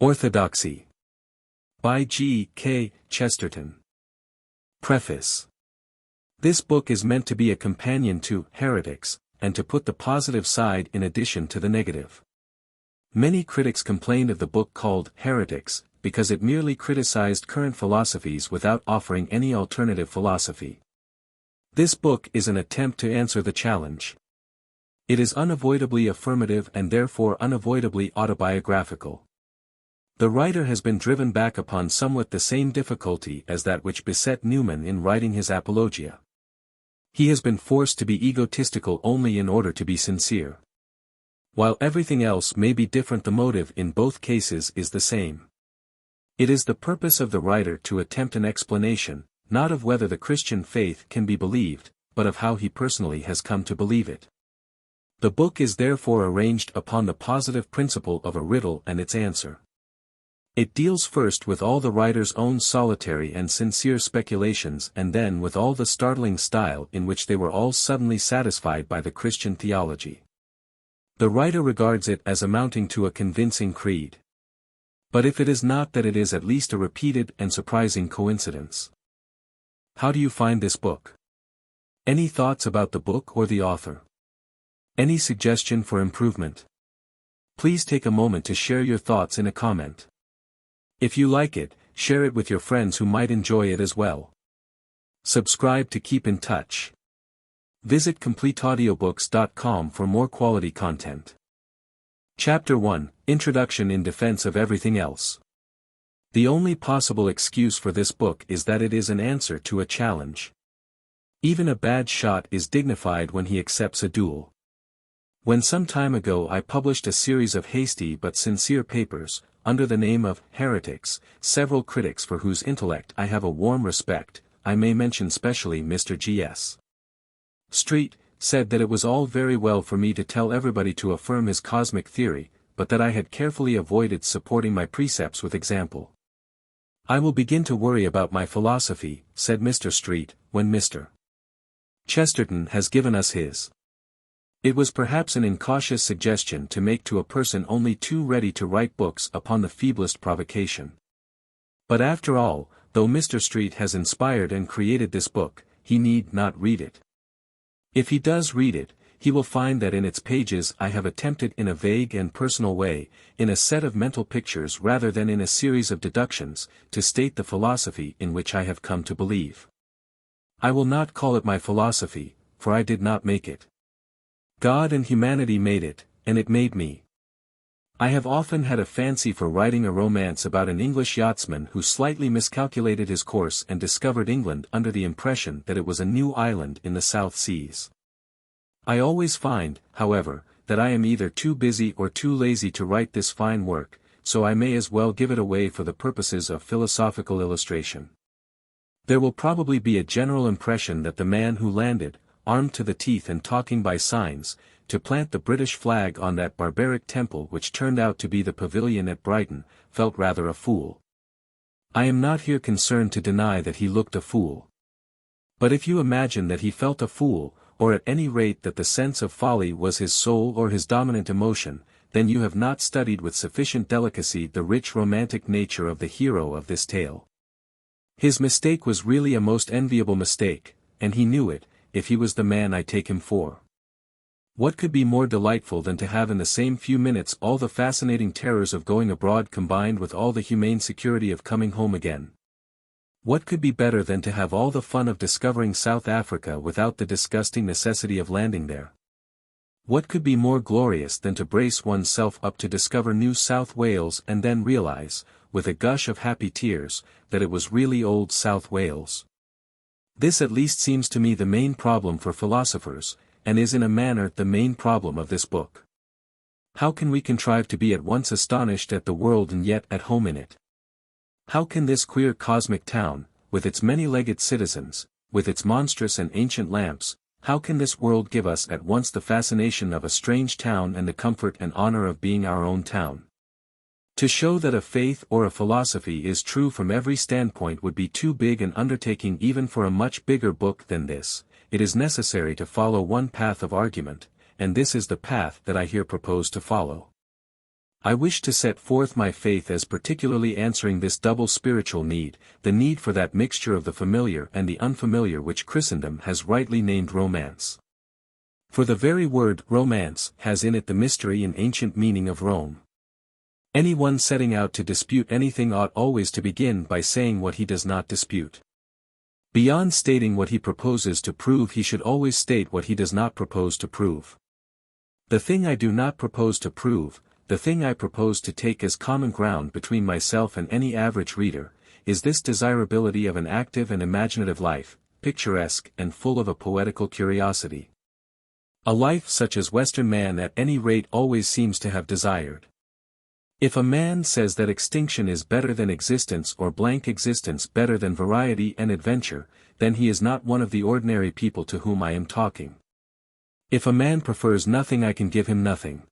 Orthodoxy. By G. K. Chesterton. Preface. This book is meant to be a companion to Heretics, and to put the positive side in addition to the negative. Many critics complained of the book called Heretics, because it merely criticized current philosophies without offering any alternative philosophy. This book is an attempt to answer the challenge. It is unavoidably affirmative and therefore unavoidably autobiographical. The writer has been driven back upon somewhat the same difficulty as that which beset Newman in writing his Apologia. He has been forced to be egotistical only in order to be sincere. While everything else may be different, the motive in both cases is the same. It is the purpose of the writer to attempt an explanation, not of whether the Christian faith can be believed, but of how he personally has come to believe it. The book is therefore arranged upon the positive principle of a riddle and its answer. It deals first with all the writer's own solitary and sincere speculations and then with all the startling style in which they were all suddenly satisfied by the Christian theology. The writer regards it as amounting to a convincing creed. But if it is not that, it is at least a repeated and surprising coincidence. How do you find this book? Any thoughts about the book or the author? Any suggestion for improvement? Please take a moment to share your thoughts in a comment. If you like it, share it with your friends who might enjoy it as well. Subscribe to keep in touch. Visit CompleteAudiobooks.com for more quality content. Chapter 1, Introduction in Defense of Everything Else. The only possible excuse for this book is that it is an answer to a challenge. Even a bad shot is dignified when he accepts a duel. When some time ago I published a series of hasty but sincere papers, under the name of Heretics, several critics for whose intellect I have a warm respect, I may mention specially Mr. G.S. Street, said that it was all very well for me to tell everybody to affirm his cosmic theory, but that I had carefully avoided supporting my precepts with example. I will begin to worry about my philosophy, said Mr. Street, when Mr. Chesterton has given us his. It was perhaps an incautious suggestion to make to a person only too ready to write books upon the feeblest provocation. But after all, though Mr. Street has inspired and created this book, he need not read it. If he does read it, he will find that in its pages I have attempted in a vague and personal way, in a set of mental pictures rather than in a series of deductions, to state the philosophy in which I have come to believe. I will not call it my philosophy, for I did not make it. God and humanity made it, and it made me. I have often had a fancy for writing a romance about an English yachtsman who slightly miscalculated his course and discovered England under the impression that it was a new island in the South Seas. I always find, however, that I am either too busy or too lazy to write this fine work, so I may as well give it away for the purposes of philosophical illustration. There will probably be a general impression that the man who landed, armed to the teeth and talking by signs, to plant the British flag on that barbaric temple which turned out to be the pavilion at Brighton, felt rather a fool. I am not here concerned to deny that he looked a fool. But if you imagine that he felt a fool, or at any rate that the sense of folly was his sole or his dominant emotion, then you have not studied with sufficient delicacy the rich romantic nature of the hero of this tale. His mistake was really a most enviable mistake, and he knew it, if he was the man I take him for. What could be more delightful than to have in the same few minutes all the fascinating terrors of going abroad combined with all the humane security of coming home again? What could be better than to have all the fun of discovering South Africa without the disgusting necessity of landing there? What could be more glorious than to brace oneself up to discover New South Wales and then realize, with a gush of happy tears, that it was really old South Wales? This at least seems to me the main problem for philosophers, and is in a manner the main problem of this book. How can we contrive to be at once astonished at the world and yet at home in it? How can this queer cosmic town, with its many-legged citizens, with its monstrous and ancient lamps, how can this world give us at once the fascination of a strange town and the comfort and honor of being our own town? To show that a faith or a philosophy is true from every standpoint would be too big an undertaking even for a much bigger book than this. It is necessary to follow one path of argument, and this is the path that I here propose to follow. I wish to set forth my faith as particularly answering this double spiritual need, the need for that mixture of the familiar and the unfamiliar which Christendom has rightly named romance. For the very word romance has in it the mystery and ancient meaning of Rome. Any one setting out to dispute anything ought always to begin by saying what he does not dispute. Beyond stating what he proposes to prove, he should always state what he does not propose to prove. The thing I do not propose to prove, the thing I propose to take as common ground between myself and any average reader, is this desirability of an active and imaginative life, picturesque and full of a poetical curiosity. A life such as Western man at any rate always seems to have desired. If a man says that extinction is better than existence or blank existence better than variety and adventure, then he is not one of the ordinary people to whom I am talking. If a man prefers nothing, I can give him nothing.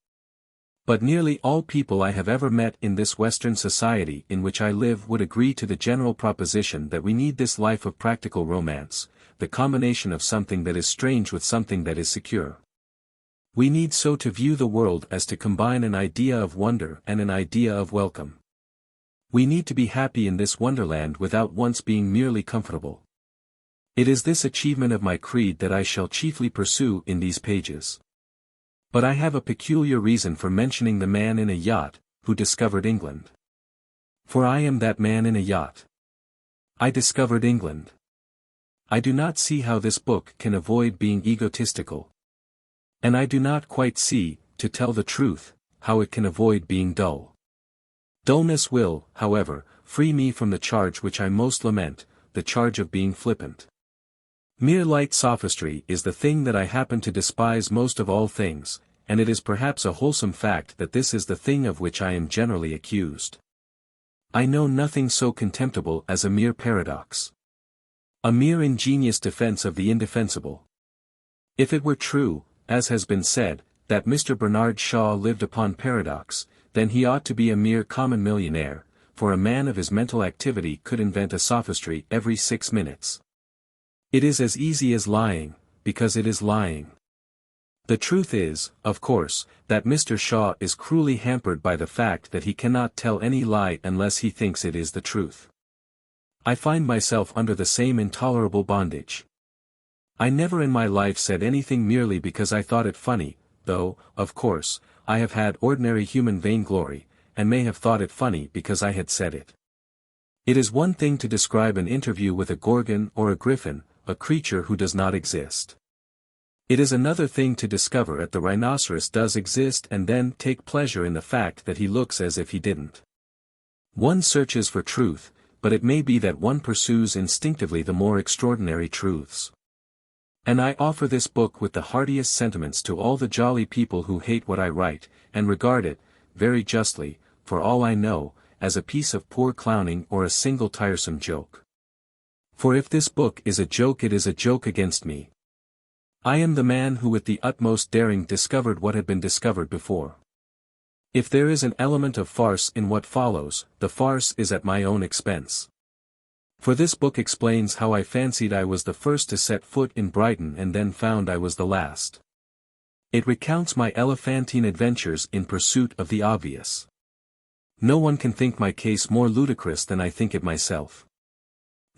But nearly all people I have ever met in this Western society in which I live would agree to the general proposition that we need this life of practical romance, the combination of something that is strange with something that is secure. We need so to view the world as to combine an idea of wonder and an idea of welcome. We need to be happy in this wonderland without once being merely comfortable. It is this achievement of my creed that I shall chiefly pursue in these pages. But I have a peculiar reason for mentioning the man in a yacht, who discovered England. For I am that man in a yacht. I discovered England. I do not see how this book can avoid being egotistical. And I do not quite see, to tell the truth, how it can avoid being dull. Dullness will, however, free me from the charge which I most lament, the charge of being flippant. Mere light sophistry is the thing that I happen to despise most of all things, and it is perhaps a wholesome fact that this is the thing of which I am generally accused. I know nothing so contemptible as a mere paradox. A mere ingenious defense of the indefensible. If it were true, as has been said, that Mr. Bernard Shaw lived upon paradox, then he ought to be a mere common millionaire, for a man of his mental activity could invent a sophistry every 6 minutes. It is as easy as lying, because it is lying. The truth is, of course, that Mr. Shaw is cruelly hampered by the fact that he cannot tell any lie unless he thinks it is the truth. I find myself under the same intolerable bondage. I never in my life said anything merely because I thought it funny, though, of course, I have had ordinary human vainglory, and may have thought it funny because I had said it. It is one thing to describe an interview with a gorgon or a griffin, a creature who does not exist. It is another thing to discover that the rhinoceros does exist and then take pleasure in the fact that he looks as if he didn't. One searches for truth, but it may be that one pursues instinctively the more extraordinary truths. And I offer this book with the heartiest sentiments to all the jolly people who hate what I write, and regard it, very justly, for all I know, as a piece of poor clowning or a single tiresome joke. For if this book is a joke, it is a joke against me. I am the man who with the utmost daring discovered what had been discovered before. If there is an element of farce in what follows, the farce is at my own expense. For this book explains how I fancied I was the first to set foot in Brighton and then found I was the last. It recounts my elephantine adventures in pursuit of the obvious. No one can think my case more ludicrous than I think it myself.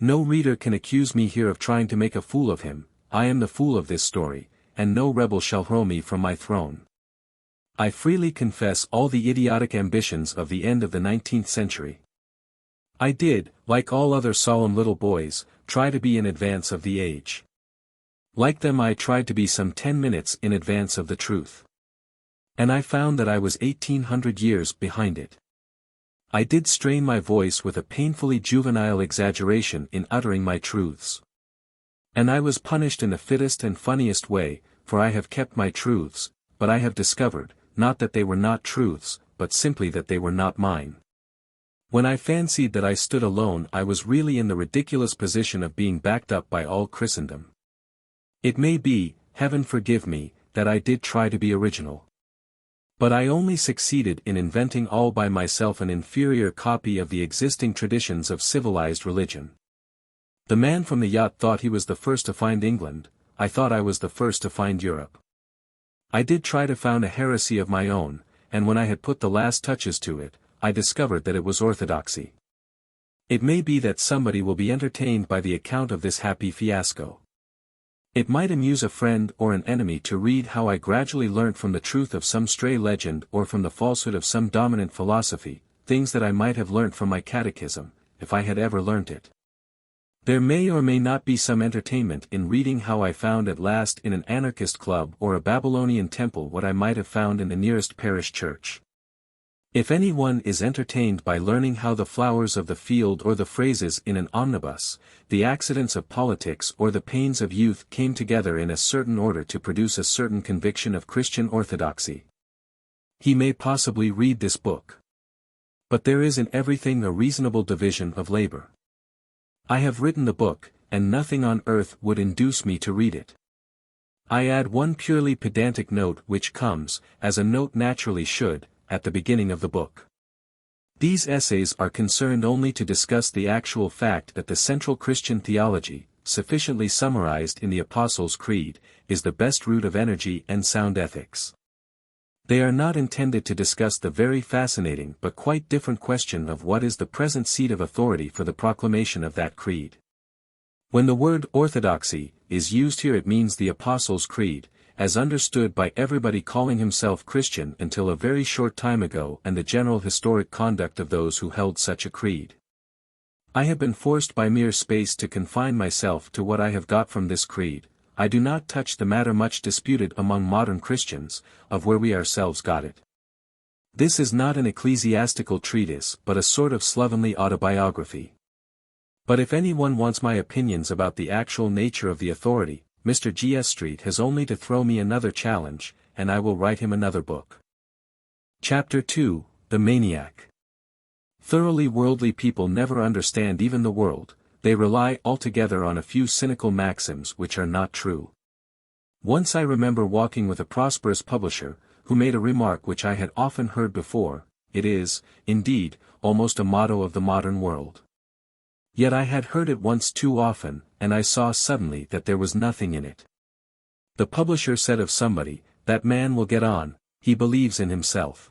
No reader can accuse me here of trying to make a fool of him. I am the fool of this story, and no rebel shall hurl me from my throne. I freely confess all the idiotic ambitions of the end of the 19th century. I did, like all other solemn little boys, try to be in advance of the age. Like them, I tried to be some 10 minutes in advance of the truth. And I found that I was 1800 years behind it. I did strain my voice with a painfully juvenile exaggeration in uttering my truths. And I was punished in the fittest and funniest way, for I have kept my truths, but I have discovered, not that they were not truths, but simply that they were not mine. When I fancied that I stood alone, I was really in the ridiculous position of being backed up by all Christendom. It may be, heaven forgive me, that I did try to be original. But I only succeeded in inventing all by myself an inferior copy of the existing traditions of civilized religion. The man from the yacht thought he was the first to find England, I thought I was the first to find Europe. I did try to found a heresy of my own, and when I had put the last touches to it, I discovered that it was orthodoxy. It may be that somebody will be entertained by the account of this happy fiasco. It might amuse a friend or an enemy to read how I gradually learnt from the truth of some stray legend or from the falsehood of some dominant philosophy, things that I might have learnt from my catechism, if I had ever learnt it. There may or may not be some entertainment in reading how I found at last in an anarchist club or a Babylonian temple what I might have found in the nearest parish church. If any one is entertained by learning how the flowers of the field or the phrases in an omnibus, the accidents of politics or the pains of youth came together in a certain order to produce a certain conviction of Christian orthodoxy, he may possibly read this book. But there is in everything a reasonable division of labor. I have written the book, and nothing on earth would induce me to read it. I add one purely pedantic note which comes, as a note naturally should, at the beginning of the book. These essays are concerned only to discuss the actual fact that the central Christian theology, sufficiently summarized in the Apostles' Creed, is the best root of energy and sound ethics. They are not intended to discuss the very fascinating but quite different question of what is the present seat of authority for the proclamation of that creed. When the word orthodoxy is used here, it means the Apostles' Creed, as understood by everybody calling himself Christian until a very short time ago, and the general historic conduct of those who held such a creed. I have been forced by mere space to confine myself to what I have got from this creed. I do not touch the matter much disputed among modern Christians, of where we ourselves got it. This is not an ecclesiastical treatise but a sort of slovenly autobiography. But if anyone wants my opinions about the actual nature of the authority, Mr. G. S. Street has only to throw me another challenge, and I will write him another book. Chapter 2, The Maniac. Thoroughly worldly people never understand even the world. They rely altogether on a few cynical maxims which are not true. Once I remember walking with a prosperous publisher, who made a remark which I had often heard before. It is, indeed, almost a motto of the modern world. Yet I had heard it once too often, and I saw suddenly that there was nothing in it. The publisher said of somebody, "That man will get on, he believes in himself."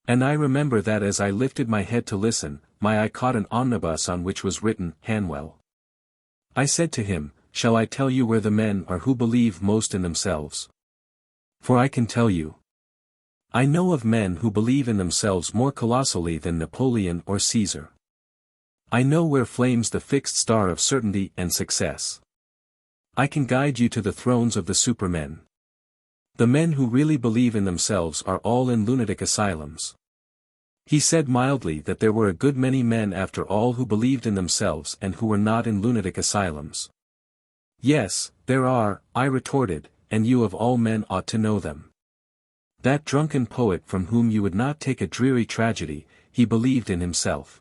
And I remember that as I lifted my head to listen, my eye caught an omnibus on which was written, Hanwell. I said to him, "Shall I tell you where the men are who believe most in themselves? For I can tell you. I know of men who believe in themselves more colossally than Napoleon or Caesar. I know where flames the fixed star of certainty and success. I can guide you to the thrones of the supermen. The men who really believe in themselves are all in lunatic asylums." He said mildly that there were a good many men after all who believed in themselves and who were not in lunatic asylums. "Yes, there are," I retorted, "and you of all men ought to know them. That drunken poet from whom you would not take a dreary tragedy, he believed in himself.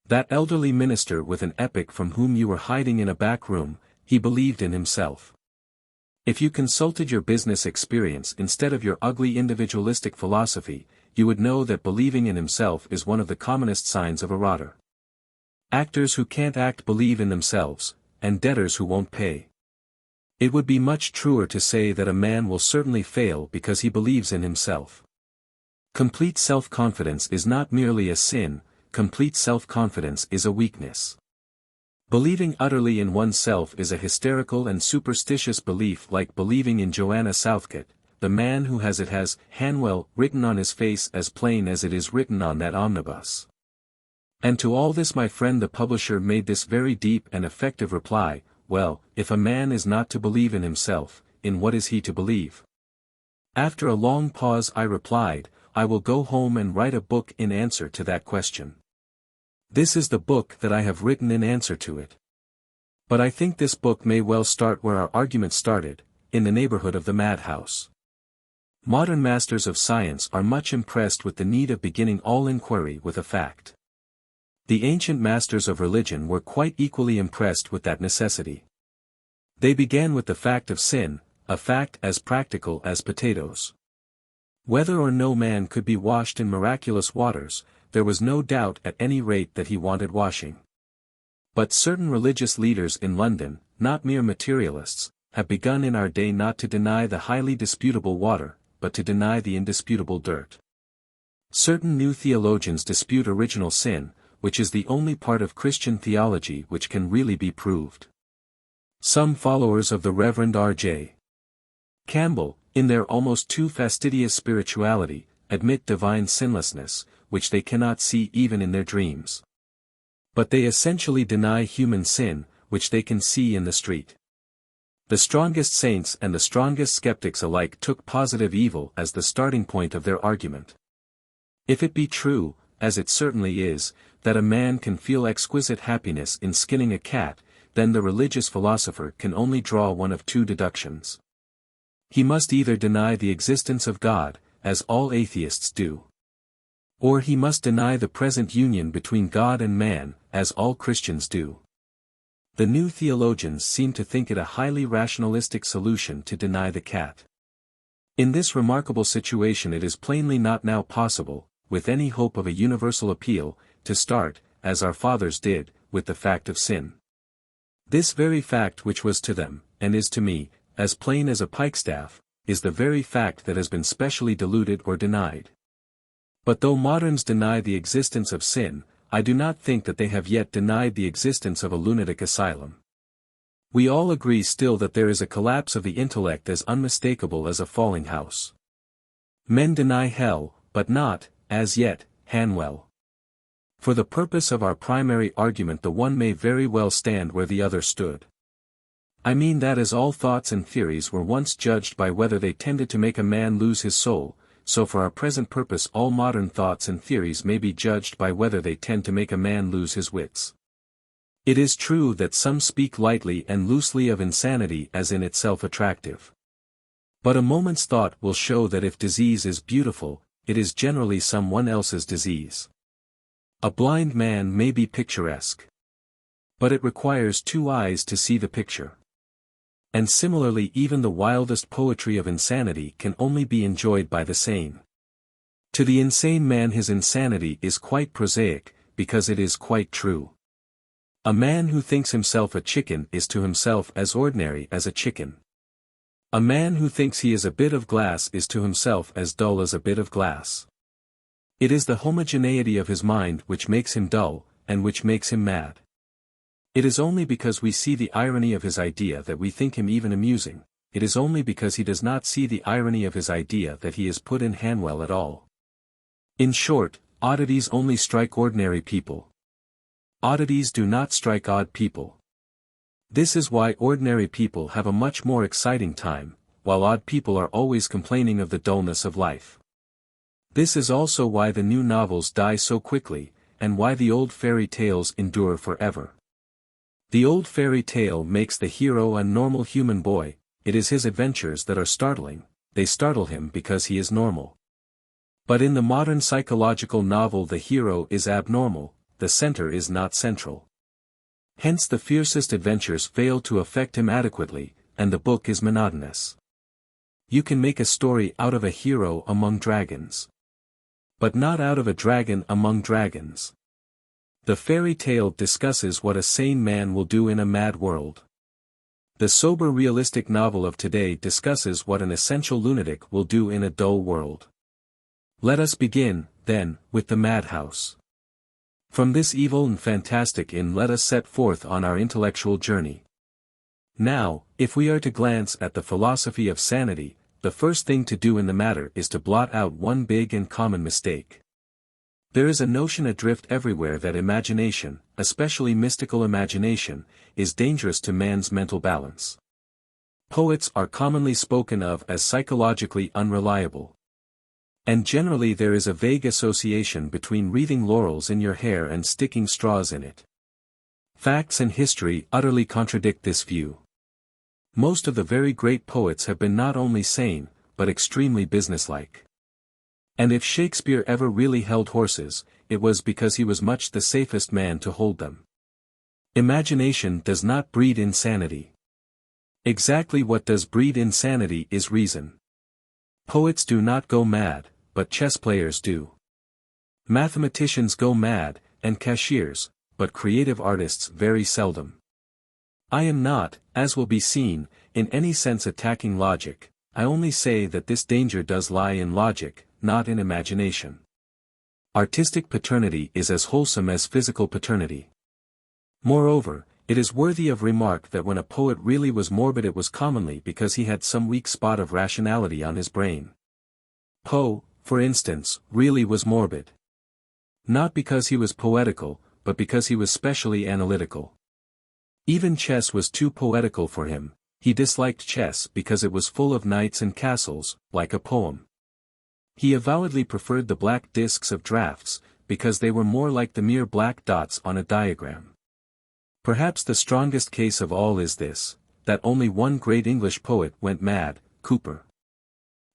That elderly minister with an epic from whom you were hiding in a back room, he believed in himself. If you consulted your business experience instead of your ugly individualistic philosophy, you would know that believing in himself is one of the commonest signs of a rotter. Actors who can't act believe in themselves, and debtors who won't pay. It would be much truer to say that a man will certainly fail because he believes in himself. Complete self-confidence is not merely a sin, complete self-confidence is a weakness. Believing utterly in oneself is a hysterical and superstitious belief, like believing in Joanna Southcote. The man who has it has Hanwell written on his face as plain as it is written on that omnibus. And to all this my friend the publisher made this very deep and effective reply, "Well, if a man is not to believe in himself, in what is he to believe?" After a long pause I replied, "I will go home and write a book in answer to that question. This is the book that I have written in answer to it. But I think this book may well start where our argument started, in the neighborhood of the madhouse. Modern masters of science are much impressed with the need of beginning all inquiry with a fact. The ancient masters of religion were quite equally impressed with that necessity. They began with the fact of sin, a fact as practical as potatoes. Whether or no man could be washed in miraculous waters, there was no doubt at any rate that he wanted washing. But certain religious leaders in London, not mere materialists, have begun in our day not to deny the highly disputable water, but to deny the indisputable dirt. Certain new theologians dispute original sin, which is the only part of Christian theology which can really be proved. Some followers of the Reverend R.J. Campbell, in their almost too fastidious spirituality, admit divine sinlessness, which they cannot see even in their dreams. But they essentially deny human sin, which they can see in the street. The strongest saints and the strongest skeptics alike took positive evil as the starting point of their argument. If it be true, as it certainly is, that a man can feel exquisite happiness in skinning a cat, then the religious philosopher can only draw one of two deductions. He must either deny the existence of God, as all atheists do, or he must deny the present union between God and man, as all Christians do. The new theologians seem to think it a highly rationalistic solution to deny the cat. In this remarkable situation it is plainly not now possible, with any hope of a universal appeal, to start, as our fathers did, with the fact of sin. This very fact which was to them, and is to me, as plain as a pikestaff, is the very fact that has been specially diluted or denied. But though moderns deny the existence of sin, I do not think that they have yet denied the existence of a lunatic asylum. We all agree still that there is a collapse of the intellect as unmistakable as a falling house. Men deny hell, but not, as yet, Hanwell. For the purpose of our primary argument the one may very well stand where the other stood. I mean that as all thoughts and theories were once judged by whether they tended to make a man lose his soul, so for our present purpose all modern thoughts and theories may be judged by whether they tend to make a man lose his wits. It is true that some speak lightly and loosely of insanity as in itself attractive. But a moment's thought will show that if disease is beautiful, it is generally someone else's disease. A blind man may be picturesque, but it requires two eyes to see the picture. And similarly even the wildest poetry of insanity can only be enjoyed by the sane. To the insane man his insanity is quite prosaic, because it is quite true. A man who thinks himself a chicken is to himself as ordinary as a chicken. A man who thinks he is a bit of glass is to himself as dull as a bit of glass. It is the homogeneity of his mind which makes him dull, and which makes him mad. It is only because we see the irony of his idea that we think him even amusing, it is only because he does not see the irony of his idea that he is put in Hanwell at all. In short, oddities only strike ordinary people. Oddities do not strike odd people. This is why ordinary people have a much more exciting time, while odd people are always complaining of the dullness of life. This is also why the new novels die so quickly, and why the old fairy tales endure forever. The old fairy tale makes the hero a normal human boy, it is his adventures that are startling, they startle him because he is normal. But in the modern psychological novel the hero is abnormal, the center is not central. Hence the fiercest adventures fail to affect him adequately, and the book is monotonous. You can make a story out of a hero among dragons, but not out of a dragon among dragons. The fairy tale discusses what a sane man will do in a mad world. The sober realistic novel of today discusses what an essential lunatic will do in a dull world. Let us begin, then, with the madhouse. From this evil and fantastic inn let us set forth on our intellectual journey. Now, if we are to glance at the philosophy of sanity, the first thing to do in the matter is to blot out one big and common mistake. There is a notion adrift everywhere that imagination, especially mystical imagination, is dangerous to man's mental balance. Poets are commonly spoken of as psychologically unreliable. And generally there is a vague association between wreathing laurels in your hair and sticking straws in it. Facts and history utterly contradict this view. Most of the very great poets have been not only sane, but extremely businesslike. And if Shakespeare ever really held horses, it was because he was much the safest man to hold them. Imagination does not breed insanity. Exactly what does breed insanity is reason. Poets do not go mad, but chess players do. Mathematicians go mad, and cashiers, but creative artists very seldom. I am not, as will be seen, in any sense attacking logic, I only say that this danger does lie in logic, not in imagination. Artistic paternity is as wholesome as physical paternity. Moreover, it is worthy of remark that when a poet really was morbid it was commonly because he had some weak spot of rationality on his brain. Poe, for instance, really was morbid. Not because he was poetical, but because he was specially analytical. Even chess was too poetical for him. He disliked chess because it was full of knights and castles, like a poem. He avowedly preferred the black discs of drafts, because they were more like the mere black dots on a diagram. Perhaps the strongest case of all is this, that only one great English poet went mad, Cooper.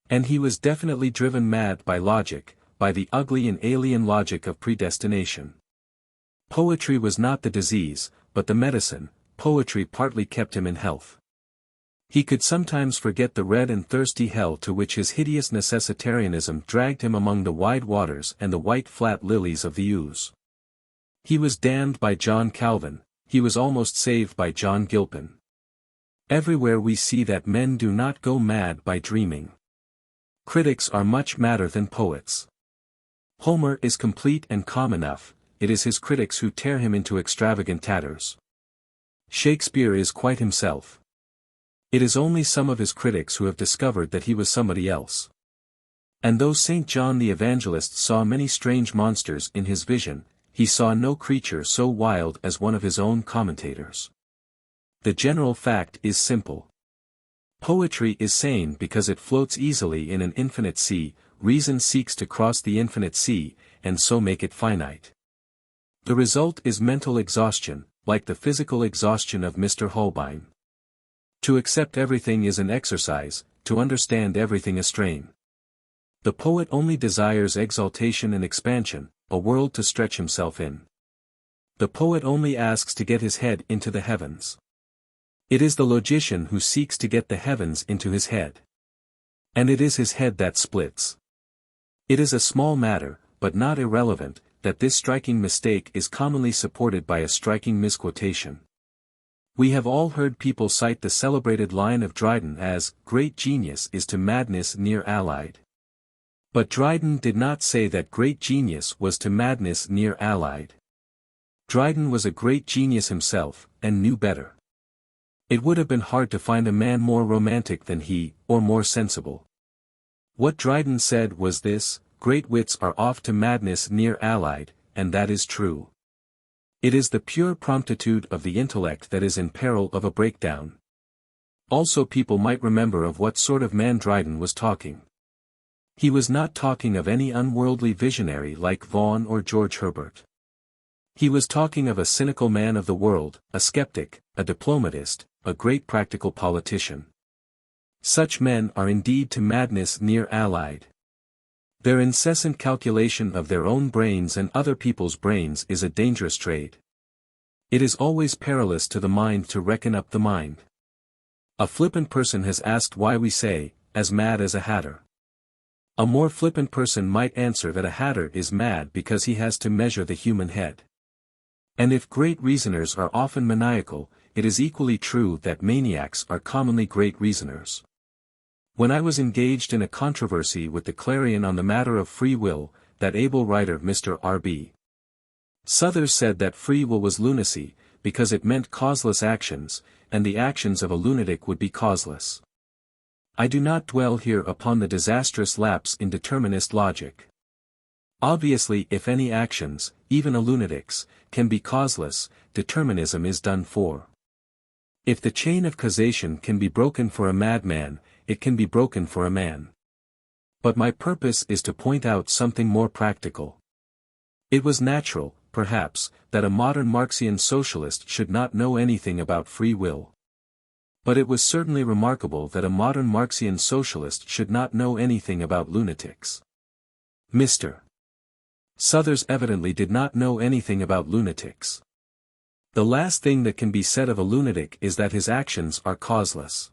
And he was definitely driven mad by logic, by the ugly and alien logic of predestination. Poetry was not the disease, but the medicine. Poetry partly kept him in health. He could sometimes forget the red and thirsty hell to which his hideous necessitarianism dragged him among the wide waters and the white flat lilies of the Ouse. He was damned by John Calvin, he was almost saved by John Gilpin. Everywhere we see that men do not go mad by dreaming. Critics are much madder than poets. Homer is complete and calm enough, it is his critics who tear him into extravagant tatters. Shakespeare is quite himself. It is only some of his critics who have discovered that he was somebody else. And though St. John the Evangelist saw many strange monsters in his vision, he saw no creature so wild as one of his own commentators. The general fact is simple. Poetry is sane because it floats easily in an infinite sea, reason seeks to cross the infinite sea, and so make it finite. The result is mental exhaustion, like the physical exhaustion of Mr. Holbein. To accept everything is an exercise, to understand everything a strain. The poet only desires exaltation and expansion, a world to stretch himself in. The poet only asks to get his head into the heavens. It is the logician who seeks to get the heavens into his head. And it is his head that splits. It is a small matter, but not irrelevant, that this striking mistake is commonly supported by a striking misquotation. We have all heard people cite the celebrated line of Dryden as, "Great genius is to madness near allied." But Dryden did not say that great genius was to madness near allied. Dryden was a great genius himself, and knew better. It would have been hard to find a man more romantic than he, or more sensible. What Dryden said was this: great wits are oft to madness near allied, and that is true. It is the pure promptitude of the intellect that is in peril of a breakdown. Also people might remember of what sort of man Dryden was talking. He was not talking of any unworldly visionary like Vaughan or George Herbert. He was talking of a cynical man of the world, a skeptic, a diplomatist, a great practical politician. Such men are indeed to madness near allied. Their incessant calculation of their own brains and other people's brains is a dangerous trade. It is always perilous to the mind to reckon up the mind. A flippant person has asked why we say, "as mad as a hatter." A more flippant person might answer that a hatter is mad because he has to measure the human head. And if great reasoners are often maniacal, it is equally true that maniacs are commonly great reasoners. When I was engaged in a controversy with the Clarion on the matter of free will, that able writer Mr. R.B. Suthers said that free will was lunacy, because it meant causeless actions, and the actions of a lunatic would be causeless. I do not dwell here upon the disastrous lapse in determinist logic. Obviously if any actions, even a lunatic's, can be causeless, determinism is done for. If the chain of causation can be broken for a madman, it can be broken for a man. But my purpose is to point out something more practical. It was natural, perhaps, that a modern Marxian socialist should not know anything about free will. But it was certainly remarkable that a modern Marxian socialist should not know anything about lunatics. Mr. Suthers evidently did not know anything about lunatics. The last thing that can be said of a lunatic is that his actions are causeless.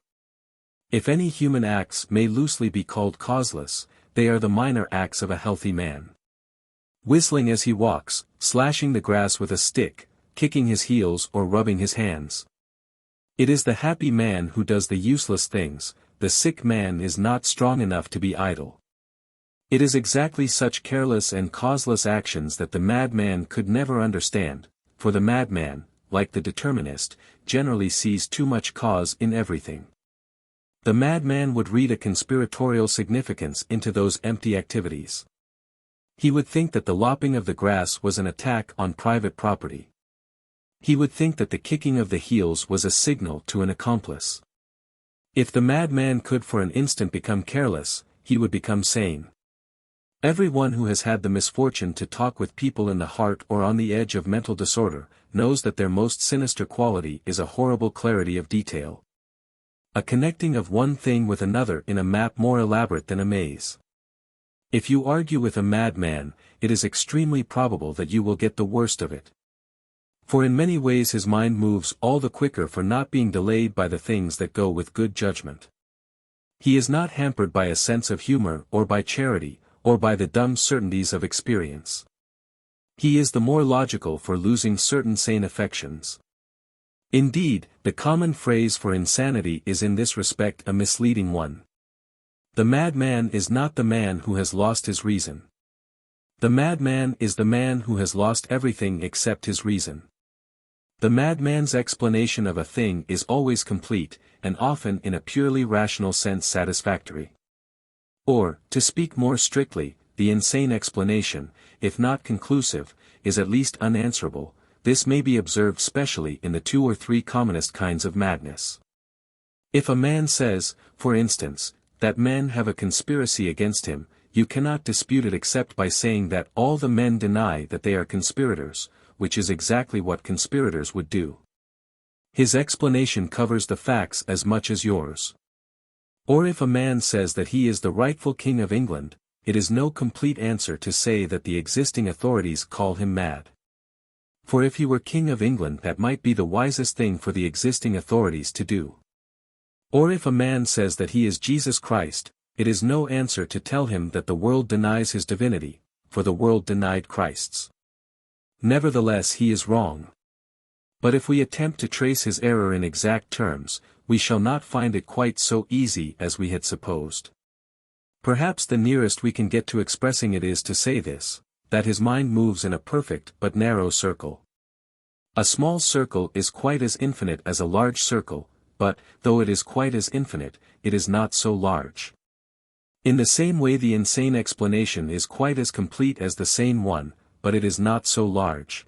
If any human acts may loosely be called causeless, they are the minor acts of a healthy man. Whistling as he walks, slashing the grass with a stick, kicking his heels or rubbing his hands. It is the happy man who does the useless things, the sick man is not strong enough to be idle. It is exactly such careless and causeless actions that the madman could never understand, for the madman, like the determinist, generally sees too much cause in everything. The madman would read a conspiratorial significance into those empty activities. He would think that the lopping of the grass was an attack on private property. He would think that the kicking of the heels was a signal to an accomplice. If the madman could for an instant become careless, he would become sane. Everyone who has had the misfortune to talk with people in the heart or on the edge of mental disorder, knows that their most sinister quality is a horrible clarity of detail. A connecting of one thing with another in a map more elaborate than a maze. If you argue with a madman, it is extremely probable that you will get the worst of it. For in many ways his mind moves all the quicker for not being delayed by the things that go with good judgment. He is not hampered by a sense of humor or by charity, or by the dumb certainties of experience. He is the more logical for losing certain sane affections. Indeed, the common phrase for insanity is in this respect a misleading one. The madman is not the man who has lost his reason. The madman is the man who has lost everything except his reason. The madman's explanation of a thing is always complete, and often in a purely rational sense satisfactory. Or, to speak more strictly, the insane explanation, if not conclusive, is at least unanswerable. This may be observed specially in the 2 or 3 commonest kinds of madness. If a man says, for instance, that men have a conspiracy against him, you cannot dispute it except by saying that all the men deny that they are conspirators, which is exactly what conspirators would do. His explanation covers the facts as much as yours. Or if a man says that he is the rightful king of England, it is no complete answer to say that the existing authorities call him mad. For if he were king of England, that might be the wisest thing for the existing authorities to do. Or if a man says that he is Jesus Christ, it is no answer to tell him that the world denies his divinity, for the world denied Christ's. Nevertheless he is wrong. But if we attempt to trace his error in exact terms, we shall not find it quite so easy as we had supposed. Perhaps the nearest we can get to expressing it is to say this, that his mind moves in a perfect but narrow circle. A small circle is quite as infinite as a large circle, but, though it is quite as infinite, it is not so large. In the same way the insane explanation is quite as complete as the sane one, but it is not so large.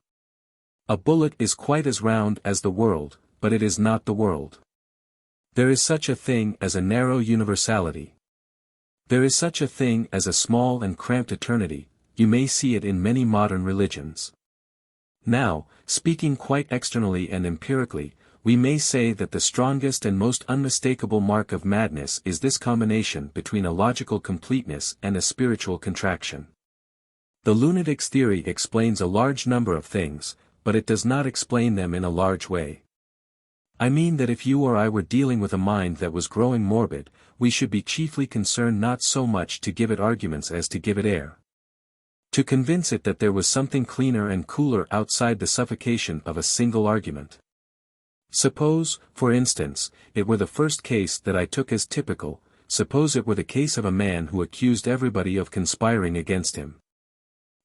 A bullet is quite as round as the world, but it is not the world. There is such a thing as a narrow universality. There is such a thing as a small and cramped eternity. You may see it in many modern religions. Now, speaking quite externally and empirically, we may say that the strongest and most unmistakable mark of madness is this combination between a logical completeness and a spiritual contraction. The lunatic's theory explains a large number of things, but it does not explain them in a large way. I mean that if you or I were dealing with a mind that was growing morbid, we should be chiefly concerned not so much to give it arguments as to give it air. To convince it that there was something cleaner and cooler outside the suffocation of a single argument. Suppose, for instance, it were the first case that I took as typical, suppose it were the case of a man who accused everybody of conspiring against him.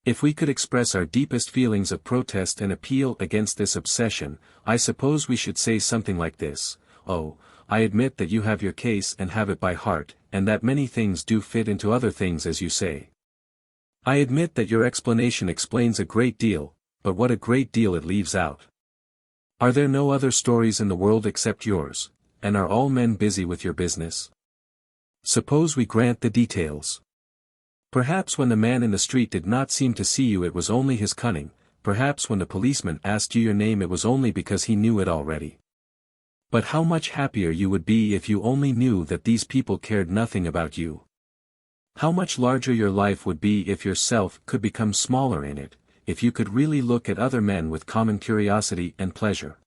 If we could express our deepest feelings of protest and appeal against this obsession, I suppose we should say something like this: "Oh, I admit that you have your case and have it by heart, and that many things do fit into other things as you say. I admit that your explanation explains a great deal, but what a great deal it leaves out. Are there no other stories in the world except yours, and are all men busy with your business? Suppose we grant the details. Perhaps when the man in the street did not seem to see you it was only his cunning, perhaps when the policeman asked you your name it was only because he knew it already. But how much happier you would be if you only knew that these people cared nothing about you. How much larger your life would be if yourself could become smaller in it, if you could really look at other men with common curiosity and pleasure.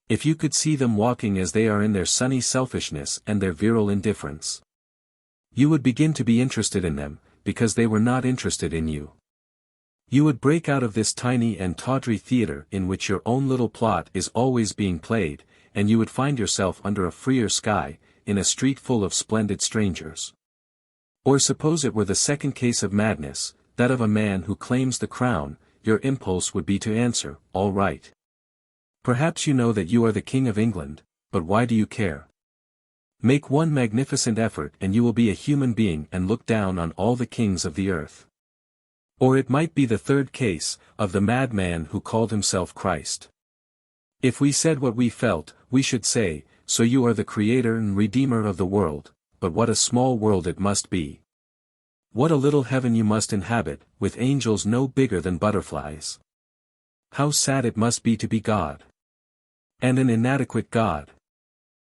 If you could see them walking as they are in their sunny selfishness and their virile indifference. You would begin to be interested in them, because they were not interested in you. You would break out of this tiny and tawdry theater in which your own little plot is always being played, and you would find yourself under a freer sky, in a street full of splendid strangers. Or suppose it were the second case of madness, that of a man who claims the crown, your impulse would be to answer, all right. Perhaps you know that you are the King of England, but why do you care? Make one magnificent effort and you will be a human being and look down on all the kings of the earth. Or it might be the third case, of the madman who called himself Christ. If we said what we felt, we should say, so you are the creator and redeemer of the world, but what a small world it must be. What a little heaven you must inhabit, with angels no bigger than butterflies. How sad it must be to be God. And an inadequate God.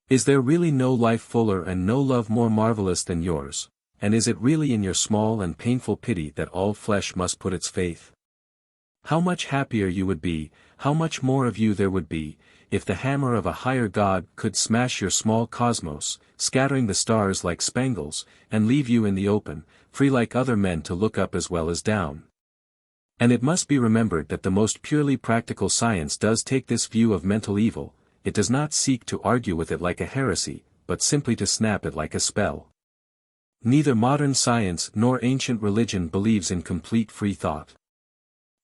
Is there really no life fuller and no love more marvelous than yours, and is it really in your small and painful pity that all flesh must put its faith? How much happier you would be, how much more of you there would be, if the hammer of a higher God could smash your small cosmos, scattering the stars like spangles, and leave you in the open, free like other men to look up as well as down. And it must be remembered that the most purely practical science does take this view of mental evil. It does not seek to argue with it like a heresy, but simply to snap it like a spell. Neither modern science nor ancient religion believes in complete free thought.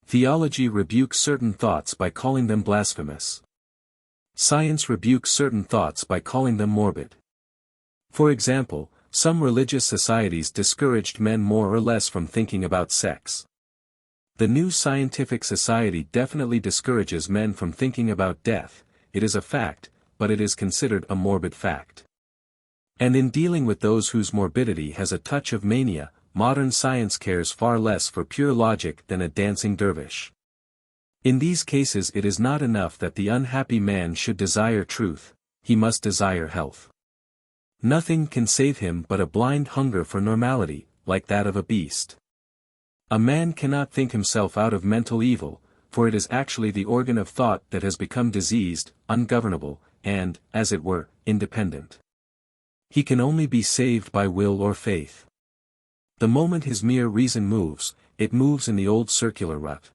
Theology rebukes certain thoughts by calling them blasphemous. Science rebukes certain thoughts by calling them morbid. For example, some religious societies discouraged men more or less from thinking about sex. The New Scientific Society definitely discourages men from thinking about death. It is a fact, but it is considered a morbid fact. And in dealing with those whose morbidity has a touch of mania, modern science cares far less for pure logic than a dancing dervish. In these cases it is not enough that the unhappy man should desire truth, he must desire health. Nothing can save him but a blind hunger for normality, like that of a beast. A man cannot think himself out of mental evil, for it is actually the organ of thought that has become diseased, ungovernable, and, as it were, independent. He can only be saved by will or faith. The moment his mere reason moves, it moves in the old circular rut.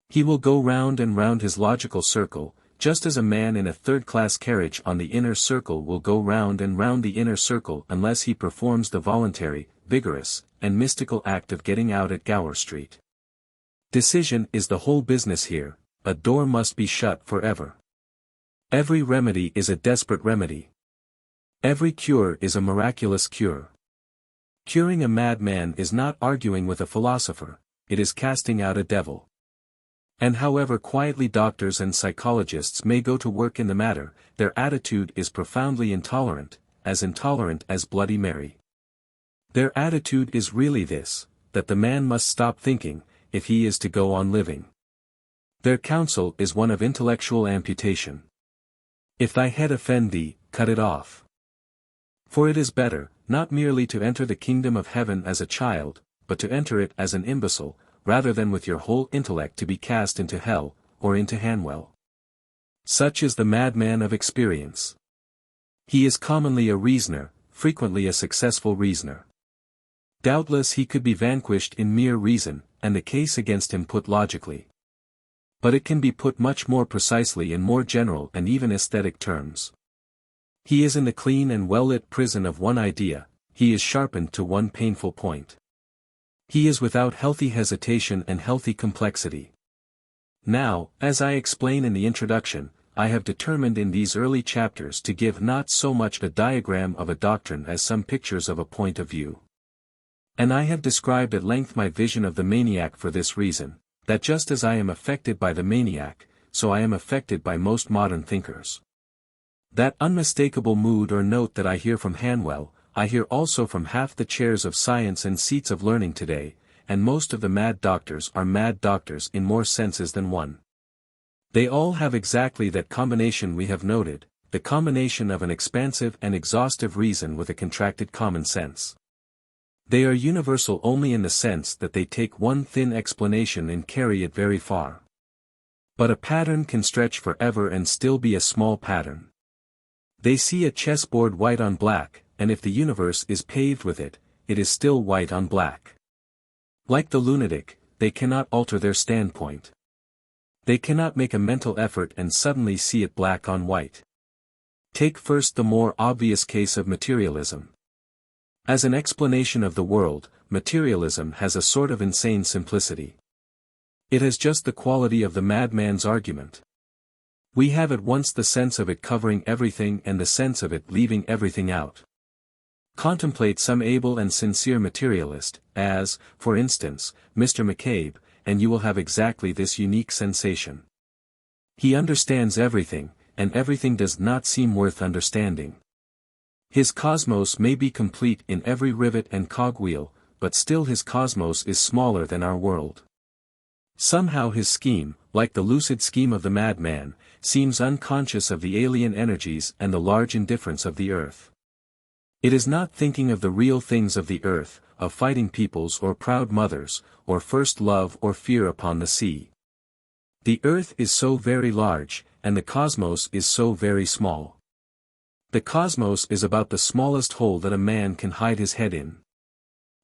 He will go round and round his logical circle, just as a man in a third-class carriage on the inner circle will go round and round the inner circle unless he performs the voluntary, vigorous, and mystical act of getting out at Gower Street. Decision is the whole business here. A door must be shut forever. Every remedy is a desperate remedy. Every cure is a miraculous cure. Curing a madman is not arguing with a philosopher, it is casting out a devil. And however quietly doctors and psychologists may go to work in the matter, their attitude is profoundly intolerant as Bloody Mary. Their attitude is really this, that the man must stop thinking, if he is to go on living. Their counsel is one of intellectual amputation. If thy head offend thee, cut it off. For it is better, not merely to enter the kingdom of heaven as a child, but to enter it as an imbecile, rather than with your whole intellect to be cast into hell, or into Hanwell. Such is the madman of experience. He is commonly a reasoner, frequently a successful reasoner. Doubtless he could be vanquished in mere reason, and the case against him put logically. But it can be put much more precisely in more general and even aesthetic terms. He is in the clean and well-lit prison of one idea, he is sharpened to one painful point. He is without healthy hesitation and healthy complexity. Now, as I explain in the introduction, I have determined in these early chapters to give not so much a diagram of a doctrine as some pictures of a point of view. And I have described at length my vision of the maniac for this reason, that just as I am affected by the maniac, so I am affected by most modern thinkers. That unmistakable mood or note that I hear from Hanwell, I hear also from half the chairs of science and seats of learning today, and most of the mad doctors are mad doctors in more senses than one. They all have exactly that combination we have noted, the combination of an expansive and exhaustive reason with a contracted common sense. They are universal only in the sense that they take one thin explanation and carry it very far. But a pattern can stretch forever and still be a small pattern. They see a chessboard white on black, and if the universe is paved with it, it is still white on black. Like the lunatic, they cannot alter their standpoint. They cannot make a mental effort and suddenly see it black on white. Take first the more obvious case of materialism. As an explanation of the world, materialism has a sort of insane simplicity. It has just the quality of the madman's argument. We have at once the sense of it covering everything and the sense of it leaving everything out. Contemplate some able and sincere materialist, as, for instance, Mr. McCabe, and you will have exactly this unique sensation. He understands everything, and everything does not seem worth understanding. His cosmos may be complete in every rivet and cogwheel, but still his cosmos is smaller than our world. Somehow his scheme, like the lucid scheme of the madman, seems unconscious of the alien energies and the large indifference of the earth. It is not thinking of the real things of the earth, of fighting peoples or proud mothers, or first love or fear upon the sea. The earth is so very large, and the cosmos is so very small. The cosmos is about the smallest hole that a man can hide his head in.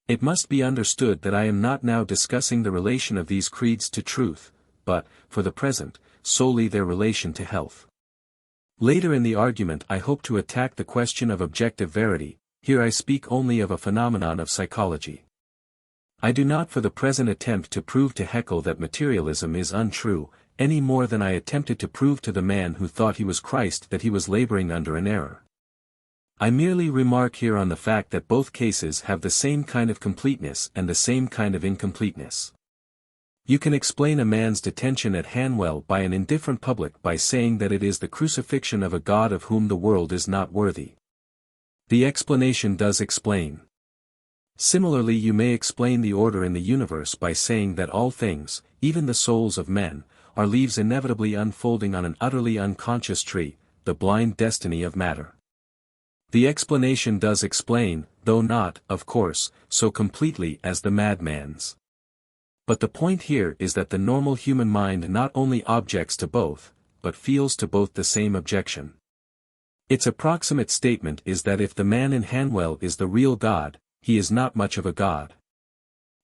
It must be understood that I am not now discussing the relation of these creeds to truth, but, for the present, solely their relation to health. Later in the argument I hope to attack the question of objective verity. Here I speak only of a phenomenon of psychology. I do not for the present attempt to prove to Haeckel that materialism is untrue, any more than I attempted to prove to the man who thought he was Christ that he was laboring under an error. I merely remark here on the fact that both cases have the same kind of completeness and the same kind of incompleteness. You can explain a man's detention at Hanwell by an indifferent public by saying that it is the crucifixion of a God of whom the world is not worthy. The explanation does explain. Similarly you may explain the order in the universe by saying that all things, even the souls of men, are leaves inevitably unfolding on an utterly unconscious tree, the blind destiny of matter. The explanation does explain, though not, of course, so completely as the madman's. But the point here is that the normal human mind not only objects to both, but feels to both the same objection. Its approximate statement is that if the man in Hanwell is the real God, he is not much of a God.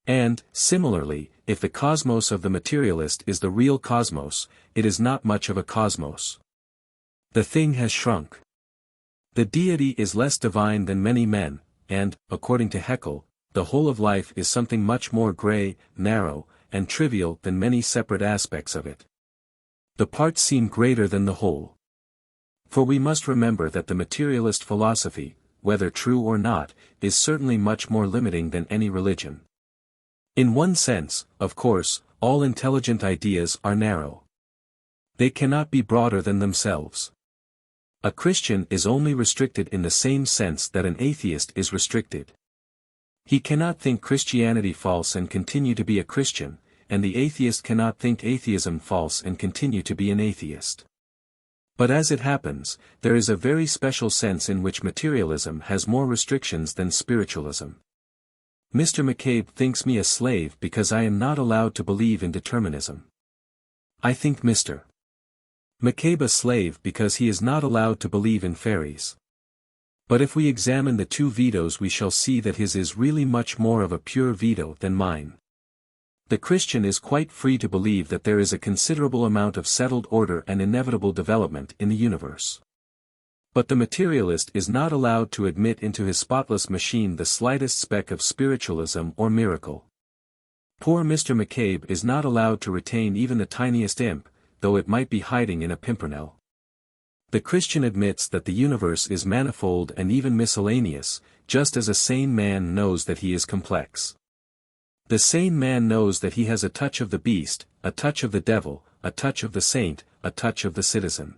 And, similarly, if the cosmos of the materialist is the real cosmos, it is not much of a cosmos. The thing has shrunk. The deity is less divine than many men, and, according to Haeckel, the whole of life is something much more grey, narrow, and trivial than many separate aspects of it. The parts seem greater than the whole. For we must remember that the materialist philosophy, whether true or not, is certainly much more limiting than any religion. In one sense, of course, all intelligent ideas are narrow. They cannot be broader than themselves. A Christian is only restricted in the same sense that an atheist is restricted. He cannot think Christianity false and continue to be a Christian, and the atheist cannot think atheism false and continue to be an atheist. But as it happens, there is a very special sense in which materialism has more restrictions than spiritualism. Mr. McCabe thinks me a slave because I am not allowed to believe in determinism. I think Mr. McCabe a slave because he is not allowed to believe in fairies. But if we examine the two vetoes we shall see that his is really much more of a pure veto than mine. The Christian is quite free to believe that there is a considerable amount of settled order and inevitable development in the universe. But the materialist is not allowed to admit into his spotless machine the slightest speck of spiritualism or miracle. Poor Mr. McCabe is not allowed to retain even the tiniest imp, though it might be hiding in a pimpernel. The Christian admits that the universe is manifold and even miscellaneous, just as a sane man knows that he is complex. The sane man knows that he has a touch of the beast, a touch of the devil, a touch of the saint, a touch of the citizen.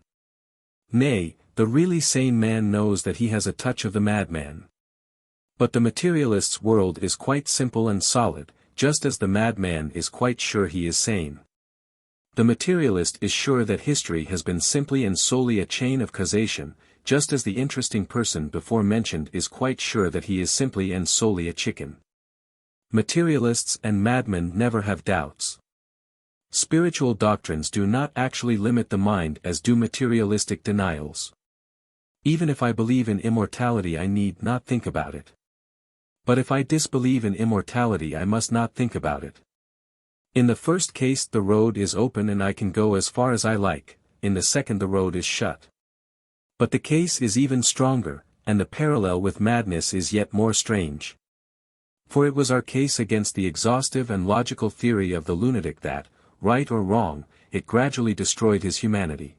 Nay, the really sane man knows that he has a touch of the madman. But the materialist's world is quite simple and solid, just as the madman is quite sure he is sane. The materialist is sure that history has been simply and solely a chain of causation, just as the interesting person before mentioned is quite sure that he is simply and solely a chicken. Materialists and madmen never have doubts. Spiritual doctrines do not actually limit the mind as do materialistic denials. Even if I believe in immortality I need not think about it. But if I disbelieve in immortality I must not think about it. In the first case the road is open and I can go as far as I like, in the second the road is shut. But the case is even stronger, and the parallel with madness is yet more strange. For it was our case against the exhaustive and logical theory of the lunatic that, right or wrong, it gradually destroyed his humanity.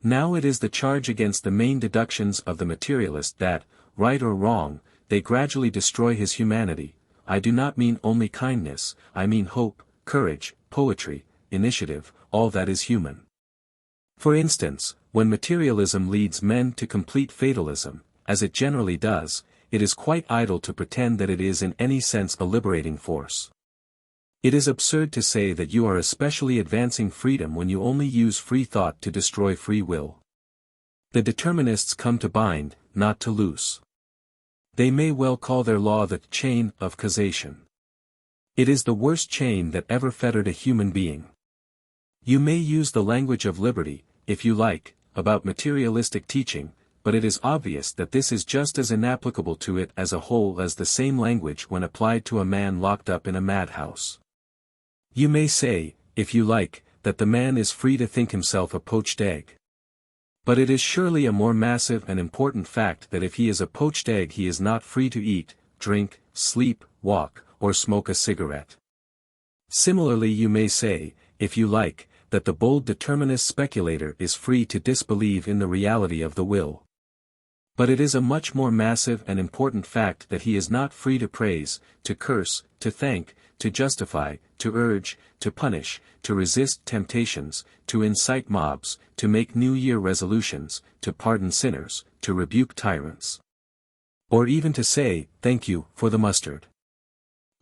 Now it is the charge against the main deductions of the materialist that, right or wrong, they gradually destroy his humanity. I do not mean only kindness, I mean hope, courage, poetry, initiative, all that is human. For instance, when materialism leads men to complete fatalism, as it generally does, it is quite idle to pretend that it is in any sense a liberating force. It is absurd to say that you are especially advancing freedom when you only use free thought to destroy free will. The determinists come to bind, not to loose. They may well call their law the chain of causation. It is the worst chain that ever fettered a human being. You may use the language of liberty, if you like, about materialistic teaching, but it is obvious that this is just as inapplicable to it as a whole as the same language when applied to a man locked up in a madhouse. You may say, if you like, that the man is free to think himself a poached egg. But it is surely a more massive and important fact that if he is a poached egg he is not free to eat, drink, sleep, walk, or smoke a cigarette. Similarly you may say, if you like, that the bold determinist speculator is free to disbelieve in the reality of the will. But it is a much more massive and important fact that he is not free to praise, to curse, to thank, to justify, to urge, to punish, to resist temptations, to incite mobs, to make New Year resolutions, to pardon sinners, to rebuke tyrants. Or even to say, thank you, for the mustard.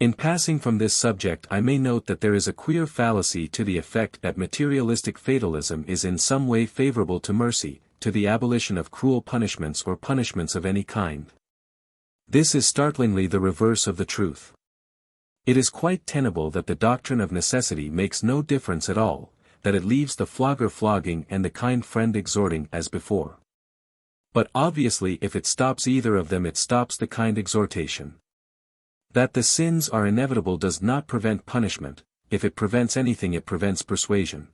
In passing from this subject I may note that there is a queer fallacy to the effect that materialistic fatalism is in some way favorable to mercy, to the abolition of cruel punishments or punishments of any kind. This is startlingly the reverse of the truth. It is quite tenable that the doctrine of necessity makes no difference at all, that it leaves the flogger flogging and the kind friend exhorting as before. But obviously if it stops either of them it stops the kind exhortation. That the sins are inevitable does not prevent punishment, if it prevents anything it prevents persuasion.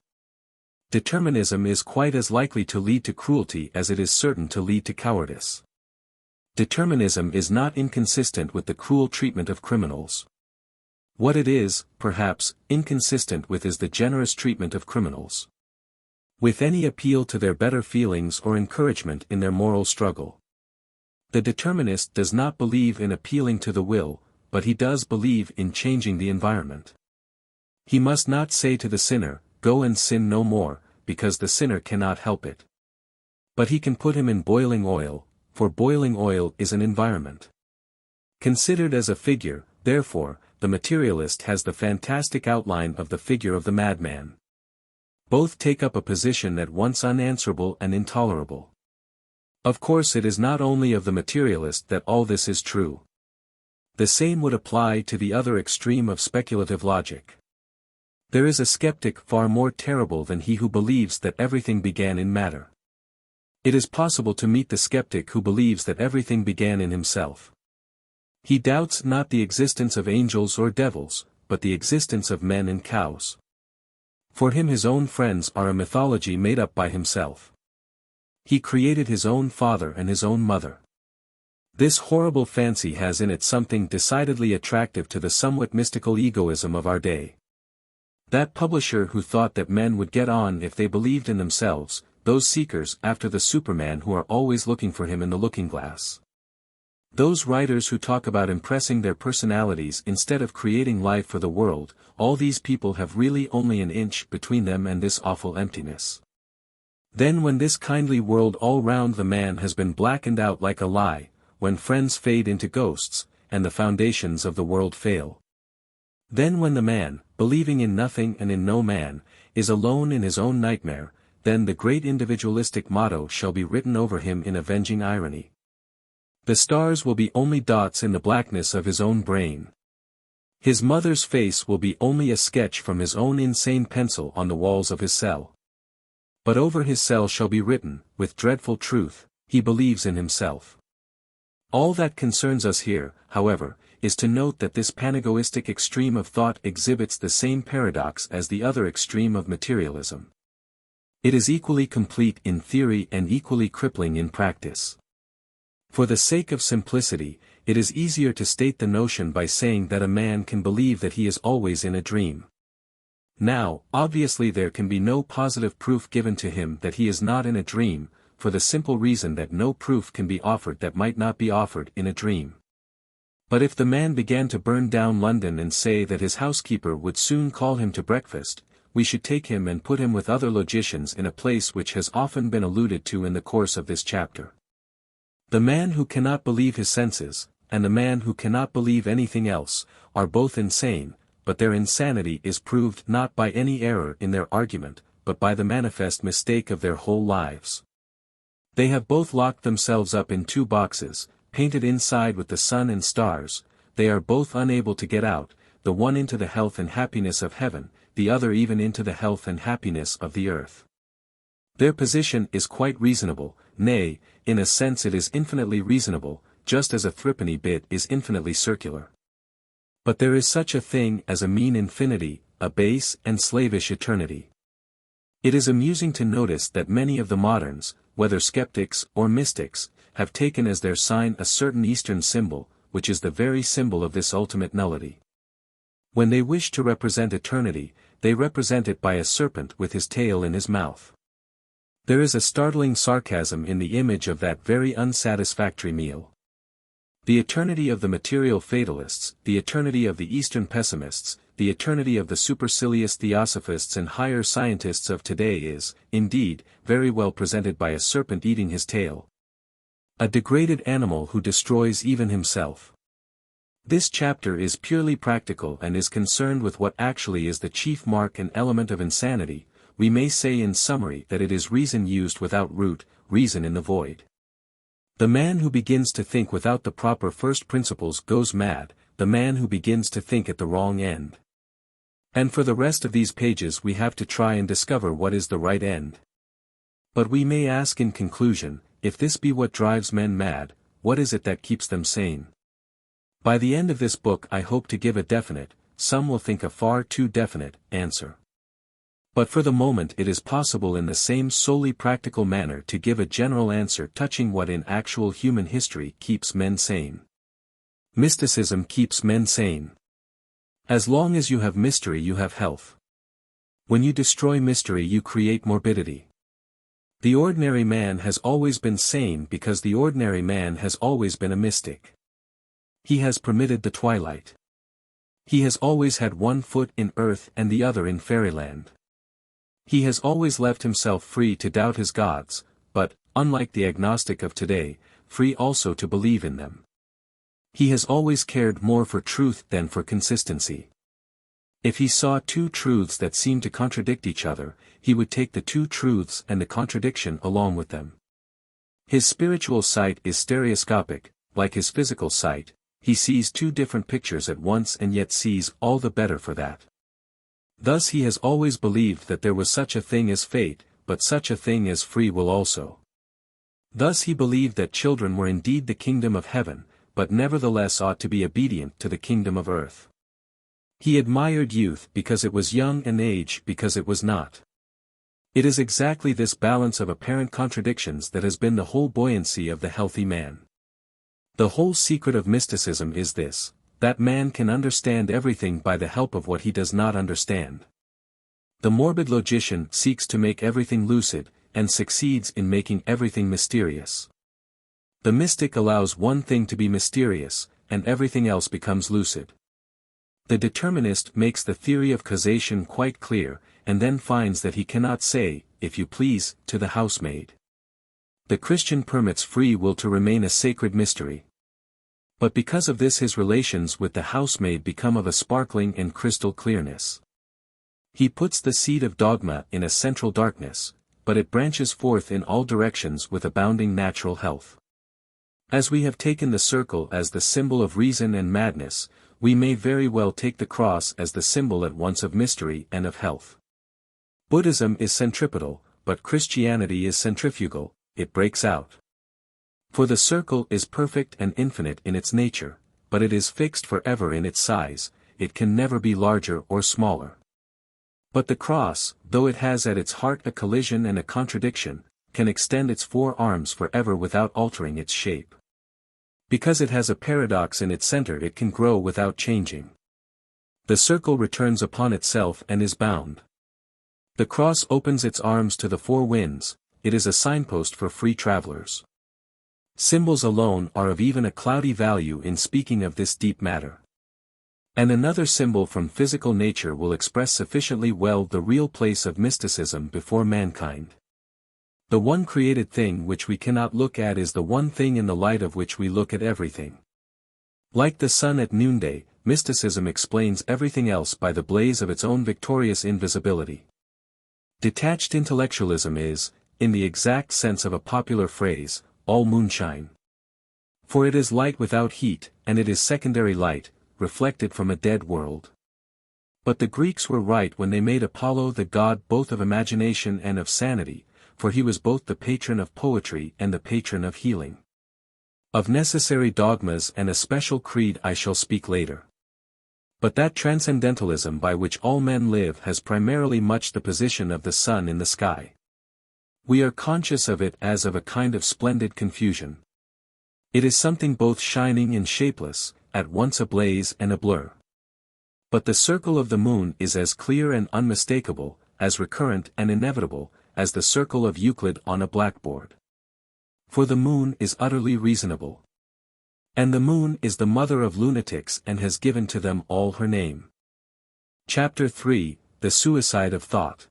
Determinism is quite as likely to lead to cruelty as it is certain to lead to cowardice. Determinism is not inconsistent with the cruel treatment of criminals. What it is, perhaps, inconsistent with is the generous treatment of criminals. With any appeal to their better feelings or encouragement in their moral struggle. The determinist does not believe in appealing to the will, but he does believe in changing the environment. He must not say to the sinner, go and sin no more, because the sinner cannot help it. But he can put him in boiling oil, for boiling oil is an environment. Considered as a figure, therefore, the materialist has the fantastic outline of the figure of the madman. Both take up a position at once unanswerable and intolerable. Of course it is not only of the materialist that all this is true. The same would apply to the other extreme of speculative logic. There is a skeptic far more terrible than he who believes that everything began in matter. It is possible to meet the skeptic who believes that everything began in himself. He doubts not the existence of angels or devils, but the existence of men and cows. For him his own friends are a mythology made up by himself. He created his own father and his own mother. This horrible fancy has in it something decidedly attractive to the somewhat mystical egoism of our day. That publisher who thought that men would get on if they believed in themselves, those seekers after the Superman who are always looking for him in the looking-glass. Those writers who talk about impressing their personalities instead of creating life for the world, all these people have really only an inch between them and this awful emptiness. Then when this kindly world all round the man has been blackened out like a lie, when friends fade into ghosts, and the foundations of the world fail. Then when the man, believing in nothing and in no man, is alone in his own nightmare, then the great individualistic motto shall be written over him in avenging irony. The stars will be only dots in the blackness of his own brain. His mother's face will be only a sketch from his own insane pencil on the walls of his cell. But over his cell shall be written, with dreadful truth, he believes in himself. All that concerns us here, however, is to note that this panagoistic extreme of thought exhibits the same paradox as the other extreme of materialism. It is equally complete in theory and equally crippling in practice. For the sake of simplicity, it is easier to state the notion by saying that a man can believe that he is always in a dream. Now, obviously there can be no positive proof given to him that he is not in a dream, for the simple reason that no proof can be offered that might not be offered in a dream. But if the man began to burn down London and say that his housekeeper would soon call him to breakfast, we should take him and put him with other logicians in a place which has often been alluded to in the course of this chapter. The man who cannot believe his senses, and the man who cannot believe anything else, are both insane, but their insanity is proved not by any error in their argument, but by the manifest mistake of their whole lives. They have both locked themselves up in two boxes, painted inside with the sun and stars. They are both unable to get out, the one into the health and happiness of heaven, the other even into the health and happiness of the earth. Their position is quite reasonable, nay, in a sense it is infinitely reasonable, just as a threepenny bit is infinitely circular. But there is such a thing as a mean infinity, a base and slavish eternity. It is amusing to notice that many of the moderns, whether skeptics or mystics, have taken as their sign a certain Eastern symbol, which is the very symbol of this ultimate nullity. When they wish to represent eternity, they represent it by a serpent with his tail in his mouth. There is a startling sarcasm in the image of that very unsatisfactory meal. The eternity of the material fatalists, the eternity of the Eastern pessimists, the eternity of the supercilious theosophists and higher scientists of today is, indeed, very well presented by a serpent eating his tail. A degraded animal who destroys even himself. This chapter is purely practical and is concerned with what actually is the chief mark and element of insanity. We may say in summary that it is reason used without root, reason in the void. The man who begins to think without the proper first principles goes mad, the man who begins to think at the wrong end. And for the rest of these pages we have to try and discover what is the right end. But we may ask in conclusion, if this be what drives men mad, what is it that keeps them sane? By the end of this book I hope to give a definite, some will think a far too definite, answer. But for the moment it is possible in the same solely practical manner to give a general answer touching what in actual human history keeps men sane. Mysticism keeps men sane. As long as you have mystery you have health. When you destroy mystery you create morbidity. The ordinary man has always been sane because the ordinary man has always been a mystic. He has permitted the twilight. He has always had one foot in earth and the other in fairyland. He has always left himself free to doubt his gods, but, unlike the agnostic of today, free also to believe in them. He has always cared more for truth than for consistency. If he saw two truths that seemed to contradict each other, he would take the two truths and the contradiction along with them. His spiritual sight is stereoscopic, like his physical sight. He sees two different pictures at once and yet sees all the better for that. Thus he has always believed that there was such a thing as fate, but such a thing as free will also. Thus he believed that children were indeed the kingdom of heaven, but nevertheless ought to be obedient to the kingdom of earth. He admired youth because it was young and age because it was not. It is exactly this balance of apparent contradictions that has been the whole buoyancy of the healthy man. The whole secret of mysticism is this, that man can understand everything by the help of what he does not understand. The morbid logician seeks to make everything lucid, and succeeds in making everything mysterious. The mystic allows one thing to be mysterious, and everything else becomes lucid. The determinist makes the theory of causation quite clear, and then finds that he cannot say, if you please, to the housemaid. The Christian permits free will to remain a sacred mystery. But because of this his relations with the housemaid become of a sparkling and crystal clearness. He puts the seed of dogma in a central darkness, but it branches forth in all directions with abounding natural health. As we have taken the circle as the symbol of reason and madness, we may very well take the cross as the symbol at once of mystery and of health. Buddhism is centripetal, but Christianity is centrifugal, it breaks out. For the circle is perfect and infinite in its nature, but it is fixed forever in its size, it can never be larger or smaller. But the cross, though it has at its heart a collision and a contradiction, can extend its 4 arms forever without altering its shape. Because it has a paradox in its center, it can grow without changing. The circle returns upon itself and is bound. The cross opens its arms to the 4 winds, it is a signpost for free travelers. Symbols alone are of even a cloudy value in speaking of this deep matter. And another symbol from physical nature will express sufficiently well the real place of mysticism before mankind. The one created thing which we cannot look at is the one thing in the light of which we look at everything. Like the sun at noonday, mysticism explains everything else by the blaze of its own victorious invisibility. Detached intellectualism is, in the exact sense of a popular phrase, all moonshine. For it is light without heat, and it is secondary light, reflected from a dead world. But the Greeks were right when they made Apollo the god both of imagination and of sanity, for he was both the patron of poetry and the patron of healing. Of necessary dogmas and a special creed I shall speak later. But that transcendentalism by which all men live has primarily much the position of the sun in the sky. We are conscious of it as of a kind of splendid confusion. It is something both shining and shapeless, at once a blaze and a blur. But the circle of the moon is as clear and unmistakable, as recurrent and inevitable, as the circle of Euclid on a blackboard. For the moon is utterly reasonable. And the moon is the mother of lunatics and has given to them all her name. Chapter 3, The Suicide of Thought.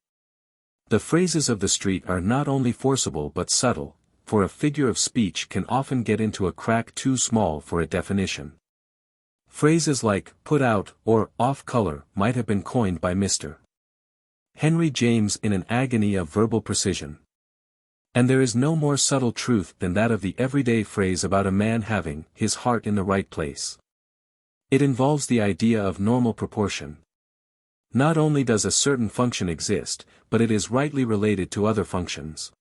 The phrases of the street are not only forcible but subtle, for a figure of speech can often get into a crack too small for a definition. Phrases like, put out, or off color, might have been coined by Mr. Henry James in an agony of verbal precision. And there is no more subtle truth than that of the everyday phrase about a man having his heart in the right place. It involves the idea of normal proportion. Not only does a certain function exist, but it is rightly related to other functions.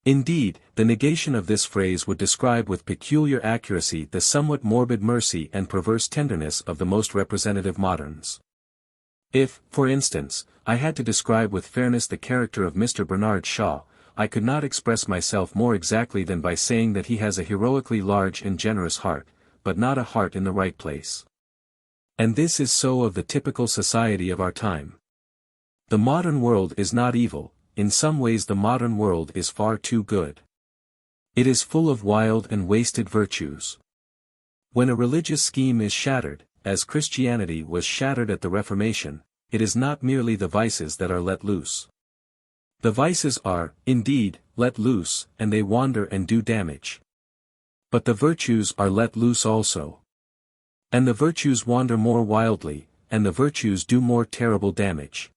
Indeed, the negation of this phrase would describe with peculiar accuracy the somewhat morbid mercy and perverse tenderness of the most representative moderns. If, for instance, I had to describe with fairness the character of Mr. Bernard Shaw, I could not express myself more exactly than by saying that he has a heroically large and generous heart, but not a heart in the right place. And this is so of the typical society of our time. The modern world is not evil, in some ways the modern world is far too good. It is full of wild and wasted virtues. When a religious scheme is shattered, as Christianity was shattered at the Reformation, it is not merely the vices that are let loose. The vices are, indeed, let loose, and they wander and do damage. But the virtues are let loose also. And the virtues wander more wildly, and the virtues do more terrible damage.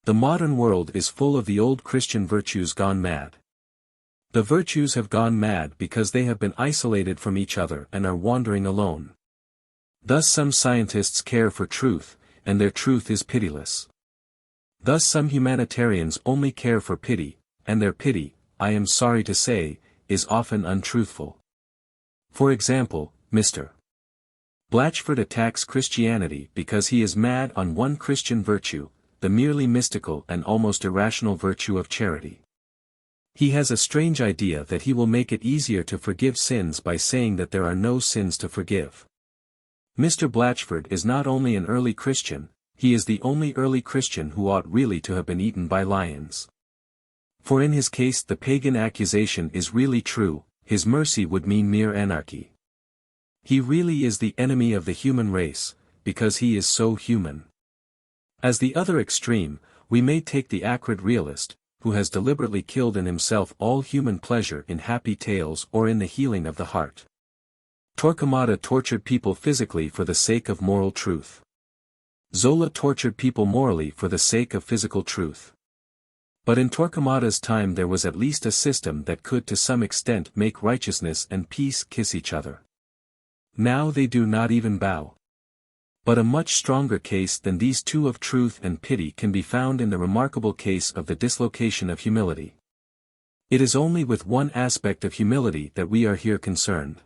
The modern world is full of the old Christian virtues gone mad. The virtues have gone mad because they have been isolated from each other and are wandering alone. Thus some scientists care for truth, and their truth is pitiless. Thus some humanitarians only care for pity, and their pity, I am sorry to say, is often untruthful. For example, Mr. Blatchford attacks Christianity because he is mad on one Christian virtue, the merely mystical and almost irrational virtue of charity. He has a strange idea that he will make it easier to forgive sins by saying that there are no sins to forgive. Mr. Blatchford is not only an early Christian, he is the only early Christian who ought really to have been eaten by lions. For in his case the pagan accusation is really true, his mercy would mean mere anarchy. He really is the enemy of the human race, because he is so human. As the other extreme, we may take the acrid realist, who has deliberately killed in himself all human pleasure in happy tales or in the healing of the heart. Torquemada tortured people physically for the sake of moral truth. Zola tortured people morally for the sake of physical truth. But in Torquemada's time there was at least a system that could to some extent make righteousness and peace kiss each other. Now they do not even bow. But a much stronger case than these two of truth and pity can be found in the remarkable case of the dislocation of humility. It is only with one aspect of humility that we are here concerned.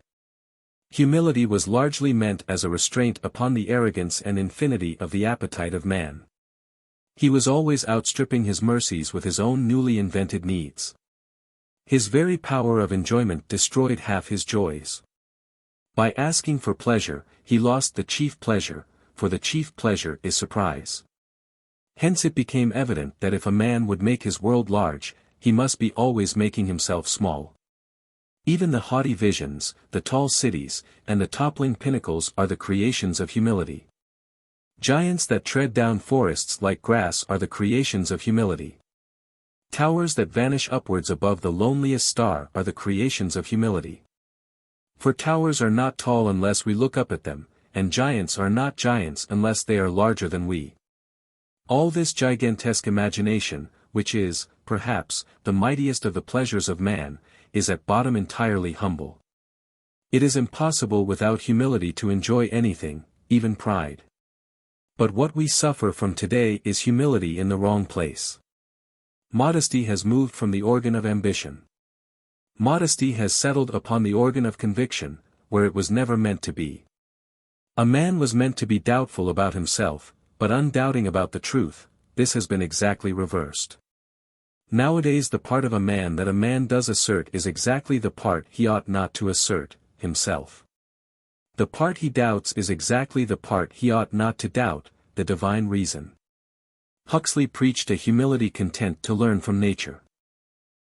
Humility was largely meant as a restraint upon the arrogance and infinity of the appetite of man. He was always outstripping his mercies with his own newly invented needs. His very power of enjoyment destroyed half his joys. By asking for pleasure, he lost the chief pleasure, for the chief pleasure is surprise. Hence it became evident that if a man would make his world large, he must be always making himself small. Even the haughty visions, the tall cities, and the toppling pinnacles are the creations of humility. Giants that tread down forests like grass are the creations of humility. Towers that vanish upwards above the loneliest star are the creations of humility. For towers are not tall unless we look up at them, and giants are not giants unless they are larger than we. All this gigantesque imagination, which is, perhaps, the mightiest of the pleasures of man, is at bottom entirely humble. It is impossible without humility to enjoy anything, even pride. But what we suffer from today is humility in the wrong place. Modesty has moved from the organ of ambition. Modesty has settled upon the organ of conviction, where it was never meant to be. A man was meant to be doubtful about himself, but undoubting about the truth. This has been exactly reversed. Nowadays the part of a man that a man does assert is exactly the part he ought not to assert, himself. The part he doubts is exactly the part he ought not to doubt, the divine reason. Huxley preached a humility content to learn from nature.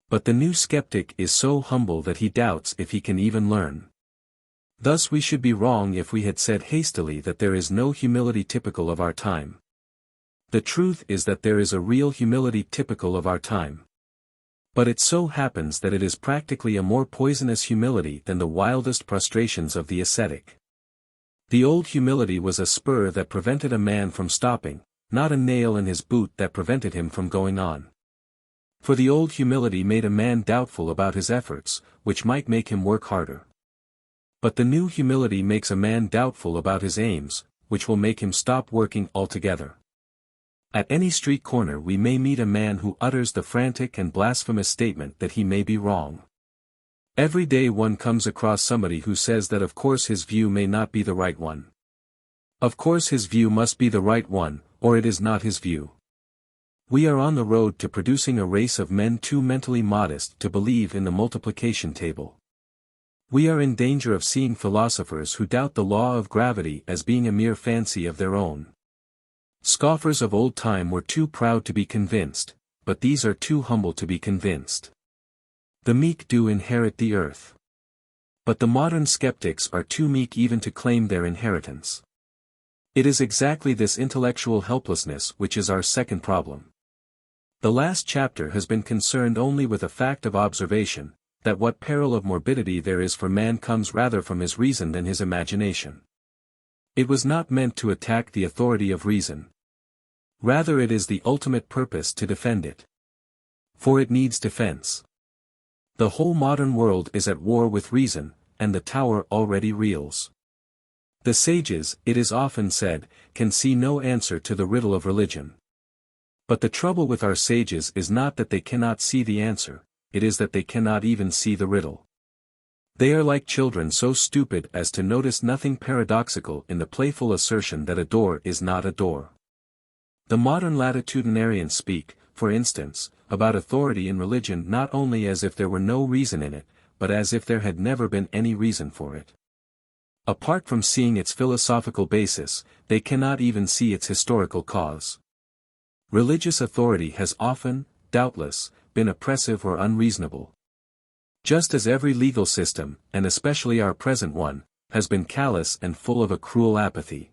But the new skeptic is so humble that he doubts if he can even learn. Thus we should be wrong if we had said hastily that there is no humility typical of our time. The truth is that there is a real humility typical of our time. But it so happens that it is practically a more poisonous humility than the wildest prostrations of the ascetic. The old humility was a spur that prevented a man from stopping, not a nail in his boot that prevented him from going on. For the old humility made a man doubtful about his efforts, which might make him work harder. But the new humility makes a man doubtful about his aims, which will make him stop working altogether. At any street corner we may meet a man who utters the frantic and blasphemous statement that he may be wrong. Every day one comes across somebody who says that of course his view may not be the right one. Of course his view must be the right one, or it is not his view. We are on the road to producing a race of men too mentally modest to believe in the multiplication table. We are in danger of seeing philosophers who doubt the law of gravity as being a mere fancy of their own. Scoffers of old time were too proud to be convinced, but these are too humble to be convinced. The meek do inherit the earth. But the modern skeptics are too meek even to claim their inheritance. It is exactly this intellectual helplessness which is our second problem. The last chapter has been concerned only with a fact of observation, that what peril of morbidity there is for man comes rather from his reason than his imagination. It was not meant to attack the authority of reason. Rather it is the ultimate purpose to defend it. For it needs defense. The whole modern world is at war with reason, and the tower already reels. The sages, it is often said, can see no answer to the riddle of religion. But the trouble with our sages is not that they cannot see the answer, it is that they cannot even see the riddle. They are like children so stupid as to notice nothing paradoxical in the playful assertion that a door is not a door. The modern latitudinarians speak, for instance, about authority in religion not only as if there were no reason in it, but as if there had never been any reason for it. Apart from seeing its philosophical basis, they cannot even see its historical cause. Religious authority has often, doubtless, been oppressive or unreasonable. Just as every legal system, and especially our present one, has been callous and full of a cruel apathy.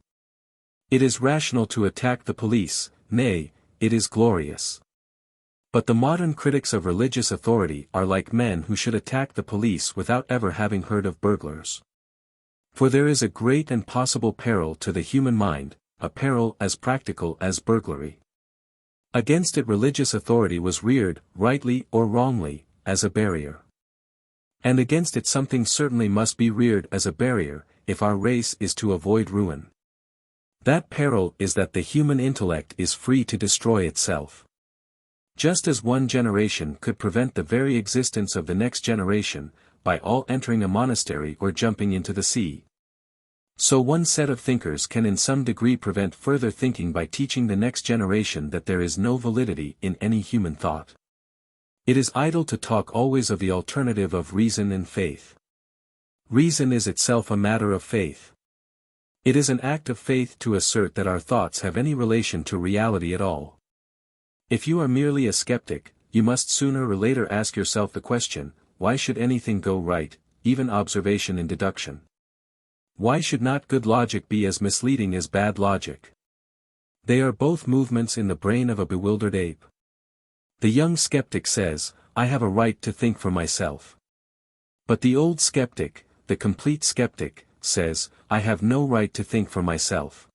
It is rational to attack the police, nay, it is glorious. But the modern critics of religious authority are like men who should attack the police without ever having heard of burglars. For there is a great and possible peril to the human mind, a peril as practical as burglary. Against it religious authority was reared, rightly or wrongly, as a barrier. And against it something certainly must be reared as a barrier, if our race is to avoid ruin. That peril is that the human intellect is free to destroy itself. Just as one generation could prevent the very existence of the next generation, by all entering a monastery or jumping into the sea. So one set of thinkers can in some degree prevent further thinking by teaching the next generation that there is no validity in any human thought. It is idle to talk always of the alternative of reason and faith. Reason is itself a matter of faith. It is an act of faith to assert that our thoughts have any relation to reality at all. If you are merely a skeptic, you must sooner or later ask yourself the question, why should anything go right, even observation and deduction? Why should not good logic be as misleading as bad logic? They are both movements in the brain of a bewildered ape. The young skeptic says, I have a right to think for myself. But the old skeptic, the complete skeptic, says, I have no right to think for myself.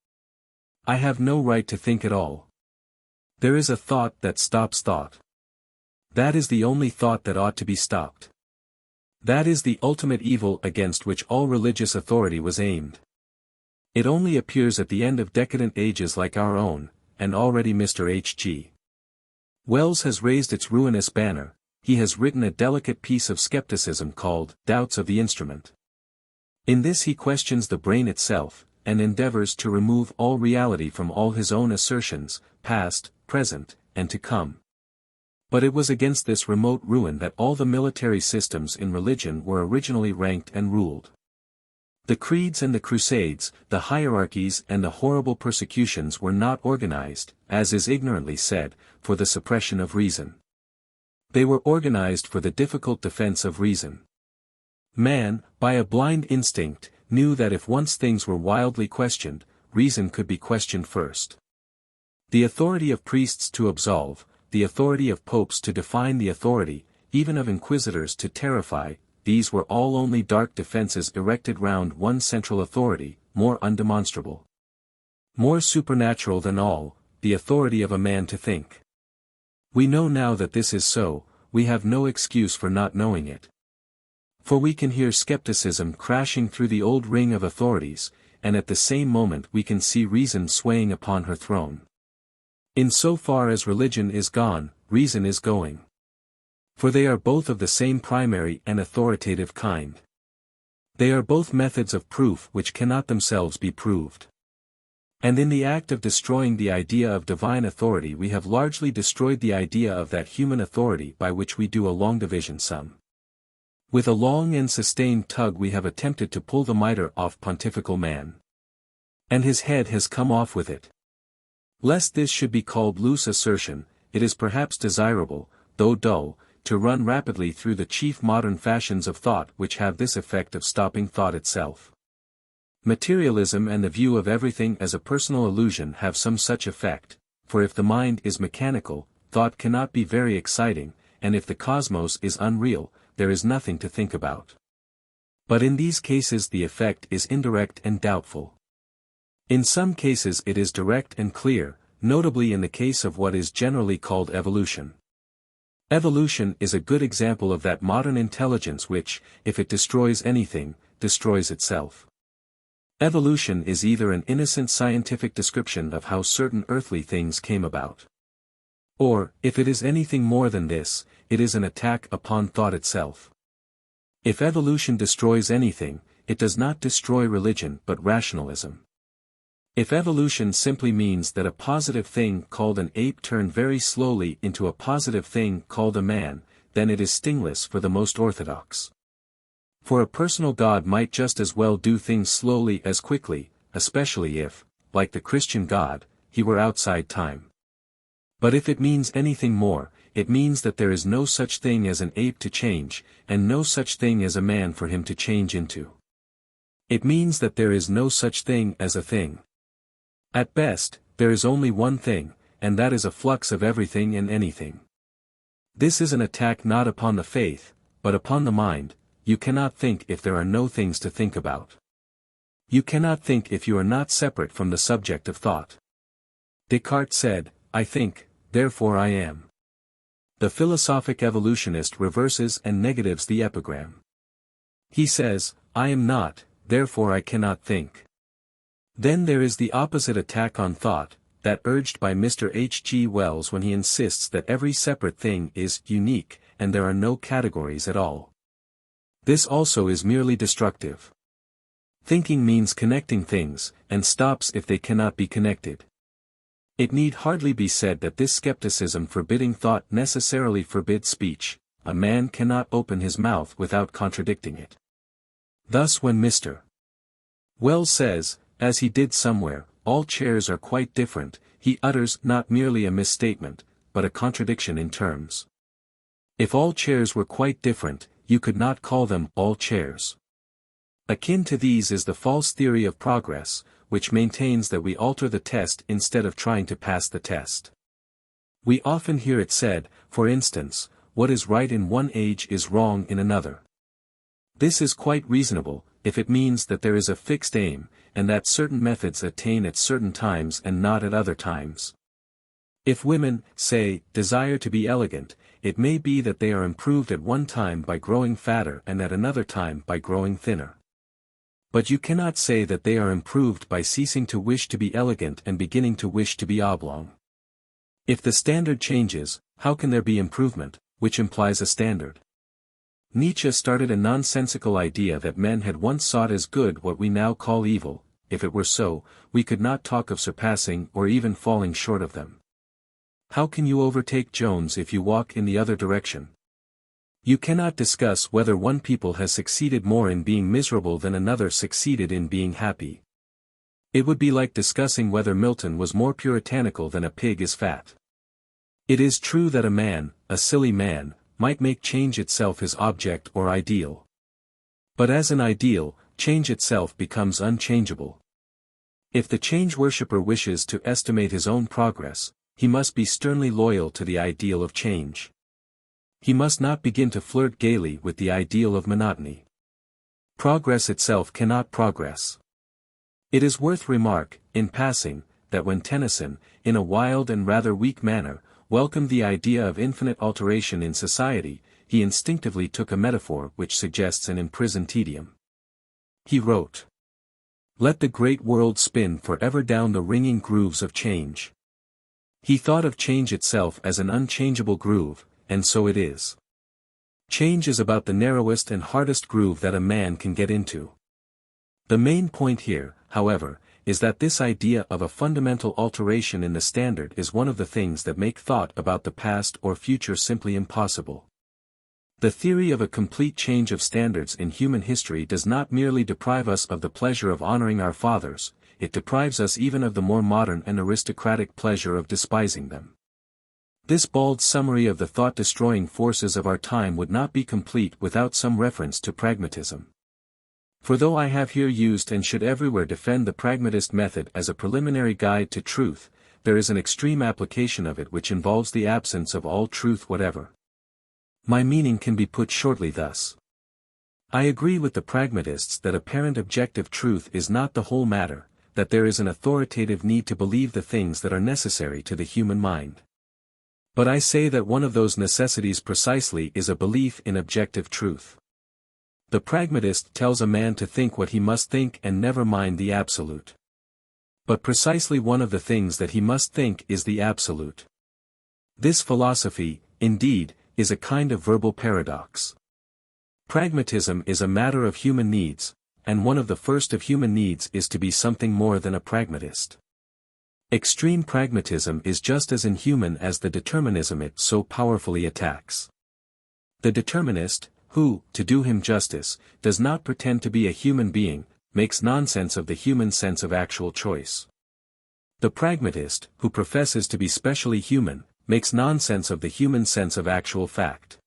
I have no right to think at all. There is a thought that stops thought. That is the only thought that ought to be stopped. That is the ultimate evil against which all religious authority was aimed. It only appears at the end of decadent ages like our own, and already Mr. H.G. Wells has raised its ruinous banner. He has written a delicate piece of skepticism called Doubts of the Instrument. In this he questions the brain itself, and endeavors to remove all reality from all his own assertions, past, present, and to come. But it was against this remote ruin that all the military systems in religion were originally ranked and ruled. The creeds and the crusades, the hierarchies and the horrible persecutions were not organized, as is ignorantly said, for the suppression of reason. They were organized for the difficult defense of reason. Man, by a blind instinct, knew that if once things were wildly questioned, reason could be questioned first. The authority of priests to absolve, the authority of popes to define the authority, even of inquisitors to terrify, these were all only dark defenses erected round one central authority, more undemonstrable, more supernatural than all, the authority of a man to think. We know now that this is so, we have no excuse for not knowing it. For we can hear skepticism crashing through the old ring of authorities, and at the same moment we can see reason swaying upon her throne. In so far as religion is gone, reason is going. For they are both of the same primary and authoritative kind. They are both methods of proof which cannot themselves be proved. And in the act of destroying the idea of divine authority we have largely destroyed the idea of that human authority by which we do a long division sum. With a long and sustained tug we have attempted to pull the mitre off pontifical man. And his head has come off with it. Lest this should be called loose assertion, it is perhaps desirable, though dull, to run rapidly through the chief modern fashions of thought which have this effect of stopping thought itself. Materialism and the view of everything as a personal illusion have some such effect, for if the mind is mechanical, thought cannot be very exciting, and if the cosmos is unreal, there is nothing to think about. But in these cases the effect is indirect and doubtful. In some cases it is direct and clear, notably in the case of what is generally called evolution. Evolution is a good example of that modern intelligence which, if it destroys anything, destroys itself. Evolution is either an innocent scientific description of how certain earthly things came about. Or, if it is anything more than this, it is an attack upon thought itself. If evolution destroys anything, it does not destroy religion but rationalism. If evolution simply means that a positive thing called an ape turned very slowly into a positive thing called a man, then it is stingless for the most orthodox. For a personal God might just as well do things slowly as quickly, especially if, like the Christian God, he were outside time. But if it means anything more, it means that there is no such thing as an ape to change, and no such thing as a man for him to change into. It means that there is no such thing as a thing. At best, there is only one thing, and that is a flux of everything and anything. This is an attack not upon the faith, but upon the mind. You cannot think if there are no things to think about. You cannot think if you are not separate from the subject of thought. Descartes said, I think, therefore I am. The philosophic evolutionist reverses and negatives the epigram. He says, I am not, therefore I cannot think. Then there is the opposite attack on thought, that urged by Mr. H. G. Wells when he insists that every separate thing is unique, and there are no categories at all. This also is merely destructive. Thinking means connecting things, and stops if they cannot be connected. It need hardly be said that this skepticism forbidding thought necessarily forbids speech. A man cannot open his mouth without contradicting it. Thus when Mr. Wells says, as he did somewhere, all chairs are quite different, he utters not merely a misstatement, but a contradiction in terms. If all chairs were quite different, you could not call them all chairs. Akin to these is the false theory of progress, which maintains that we alter the test instead of trying to pass the test. We often hear it said, for instance, what is right in one age is wrong in another. This is quite reasonable, if it means that there is a fixed aim, and that certain methods attain at certain times and not at other times. If women, say, desire to be elegant, it may be that they are improved at one time by growing fatter and at another time by growing thinner. But you cannot say that they are improved by ceasing to wish to be elegant and beginning to wish to be oblong. If the standard changes, how can there be improvement, which implies a standard? Nietzsche started a nonsensical idea that men had once sought as good what we now call evil. If it were so, we could not talk of surpassing or even falling short of them. How can you overtake Jones if you walk in the other direction? You cannot discuss whether one people has succeeded more in being miserable than another succeeded in being happy. It would be like discussing whether Milton was more puritanical than a pig is fat. It is true that a man, a silly man, might make change itself his object or ideal. But as an ideal, change itself becomes unchangeable. If the change worshipper wishes to estimate his own progress, he must be sternly loyal to the ideal of change. He must not begin to flirt gaily with the ideal of monotony. Progress itself cannot progress. It is worth remark, in passing, that when Tennyson, in a wild and rather weak manner, welcomed the idea of infinite alteration in society, he instinctively took a metaphor which suggests an imprisoned tedium. He wrote, "Let the great world spin forever down the ringing grooves of change." He thought of change itself as an unchangeable groove, and so it is. Change is about the narrowest and hardest groove that a man can get into. The main point here, however, is that this idea of a fundamental alteration in the standard is one of the things that make thought about the past or future simply impossible. The theory of a complete change of standards in human history does not merely deprive us of the pleasure of honoring our fathers, it deprives us even of the more modern and aristocratic pleasure of despising them. This bald summary of the thought-destroying forces of our time would not be complete without some reference to pragmatism. For though I have here used and should everywhere defend the pragmatist method as a preliminary guide to truth, there is an extreme application of it which involves the absence of all truth whatever. My meaning can be put shortly thus. I agree with the pragmatists that apparent objective truth is not the whole matter, that there is an authoritative need to believe the things that are necessary to the human mind. But I say that one of those necessities precisely is a belief in objective truth. The pragmatist tells a man to think what he must think and never mind the absolute. But precisely one of the things that he must think is the absolute. This philosophy, indeed, is a kind of verbal paradox. Pragmatism is a matter of human needs, and one of the first of human needs is to be something more than a pragmatist. Extreme pragmatism is just as inhuman as the determinism it so powerfully attacks. The determinist, who, to do him justice, does not pretend to be a human being, makes nonsense of the human sense of actual choice. The pragmatist, who professes to be specially human, makes nonsense of the human sense of actual fact.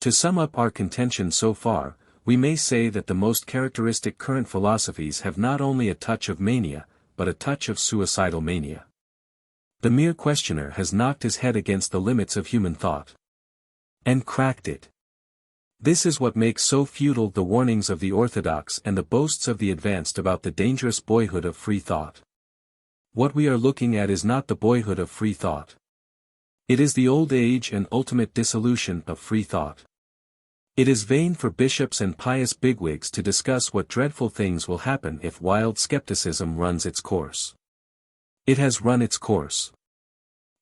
To sum up our contention so far, we may say that the most characteristic current philosophies have not only a touch of mania, but a touch of suicidal mania. The mere questioner has knocked his head against the limits of human thought. And cracked it. This is what makes so futile the warnings of the orthodox and the boasts of the advanced about the dangerous boyhood of free thought. What we are looking at is not the boyhood of free thought. It is the old age and ultimate dissolution of free thought. It is vain for bishops and pious bigwigs to discuss what dreadful things will happen if wild skepticism runs its course. It has run its course.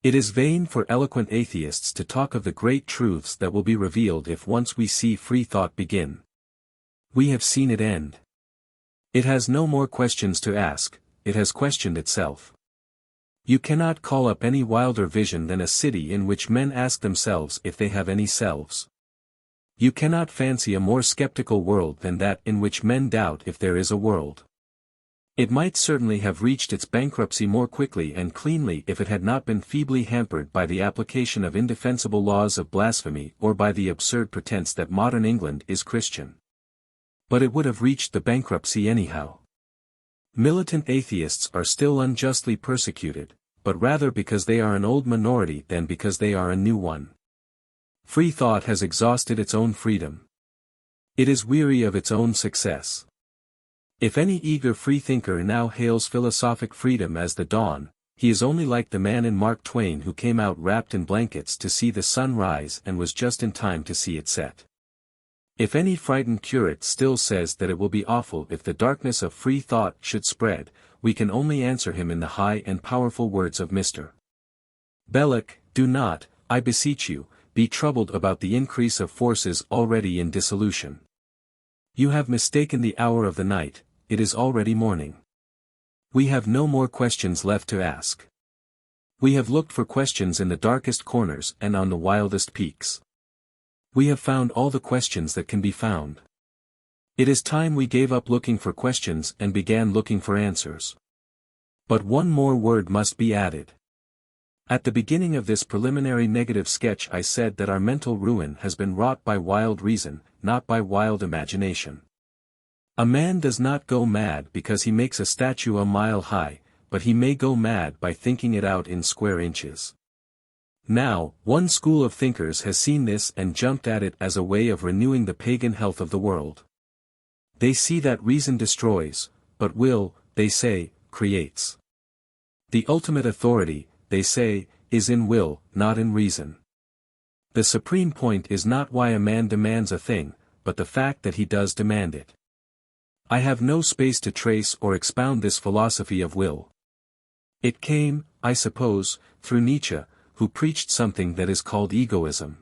It is vain for eloquent atheists to talk of the great truths that will be revealed if once we see free thought begin. We have seen it end. It has no more questions to ask, it has questioned itself. You cannot call up any wilder vision than a city in which men ask themselves if they have any selves. You cannot fancy a more skeptical world than that in which men doubt if there is a world. It might certainly have reached its bankruptcy more quickly and cleanly if it had not been feebly hampered by the application of indefensible laws of blasphemy or by the absurd pretense that modern England is Christian. But it would have reached the bankruptcy anyhow. Militant atheists are still unjustly persecuted, but rather because they are an old minority than because they are a new one. Free thought has exhausted its own freedom. It is weary of its own success. If any eager freethinker now hails philosophic freedom as the dawn, he is only like the man in Mark Twain who came out wrapped in blankets to see the sun rise and was just in time to see it set. If any frightened curate still says that it will be awful if the darkness of free thought should spread, we can only answer him in the high and powerful words of Mr. Belloc, do not, I beseech you, be troubled about the increase of forces already in dissolution. You have mistaken the hour of the night, it is already morning. We have no more questions left to ask. We have looked for questions in the darkest corners and on the wildest peaks. We have found all the questions that can be found. It is time we gave up looking for questions and began looking for answers. But one more word must be added. At the beginning of this preliminary negative sketch I said that our mental ruin has been wrought by wild reason, not by wild imagination. A man does not go mad because he makes a statue a mile high, but he may go mad by thinking it out in square inches. Now, one school of thinkers has seen this and jumped at it as a way of renewing the pagan health of the world. They see that reason destroys, but will, they say, creates. The ultimate authority, they say, is in will, not in reason. The supreme point is not why a man demands a thing, but the fact that he does demand it. I have no space to trace or expound this philosophy of will. It came, I suppose, through Nietzsche, who preached something that is called egoism.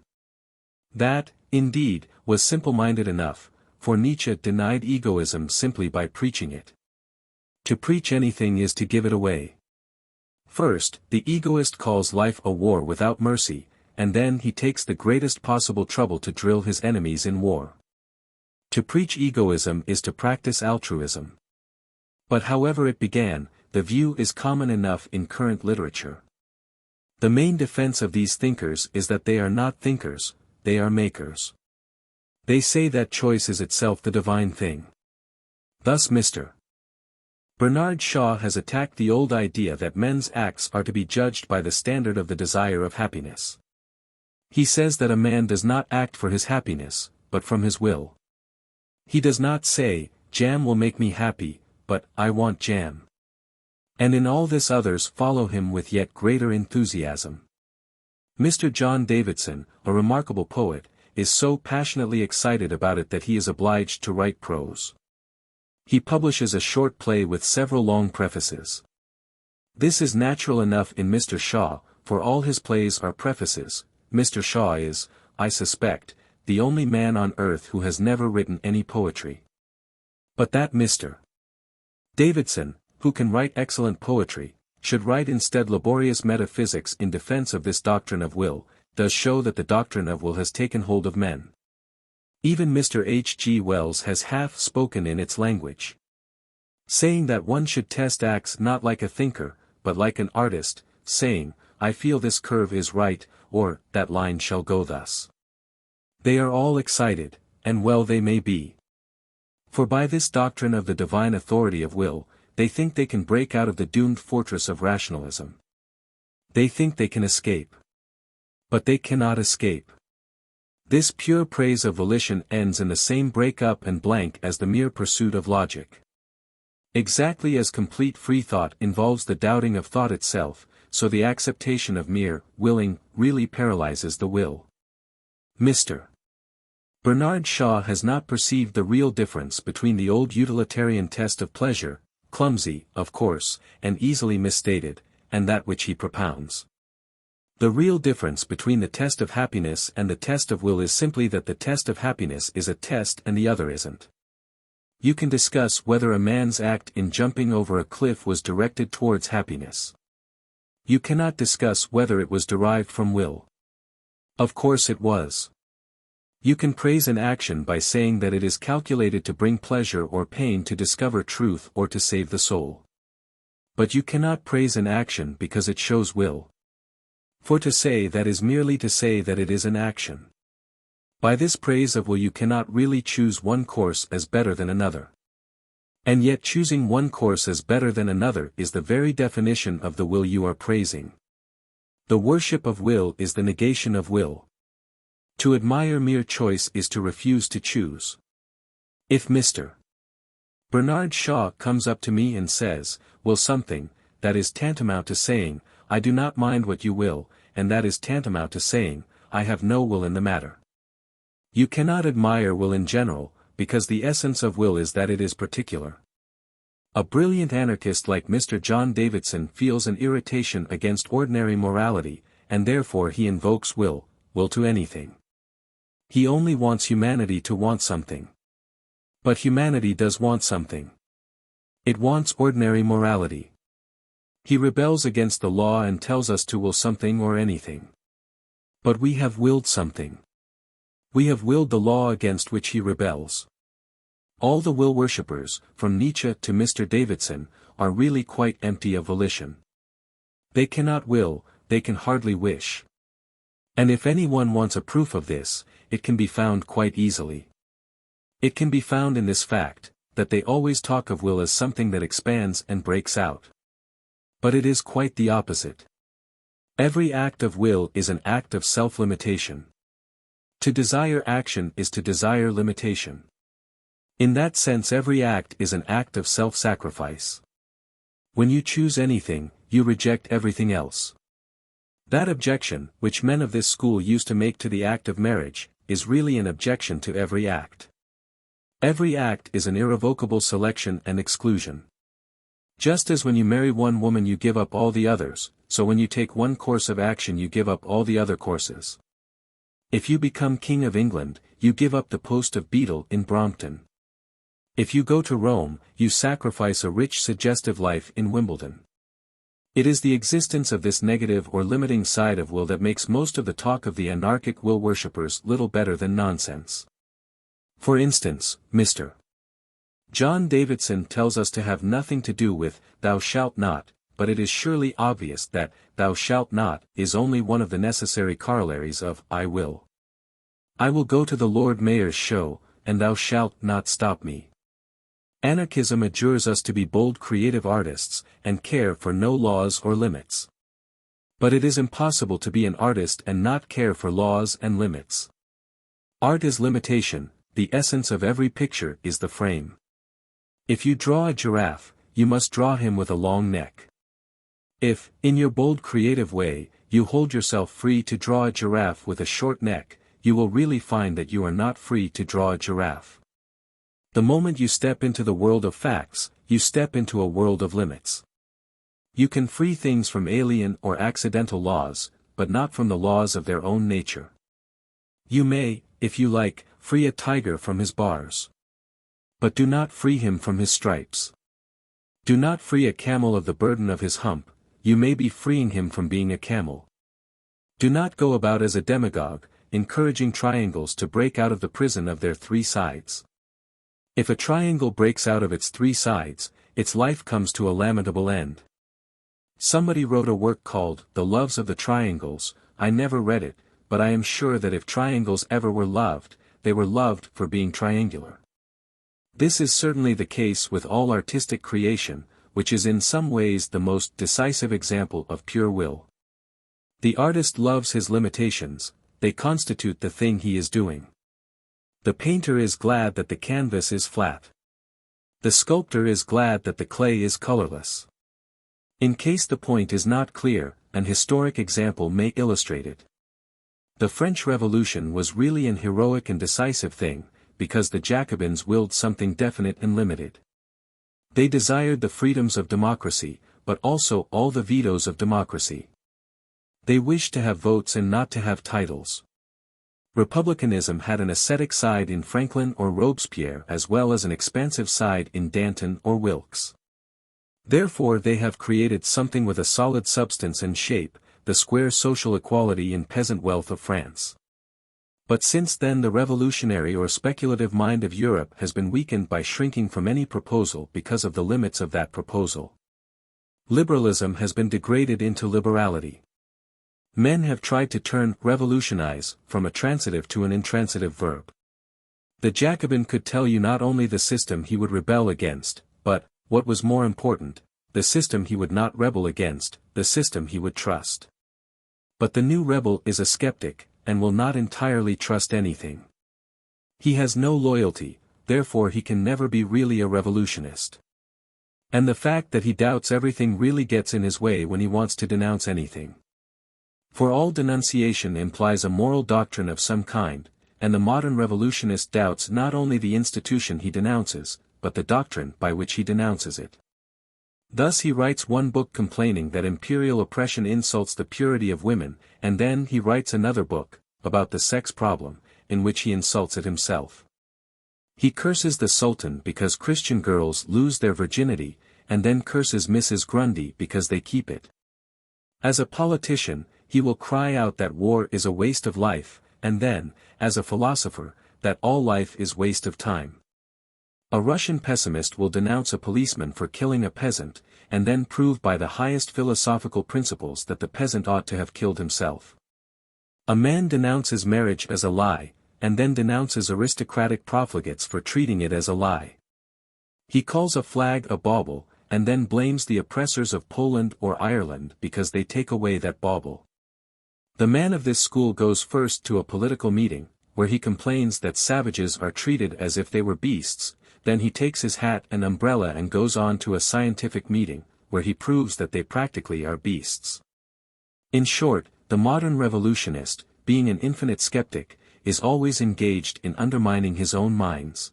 That, indeed, was simple-minded enough, for Nietzsche denied egoism simply by preaching it. To preach anything is to give it away. First, the egoist calls life a war without mercy, and then he takes the greatest possible trouble to drill his enemies in war. To preach egoism is to practice altruism. But however it began, the view is common enough in current literature. The main defense of these thinkers is that they are not thinkers, they are makers. They say that choice is itself the divine thing. Thus Mr. Bernard Shaw has attacked the old idea that men's acts are to be judged by the standard of the desire of happiness. He says that a man does not act for his happiness, but from his will. He does not say, jam will make me happy, but, I want jam. And in all this others follow him with yet greater enthusiasm. Mr. John Davidson, a remarkable poet, is so passionately excited about it that he is obliged to write prose. He publishes a short play with several long prefaces. This is natural enough in Mr. Shaw, for all his plays are prefaces. Mr. Shaw is, I suspect, the only man on earth who has never written any poetry. But that Mr. Davidson, who can write excellent poetry, should write instead laborious metaphysics in defense of this doctrine of will, does show that the doctrine of will has taken hold of men. Even Mr. H. G. Wells has half spoken in its language. Saying that one should test acts not like a thinker, but like an artist, saying, I feel this curve is right, or, that line shall go thus. They are all excited, and well they may be. For by this doctrine of the divine authority of will, they think they can break out of the doomed fortress of rationalism. They think they can escape. But they cannot escape. This pure praise of volition ends in the same break-up and blank as the mere pursuit of logic. Exactly as complete free thought involves the doubting of thought itself, so the acceptation of mere willing really paralyzes the will. Mr. Bernard Shaw has not perceived the real difference between the old utilitarian test of pleasure, clumsy, of course, and easily misstated, and that which he propounds. The real difference between the test of happiness and the test of will is simply that the test of happiness is a test and the other isn't. You can discuss whether a man's act in jumping over a cliff was directed towards happiness. You cannot discuss whether it was derived from will. Of course it was. You can praise an action by saying that it is calculated to bring pleasure or pain, to discover truth or to save the soul. But you cannot praise an action because it shows will. For to say that is merely to say that it is an action. By this praise of will you cannot really choose one course as better than another. And yet choosing one course as better than another is the very definition of the will you are praising. The worship of will is the negation of will. To admire mere choice is to refuse to choose. If Mr. Bernard Shaw comes up to me and says, "Will something," that is tantamount to saying, "I do not mind what you will," and that is tantamount to saying, "I have no will in the matter." You cannot admire will in general, because the essence of will is that it is particular. A brilliant anarchist like Mr. John Davidson feels an irritation against ordinary morality, and therefore he invokes will to anything. He only wants humanity to want something. But humanity does want something. It wants ordinary morality. He rebels against the law and tells us to will something or anything. But we have willed something. We have willed the law against which he rebels. All the will worshippers, from Nietzsche to Mr. Davidson, are really quite empty of volition. They cannot will, they can hardly wish. And if anyone wants a proof of this, it can be found quite easily. It can be found in this fact, that they always talk of will as something that expands and breaks out. But it is quite the opposite. Every act of will is an act of self-limitation. To desire action is to desire limitation. In that sense every act is an act of self-sacrifice. When you choose anything, you reject everything else. That objection, which men of this school used to make to the act of marriage, is really an objection to every act. Every act is an irrevocable selection and exclusion. Just as when you marry one woman you give up all the others, so when you take one course of action you give up all the other courses. If you become King of England, you give up the post of beadle in Brompton. If you go to Rome, you sacrifice a rich suggestive life in Wimbledon. It is the existence of this negative or limiting side of will that makes most of the talk of the anarchic will worshippers little better than nonsense. For instance, Mr. John Davidson tells us to have nothing to do with "thou shalt not," but it is surely obvious that "thou shalt not" is only one of the necessary corollaries of "I will." I will go to the Lord Mayor's show, and thou shalt not stop me. Anarchism adjures us to be bold creative artists, and care for no laws or limits. But it is impossible to be an artist and not care for laws and limits. Art is limitation, the essence of every picture is the frame. If you draw a giraffe, you must draw him with a long neck. If, in your bold creative way, you hold yourself free to draw a giraffe with a short neck, you will really find that you are not free to draw a giraffe. The moment you step into the world of facts, you step into a world of limits. You can free things from alien or accidental laws, but not from the laws of their own nature. You may, if you like, free a tiger from his bars. But do not free him from his stripes. Do not free a camel of the burden of his hump, you may be freeing him from being a camel. Do not go about as a demagogue, encouraging triangles to break out of the prison of their three sides. If a triangle breaks out of its three sides, its life comes to a lamentable end. Somebody wrote a work called "The Loves of the Triangles." I never read it, but I am sure that if triangles ever were loved, they were loved for being triangular. This is certainly the case with all artistic creation, which is in some ways the most decisive example of pure will. The artist loves his limitations, they constitute the thing he is doing. The painter is glad that the canvas is flat. The sculptor is glad that the clay is colorless. In case the point is not clear, an historic example may illustrate it. The French Revolution was really an heroic and decisive thing, because the Jacobins willed something definite and limited. They desired the freedoms of democracy, but also all the vetoes of democracy. They wished to have votes and not to have titles. Republicanism had an ascetic side in Franklin or Robespierre as well as an expansive side in Danton or Wilkes. Therefore they have created something with a solid substance and shape, the square social equality in peasant wealth of France. But since then the revolutionary or speculative mind of Europe has been weakened by shrinking from any proposal because of the limits of that proposal. Liberalism has been degraded into liberality. Men have tried to turn revolutionize from a transitive to an intransitive verb. The Jacobin could tell you not only the system he would rebel against, but, what was more important, the system he would not rebel against, the system he would trust. But the new rebel is a skeptic, and will not entirely trust anything. He has no loyalty, therefore he can never be really a revolutionist. And the fact that he doubts everything really gets in his way when he wants to denounce anything. For all denunciation implies a moral doctrine of some kind, and the modern revolutionist doubts not only the institution he denounces, but the doctrine by which he denounces it. Thus he writes one book complaining that imperial oppression insults the purity of women, and then he writes another book, about the sex problem, in which he insults it himself. He curses the Sultan because Christian girls lose their virginity, and then curses Mrs. Grundy because they keep it. As a politician, he will cry out that war is a waste of life, and then, as a philosopher, that all life is waste of time. A Russian pessimist will denounce a policeman for killing a peasant, and then prove by the highest philosophical principles that the peasant ought to have killed himself. A man denounces marriage as a lie, and then denounces aristocratic profligates for treating it as a lie. He calls a flag a bauble, and then blames the oppressors of Poland or Ireland because they take away that bauble. The man of this school goes first to a political meeting, where he complains that savages are treated as if they were beasts, then he takes his hat and umbrella and goes on to a scientific meeting, where he proves that they practically are beasts. In short, the modern revolutionist, being an infinite skeptic, is always engaged in undermining his own minds.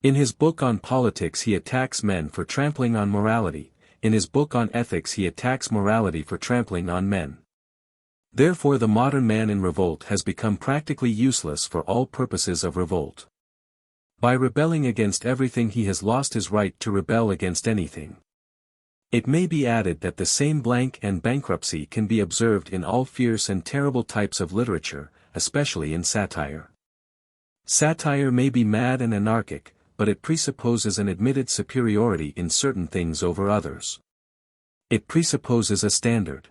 In his book on politics he attacks men for trampling on morality, in his book on ethics he attacks morality for trampling on men. Therefore the modern man in revolt has become practically useless for all purposes of revolt. By rebelling against everything he has lost his right to rebel against anything. It may be added that the same blank and bankruptcy can be observed in all fierce and terrible types of literature, especially in satire. Satire may be mad and anarchic, but it presupposes an admitted superiority in certain things over others. It presupposes a standard.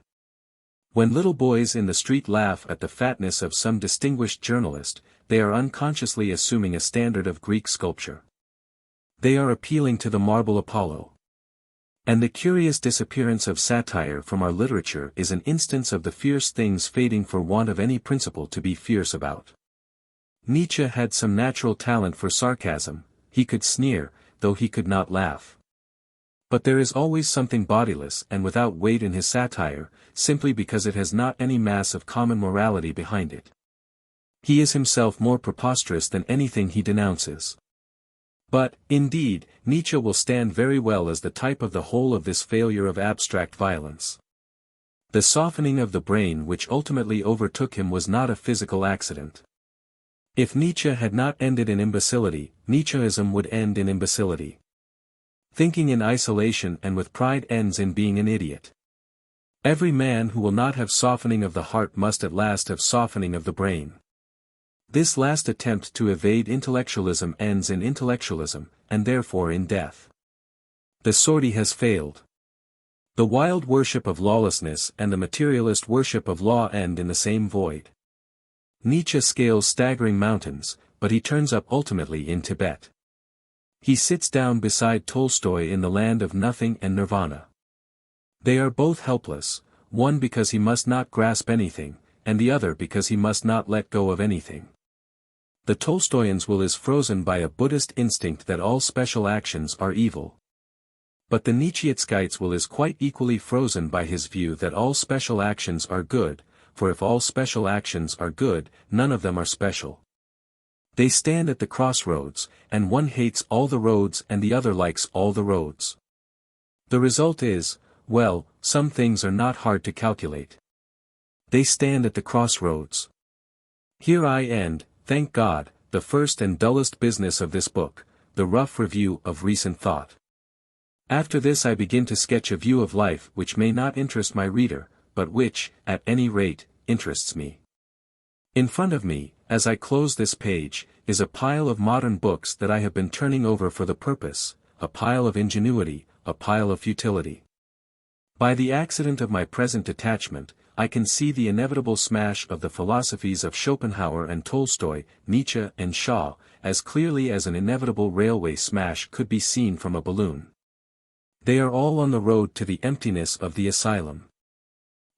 When little boys in the street laugh at the fatness of some distinguished journalist, they are unconsciously assuming a standard of Greek sculpture. They are appealing to the marble Apollo. And the curious disappearance of satire from our literature is an instance of the fierce things fading for want of any principle to be fierce about. Nietzsche had some natural talent for sarcasm, he could sneer, though he could not laugh. But there is always something bodiless and without weight in his satire, simply because it has not any mass of common morality behind it. He is himself more preposterous than anything he denounces. But, indeed, Nietzsche will stand very well as the type of the whole of this failure of abstract violence. The softening of the brain which ultimately overtook him was not a physical accident. If Nietzsche had not ended in imbecility, Nietzscheism would end in imbecility. Thinking in isolation and with pride ends in being an idiot. Every man who will not have softening of the heart must at last have softening of the brain. This last attempt to evade intellectualism ends in intellectualism, and therefore in death. The sortie has failed. The wild worship of lawlessness and the materialist worship of law end in the same void. Nietzsche scales staggering mountains, but he turns up ultimately in Tibet. He sits down beside Tolstoy in the land of nothing and nirvana. They are both helpless, one because he must not grasp anything, and the other because he must not let go of anything. The Tolstoyan's will is frozen by a Buddhist instinct that all special actions are evil. But the Nietzscheitskite's will is quite equally frozen by his view that all special actions are good, for if all special actions are good, none of them are special. They stand at the crossroads, and one hates all the roads and the other likes all the roads. The result is, well, some things are not hard to calculate. They stand at the crossroads. Here I end, thank God, the first and dullest business of this book, the rough review of recent thought. After this I begin to sketch a view of life which may not interest my reader, but which, at any rate, interests me. In front of me, as I close this page, is a pile of modern books that I have been turning over for the purpose, a pile of ingenuity, a pile of futility. By the accident of my present detachment, I can see the inevitable smash of the philosophies of Schopenhauer and Tolstoy, Nietzsche and Shaw, as clearly as an inevitable railway smash could be seen from a balloon. They are all on the road to the emptiness of the asylum.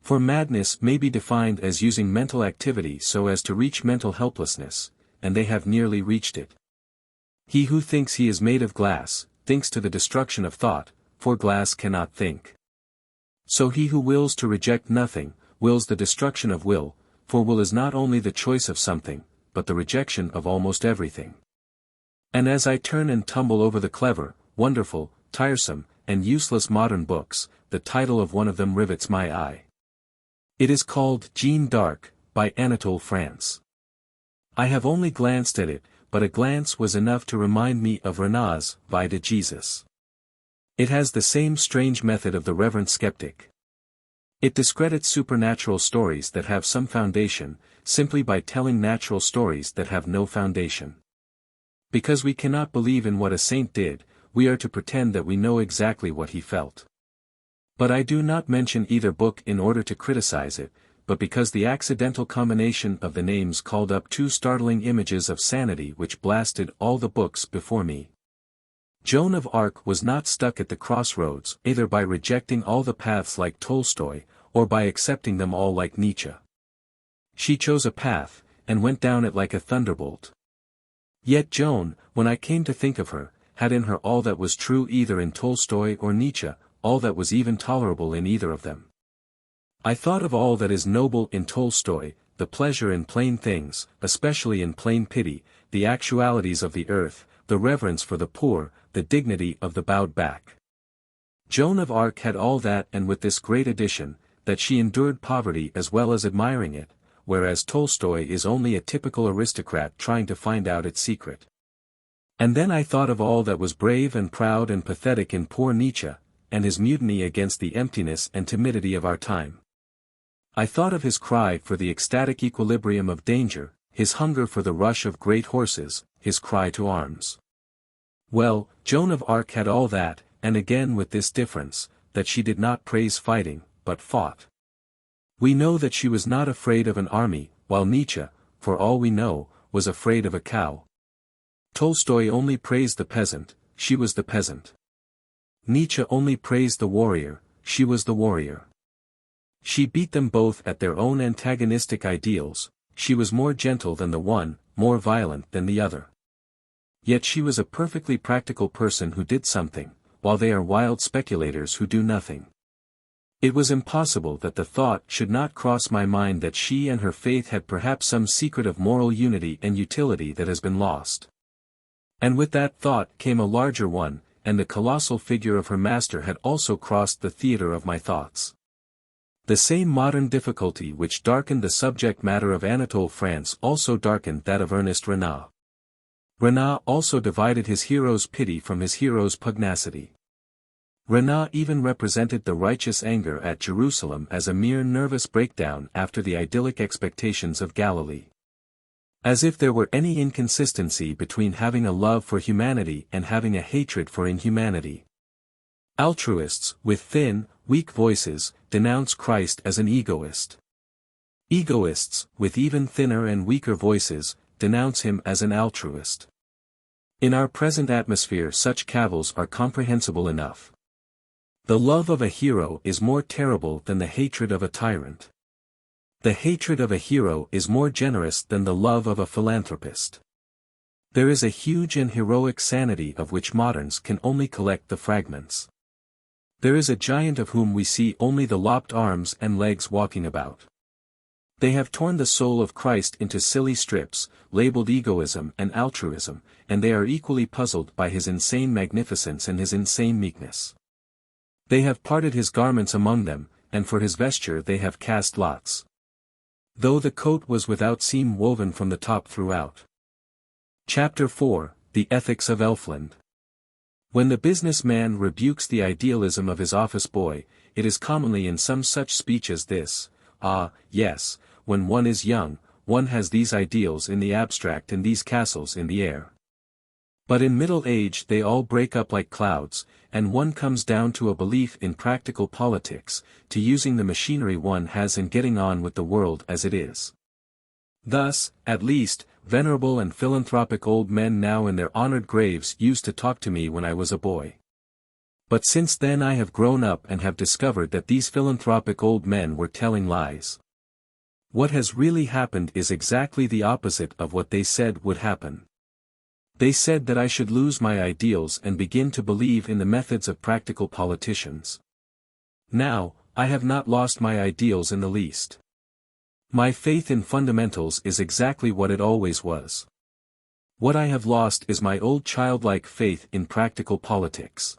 For madness may be defined as using mental activity so as to reach mental helplessness, and they have nearly reached it. He who thinks he is made of glass, thinks to the destruction of thought, for glass cannot think. So he who wills to reject nothing, wills the destruction of will, for will is not only the choice of something, but the rejection of almost everything. And as I turn and tumble over the clever, wonderful, tiresome, and useless modern books, the title of one of them rivets my eye. It is called Jeanne d'Arc, by Anatole France. I have only glanced at it, but a glance was enough to remind me of Renaud's Vie de Jesus. It has the same strange method of the reverent skeptic. It discredits supernatural stories that have some foundation, simply by telling natural stories that have no foundation. Because we cannot believe in what a saint did, we are to pretend that we know exactly what he felt. But I do not mention either book in order to criticize it, but because the accidental combination of the names called up two startling images of sanity which blasted all the books before me. Joan of Arc was not stuck at the crossroads either by rejecting all the paths like Tolstoy, or by accepting them all like Nietzsche. She chose a path, and went down it like a thunderbolt. Yet Joan, when I came to think of her, had in her all that was true either in Tolstoy or Nietzsche, all that was even tolerable in either of them. I thought of all that is noble in Tolstoy, the pleasure in plain things, especially in plain pity, the actualities of the earth, the reverence for the poor, the dignity of the bowed back. Joan of Arc had all that, and with this great addition, that she endured poverty as well as admiring it, whereas Tolstoy is only a typical aristocrat trying to find out its secret. And then I thought of all that was brave and proud and pathetic in poor Nietzsche, and his mutiny against the emptiness and timidity of our time. I thought of his cry for the ecstatic equilibrium of danger, his hunger for the rush of great horses, his cry to arms. Well, Joan of Arc had all that, and again with this difference, that she did not praise fighting, but fought. We know that she was not afraid of an army, while Nietzsche, for all we know, was afraid of a cow. Tolstoy only praised the peasant, she was the peasant. Nietzsche only praised the warrior, she was the warrior. She beat them both at their own antagonistic ideals, she was more gentle than the one, more violent than the other. Yet she was a perfectly practical person who did something, while they are wild speculators who do nothing. It was impossible that the thought should not cross my mind that she and her faith had perhaps some secret of moral unity and utility that has been lost. And with that thought came a larger one, and the colossal figure of her master had also crossed the theater of my thoughts. The same modern difficulty which darkened the subject matter of Anatole France also darkened that of Ernest Renaud. Renaud also divided his hero's pity from his hero's pugnacity. Renaud even represented the righteous anger at Jerusalem as a mere nervous breakdown after the idyllic expectations of Galilee. As if there were any inconsistency between having a love for humanity and having a hatred for inhumanity. Altruists, with thin, weak voices, denounce Christ as an egoist. Egoists, with even thinner and weaker voices, denounce him as an altruist. In our present atmosphere such cavils are comprehensible enough. The love of a hero is more terrible than the hatred of a tyrant. The hatred of a hero is more generous than the love of a philanthropist. There is a huge and heroic sanity of which moderns can only collect the fragments. There is a giant of whom we see only the lopped arms and legs walking about. They have torn the soul of Christ into silly strips, labeled egoism and altruism, and they are equally puzzled by his insane magnificence and his insane meekness. They have parted his garments among them, and for his vesture they have cast lots. though the coat was without seam woven from the top throughout. Chapter 4, The Ethics of Elfland. When the businessman rebukes the idealism of his office boy, it is commonly in some such speech as this: "Ah, yes, when one is young, one has these ideals in the abstract and these castles in the air. But in middle age they all break up like clouds, and one comes down to a belief in practical politics, to using the machinery one has in getting on with the world as it is." Thus, at least, venerable and philanthropic old men now in their honored graves used to talk to me when I was a boy. But since then I have grown up and have discovered that these philanthropic old men were telling lies. What has really happened is exactly the opposite of what they said would happen. They said that I should lose my ideals and begin to believe in the methods of practical politicians. Now, I have not lost my ideals in the least. My faith in fundamentals is exactly what it always was. What I have lost is my old childlike faith in practical politics.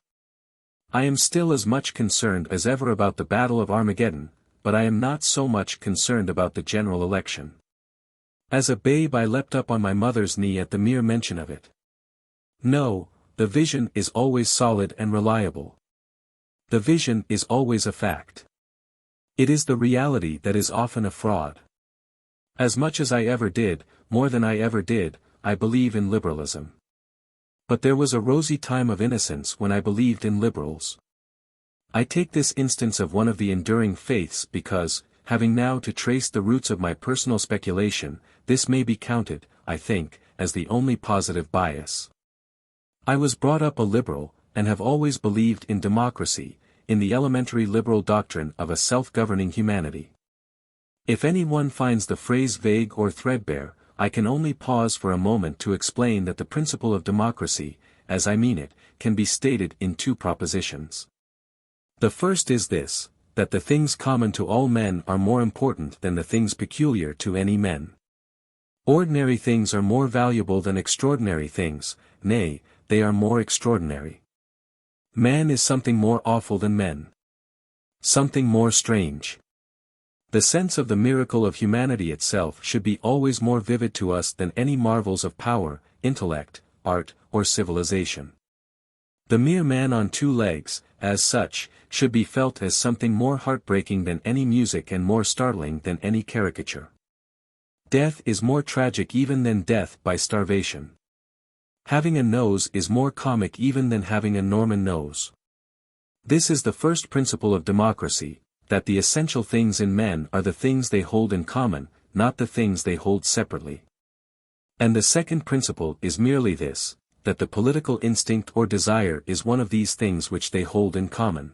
I am still as much concerned as ever about the Battle of Armageddon, but I am not so much concerned about the general election. As a babe I leapt up on my mother's knee at the mere mention of it. No, the vision is always solid and reliable. The vision is always a fact. It is the reality that is often a fraud. As much as I ever did, more than I ever did, I believe in liberalism. But there was a rosy time of innocence when I believed in liberals. I take this instance of one of the enduring faiths because, having now to trace the roots of my personal speculation, this may be counted, I think, as the only positive bias. I was brought up a liberal, and have always believed in democracy, in the elementary liberal doctrine of a self-governing humanity. If anyone finds the phrase vague or threadbare, I can only pause for a moment to explain that the principle of democracy, as I mean it, can be stated in two propositions. The first is this, that the things common to all men are more important than the things peculiar to any men. Ordinary things are more valuable than extraordinary things, nay, they are more extraordinary. Man is something more awful than men. Something more strange. The sense of the miracle of humanity itself should be always more vivid to us than any marvels of power, intellect, art, or civilization. The mere man on two legs, as such, should be felt as something more heartbreaking than any music and more startling than any caricature. Death is more tragic even than death by starvation. Having a nose is more comic even than having a Norman nose. This is the first principle of democracy, that the essential things in men are the things they hold in common, not the things they hold separately. And the second principle is merely this, that the political instinct or desire is one of these things which they hold in common.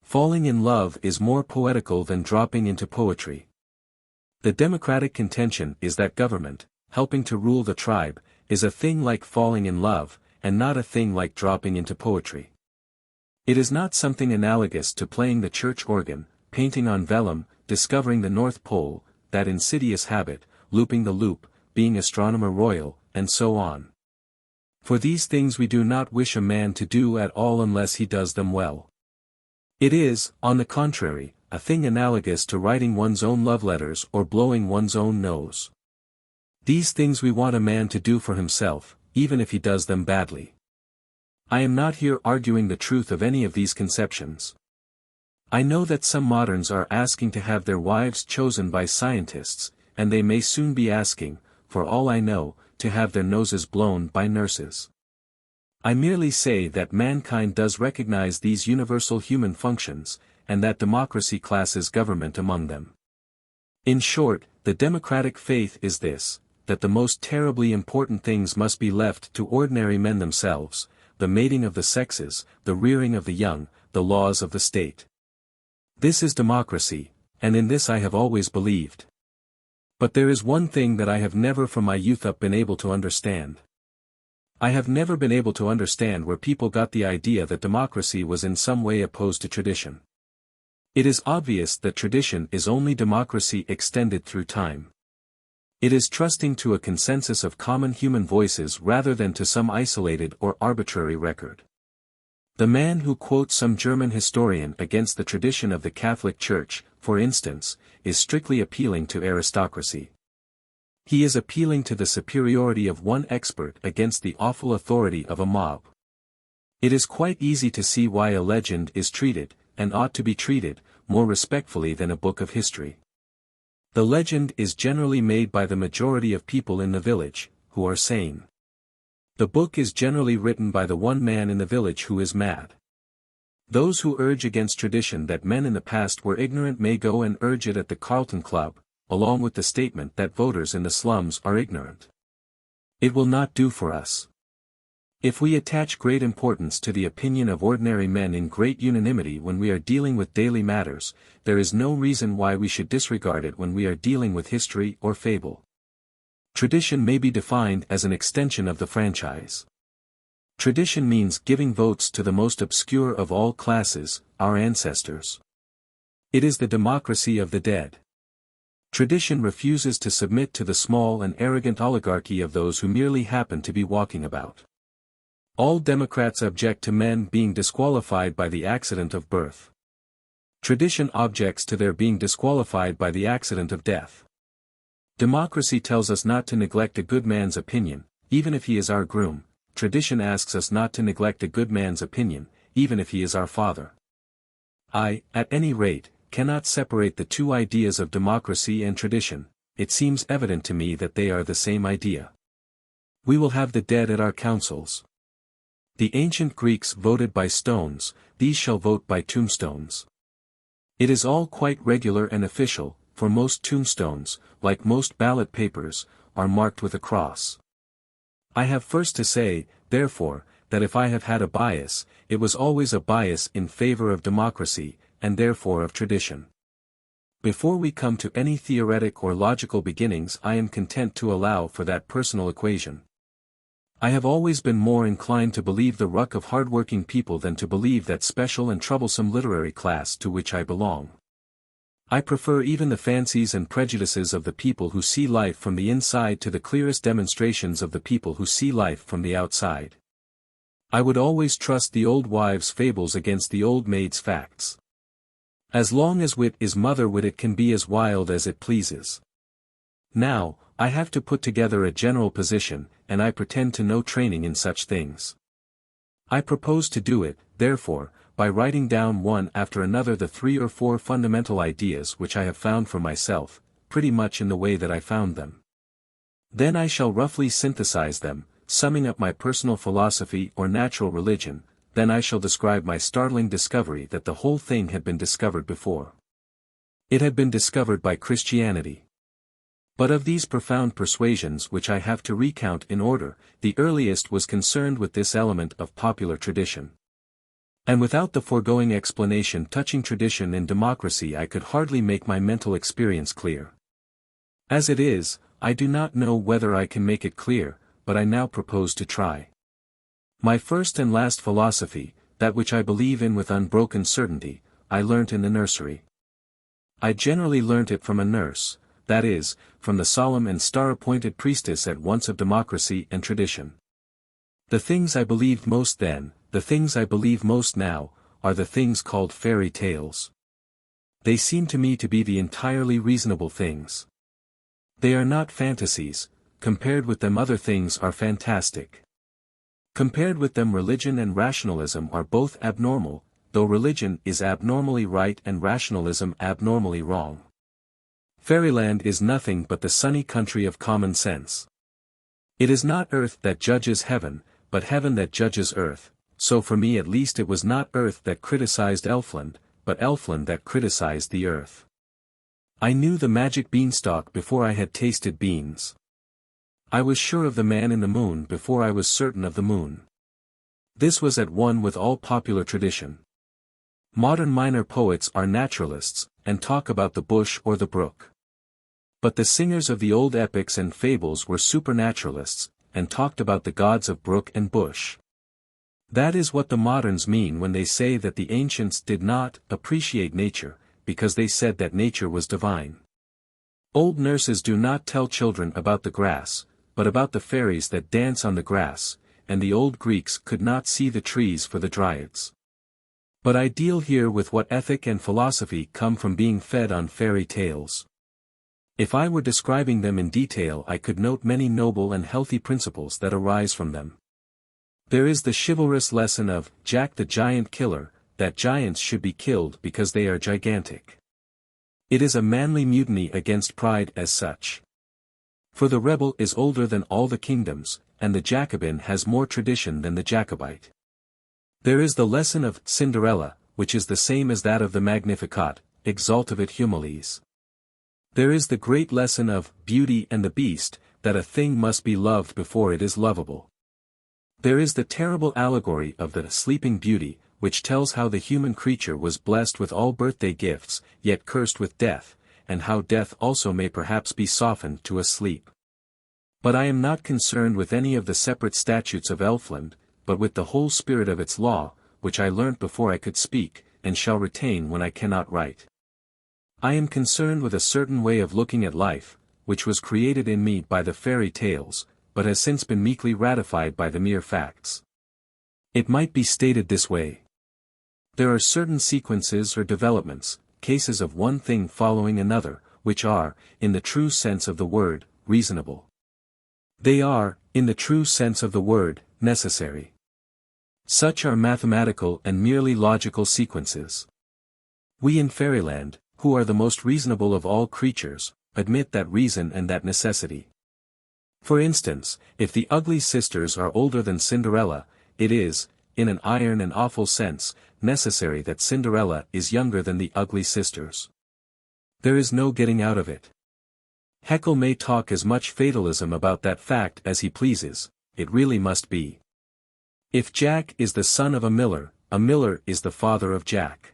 Falling in love is more poetical than dropping into poetry. The democratic contention is that government, helping to rule the tribe, is a thing like falling in love, and not a thing like dropping into poetry. It is not something analogous to playing the church organ, painting on vellum, discovering the North Pole, that insidious habit, looping the loop, being astronomer royal, and so on. For these things we do not wish a man to do at all unless he does them well. It is, on the contrary, a thing analogous to writing one's own love letters or blowing one's own nose. These things we want a man to do for himself, even if he does them badly. I am not here arguing the truth of any of these conceptions. I know that some moderns are asking to have their wives chosen by scientists, and they may soon be asking, for all I know, to have their noses blown by nurses. I merely say that mankind does recognize these universal human functions, and that democracy classes government among them. In short, the democratic faith is this, that the most terribly important things must be left to ordinary men themselves, the mating of the sexes, the rearing of the young, the laws of the state. This is democracy, and in this I have always believed. But there is one thing that I have never from my youth up been able to understand. I have never been able to understand where people got the idea that democracy was in some way opposed to tradition. It is obvious that tradition is only democracy extended through time. It is trusting to a consensus of common human voices rather than to some isolated or arbitrary record. The man who quotes some German historian against the tradition of the Catholic Church, for instance, is strictly appealing to aristocracy. He is appealing to the superiority of one expert against the awful authority of a mob. It is quite easy to see why a legend is treated, and ought to be treated, more respectfully than a book of history. The legend is generally made by the majority of people in the village, who are sane. The book is generally written by the one man in the village who is mad. Those who urge against tradition that men in the past were ignorant may go and urge it at the Carlton Club, along with the statement that voters in the slums are ignorant. It will not do for us. If we attach great importance to the opinion of ordinary men in great unanimity when we are dealing with daily matters, there is no reason why we should disregard it when we are dealing with history or fable. Tradition may be defined as an extension of the franchise. Tradition means giving votes to the most obscure of all classes, our ancestors. It is the democracy of the dead. Tradition refuses to submit to the small and arrogant oligarchy of those who merely happen to be walking about. All Democrats object to men being disqualified by the accident of birth. Tradition objects to their being disqualified by the accident of death. Democracy tells us not to neglect a good man's opinion, even if he is our groom. Tradition asks us not to neglect a good man's opinion, even if he is our father. I, at any rate, cannot separate the two ideas of democracy and tradition. It seems evident to me that they are the same idea. We will have the dead at our councils. The ancient Greeks voted by stones, these shall vote by tombstones. It is all quite regular and official, for most tombstones, like most ballot papers, are marked with a cross. I have first to say, therefore, that if I have had a bias, it was always a bias in favor of democracy, and therefore of tradition. Before we come to any theoretic or logical beginnings, I am content to allow for that personal equation. I have always been more inclined to believe the ruck of hard-working people than to believe that special and troublesome literary class to which I belong. I prefer even the fancies and prejudices of the people who see life from the inside to the clearest demonstrations of the people who see life from the outside. I would always trust the old wives' fables against the old maids' facts. As long as wit is mother wit, it can be as wild as it pleases. Now, I have to put together a general position, and I pretend to no training in such things. I propose to do it, therefore, by writing down one after another the 3 or 4 fundamental ideas which I have found for myself, pretty much in the way that I found them. Then I shall roughly synthesize them, summing up my personal philosophy or natural religion. Then I shall describe my startling discovery that the whole thing had been discovered before. It had been discovered by Christianity. But of these profound persuasions which I have to recount in order, the earliest was concerned with this element of popular tradition. And without the foregoing explanation touching tradition in democracy I could hardly make my mental experience clear. As it is, I do not know whether I can make it clear, but I now propose to try. My first and last philosophy, that which I believe in with unbroken certainty, I learnt in the nursery. I generally learnt it from a nurse, that is, from the solemn and star-appointed priestess at once of democracy and tradition. The things I believed most then, the things I believe most now, are the things called fairy tales. They seem to me to be the entirely reasonable things. They are not fantasies, compared with them other things are fantastic. Compared with them religion and rationalism are both abnormal, though religion is abnormally right and rationalism abnormally wrong. Fairyland is nothing but the sunny country of common sense. It is not earth that judges heaven, but heaven that judges earth, so for me at least it was not earth that criticized Elfland, but Elfland that criticized the earth. I knew the magic beanstalk before I had tasted beans. I was sure of the man in the moon before I was certain of the moon. This was at one with all popular tradition. Modern minor poets are naturalists, and talk about the bush or the brook. But the singers of the old epics and fables were supernaturalists, and talked about the gods of brook and bush. That is what the moderns mean when they say that the ancients did not appreciate nature, because they said that nature was divine. Old nurses do not tell children about the grass, but about the fairies that dance on the grass. and the old Greeks could not see the trees for the dryads. But I deal here with what ethic and philosophy come from being fed on fairy tales. If I were describing them in detail, I could note many noble and healthy principles that arise from them. There is the chivalrous lesson of Jack the Giant Killer, that giants should be killed because they are gigantic. It is a manly mutiny against pride as such. For the rebel is older than all the kingdoms, and the Jacobin has more tradition than the Jacobite. There is the lesson of Cinderella, which is the same as that of the Magnificat, exaltavit humiles. There is the great lesson of Beauty and the Beast, that a thing must be loved before it is lovable. There is the terrible allegory of the Sleeping Beauty, which tells how the human creature was blessed with all birthday gifts, yet cursed with death, and how death also may perhaps be softened to a sleep. But I am not concerned with any of the separate statutes of Elfland, but with the whole spirit of its law, which I learnt before I could speak, and shall retain when I cannot write. I am concerned with a certain way of looking at life, which was created in me by the fairy tales, but has since been meekly ratified by the mere facts. It might be stated this way. There are certain sequences or developments, cases of one thing following another, which are, in the true sense of the word, reasonable. They are, in the true sense of the word, necessary. Such are mathematical and merely logical sequences. We in fairyland, who are the most reasonable of all creatures, admit that reason and that necessity. For instance, if the ugly sisters are older than Cinderella, it is, in an iron and awful sense, necessary that Cinderella is younger than the ugly sisters. There is no getting out of it. Haeckel may talk as much fatalism about that fact as he pleases, it really must be. If Jack is the son of a miller is the father of Jack.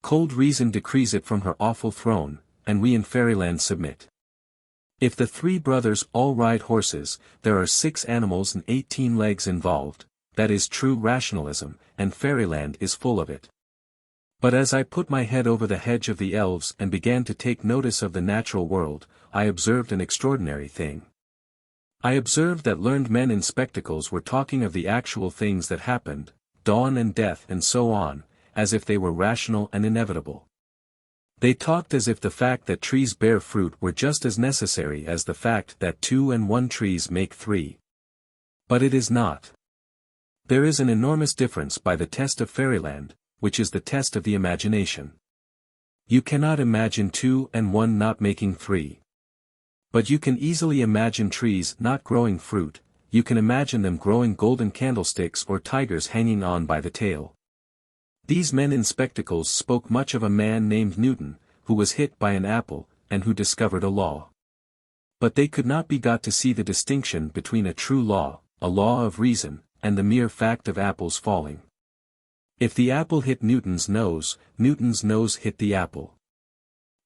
Cold reason decrees it from her awful throne, and we in fairyland submit. If the three brothers all ride horses, there are 6 animals and 18 legs involved, that is true rationalism, and fairyland is full of it. But as I put my head over the hedge of the elves and began to take notice of the natural world, I observed an extraordinary thing. I observed that learned men in spectacles were talking of the actual things that happened, dawn and death and so on, as if they were rational and inevitable. They talked as if the fact that trees bear fruit were just as necessary as the fact that 2 and 1 trees make 3. But it is not. There is an enormous difference by the test of fairyland, which is the test of the imagination. You cannot imagine 2 and 1 not making 3. But you can easily imagine trees not growing fruit, you can imagine them growing golden candlesticks or tigers hanging on by the tail. These men in spectacles spoke much of a man named Newton, who was hit by an apple, and who discovered a law. But they could not be got to see the distinction between a true law, a law of reason, and the mere fact of apples falling. If the apple hit Newton's nose hit the apple.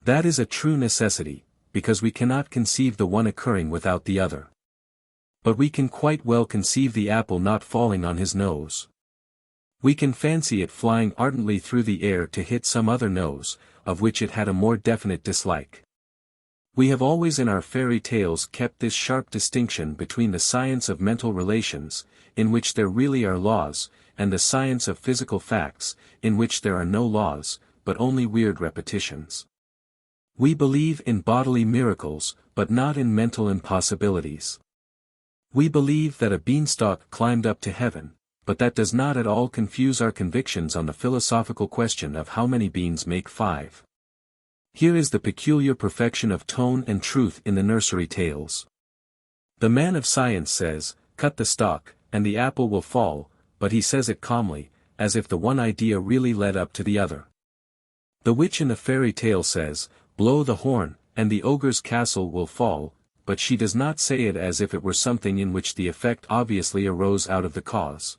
That is a true necessity, because we cannot conceive the one occurring without the other. But we can quite well conceive the apple not falling on his nose. We can fancy it flying ardently through the air to hit some other nose, of which it had a more definite dislike. We have always in our fairy tales kept this sharp distinction between the science of mental relations, in which there really are laws, and the science of physical facts, in which there are no laws, but only weird repetitions. We believe in bodily miracles, but not in mental impossibilities. We believe that a beanstalk climbed up to heaven, but that does not at all confuse our convictions on the philosophical question of how many beans make 5. Here is the peculiar perfection of tone and truth in the nursery tales. The man of science says, cut the stalk, and the apple will fall, but he says it calmly, as if the one idea really led up to the other. The witch in the fairy tale says, blow the horn, and the ogre's castle will fall, but she does not say it as if it were something in which the effect obviously arose out of the cause.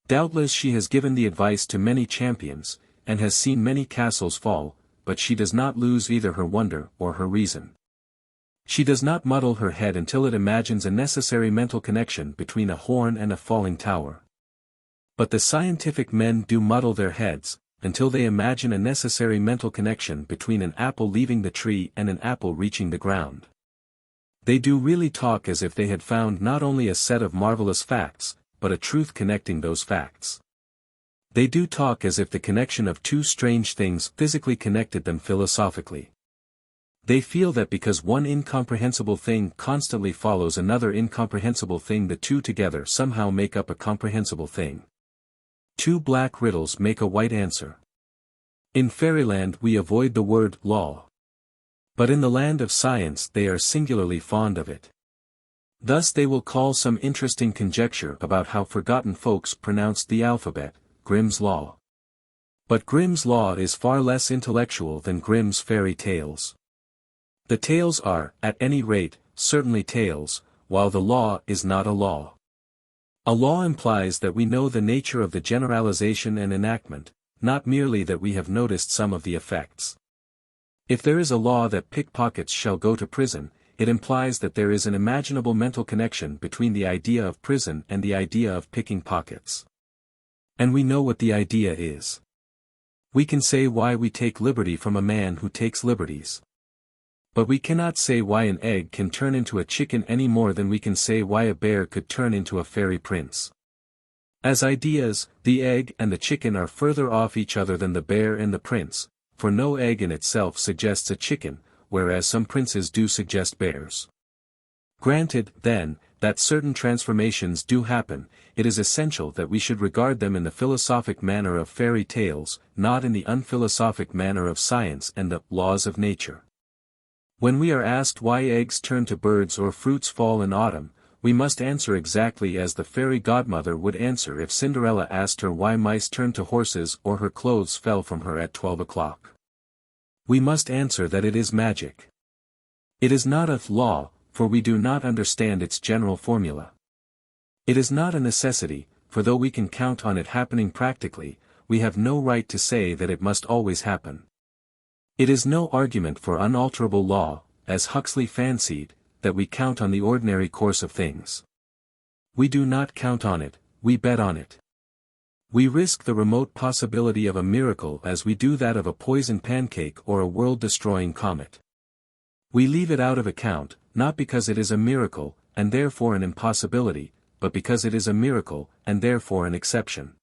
Doubtless she has given the advice to many champions, and has seen many castles fall, but she does not lose either her wonder or her reason. She does not muddle her head until it imagines a necessary mental connection between a horn and a falling tower. But the scientific men do muddle their heads, until they imagine a necessary mental connection between an apple leaving the tree and an apple reaching the ground. They do really talk as if they had found not only a set of marvelous facts, but a truth connecting those facts. They do talk as if the connection of two strange things physically connected them philosophically. They feel that because one incomprehensible thing constantly follows another incomprehensible thing, the two together somehow make up a comprehensible thing. Two black riddles make a white answer. In fairyland we avoid the word law. But in the land of science they are singularly fond of it. Thus they will call some interesting conjecture about how forgotten folks pronounced the alphabet, Grimm's Law. But Grimm's Law is far less intellectual than Grimm's fairy tales. The tales are, at any rate, certainly tales, while the law is not a law. A law implies that we know the nature of the generalization and enactment, not merely that we have noticed some of the effects. If there is a law that pickpockets shall go to prison, it implies that there is an imaginable mental connection between the idea of prison and the idea of picking pockets. And we know what the idea is. We can say why we take liberty from a man who takes liberties. But we cannot say why an egg can turn into a chicken any more than we can say why a bear could turn into a fairy prince. As ideas, the egg and the chicken are further off each other than the bear and the prince, for no egg in itself suggests a chicken, whereas some princes do suggest bears. Granted, then, that certain transformations do happen, it is essential that we should regard them in the philosophic manner of fairy tales, not in the unphilosophic manner of science and the laws of nature. When we are asked why eggs turn to birds or fruits fall in autumn, we must answer exactly as the fairy godmother would answer if Cinderella asked her why mice turned to horses or her clothes fell from her at 12 o'clock. We must answer that it is magic. It is not a law, for we do not understand its general formula. It is not a necessity, for though we can count on it happening practically, we have no right to say that it must always happen. It is no argument for unalterable law, as Huxley fancied, that we count on the ordinary course of things. We do not count on it, we bet on it. We risk the remote possibility of a miracle as we do that of a poison pancake or a world-destroying comet. We leave it out of account, not because it is a miracle, and therefore an impossibility, but because it is a miracle, and therefore an exception.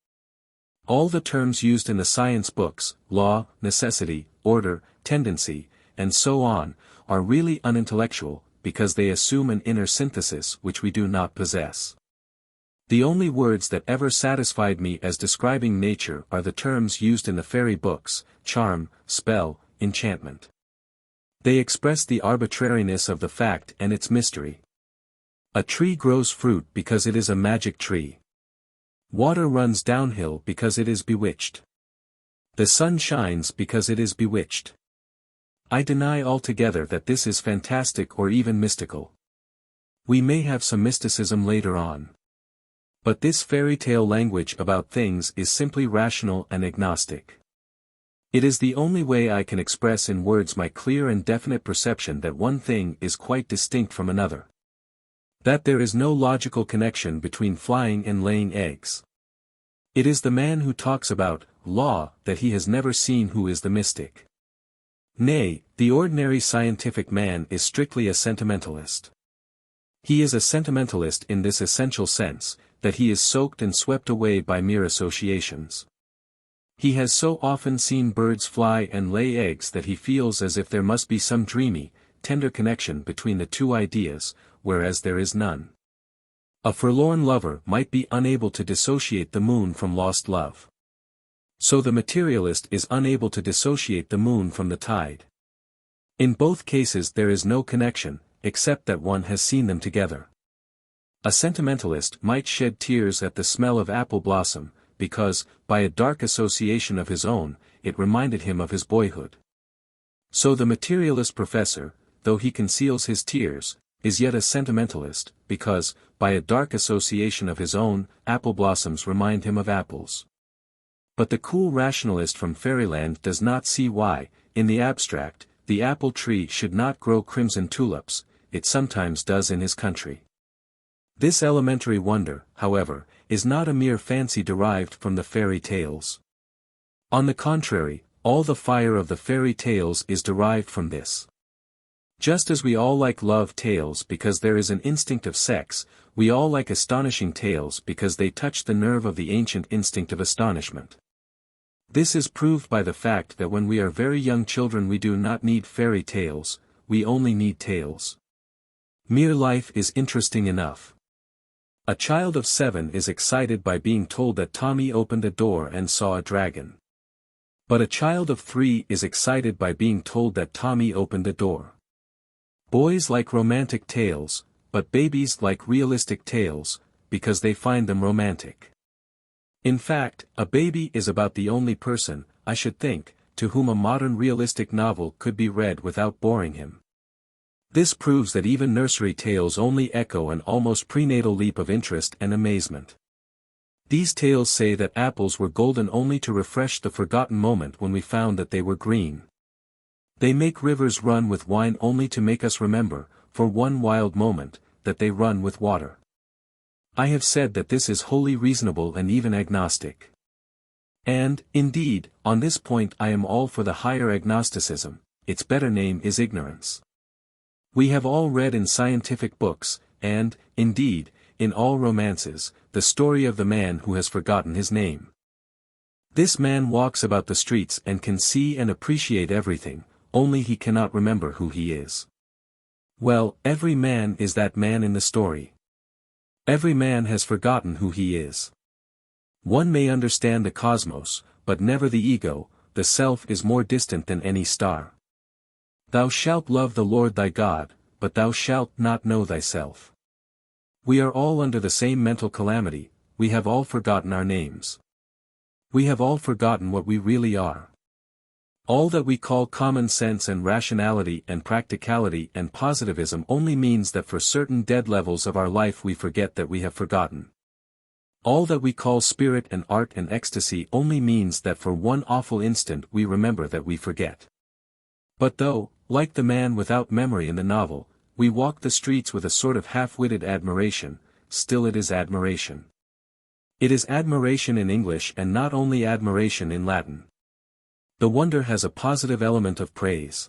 All the terms used in the science books, law, necessity, order, tendency, and so on, are really unintellectual, because they assume an inner synthesis which we do not possess. The only words that ever satisfied me as describing nature are the terms used in the fairy books, charm, spell, enchantment. They express the arbitrariness of the fact and its mystery. A tree grows fruit because it is a magic tree. Water runs downhill because it is bewitched. The sun shines because it is bewitched. I deny altogether that this is fantastic or even mystical. We may have some mysticism later on. But this fairy tale language about things is simply rational and agnostic. It is the only way I can express in words my clear and definite perception that one thing is quite distinct from another. That there is no logical connection between flying and laying eggs. It is the man who talks about law that he has never seen who is the mystic. Nay, the ordinary scientific man is strictly a sentimentalist. He is a sentimentalist in this essential sense, that he is soaked and swept away by mere associations. He has so often seen birds fly and lay eggs that he feels as if there must be some dreamy, tender connection between the two ideas, whereas there is none. A forlorn lover might be unable to dissociate the moon from lost love. So the materialist is unable to dissociate the moon from the tide. In both cases there is no connection, except that one has seen them together. A sentimentalist might shed tears at the smell of apple blossom, because, by a dark association of his own, it reminded him of his boyhood. So the materialist professor, though he conceals his tears, is yet a sentimentalist, because, by a dark association of his own, apple blossoms remind him of apples. But the cool rationalist from fairyland does not see why, in the abstract, the apple tree should not grow crimson tulips, it sometimes does in his country. This elementary wonder, however, is not a mere fancy derived from the fairy tales. On the contrary, all the fire of the fairy tales is derived from this. Just as we all like love tales because there is an instinct of sex, we all like astonishing tales because they touch the nerve of the ancient instinct of astonishment. This is proved by the fact that when we are very young children we do not need fairy tales, we only need tales. Mere life is interesting enough. A child of 7 is excited by being told that Tommy opened a door and saw a dragon. But a child of 3 is excited by being told that Tommy opened a door. Boys like romantic tales, but babies like realistic tales, because they find them romantic. In fact, a baby is about the only person, I should think, to whom a modern realistic novel could be read without boring him. This proves that even nursery tales only echo an almost prenatal leap of interest and amazement. These tales say that apples were golden only to refresh the forgotten moment when we found that they were green. They make rivers run with wine only to make us remember, for one wild moment, that they run with water. I have said that this is wholly reasonable and even agnostic. And, indeed, on this point I am all for the higher agnosticism, its better name is ignorance. We have all read in scientific books, and, indeed, in all romances, the story of the man who has forgotten his name. This man walks about the streets and can see and appreciate everything, only he cannot remember who he is. Well, every man is that man in the story. Every man has forgotten who he is. One may understand the cosmos, but never the ego, the self is more distant than any star. Thou shalt love the Lord thy God, but thou shalt not know thyself. We are all under the same mental calamity, we have all forgotten our names. We have all forgotten what we really are. All that we call common sense and rationality and practicality and positivism only means that for certain dead levels of our life we forget that we have forgotten. All that we call spirit and art and ecstasy only means that for one awful instant we remember that we forget. But though, like the man without memory in the novel, we walk the streets with a sort of half-witted admiration, still it is admiration. It is admiration in English and not only admiration in Latin. The wonder has a positive element of praise.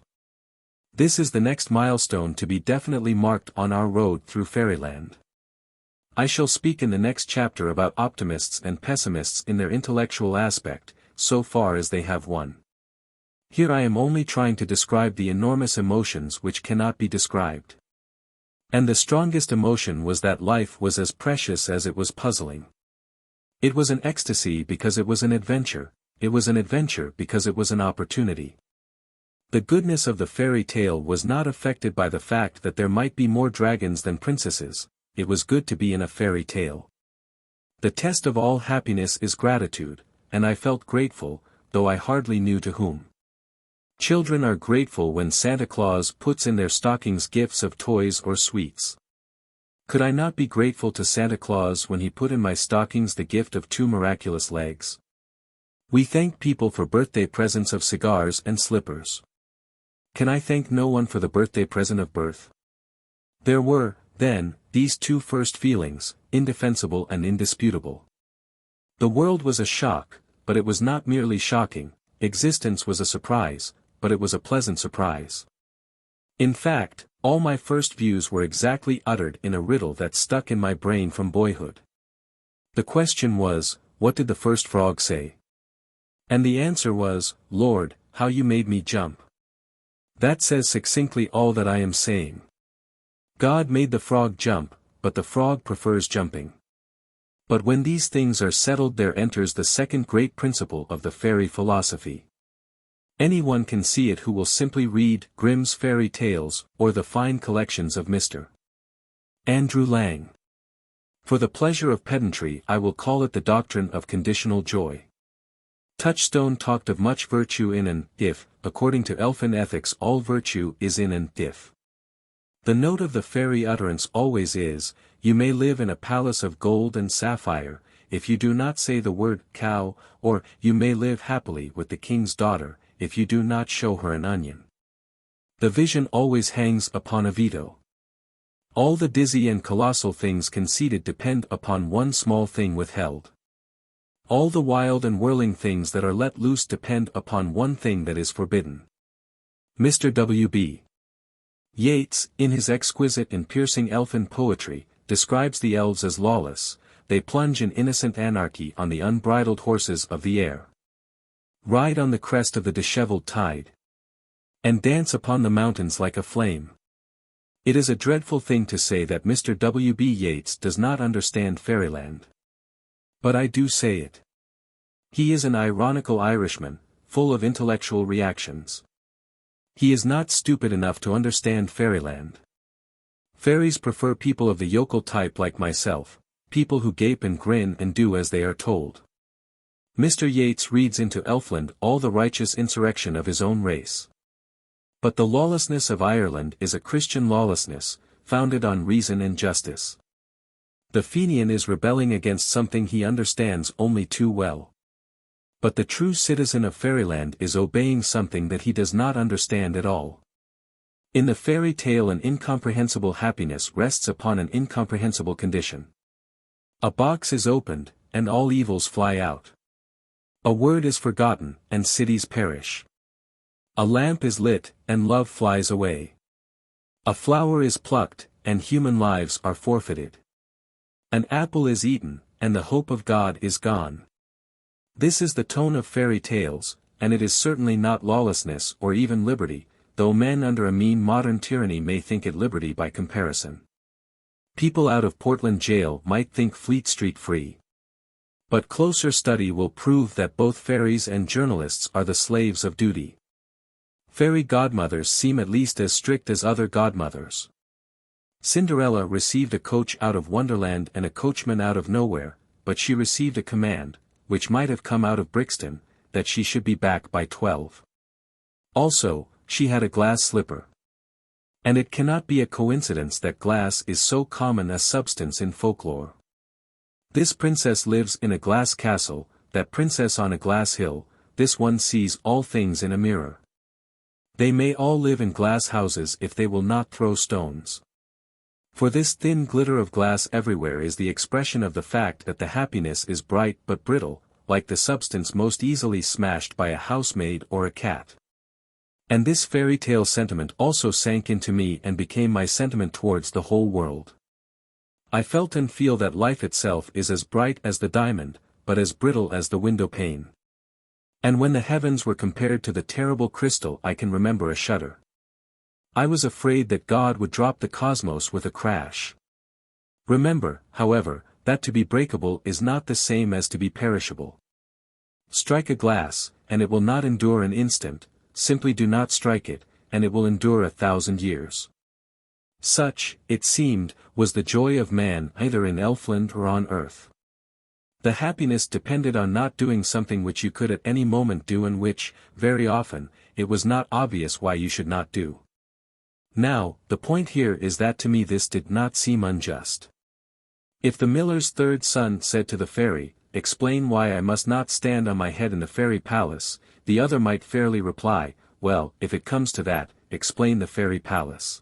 This is the next milestone to be definitely marked on our road through fairyland. I shall speak in the next chapter about optimists and pessimists in their intellectual aspect, so far as they have one. Here I am only trying to describe the enormous emotions which cannot be described. And the strongest emotion was that life was as precious as it was puzzling. It was an ecstasy because it was an adventure. It was an adventure because it was an opportunity. The goodness of the fairy tale was not affected by the fact that there might be more dragons than princesses, it was good to be in a fairy tale. The test of all happiness is gratitude, and I felt grateful, though I hardly knew to whom. Children are grateful when Santa Claus puts in their stockings gifts of toys or sweets. Could I not be grateful to Santa Claus when he put in my stockings the gift of 2 miraculous legs? We thank people for birthday presents of cigars and slippers. Can I thank no one for the birthday present of birth? There were, then, these 2 first feelings, indefensible and indisputable. The world was a shock, but it was not merely shocking, existence was a surprise, but it was a pleasant surprise. In fact, all my first views were exactly uttered in a riddle that stuck in my brain from boyhood. The question was, what did the first frog say? And the answer was, Lord, how you made me jump. That says succinctly all that I am saying. God made the frog jump, but the frog prefers jumping. But when these things are settled there enters the second great principle of the fairy philosophy. Anyone can see it who will simply read Grimm's fairy tales, or the fine collections of Mr. Andrew Lang. For the pleasure of pedantry I will call it the doctrine of conditional joy. Touchstone talked of much virtue in an if, according to elfin ethics all virtue is in an if. The note of the fairy utterance always is, you may live in a palace of gold and sapphire, if you do not say the word cow, or you may live happily with the king's daughter, if you do not show her an onion. The vision always hangs upon a veto. All the dizzy and colossal things conceded depend upon one small thing withheld. All the wild and whirling things that are let loose depend upon one thing that is forbidden. Mr. W.B. Yeats, in his exquisite and piercing elfin poetry, describes the elves as lawless. They plunge in innocent anarchy on the unbridled horses of the air, ride on the crest of the dishevelled tide, and dance upon the mountains like a flame. It is a dreadful thing to say that Mr. W. B. Yeats does not understand fairyland. But I do say it. He is an ironical Irishman, full of intellectual reactions. He is not stupid enough to understand fairyland. Fairies prefer people of the yokel type like myself, people who gape and grin and do as they are told. Mr. Yeats reads into Elfland all the righteous insurrection of his own race. But the lawlessness of Ireland is a Christian lawlessness, founded on reason and justice. The Fenian is rebelling against something he understands only too well. But the true citizen of fairyland is obeying something that he does not understand at all. In the fairy tale an incomprehensible happiness rests upon an incomprehensible condition. A box is opened, and all evils fly out. A word is forgotten, and cities perish. A lamp is lit, and love flies away. A flower is plucked, and human lives are forfeited. An apple is eaten, and the hope of God is gone. This is the tone of fairy tales, and it is certainly not lawlessness or even liberty, though men under a mean modern tyranny may think it liberty by comparison. People out of Portland jail might think Fleet Street free. But closer study will prove that both fairies and journalists are the slaves of duty. Fairy godmothers seem at least as strict as other godmothers. Cinderella received a coach out of Wonderland and a coachman out of nowhere, but she received a command, which might have come out of Brixton, that she should be back by 12. Also, she had a glass slipper. And it cannot be a coincidence that glass is so common a substance in folklore. This princess lives in a glass castle, that princess on a glass hill, this one sees all things in a mirror. They may all live in glass houses if they will not throw stones. For this thin glitter of glass everywhere is the expression of the fact that the happiness is bright but brittle, like the substance most easily smashed by a housemaid or a cat. And this fairy tale sentiment also sank into me and became my sentiment towards the whole world. I felt and feel that life itself is as bright as the diamond, but as brittle as the window pane. And when the heavens were compared to the terrible crystal I can remember a shudder. I was afraid that God would drop the cosmos with a crash. Remember, however, that to be breakable is not the same as to be perishable. Strike a glass, and it will not endure an instant, simply do not strike it, and it will endure 1,000 years. Such, it seemed, was the joy of man either in Elfland or on earth. The happiness depended on not doing something which you could at any moment do and which, very often, it was not obvious why you should not do. Now, the point here is that to me this did not seem unjust. If the miller's third son said to the fairy, "Explain why I must not stand on my head in the fairy palace," the other might fairly reply, "Well, if it comes to that, explain the fairy palace."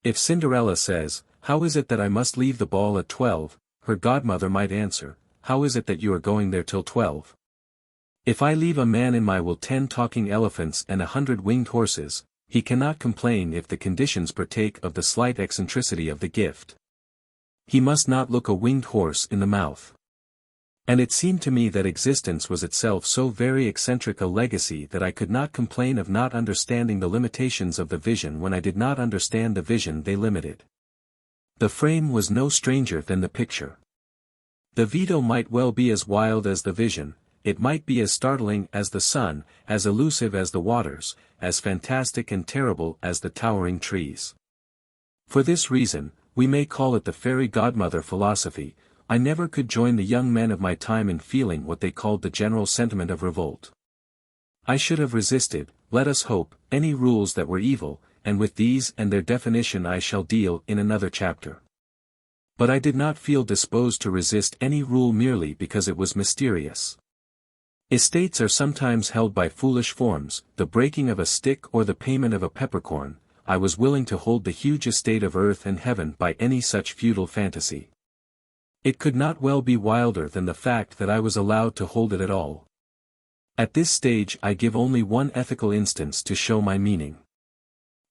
If Cinderella says, "How is it that I must leave the ball at 12, her godmother might answer, "How is it that you are going there till 12? If I leave a man in my will 10 talking elephants and 100 winged horses, he cannot complain if the conditions partake of the slight eccentricity of the gift. He must not look a winged horse in the mouth." And it seemed to me that existence was itself so very eccentric a legacy that I could not complain of not understanding the limitations of the vision when I did not understand the vision they limited. The frame was no stranger than the picture. The veto might well be as wild as the vision, it might be as startling as the sun, as elusive as the waters, as fantastic and terrible as the towering trees. For this reason, we may call it the fairy godmother philosophy. I never could join the young men of my time in feeling what they called the general sentiment of revolt. I should have resisted, let us hope, any rules that were evil, and with these and their definition I shall deal in another chapter. But I did not feel disposed to resist any rule merely because it was mysterious. Estates are sometimes held by foolish forms, the breaking of a stick or the payment of a peppercorn. I was willing to hold the huge estate of earth and heaven by any such feudal fantasy. It could not well be wilder than the fact that I was allowed to hold it at all. At this stage I give only one ethical instance to show my meaning.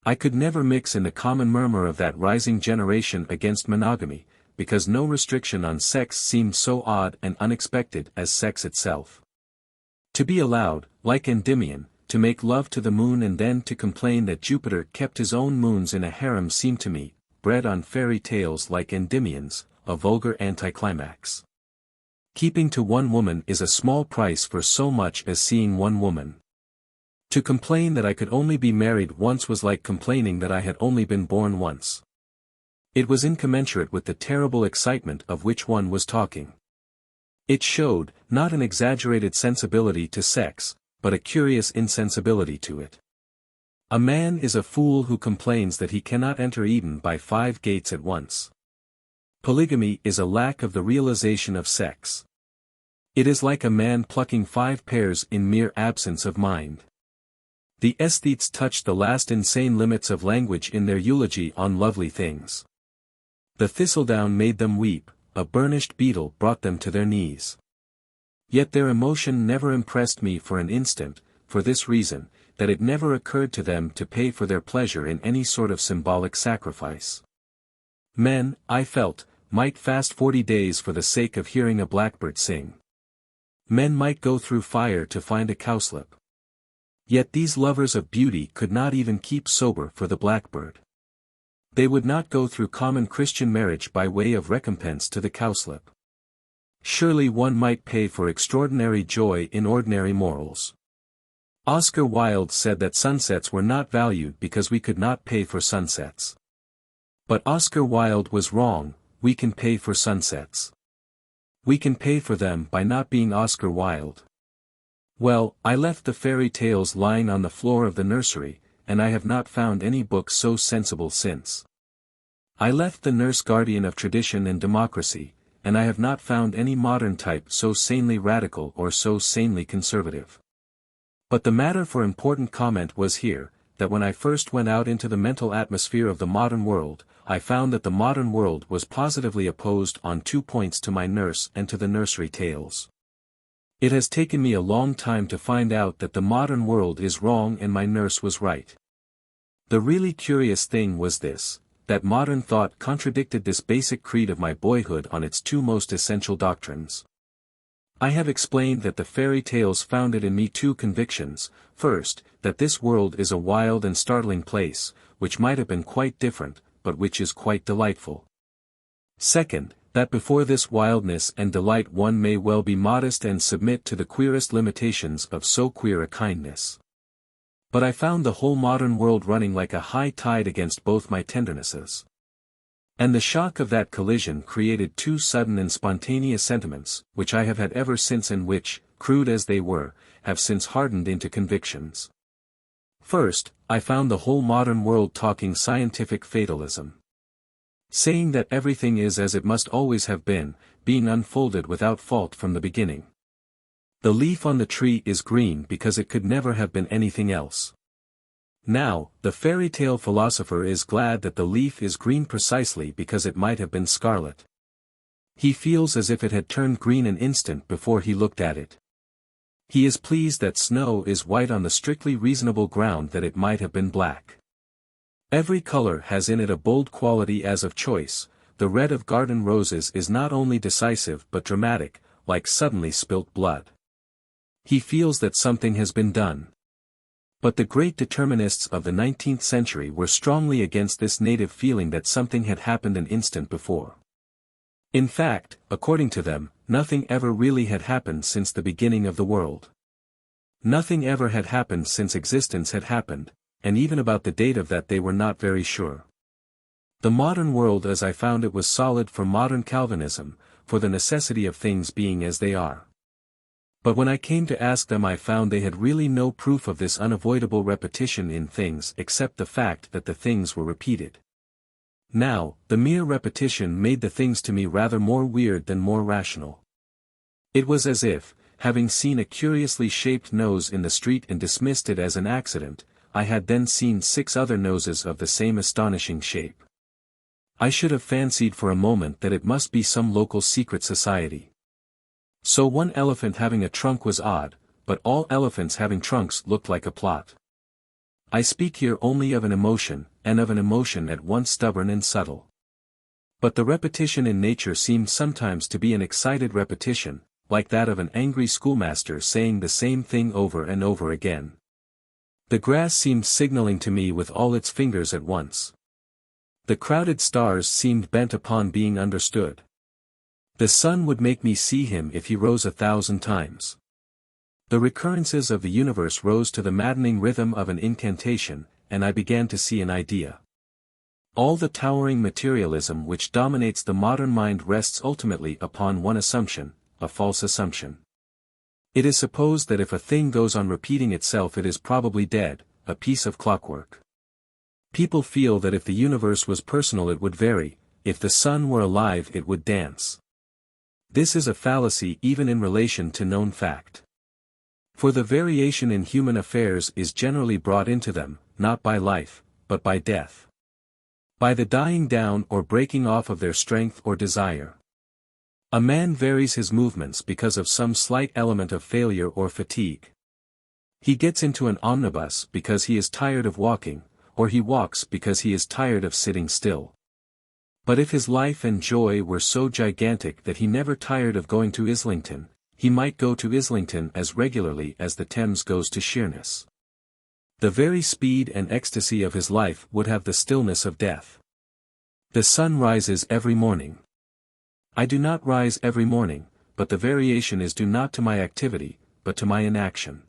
I could never mix in the common murmur of that rising generation against monogamy, because no restriction on sex seemed so odd and unexpected as sex itself. To be allowed, like Endymion, to make love to the moon and then to complain that Jupiter kept his own moons in a harem seemed to me, bred on fairy tales like Endymion's, a vulgar anticlimax. Keeping to one woman is a small price for so much as seeing one woman. To complain that I could only be married once was like complaining that I had only been born once. It was incommensurate with the terrible excitement of which one was talking. It showed, not an exaggerated sensibility to sex, but a curious insensibility to it. A man is a fool who complains that he cannot enter Eden by 5 gates at once. Polygamy is a lack of the realization of sex. It is like a man plucking 5 pears in mere absence of mind. The aesthetes touched the last insane limits of language in their eulogy on lovely things. The thistledown made them weep, a burnished beetle brought them to their knees. Yet their emotion never impressed me for an instant, for this reason, that it never occurred to them to pay for their pleasure in any sort of symbolic sacrifice. Men, I felt, might fast 40 days for the sake of hearing a blackbird sing. Men might go through fire to find a cowslip. Yet these lovers of beauty could not even keep sober for the blackbird. They would not go through common Christian marriage by way of recompense to the cowslip. Surely one might pay for extraordinary joy in ordinary morals. Oscar Wilde said that sunsets were not valued because we could not pay for sunsets. But Oscar Wilde was wrong, we can pay for sunsets. We can pay for them by not being Oscar Wilde. Well, I left the fairy tales lying on the floor of the nursery, and I have not found any book so sensible since. I left the nurse guardian of tradition and democracy, and I have not found any modern type so sanely radical or so sanely conservative. But the matter for important comment was here, that when I first went out into the mental atmosphere of the modern world, I found that the modern world was positively opposed on 2 points to my nurse and to the nursery tales. It has taken me a long time to find out that the modern world is wrong and my nurse was right. The really curious thing was this, that modern thought contradicted this basic creed of my boyhood on its 2 most essential doctrines. I have explained that the fairy tales founded in me 2 convictions: first, that this world is a wild and startling place, which might have been quite different, but which is quite delightful. Second, that before this wildness and delight one may well be modest and submit to the queerest limitations of so queer a kindness. But I found the whole modern world running like a high tide against both my tendernesses. And the shock of that collision created 2 sudden and spontaneous sentiments, which I have had ever since and which, crude as they were, have since hardened into convictions. First, I found the whole modern world talking scientific fatalism. Saying that everything is as it must always have been, being unfolded without fault from the beginning. The leaf on the tree is green because it could never have been anything else. Now, the fairy tale philosopher is glad that the leaf is green precisely because it might have been scarlet. He feels as if it had turned green an instant before he looked at it. He is pleased that snow is white on the strictly reasonable ground that it might have been black. Every color has in it a bold quality as of choice. The red of garden roses is not only decisive but dramatic, like suddenly spilt blood. He feels that something has been done. But the great determinists of the 19th century were strongly against this native feeling that something had happened an instant before. In fact, according to them, nothing ever really had happened since the beginning of the world. Nothing ever had happened since existence had happened, and even about the date of that they were not very sure. The modern world as I found it was solid for modern Calvinism, for the necessity of things being as they are. But when I came to ask them I found they had really no proof of this unavoidable repetition in things except the fact that the things were repeated. Now, the mere repetition made the things to me rather more weird than more rational. It was as if, having seen a curiously shaped nose in the street and dismissed it as an accident, I had then seen 6 other noses of the same astonishing shape. I should have fancied for a moment that it must be some local secret society. So one elephant having a trunk was odd, but all elephants having trunks looked like a plot. I speak here only of an emotion, and of an emotion at once stubborn and subtle. But the repetition in nature seems sometimes to be an excited repetition, like that of an angry schoolmaster saying the same thing over and over again. The grass seemed signaling to me with all its fingers at once. The crowded stars seemed bent upon being understood. The sun would make me see him if he rose 1,000 times. The recurrences of the universe rose to the maddening rhythm of an incantation, and I began to see an idea. All the towering materialism which dominates the modern mind rests ultimately upon one assumption, a false assumption. It is supposed that if a thing goes on repeating itself it is probably dead, a piece of clockwork. People feel that if the universe was personal it would vary, if the sun were alive it would dance. This is a fallacy even in relation to known fact. For the variation in human affairs is generally brought into them, not by life, but by death. By the dying down or breaking off of their strength or desire. A man varies his movements because of some slight element of failure or fatigue. He gets into an omnibus because he is tired of walking, or he walks because he is tired of sitting still. But if his life and joy were so gigantic that he never tired of going to Islington, he might go to Islington as regularly as the Thames goes to Sheerness. The very speed and ecstasy of his life would have the stillness of death. The sun rises every morning. I do not rise every morning, but the variation is due not to my activity, but to my inaction.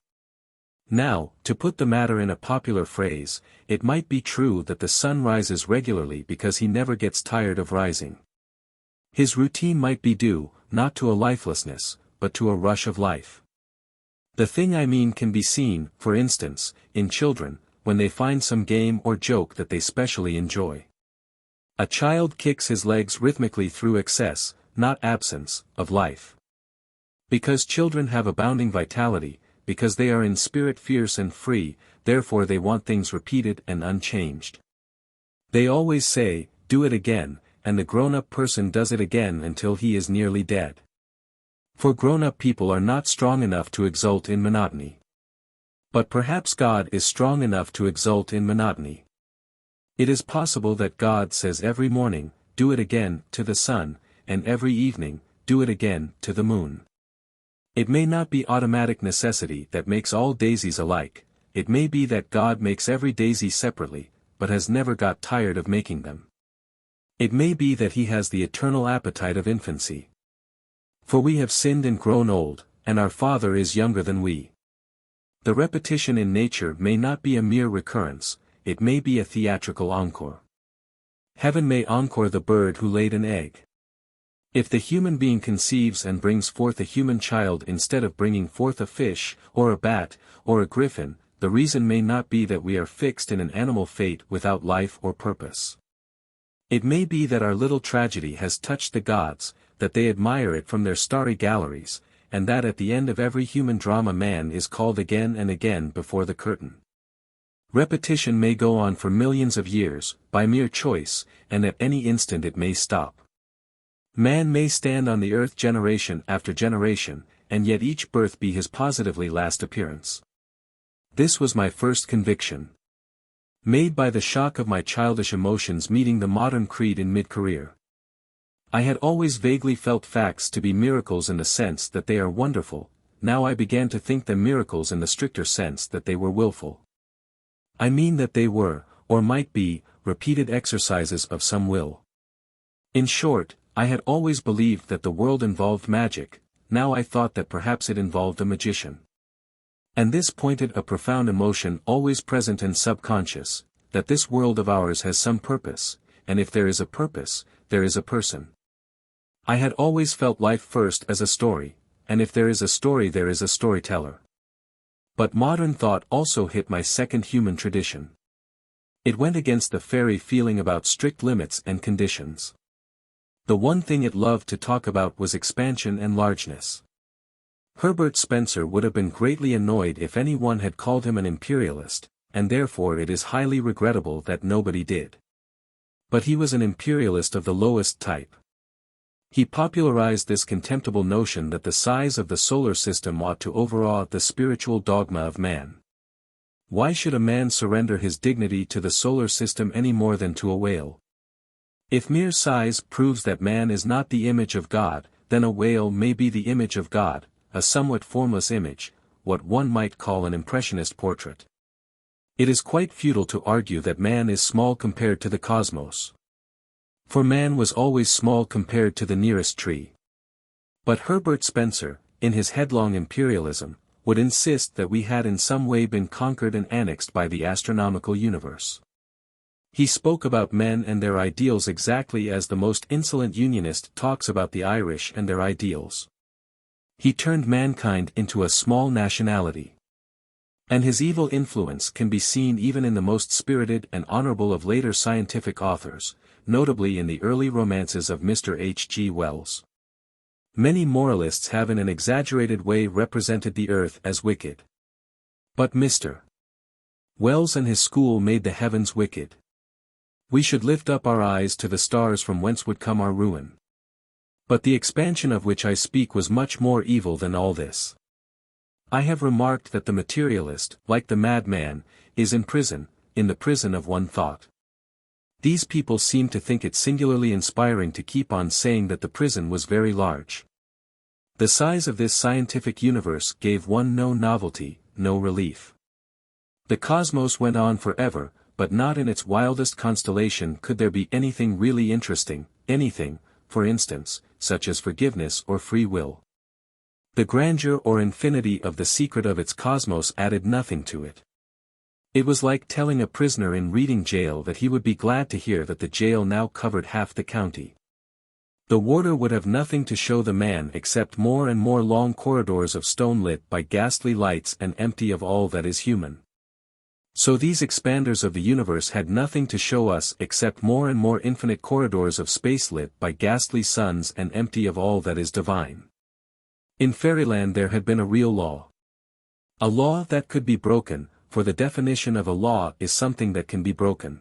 Now, to put the matter in a popular phrase, it might be true that the sun rises regularly because he never gets tired of rising. His routine might be due, not to a lifelessness, but to a rush of life. The thing I mean can be seen, for instance, in children, when they find some game or joke that they specially enjoy. A child kicks his legs rhythmically through excess, not absence, of life. Because children have abounding vitality, because they are in spirit fierce and free, therefore they want things repeated and unchanged. They always say, "Do it again," and the grown-up person does it again until he is nearly dead. For grown-up people are not strong enough to exult in monotony. But perhaps God is strong enough to exult in monotony. It is possible that God says every morning, "Do it again," to the sun, and every evening, "Do it again," to the moon. It may not be automatic necessity that makes all daisies alike, it may be that God makes every daisy separately, but has never got tired of making them. It may be that he has the eternal appetite of infancy. For we have sinned and grown old, and our Father is younger than we. The repetition in nature may not be a mere recurrence, it may be a theatrical encore. Heaven may encore the bird who laid an egg. If the human being conceives and brings forth a human child instead of bringing forth a fish, or a bat, or a griffin, the reason may not be that we are fixed in an animal fate without life or purpose. It may be that our little tragedy has touched the gods, that they admire it from their starry galleries, and that at the end of every human drama man is called again and again before the curtain. Repetition may go on for millions of years, by mere choice, and at any instant it may stop. Man may stand on the earth generation after generation, and yet each birth be his positively last appearance. This was my first conviction. Made by the shock of my childish emotions meeting the modern creed in mid-career. I had always vaguely felt facts to be miracles in the sense that they are wonderful, now I began to think them miracles in the stricter sense that they were willful. I mean that they were, or might be, repeated exercises of some will. In short, I had always believed that the world involved magic, now I thought that perhaps it involved a magician. And this pointed a profound emotion always present and subconscious, that this world of ours has some purpose, and if there is a purpose, there is a person. I had always felt life first as a story, and if there is a story there is a storyteller. But modern thought also hit my second human tradition. It went against the fairy feeling about strict limits and conditions. The one thing it loved to talk about was expansion and largeness. Herbert Spencer would have been greatly annoyed if anyone had called him an imperialist, and therefore it is highly regrettable that nobody did. But he was an imperialist of the lowest type. He popularized this contemptible notion that the size of the solar system ought to overawe the spiritual dogma of man. Why should a man surrender his dignity to the solar system any more than to a whale? If mere size proves that man is not the image of God, then a whale may be the image of God, a somewhat formless image, what one might call an impressionist portrait. It is quite futile to argue that man is small compared to the cosmos. For man was always small compared to the nearest tree. But Herbert Spencer, in his headlong imperialism, would insist that we had in some way been conquered and annexed by the astronomical universe. He spoke about men and their ideals exactly as the most insolent unionist talks about the Irish and their ideals. He turned mankind into a small nationality. And his evil influence can be seen even in the most spirited and honorable of later scientific authors, notably in the early romances of Mr. H. G. Wells. Many moralists have in an exaggerated way represented the earth as wicked. But Mr. Wells and his school made the heavens wicked. We should lift up our eyes to the stars from whence would come our ruin. But the expansion of which I speak was much more evil than all this. I have remarked that the materialist, like the madman, is in prison, in the prison of one thought. These people seem to think it singularly inspiring to keep on saying that the prison was very large. The size of this scientific universe gave one no novelty, no relief. The cosmos went on forever, but not in its wildest constellation could there be anything really interesting, anything, for instance, such as forgiveness or free will. The grandeur or infinity of the secret of its cosmos added nothing to it. It was like telling a prisoner in Reading jail that he would be glad to hear that the jail now covered half the county. The warder would have nothing to show the man except more and more long corridors of stone lit by ghastly lights and empty of all that is human. So these expanders of the universe had nothing to show us except more and more infinite corridors of space lit by ghastly suns and empty of all that is divine. In fairyland there had been a real law. A law that could be broken, for the definition of a law is something that can be broken.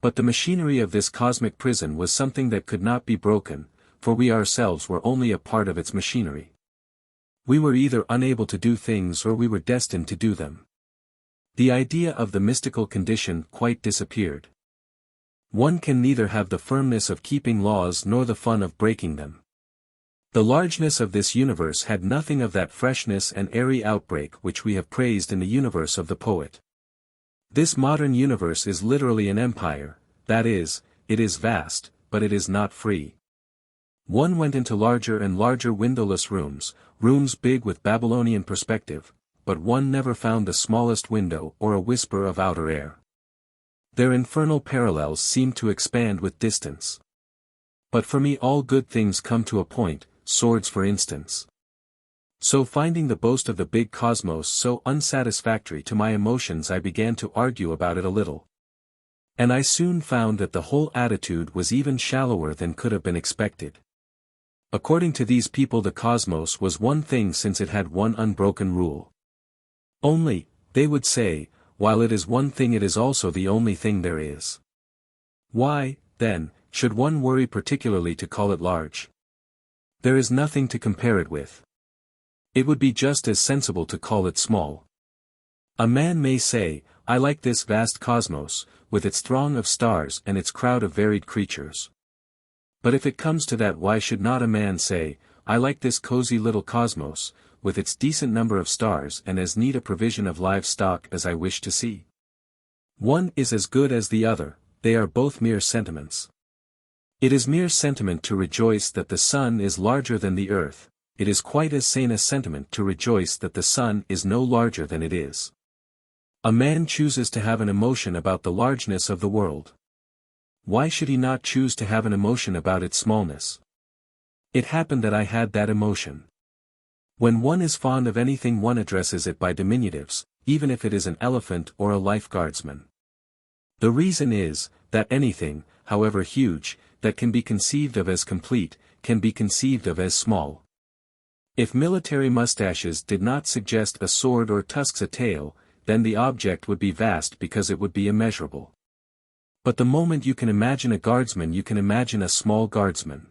But the machinery of this cosmic prison was something that could not be broken, for we ourselves were only a part of its machinery. We were either unable to do things or we were destined to do them. The idea of the mystical condition quite disappeared. One can neither have the firmness of keeping laws nor the fun of breaking them. The largeness of this universe had nothing of that freshness and airy outbreak which we have praised in the universe of the poet. This modern universe is literally an empire, that is, it is vast, but it is not free. One went into larger and larger windowless rooms, rooms big with Babylonian perspective, but one never found the smallest window or a whisper of outer air. Their infernal parallels seemed to expand with distance. But for me all good things come to a point, swords for instance. So finding the boast of the big cosmos so unsatisfactory to my emotions I began to argue about it a little. And I soon found that the whole attitude was even shallower than could have been expected. According to these people the cosmos was one thing since it had one unbroken rule. Only, they would say, while it is one thing it is also the only thing there is. Why, then, should one worry particularly to call it large? There is nothing to compare it with. It would be just as sensible to call it small. A man may say, I like this vast cosmos, with its throng of stars and its crowd of varied creatures. But if it comes to that, why should not a man say, I like this cozy little cosmos, with its decent number of stars and as neat a provision of livestock as I wish to see? One is as good as the other, they are both mere sentiments. It is mere sentiment to rejoice that the sun is larger than the earth, it is quite as sane a sentiment to rejoice that the sun is no larger than it is. A man chooses to have an emotion about the largeness of the world. Why should he not choose to have an emotion about its smallness? It happened that I had that emotion. When one is fond of anything one addresses it by diminutives, even if it is an elephant or a lifeguardsman. The reason is, that anything, however huge, that can be conceived of as complete, can be conceived of as small. If military mustaches did not suggest a sword or tusks a tail, then the object would be vast because it would be immeasurable. But the moment you can imagine a guardsman you can imagine a small guardsman.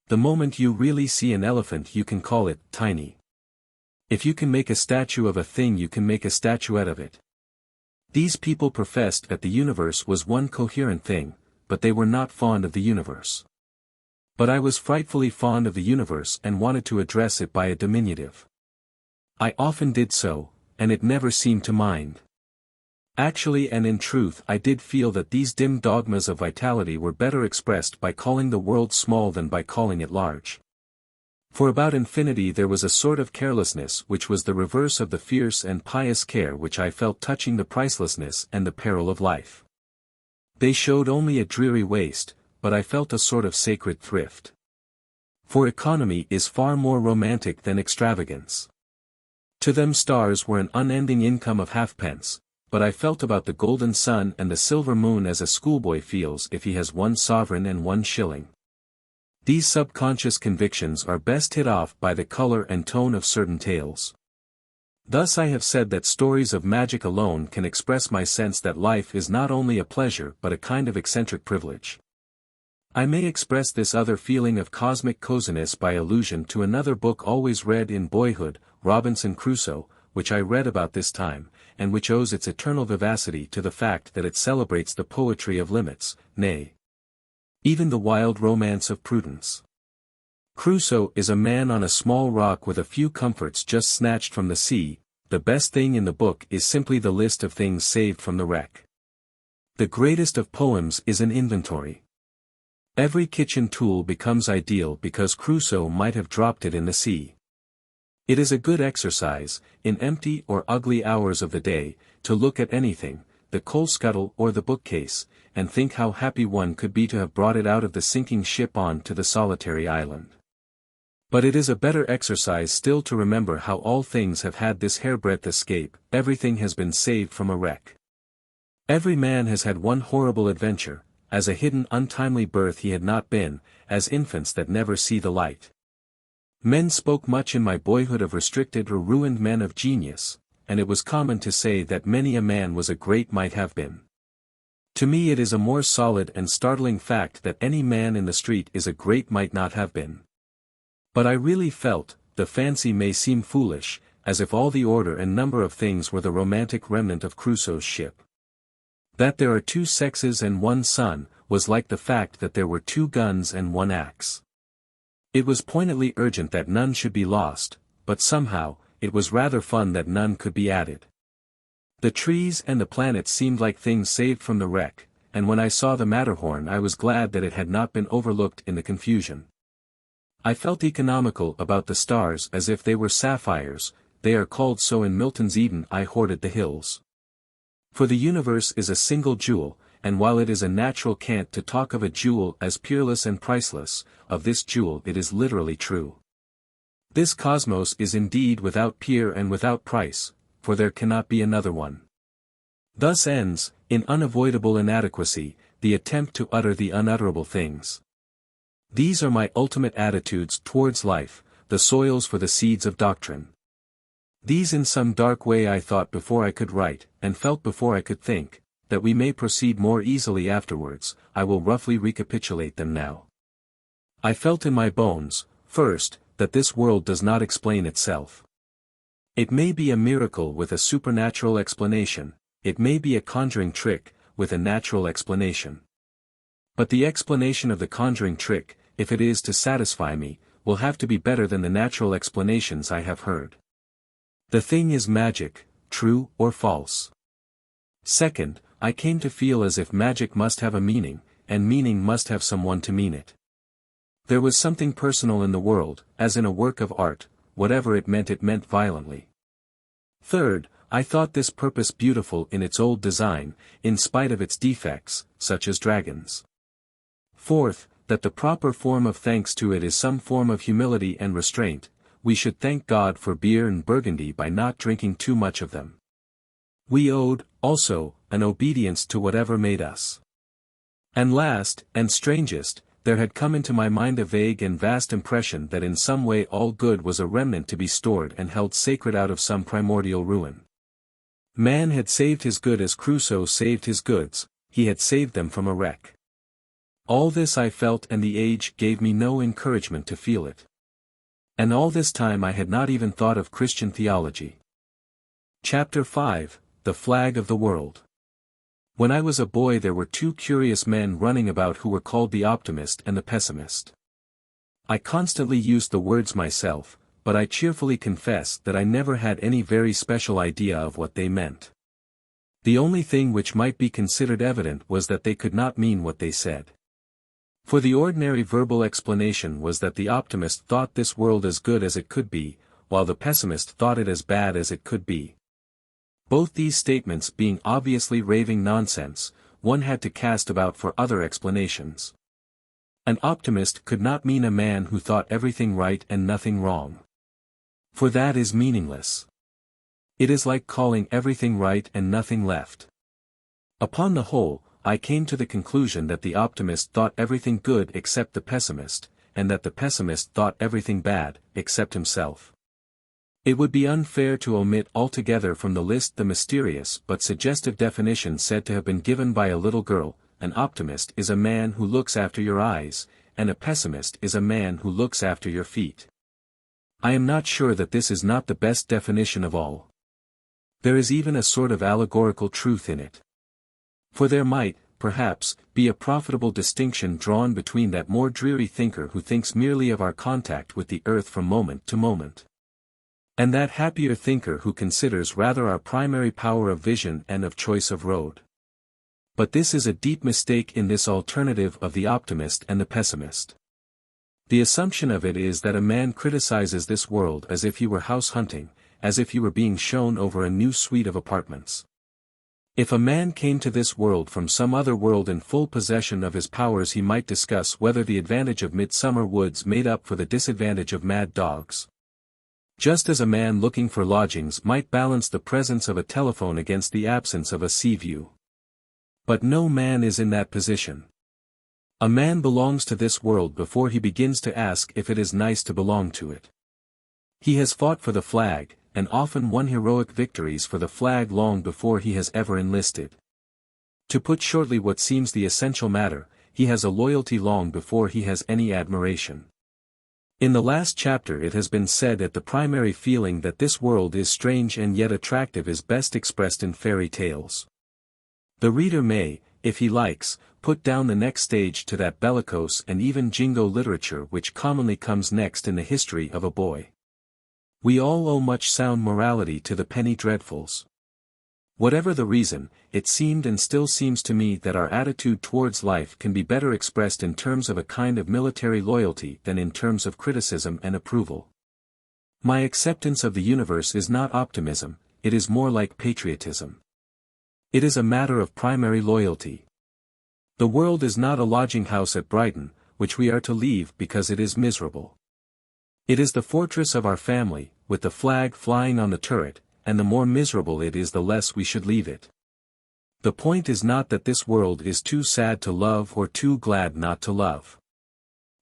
The moment you really see an elephant you can call it tiny. If you can make a statue of a thing you can make a statuette of it. These people professed that the universe was one coherent thing, but they were not fond of the universe. But I was frightfully fond of the universe and wanted to address it by a diminutive. I often did so, and it never seemed to mind. Actually and in truth I did feel that these dim dogmas of vitality were better expressed by calling the world small than by calling it large. For about infinity there was a sort of carelessness which was the reverse of the fierce and pious care which I felt touching the pricelessness and the peril of life. They showed only a dreary waste, but I felt a sort of sacred thrift. For economy is far more romantic than extravagance. To them stars were an unending income of halfpence, but I felt about the golden sun and the silver moon as a schoolboy feels if he has 1 sovereign and 1 shilling. These subconscious convictions are best hit off by the color and tone of certain tales. Thus I have said that stories of magic alone can express my sense that life is not only a pleasure but a kind of eccentric privilege. I may express this other feeling of cosmic coziness by allusion to another book always read in boyhood, Robinson Crusoe, which I read about this time, and which owes its eternal vivacity to the fact that it celebrates the poetry of limits, nay, even the wild romance of prudence. Crusoe is a man on a small rock with a few comforts just snatched from the sea. The best thing in the book is simply the list of things saved from the wreck. The greatest of poems is an inventory. Every kitchen tool becomes ideal because Crusoe might have dropped it in the sea. It is a good exercise, in empty or ugly hours of the day, to look at anything, the coal scuttle or the bookcase, and think how happy one could be to have brought it out of the sinking ship on to the solitary island. But it is a better exercise still to remember how all things have had this hairbreadth escape, everything has been saved from a wreck. Every man has had one horrible adventure, as a hidden untimely birth he had not been, as infants that never see the light. Men spoke much in my boyhood of restricted or ruined men of genius, and it was common to say that many a man was a great might have been. To me it is a more solid and startling fact that any man in the street is a great might not have been. But I really felt, the fancy may seem foolish, as if all the order and number of things were the romantic remnant of Crusoe's ship. That there are 2 sexes and 1 sun, was like the fact that there were 2 guns and 1 axe. It was pointedly urgent that none should be lost, but somehow, it was rather fun that none could be added. The trees and the planets seemed like things saved from the wreck, and when I saw the Matterhorn I was glad that it had not been overlooked in the confusion. I felt economical about the stars as if they were sapphires. They are called so in Milton's Eden I hoarded the hills. For the universe is a single jewel, and while it is a natural cant to talk of a jewel as peerless and priceless, of this jewel it is literally true. This cosmos is indeed without peer and without price, for there cannot be another one. Thus ends, in unavoidable inadequacy, the attempt to utter the unutterable things. These are my ultimate attitudes towards life, the soils for the seeds of doctrine. These in some dark way I thought before I could write, and felt before I could think, that we may proceed more easily afterwards. I will roughly recapitulate them now. I felt in my bones, first, that this world does not explain itself. It may be a miracle with a supernatural explanation, it may be a conjuring trick, with a natural explanation. But the explanation of the conjuring trick, if it is to satisfy me, will have to be better than the natural explanations I have heard. The thing is magic, true or false. Second, I came to feel as if magic must have a meaning, and meaning must have someone to mean it. There was something personal in the world, as in a work of art, whatever it meant violently. Third, I thought this purpose beautiful in its old design, in spite of its defects, such as dragons. Fourth, that the proper form of thanks to it is some form of humility and restraint. We should thank God for beer and Burgundy by not drinking too much of them. We owed, also, an obedience to whatever made us. And last, and strangest, there had come into my mind a vague and vast impression that in some way all good was a remnant to be stored and held sacred out of some primordial ruin. Man had saved his good as Crusoe saved his goods, he had saved them from a wreck. All this I felt, and the age gave me no encouragement to feel it. And all this time I had not even thought of Christian theology. Chapter 5, The Flag of the World. When I was a boy there were two curious men running about who were called the optimist and the pessimist. I constantly used the words myself, but I cheerfully confess that I never had any very special idea of what they meant. The only thing which might be considered evident was that they could not mean what they said. For the ordinary verbal explanation was that the optimist thought this world as good as it could be, while the pessimist thought it as bad as it could be. Both these statements being obviously raving nonsense, one had to cast about for other explanations. An optimist could not mean a man who thought everything right and nothing wrong. For that is meaningless. It is like calling everything right and nothing left. Upon the whole, I came to the conclusion that the optimist thought everything good except the pessimist, and that the pessimist thought everything bad, except himself. It would be unfair to omit altogether from the list the mysterious but suggestive definition said to have been given by a little girl: an optimist is a man who looks after your eyes, and a pessimist is a man who looks after your feet. I am not sure that this is not the best definition of all. There is even a sort of allegorical truth in it. For there might, perhaps, be a profitable distinction drawn between that more dreary thinker who thinks merely of our contact with the earth from moment to moment, and that happier thinker who considers rather our primary power of vision and of choice of road. But this is a deep mistake in this alternative of the optimist and the pessimist. The assumption of it is that a man criticizes this world as if he were house hunting, as if he were being shown over a new suite of apartments. If a man came to this world from some other world in full possession of his powers, he might discuss whether the advantage of midsummer woods made up for the disadvantage of mad dogs. Just as a man looking for lodgings might balance the presence of a telephone against the absence of a sea view. But no man is in that position. A man belongs to this world before he begins to ask if it is nice to belong to it. He has fought for the flag, and often won heroic victories for the flag long before he has ever enlisted. To put shortly what seems the essential matter, he has a loyalty long before he has any admiration. In the last chapter it has been said that the primary feeling that this world is strange and yet attractive is best expressed in fairy tales. The reader may, if he likes, put down the next stage to that bellicose and even jingo literature which commonly comes next in the history of a boy. We all owe much sound morality to the penny dreadfuls. Whatever the reason, it seemed and still seems to me that our attitude towards life can be better expressed in terms of a kind of military loyalty than in terms of criticism and approval. My acceptance of the universe is not optimism, it is more like patriotism. It is a matter of primary loyalty. The world is not a lodging house at Brighton, which we are to leave because it is miserable. It is the fortress of our family, with the flag flying on the turret, and the more miserable it is the less we should leave it. The point is not that this world is too sad to love or too glad not to love.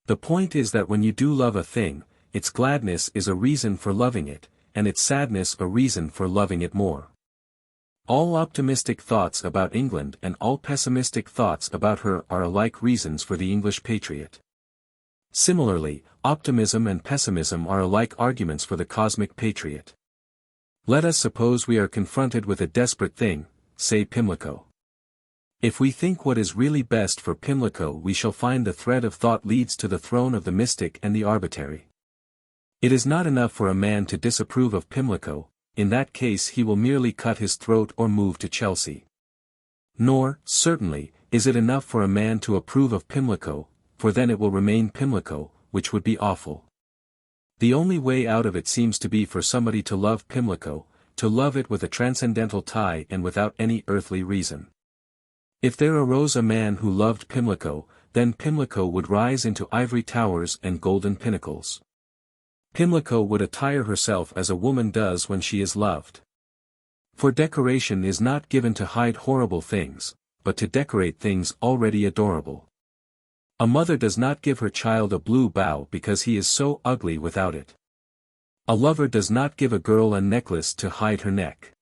The point is that when you do love a thing, its gladness is a reason for loving it, and its sadness a reason for loving it more. All optimistic thoughts about England and all pessimistic thoughts about her are alike reasons for the English patriot. Similarly, optimism and pessimism are alike arguments for the cosmic patriot. Let us suppose we are confronted with a desperate thing, say Pimlico. If we think what is really best for Pimlico, we shall find the thread of thought leads to the throne of the mystic and the arbitrary. It is not enough for a man to disapprove of Pimlico, in that case he will merely cut his throat or move to Chelsea. Nor, certainly, is it enough for a man to approve of Pimlico, for then it will remain Pimlico, which would be awful. The only way out of it seems to be for somebody to love Pimlico, to love it with a transcendental tie and without any earthly reason. If there arose a man who loved Pimlico, then Pimlico would rise into ivory towers and golden pinnacles. Pimlico would attire herself as a woman does when she is loved. For decoration is not given to hide horrible things, but to decorate things already adorable. A mother does not give her child a blue bow because he is so ugly without it. A lover does not give a girl a necklace to hide her neck.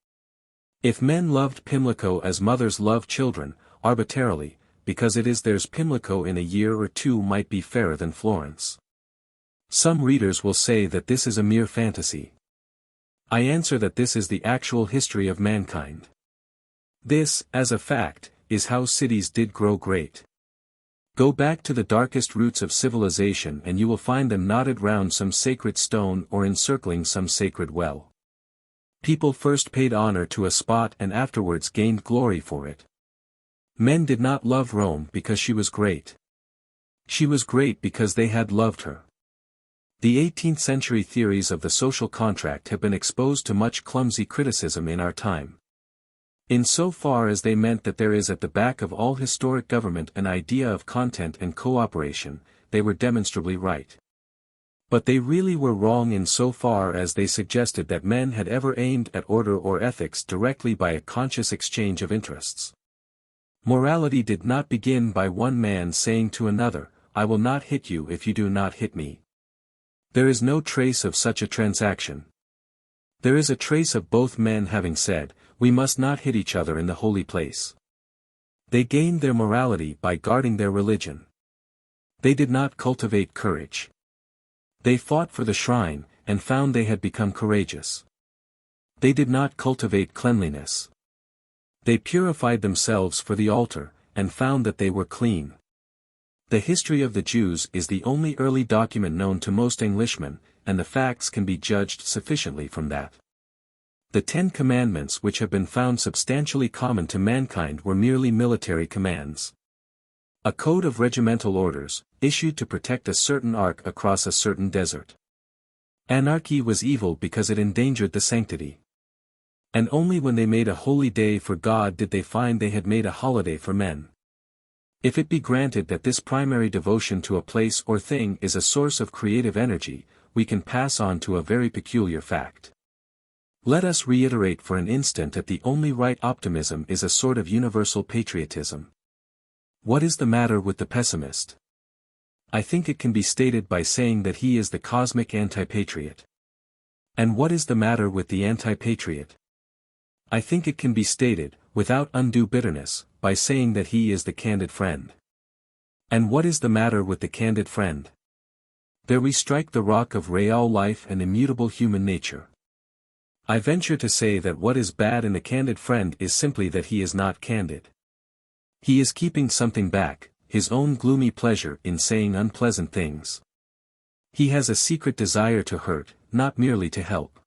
If men loved Pimlico as mothers love children, arbitrarily, because it is theirs, Pimlico in a year or two might be fairer than Florence. Some readers will say that this is a mere fantasy. I answer that this is the actual history of mankind. This, as a fact, is how cities did grow great. Go back to the darkest roots of civilization and you will find them knotted round some sacred stone or encircling some sacred well. People first paid honor to a spot and afterwards gained glory for it. Men did not love Rome because she was great. She was great because they had loved her. The 18th century theories of the social contract have been exposed to much clumsy criticism in our time. In so far as they meant that there is at the back of all historic government an idea of content and cooperation, they were demonstrably right. But they really were wrong in so far as they suggested that men had ever aimed at order or ethics directly by a conscious exchange of interests. Morality did not begin by one man saying to another, "I will not hit you if you do not hit me." There is no trace of such a transaction. There is a trace of both men having said, "We must not hit each other in the holy place." They gained their morality by guarding their religion. They did not cultivate courage. They fought for the shrine, and found they had become courageous. They did not cultivate cleanliness. They purified themselves for the altar, and found that they were clean. The history of the Jews is the only early document known to most Englishmen, and the facts can be judged sufficiently from that. The 10 Commandments which have been found substantially common to mankind were merely military commands. A code of regimental orders, issued to protect a certain ark across a certain desert. Anarchy was evil because it endangered the sanctity. And only when they made a holy day for God did they find they had made a holiday for men. If it be granted that this primary devotion to a place or thing is a source of creative energy, we can pass on to a very peculiar fact. Let us reiterate for an instant that the only right optimism is a sort of universal patriotism. What is the matter with the pessimist? I think it can be stated by saying that he is the cosmic anti-patriot. And what is the matter with the anti-patriot? I think it can be stated, without undue bitterness, by saying that he is the candid friend. And what is the matter with the candid friend? There we strike the rock of real life and immutable human nature. I venture to say that what is bad in the candid friend is simply that he is not candid. He is keeping something back, his own gloomy pleasure in saying unpleasant things. He has a secret desire to hurt, not merely to help.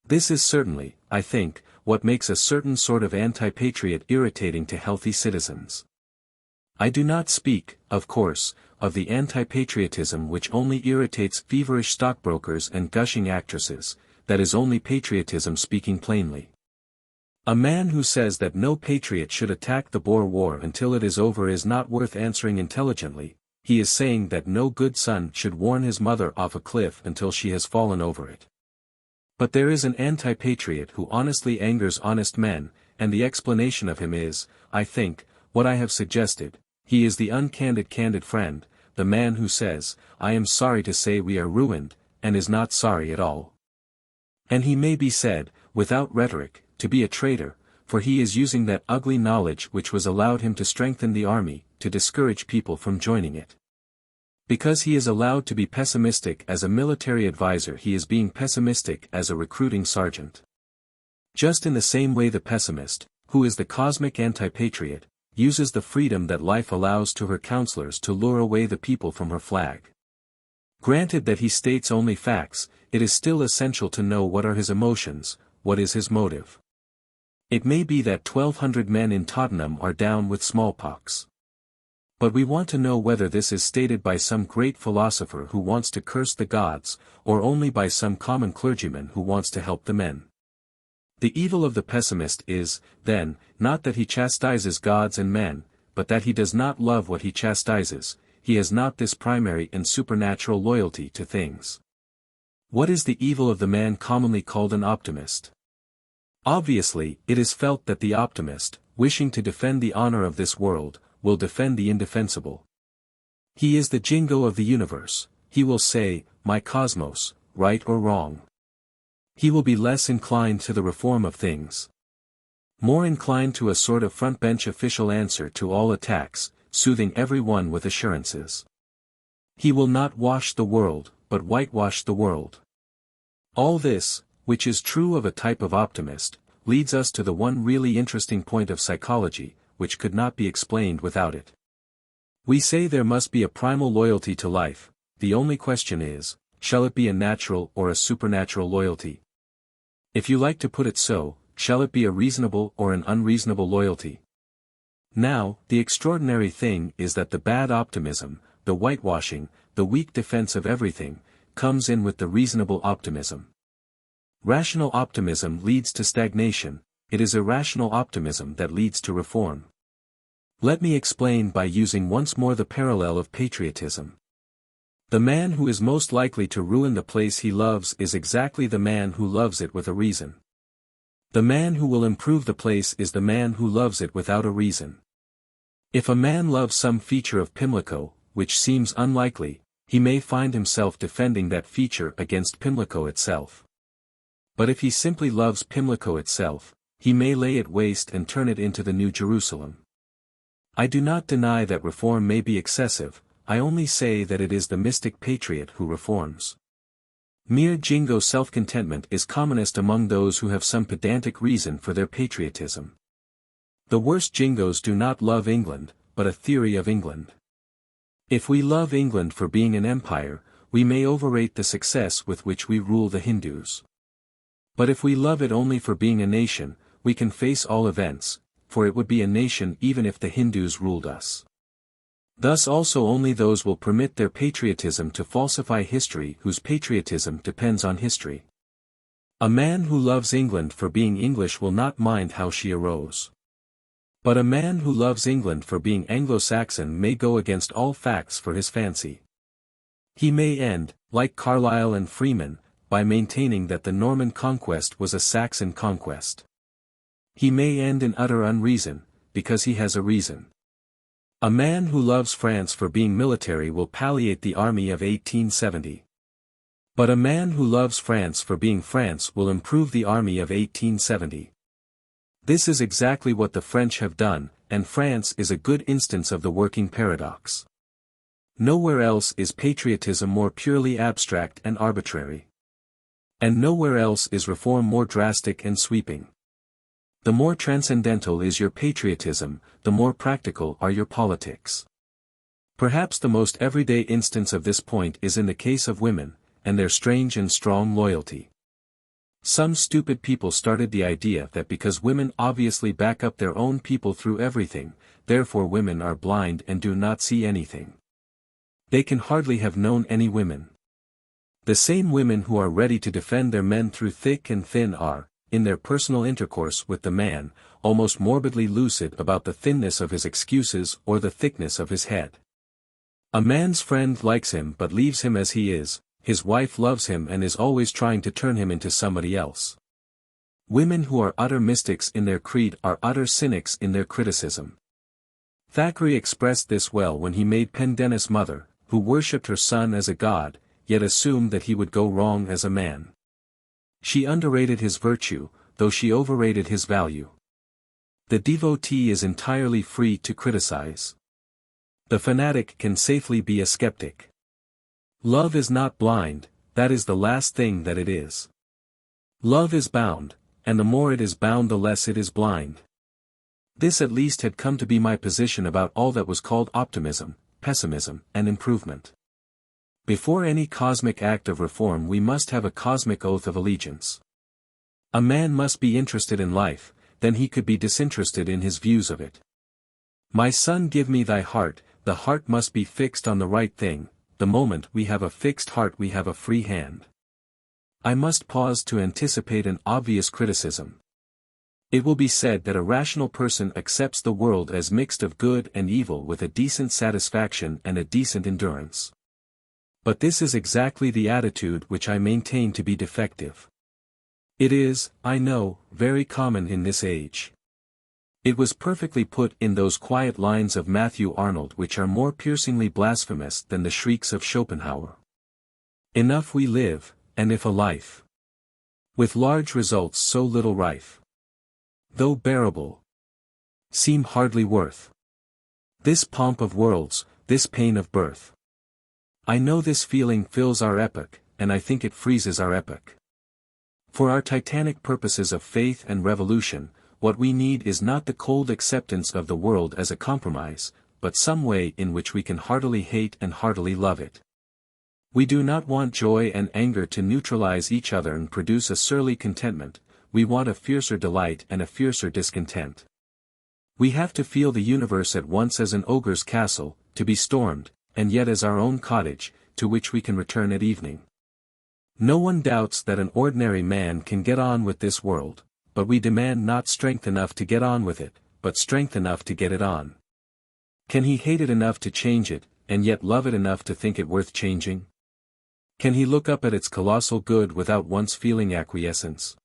This is certainly, I think, what makes a certain sort of anti-patriot irritating to healthy citizens. I do not speak, of course, of the anti-patriotism which only irritates feverish stockbrokers and gushing actresses, that is only patriotism speaking plainly. A man who says that no patriot should attack the Boer War until it is over is not worth answering intelligently. He is saying that no good son should warn his mother off a cliff until she has fallen over it. But there is an anti-patriot who honestly angers honest men, and the explanation of him is, I think, what I have suggested. He is the uncandid candid friend, the man who says, "I am sorry to say we are ruined," and is not sorry at all. And he may be said, without rhetoric, to be a traitor, for he is using that ugly knowledge which was allowed him to strengthen the army, to discourage people from joining it. Because he is allowed to be pessimistic as a military advisor, he is being pessimistic as a recruiting sergeant. Just in the same way the pessimist, who is the cosmic anti-patriot, uses the freedom that life allows to her counselors to lure away the people from her flag. Granted that he states only facts, it is still essential to know what are his emotions, what is his motive. It may be that 1,200 men in Tottenham are down with smallpox. But we want to know whether this is stated by some great philosopher who wants to curse the gods, or only by some common clergyman who wants to help the men. The evil of the pessimist is, then, not that he chastises gods and men, but that he does not love what he chastises. He has not this primary and supernatural loyalty to things. What is the evil of the man commonly called an optimist? Obviously, it is felt that the optimist, wishing to defend the honor of this world, will defend the indefensible. He is the jingo of the universe. He will say, "My cosmos, right or wrong." He will be less inclined to the reform of things. More inclined to a sort of front-bench official answer to all attacks, soothing everyone with assurances. He will not wash the world, but whitewash the world. All this, which is true of a type of optimist, leads us to the one really interesting point of psychology, which could not be explained without it. We say there must be a primal loyalty to life, the only question is, shall it be a natural or a supernatural loyalty? If you like to put it so, shall it be a reasonable or an unreasonable loyalty? Now, the extraordinary thing is that the bad optimism, the whitewashing, the weak defense of everything, comes in with the reasonable optimism. Rational optimism leads to stagnation, it is irrational optimism that leads to reform. Let me explain by using once more the parallel of patriotism. The man who is most likely to ruin the place he loves is exactly the man who loves it with a reason. The man who will improve the place is the man who loves it without a reason. If a man loves some feature of Pimlico, which seems unlikely, he may find himself defending that feature against Pimlico itself. But if he simply loves Pimlico itself, he may lay it waste and turn it into the New Jerusalem. I do not deny that reform may be excessive, I only say that it is the mystic patriot who reforms. Mere jingo self-contentment is commonest among those who have some pedantic reason for their patriotism. The worst jingos do not love England, but a theory of England. If we love England for being an empire, we may overrate the success with which we rule the Hindus. But if we love it only for being a nation, we can face all events, for it would be a nation even if the Hindus ruled us. Thus also only those will permit their patriotism to falsify history whose patriotism depends on history. A man who loves England for being English will not mind how she arose. But a man who loves England for being Anglo-Saxon may go against all facts for his fancy. He may end, like Carlyle and Freeman, by maintaining that the Norman conquest was a Saxon conquest. He may end in utter unreason, because he has a reason. A man who loves France for being military will palliate the army of 1870. But a man who loves France for being France will improve the army of 1870. This is exactly what the French have done, and France is a good instance of the working paradox. Nowhere else is patriotism more purely abstract and arbitrary. And nowhere else is reform more drastic and sweeping. The more transcendental is your patriotism, the more practical are your politics. Perhaps the most everyday instance of this point is in the case of women, and their strange and strong loyalty. Some stupid people started the idea that because women obviously back up their own people through everything, therefore women are blind and do not see anything. They can hardly have known any women. The same women who are ready to defend their men through thick and thin are, in their personal intercourse with the man, almost morbidly lucid about the thinness of his excuses or the thickness of his head. A man's friend likes him but leaves him as he is, his wife loves him and is always trying to turn him into somebody else. Women who are utter mystics in their creed are utter cynics in their criticism. Thackeray expressed this well when he made Pendennis mother, who worshipped her son as a god, yet assumed that he would go wrong as a man. She underrated his virtue, though she overrated his value. The devotee is entirely free to criticize. The fanatic can safely be a skeptic. Love is not blind, that is the last thing that it is. Love is bound, and the more it is bound the less it is blind. This at least had come to be my position about all that was called optimism, pessimism, and improvement. Before any cosmic act of reform we must have a cosmic oath of allegiance. A man must be interested in life, then he could be disinterested in his views of it. My son, give me thy heart, the heart must be fixed on the right thing, the moment we have a fixed heart we have a free hand. I must pause to anticipate an obvious criticism. It will be said that a rational person accepts the world as mixed of good and evil with a decent satisfaction and a decent endurance. But this is exactly the attitude which I maintain to be defective. It is, I know, very common in this age. It was perfectly put in those quiet lines of Matthew Arnold which are more piercingly blasphemous than the shrieks of Schopenhauer. Enough we live, and if a life with large results so little rife, though bearable, seem hardly worth this pomp of worlds, this pain of birth. I know this feeling fills our epoch, and I think it freezes our epoch. For our titanic purposes of faith and revolution, what we need is not the cold acceptance of the world as a compromise, but some way in which we can heartily hate and heartily love it. We do not want joy and anger to neutralize each other and produce a surly contentment, we want a fiercer delight and a fiercer discontent. We have to feel the universe at once as an ogre's castle, to be stormed, and yet as our own cottage, to which we can return at evening. No one doubts that an ordinary man can get on with this world, but we demand not strength enough to get on with it, but strength enough to get it on. Can he hate it enough to change it, and yet love it enough to think it worth changing? Can he look up at its colossal good without once feeling acquiescence?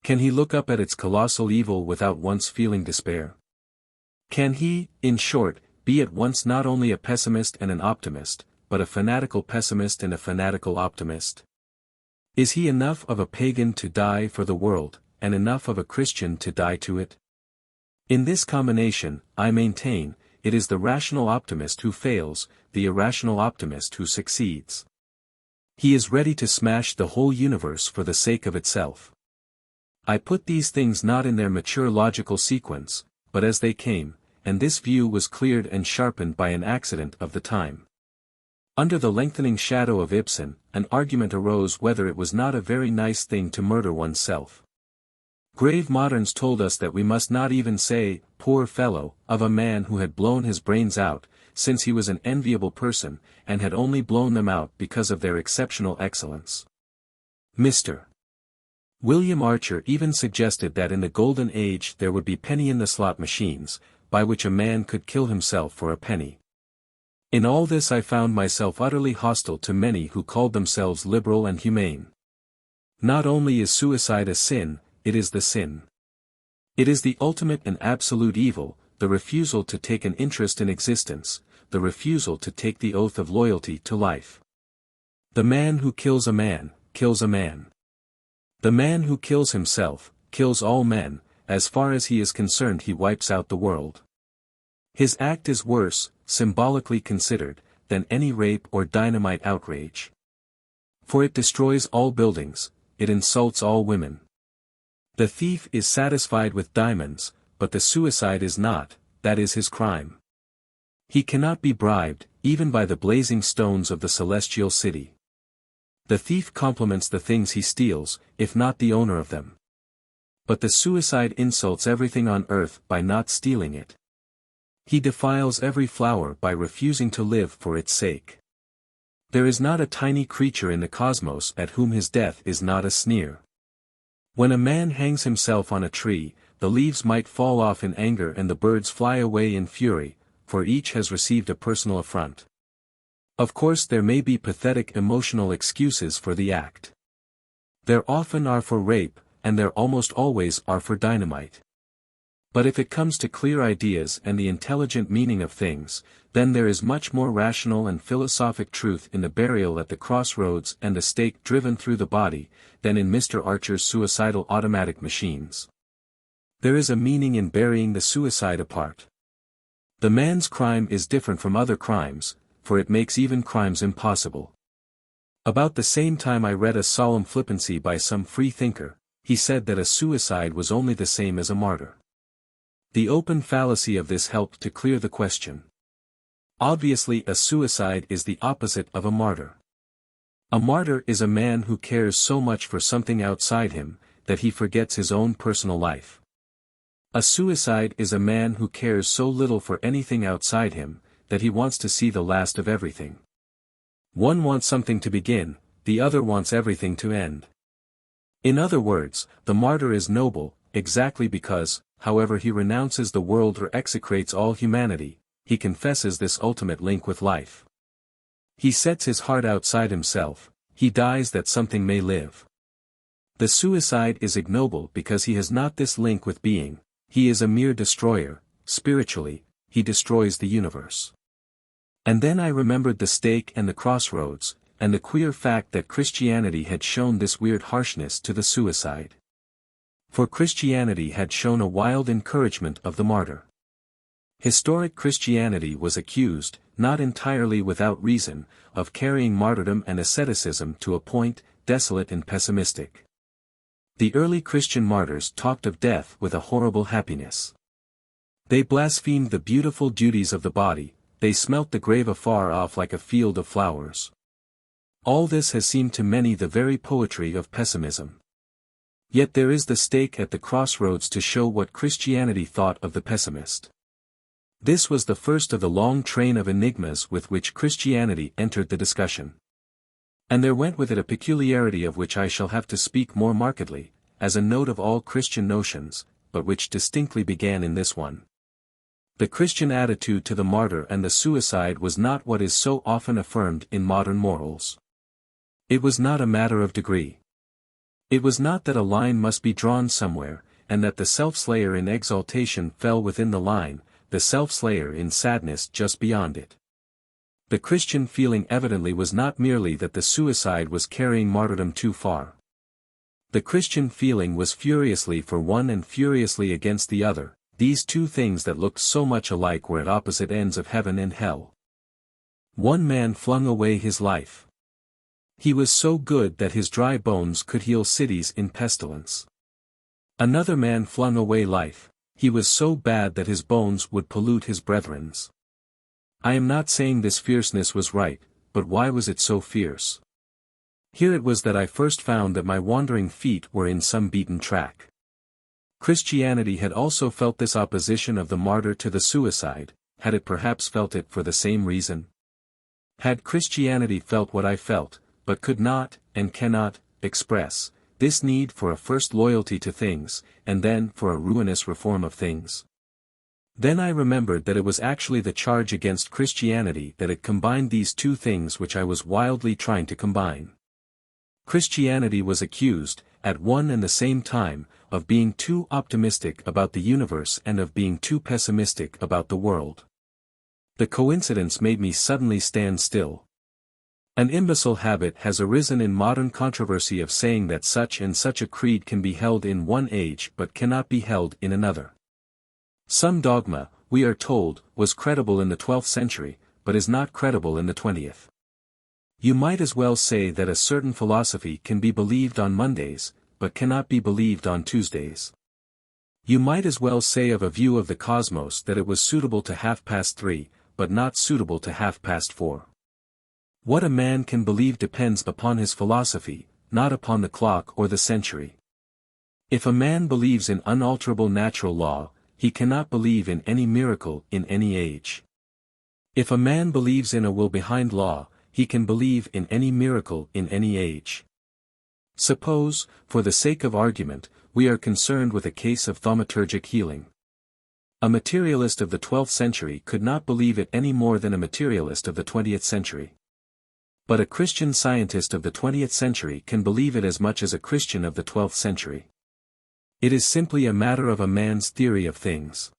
Can he look up at its colossal evil without once feeling despair? Can he, in short, be at once not only a pessimist and an optimist, but a fanatical pessimist and a fanatical optimist? Is he enough of a pagan to die for the world, and enough of a Christian to die to it? In this combination, I maintain, it is the rational optimist who fails, the irrational optimist who succeeds. He is ready to smash the whole universe for the sake of itself. I put these things not in their mature logical sequence, but as they came, and this view was cleared and sharpened by an accident of the time. Under the lengthening shadow of Ibsen, an argument arose whether it was not a very nice thing to murder oneself. Grave moderns told us that we must not even say, poor fellow, of a man who had blown his brains out, since he was an enviable person, and had only blown them out because of their exceptional excellence. Mr. William Archer even suggested that in the Golden Age there would be penny-in-the-slot machines, by which a man could kill himself for a penny. In all this I found myself utterly hostile to many who called themselves liberal and humane. Not only is suicide a sin, it is the sin. It is the ultimate and absolute evil, the refusal to take an interest in existence, the refusal to take the oath of loyalty to life. The man who kills a man, kills a man. The man who kills himself, kills all men, as far as he is concerned he wipes out the world. His act is worse, symbolically considered, than any rape or dynamite outrage. For it destroys all buildings, it insults all women. The thief is satisfied with diamonds, but the suicide is not, that is his crime. He cannot be bribed, even by the blazing stones of the celestial city. The thief compliments the things he steals, if not the owner of them. But the suicide insults everything on earth by not stealing it. He defiles every flower by refusing to live for its sake. There is not a tiny creature in the cosmos at whom his death is not a sneer. When a man hangs himself on a tree, the leaves might fall off in anger and the birds fly away in fury, for each has received a personal affront. Of course there may be pathetic emotional excuses for the act. There often are for rape, and there almost always are for dynamite. But if it comes to clear ideas and the intelligent meaning of things, then there is much more rational and philosophic truth in the burial at the crossroads and the stake driven through the body, than in Mr. Archer's suicidal automatic machines. There is a meaning in burying the suicide apart. The man's crime is different from other crimes, for it makes even crimes impossible. About the same time I read a solemn flippancy by some free thinker. He said that a suicide was only the same as a martyr. The open fallacy of this helped to clear the question. Obviously a suicide is the opposite of a martyr. A martyr is a man who cares so much for something outside him, that he forgets his own personal life. A suicide is a man who cares so little for anything outside him, that he wants to see the last of everything. One wants something to begin, the other wants everything to end. In other words, the martyr is noble, exactly because, however he renounces the world or execrates all humanity, he confesses this ultimate link with life. He sets his heart outside himself, he dies that something may live. The suicide is ignoble because he has not this link with being, he is a mere destroyer, spiritually, he destroys the universe. And then I remembered the stake and the crossroads, and the queer fact that Christianity had shown this weird harshness to the suicide. For Christianity had shown a wild encouragement of the martyr. Historic Christianity was accused, not entirely without reason, of carrying martyrdom and asceticism to a point, desolate and pessimistic. The early Christian martyrs talked of death with a horrible happiness. They blasphemed the beautiful duties of the body, they smelt the grave afar off like a field of flowers. All this has seemed to many the very poetry of pessimism. Yet there is the stake at the crossroads to show what Christianity thought of the pessimist. This was the first of the long train of enigmas with which Christianity entered the discussion. And there went with it a peculiarity of which I shall have to speak more markedly, as a note of all Christian notions, but which distinctly began in this one. The Christian attitude to the martyr and the suicide was not what is so often affirmed in modern morals. It was not a matter of degree. It was not that a line must be drawn somewhere, and that the self-slayer in exaltation fell within the line, the self-slayer in sadness just beyond it. The Christian feeling evidently was not merely that the suicide was carrying martyrdom too far. The Christian feeling was furiously for one and furiously against the other, these two things that looked so much alike were at opposite ends of heaven and hell. One man flung away his life. He was so good that his dry bones could heal cities in pestilence. Another man flung away life, he was so bad that his bones would pollute his brethren's. I am not saying this fierceness was right, but why was it so fierce? Here it was that I first found that my wandering feet were in some beaten track. Christianity had also felt this opposition of the martyr to the suicide, had it perhaps felt it for the same reason? Had Christianity felt what I felt, but could not, and cannot, express, this need for a first loyalty to things, and then for a ruinous reform of things? Then I remembered that it was actually the charge against Christianity that it combined these two things which I was wildly trying to combine. Christianity was accused, at one and the same time, of being too optimistic about the universe and of being too pessimistic about the world. The coincidence made me suddenly stand still. An imbecile habit has arisen in modern controversy of saying that such and such a creed can be held in one age but cannot be held in another. Some dogma, we are told, was credible in the 12th century, but is not credible in the 20th. You might as well say that a certain philosophy can be believed on Mondays, but cannot be believed on Tuesdays. You might as well say of a view of the cosmos that it was suitable to 3:30, but not suitable to 4:30. What a man can believe depends upon his philosophy, not upon the clock or the century. If a man believes in unalterable natural law, he cannot believe in any miracle in any age. If a man believes in a will behind law, he can believe in any miracle in any age. Suppose, for the sake of argument, we are concerned with a case of thaumaturgic healing. A materialist of the 12th century could not believe it any more than a materialist of the 20th century. But a Christian scientist of the 20th century can believe it as much as a Christian of the 12th century. It is simply a matter of a man's theory of things.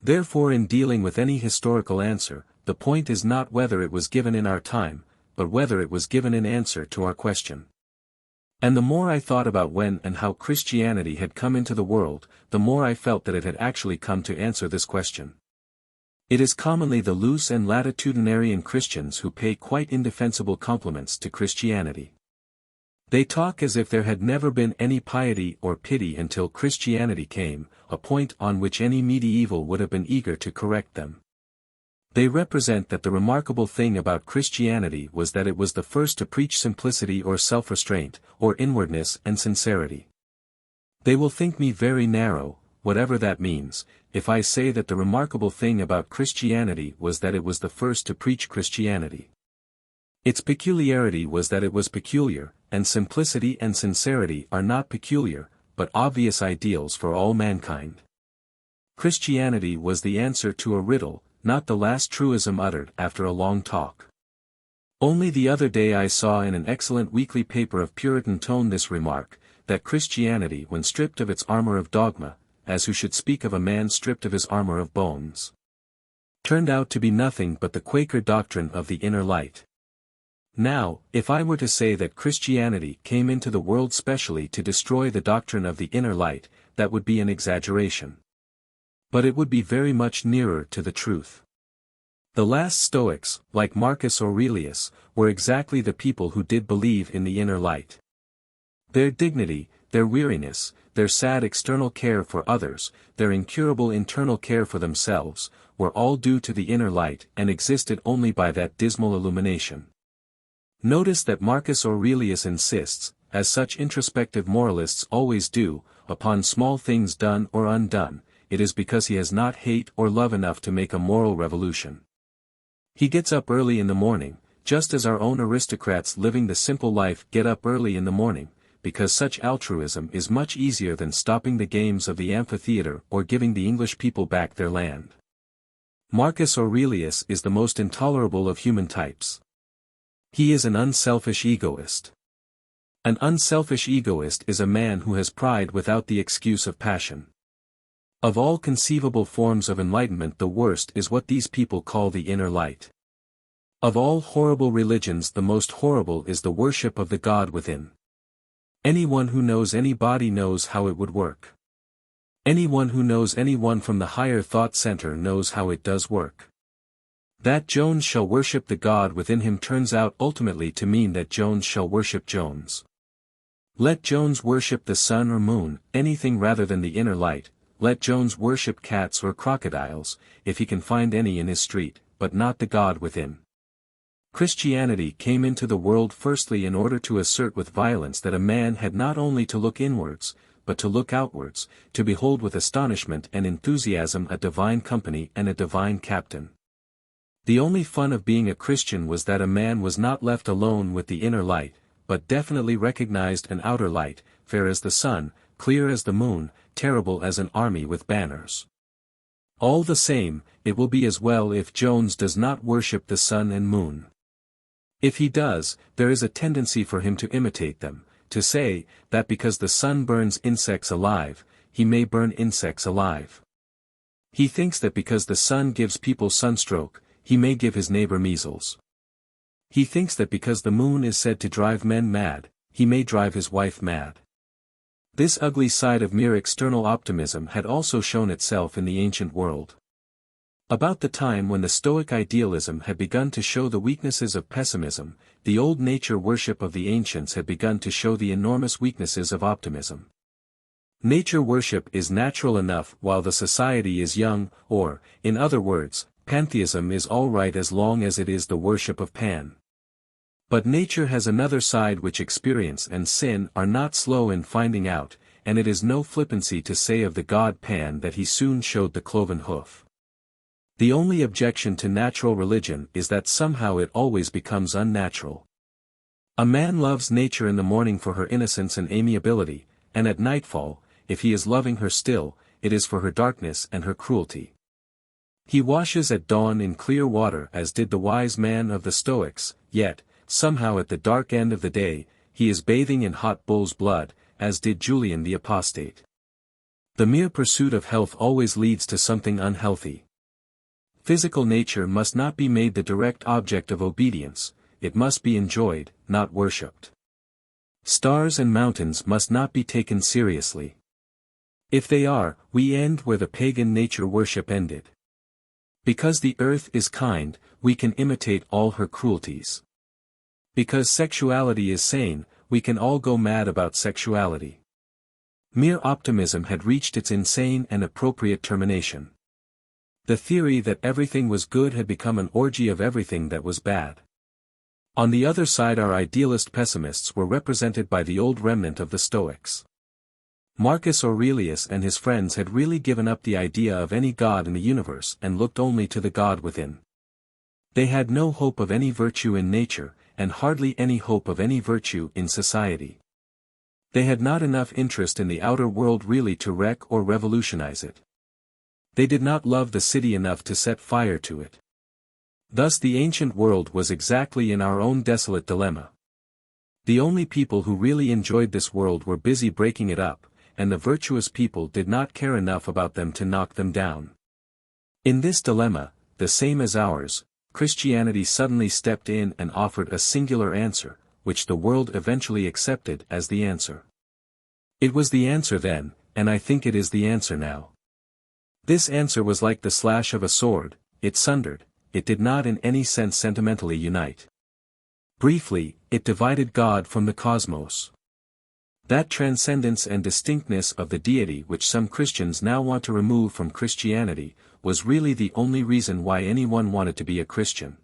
Therefore, in dealing with any historical answer, the point is not whether it was given in our time, but whether it was given in answer to our question. And the more I thought about when and how Christianity had come into the world, the more I felt that it had actually come to answer this question. It is commonly the loose and latitudinarian Christians who pay quite indefensible compliments to Christianity. They talk as if there had never been any piety or pity until Christianity came, a point on which any mediaeval would have been eager to correct them. They represent that the remarkable thing about Christianity was that it was the first to preach simplicity or self-restraint, or inwardness and sincerity. They will think me very narrow, whatever that means, if I say that the remarkable thing about Christianity was that it was the first to preach Christianity. Its peculiarity was that it was peculiar, and simplicity and sincerity are not peculiar, but obvious ideals for all mankind. Christianity was the answer to a riddle, not the last truism uttered after a long talk. Only the other day I saw in an excellent weekly paper of Puritan tone this remark, that Christianity, when stripped of its armor of dogma, as who should speak of a man stripped of his armor of bones, turned out to be nothing but the Quaker doctrine of the inner light. Now, if I were to say that Christianity came into the world specially to destroy the doctrine of the inner light, that would be an exaggeration. But it would be very much nearer to the truth. The last Stoics, like Marcus Aurelius, were exactly the people who did believe in the inner light. Their dignity, their weariness, their sad external care for others, their incurable internal care for themselves, were all due to the inner light and existed only by that dismal illumination. Notice that Marcus Aurelius insists, as such introspective moralists always do, upon small things done or undone. It is because he has not hate or love enough to make a moral revolution. He gets up early in the morning, just as our own aristocrats living the simple life get up early in the morning, because such altruism is much easier than stopping the games of the amphitheater or giving the English people back their land. Marcus Aurelius is the most intolerable of human types. He is an unselfish egoist. An unselfish egoist is a man who has pride without the excuse of passion. Of all conceivable forms of enlightenment, the worst is what these people call the inner light. Of all horrible religions, the most horrible is the worship of the God within. Anyone who knows anybody knows how it would work. Anyone who knows anyone from the higher thought center knows how it does work. That Jones shall worship the God within him turns out ultimately to mean that Jones shall worship Jones. Let Jones worship the sun or moon, anything rather than the inner light. Let Jones worship cats or crocodiles, if he can find any in his street, but not the God within. Christianity came into the world firstly in order to assert with violence that a man had not only to look inwards, but to look outwards, to behold with astonishment and enthusiasm a divine company and a divine captain. The only fun of being a Christian was that a man was not left alone with the inner light, but definitely recognized an outer light, fair as the sun, clear as the moon, terrible as an army with banners. All the same, it will be as well if Jones does not worship the sun and moon. If he does, there is a tendency for him to imitate them, to say, that because the sun burns insects alive, he may burn insects alive. He thinks that because the sun gives people sunstroke, he may give his neighbor measles. He thinks that because the moon is said to drive men mad, he may drive his wife mad. This ugly side of mere external optimism had also shown itself in the ancient world. About the time when the Stoic idealism had begun to show the weaknesses of pessimism, the old nature worship of the ancients had begun to show the enormous weaknesses of optimism. Nature worship is natural enough while the society is young, or, in other words, pantheism is all right as long as it is the worship of Pan. But nature has another side which experience and sin are not slow in finding out, and it is no flippancy to say of the god Pan that he soon showed the cloven hoof. The only objection to natural religion is that somehow it always becomes unnatural. A man loves nature in the morning for her innocence and amiability, and at nightfall, if he is loving her still, it is for her darkness and her cruelty. He washes at dawn in clear water as did the wise man of the Stoics, yet, somehow at the dark end of the day, he is bathing in hot bull's blood, as did Julian the Apostate. The mere pursuit of health always leads to something unhealthy. Physical nature must not be made the direct object of obedience, it must be enjoyed, not worshipped. Stars and mountains must not be taken seriously. If they are, we end where the pagan nature worship ended. Because the earth is kind, we can imitate all her cruelties. Because sexuality is sane, we can all go mad about sexuality. Mere optimism had reached its insane and appropriate termination. The theory that everything was good had become an orgy of everything that was bad. On the other side, our idealist pessimists were represented by the old remnant of the Stoics. Marcus Aurelius and his friends had really given up the idea of any god in the universe and looked only to the God within. They had no hope of any virtue in nature, and hardly any hope of any virtue in society. They had not enough interest in the outer world really to wreck or revolutionize it. They did not love the city enough to set fire to it. Thus the ancient world was exactly in our own desolate dilemma. The only people who really enjoyed this world were busy breaking it up, and the virtuous people did not care enough about them to knock them down. In this dilemma, the same as ours, Christianity suddenly stepped in and offered a singular answer, which the world eventually accepted as the answer. It was the answer then, and I think it is the answer now. This answer was like the slash of a sword, it sundered, it did not in any sense sentimentally unite. Briefly, it divided God from the cosmos. That transcendence and distinctness of the deity which some Christians now want to remove from Christianity, was really the only reason why anyone wanted to be a Christian.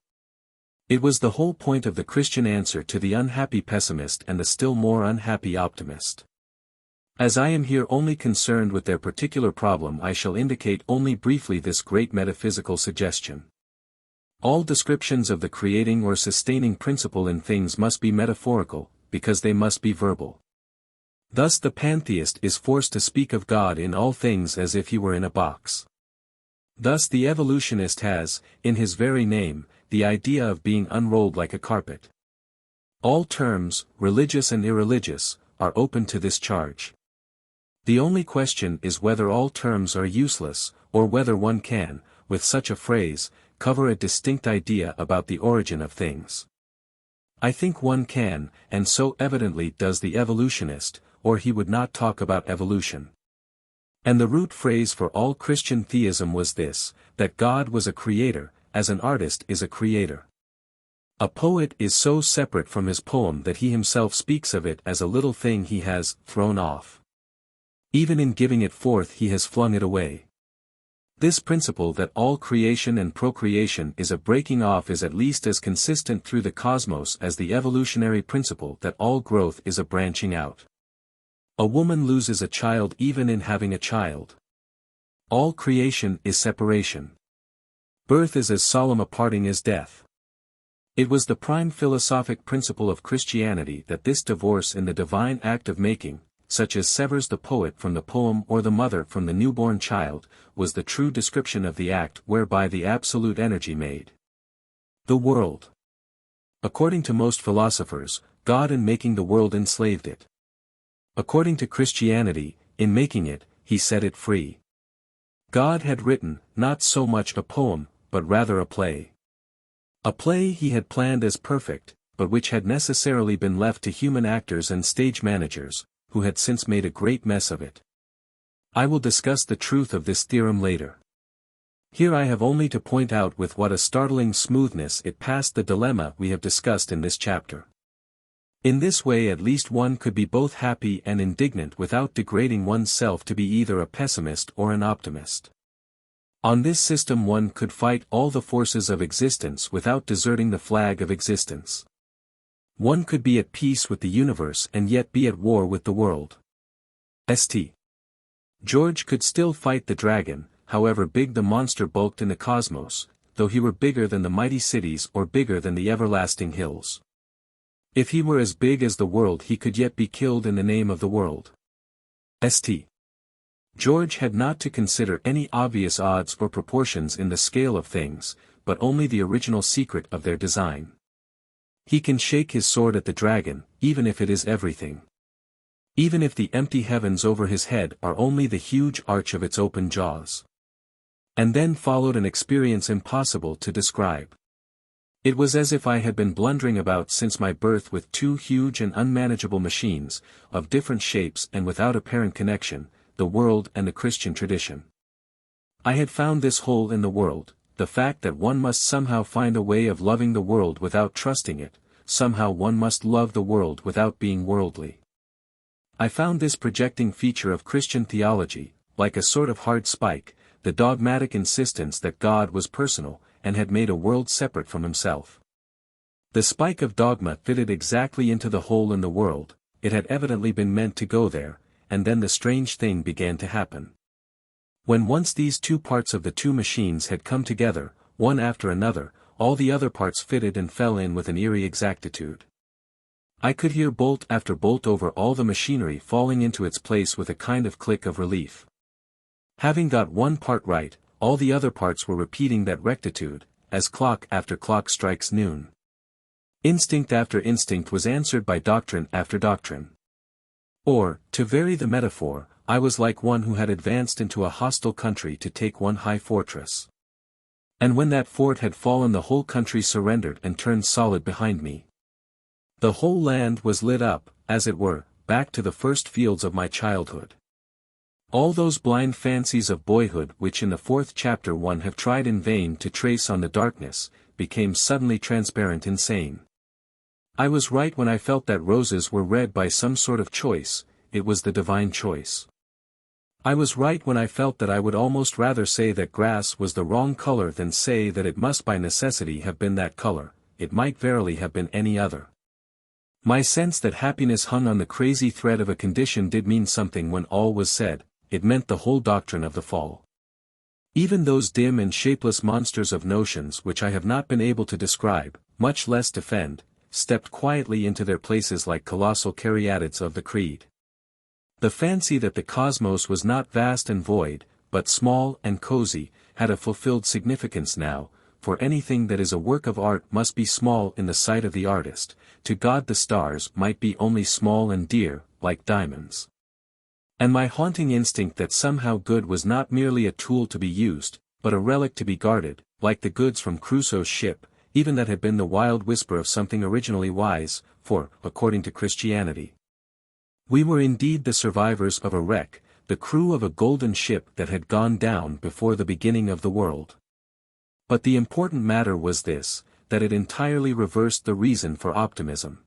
It was the whole point of the Christian answer to the unhappy pessimist and the still more unhappy optimist. As I am here only concerned with their particular problem, I shall indicate only briefly this great metaphysical suggestion. All descriptions of the creating or sustaining principle in things must be metaphorical, because they must be verbal. Thus the pantheist is forced to speak of God in all things as if he were in a box. Thus the evolutionist has, in his very name, the idea of being unrolled like a carpet. All terms, religious and irreligious, are open to this charge. The only question is whether all terms are useless, or whether one can, with such a phrase, cover a distinct idea about the origin of things. I think one can, and so evidently does the evolutionist, or he would not talk about evolution. And the root phrase for all Christian theism was this, that God was a creator, as an artist is a creator. A poet is so separate from his poem that he himself speaks of it as a little thing he has thrown off. Even in giving it forth he has flung it away. This principle that all creation and procreation is a breaking off is at least as consistent through the cosmos as the evolutionary principle that all growth is a branching out. A woman loses a child even in having a child. All creation is separation. Birth is as solemn a parting as death. It was the prime philosophic principle of Christianity that this divorce in the divine act of making, such as severs the poet from the poem or the mother from the newborn child, was the true description of the act whereby the absolute energy made the world. According to most philosophers, God in making the world enslaved it. According to Christianity, in making it, he set it free. God had written, not so much a poem, but rather a play. A play he had planned as perfect, but which had necessarily been left to human actors and stage managers, who had since made a great mess of it. I will discuss the truth of this theorem later. Here I have only to point out with what a startling smoothness it passed the dilemma we have discussed in this chapter. In this way at least one could be both happy and indignant without degrading one's self to be either a pessimist or an optimist. On this system one could fight all the forces of existence without deserting the flag of existence. One could be at peace with the universe and yet be at war with the world. St. George could still fight the dragon, however big the monster bulked in the cosmos, though he were bigger than the mighty cities or bigger than the everlasting hills. If he were as big as the world he could yet be killed in the name of the world. St. George had not to consider any obvious odds or proportions in the scale of things, but only the original secret of their design. He can shake his sword at the dragon, even if it is everything. Even if the empty heavens over his head are only the huge arch of its open jaws. And then followed an experience impossible to describe. It was as if I had been blundering about since my birth with two huge and unmanageable machines, of different shapes and without apparent connection, the world and the Christian tradition. I had found this hole in the world, the fact that one must somehow find a way of loving the world without trusting it, somehow one must love the world without being worldly. I found this projecting feature of Christian theology, like a sort of hard spike, the dogmatic insistence that God was personal, and had made a world separate from himself. The spike of dogma fitted exactly into the hole in the world, it had evidently been meant to go there, and then the strange thing began to happen. When once these two parts of the two machines had come together, one after another, all the other parts fitted and fell in with an eerie exactitude. I could hear bolt after bolt over all the machinery falling into its place with a kind of click of relief. Having got one part right, all the other parts were repeating that rectitude, as clock after clock strikes noon. Instinct after instinct was answered by doctrine after doctrine. Or, to vary the metaphor, I was like one who had advanced into a hostile country to take one high fortress. And when that fort had fallen the whole country surrendered and turned solid behind me. The whole land was lit up, as it were, back to the first fields of my childhood. All those blind fancies of boyhood which in the 4th chapter one have tried in vain to trace on the darkness, became suddenly transparent insane. I was right when I felt that roses were red by some sort of choice, it was the divine choice. I was right when I felt that I would almost rather say that grass was the wrong color than say that it must by necessity have been that color. It might verily have been any other. My sense that happiness hung on the crazy thread of a condition did mean something when all was said. It meant the whole doctrine of the fall. Even those dim and shapeless monsters of notions which I have not been able to describe, much less defend, stepped quietly into their places like colossal caryatids of the creed. The fancy that the cosmos was not vast and void, but small and cozy, had a fulfilled significance now, for anything that is a work of art must be small in the sight of the artist. To God the stars might be only small and dear, like diamonds. And my haunting instinct that somehow good was not merely a tool to be used, but a relic to be guarded, like the goods from Crusoe's ship, even that had been the wild whisper of something originally wise, for, according to Christianity, we were indeed the survivors of a wreck, the crew of a golden ship that had gone down before the beginning of the world. But the important matter was this, that it entirely reversed the reason for optimism.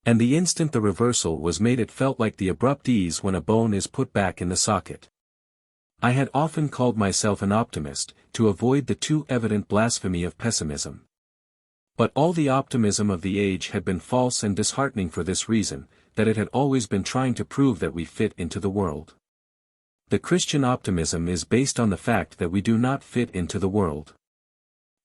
And the instant the reversal was made it felt like the abrupt ease when a bone is put back in the socket. I had often called myself an optimist, to avoid the too evident blasphemy of pessimism. But all the optimism of the age had been false and disheartening for this reason, that it had always been trying to prove that we fit into the world. The Christian optimism is based on the fact that we do not fit into the world.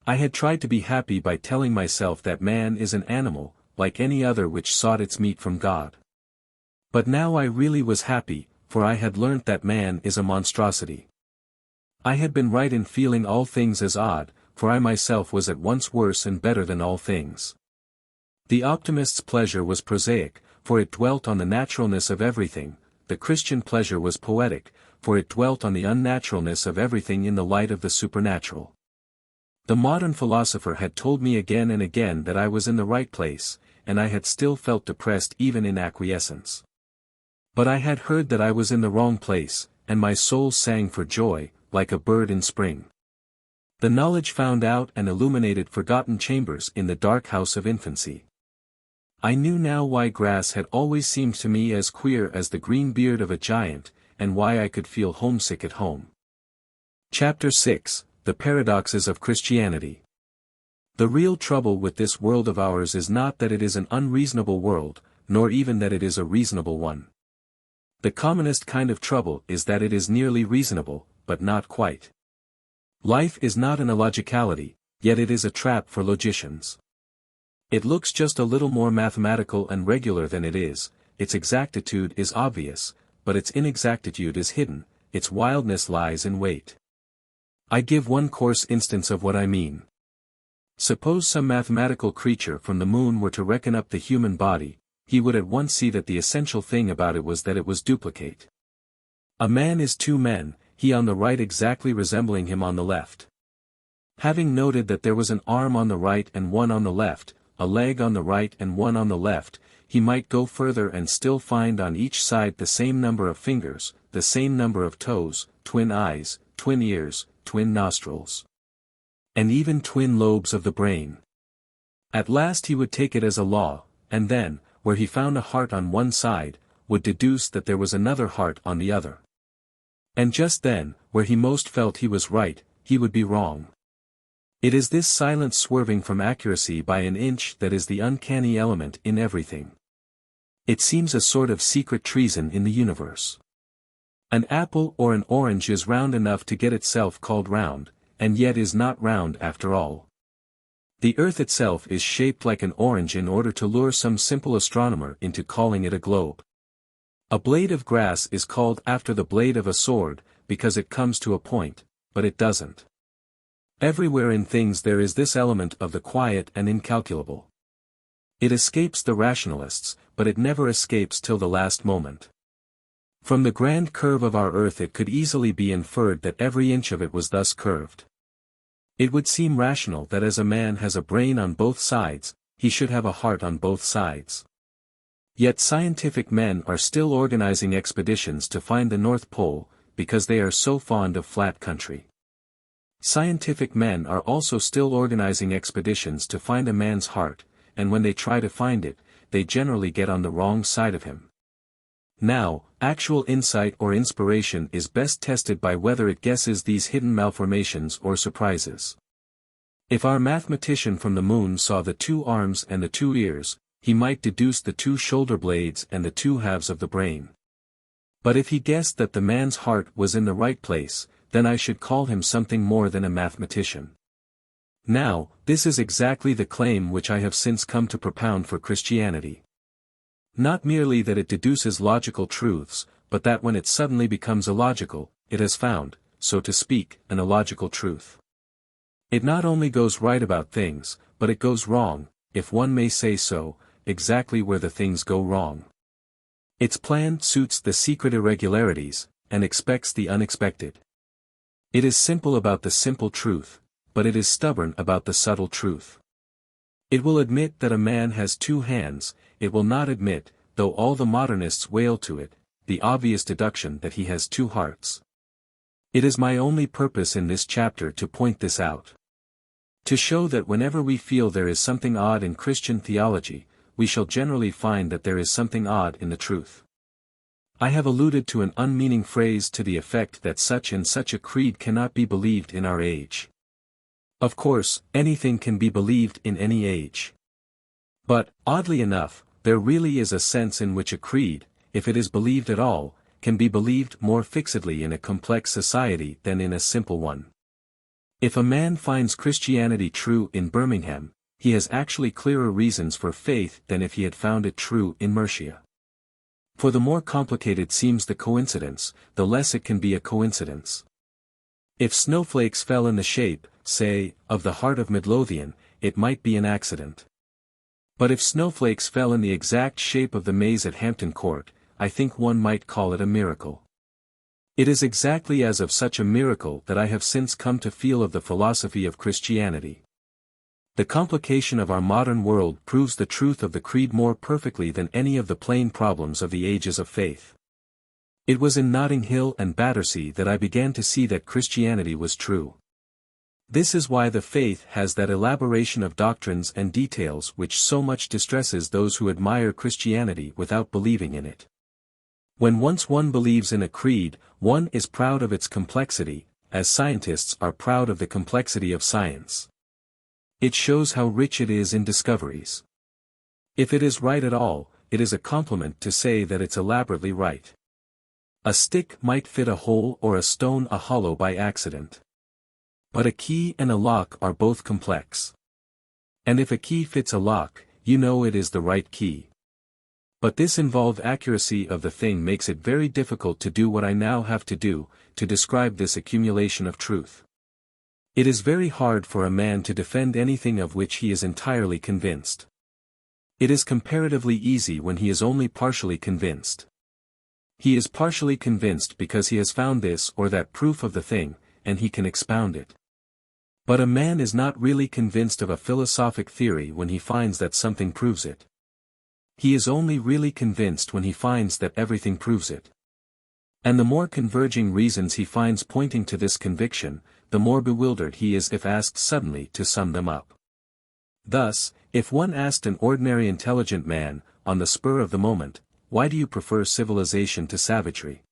I had tried to be happy by telling myself that man is an animal, like any other which sought its meat from God. But now I really was happy, for I had learnt that man is a monstrosity. I had been right in feeling all things as odd, for I myself was at once worse and better than all things. The optimist's pleasure was prosaic, for it dwelt on the naturalness of everything. The Christian pleasure was poetic, for it dwelt on the unnaturalness of everything in the light of the supernatural. The modern philosopher had told me again and again that I was in the right place, and I had still felt depressed even in acquiescence. But I had heard that I was in the wrong place, and my soul sang for joy, like a bird in spring. The knowledge found out and illuminated forgotten chambers in the dark house of infancy. I knew now why grass had always seemed to me as queer as the green beard of a giant, and why I could feel homesick at home. Chapter 6, The Paradoxes of Christianity. The real trouble with this world of ours is not that it is an unreasonable world, nor even that it is a reasonable one. The commonest kind of trouble is that it is nearly reasonable, but not quite. Life is not an illogicality, yet it is a trap for logicians. It looks just a little more mathematical and regular than it is, its exactitude is obvious, but its inexactitude is hidden, its wildness lies in wait. I give one coarse instance of what I mean. Suppose some mathematical creature from the moon were to reckon up the human body, he would at once see that the essential thing about it was that it was duplicate. A man is two men, he on the right exactly resembling him on the left. Having noted that there was an arm on the right and one on the left, a leg on the right and one on the left, he might go further and still find on each side the same number of fingers, the same number of toes, twin eyes, twin ears, twin nostrils, and even twin lobes of the brain. At last he would take it as a law, and then, where he found a heart on one side, would deduce that there was another heart on the other. And just then, where he most felt he was right, he would be wrong. It is this silent swerving from accuracy by an inch that is the uncanny element in everything. It seems a sort of secret treason in the universe. An apple or an orange is round enough to get itself called round, and yet is not round after all. The earth itself is shaped like an orange in order to lure some simple astronomer into calling it a globe. A blade of grass is called after the blade of a sword, because it comes to a point, but it doesn't. Everywhere in things there is this element of the quiet and incalculable. It escapes the rationalists, but it never escapes till the last moment. From the grand curve of our earth it could easily be inferred that every inch of it was thus curved. It would seem rational that as a man has a brain on both sides, he should have a heart on both sides. Yet scientific men are still organizing expeditions to find the North Pole, because they are so fond of flat country. Scientific men are also still organizing expeditions to find a man's heart, and when they try to find it, they generally get on the wrong side of him. Now, actual insight or inspiration is best tested by whether it guesses these hidden malformations or surprises. If our mathematician from the moon saw the 2 arms and the 2 ears, he might deduce the 2 shoulder blades and the 2 halves of the brain. But if he guessed that the man's heart was in the right place, then I should call him something more than a mathematician. Now, this is exactly the claim which I have since come to propound for Christianity. Not merely that it deduces logical truths, but that when it suddenly becomes illogical, it has found, so to speak, an illogical truth. It not only goes right about things, but it goes wrong, if one may say so, exactly where the things go wrong. Its plan suits the secret irregularities, and expects the unexpected. It is simple about the simple truth, but it is stubborn about the subtle truth. It will admit that a man has 2 hands, it will not admit, though all the modernists wail to it, the obvious deduction that he has 2 hearts. It is my only purpose in this chapter to point this out. To show that whenever we feel there is something odd in Christian theology, we shall generally find that there is something odd in the truth. I have alluded to an unmeaning phrase to the effect that such and such a creed cannot be believed in our age. Of course, anything can be believed in any age. But, oddly enough, there really is a sense in which a creed, if it is believed at all, can be believed more fixedly in a complex society than in a simple one. If a man finds Christianity true in Birmingham, he has actually clearer reasons for faith than if he had found it true in Mercia. For the more complicated seems the coincidence, the less it can be a coincidence. If snowflakes fell in the shape, say, of the heart of Midlothian, it might be an accident. But if snowflakes fell in the exact shape of the maze at Hampton Court, I think one might call it a miracle. It is exactly as of such a miracle that I have since come to feel of the philosophy of Christianity. The complication of our modern world proves the truth of the creed more perfectly than any of the plain problems of the ages of faith. It was in Notting Hill and Battersea that I began to see that Christianity was true. This is why the faith has that elaboration of doctrines and details which so much distresses those who admire Christianity without believing in it. When once one believes in a creed, one is proud of its complexity, as scientists are proud of the complexity of science. It shows how rich it is in discoveries. If it is right at all, it is a compliment to say that it's elaborately right. A stick might fit a hole or a stone a hollow by accident. But a key and a lock are both complex. And if a key fits a lock, you know it is the right key. But this involved accuracy of the thing makes it very difficult to do what I now have to do, to describe this accumulation of truth. It is very hard for a man to defend anything of which he is entirely convinced. It is comparatively easy when he is only partially convinced. He is partially convinced because he has found this or that proof of the thing, and he can expound it. But a man is not really convinced of a philosophic theory when he finds that something proves it. He is only really convinced when he finds that everything proves it. And the more converging reasons he finds pointing to this conviction, the more bewildered he is if asked suddenly to sum them up. Thus, if one asked an ordinary intelligent man, on the spur of the moment, why do you prefer civilization to savagery?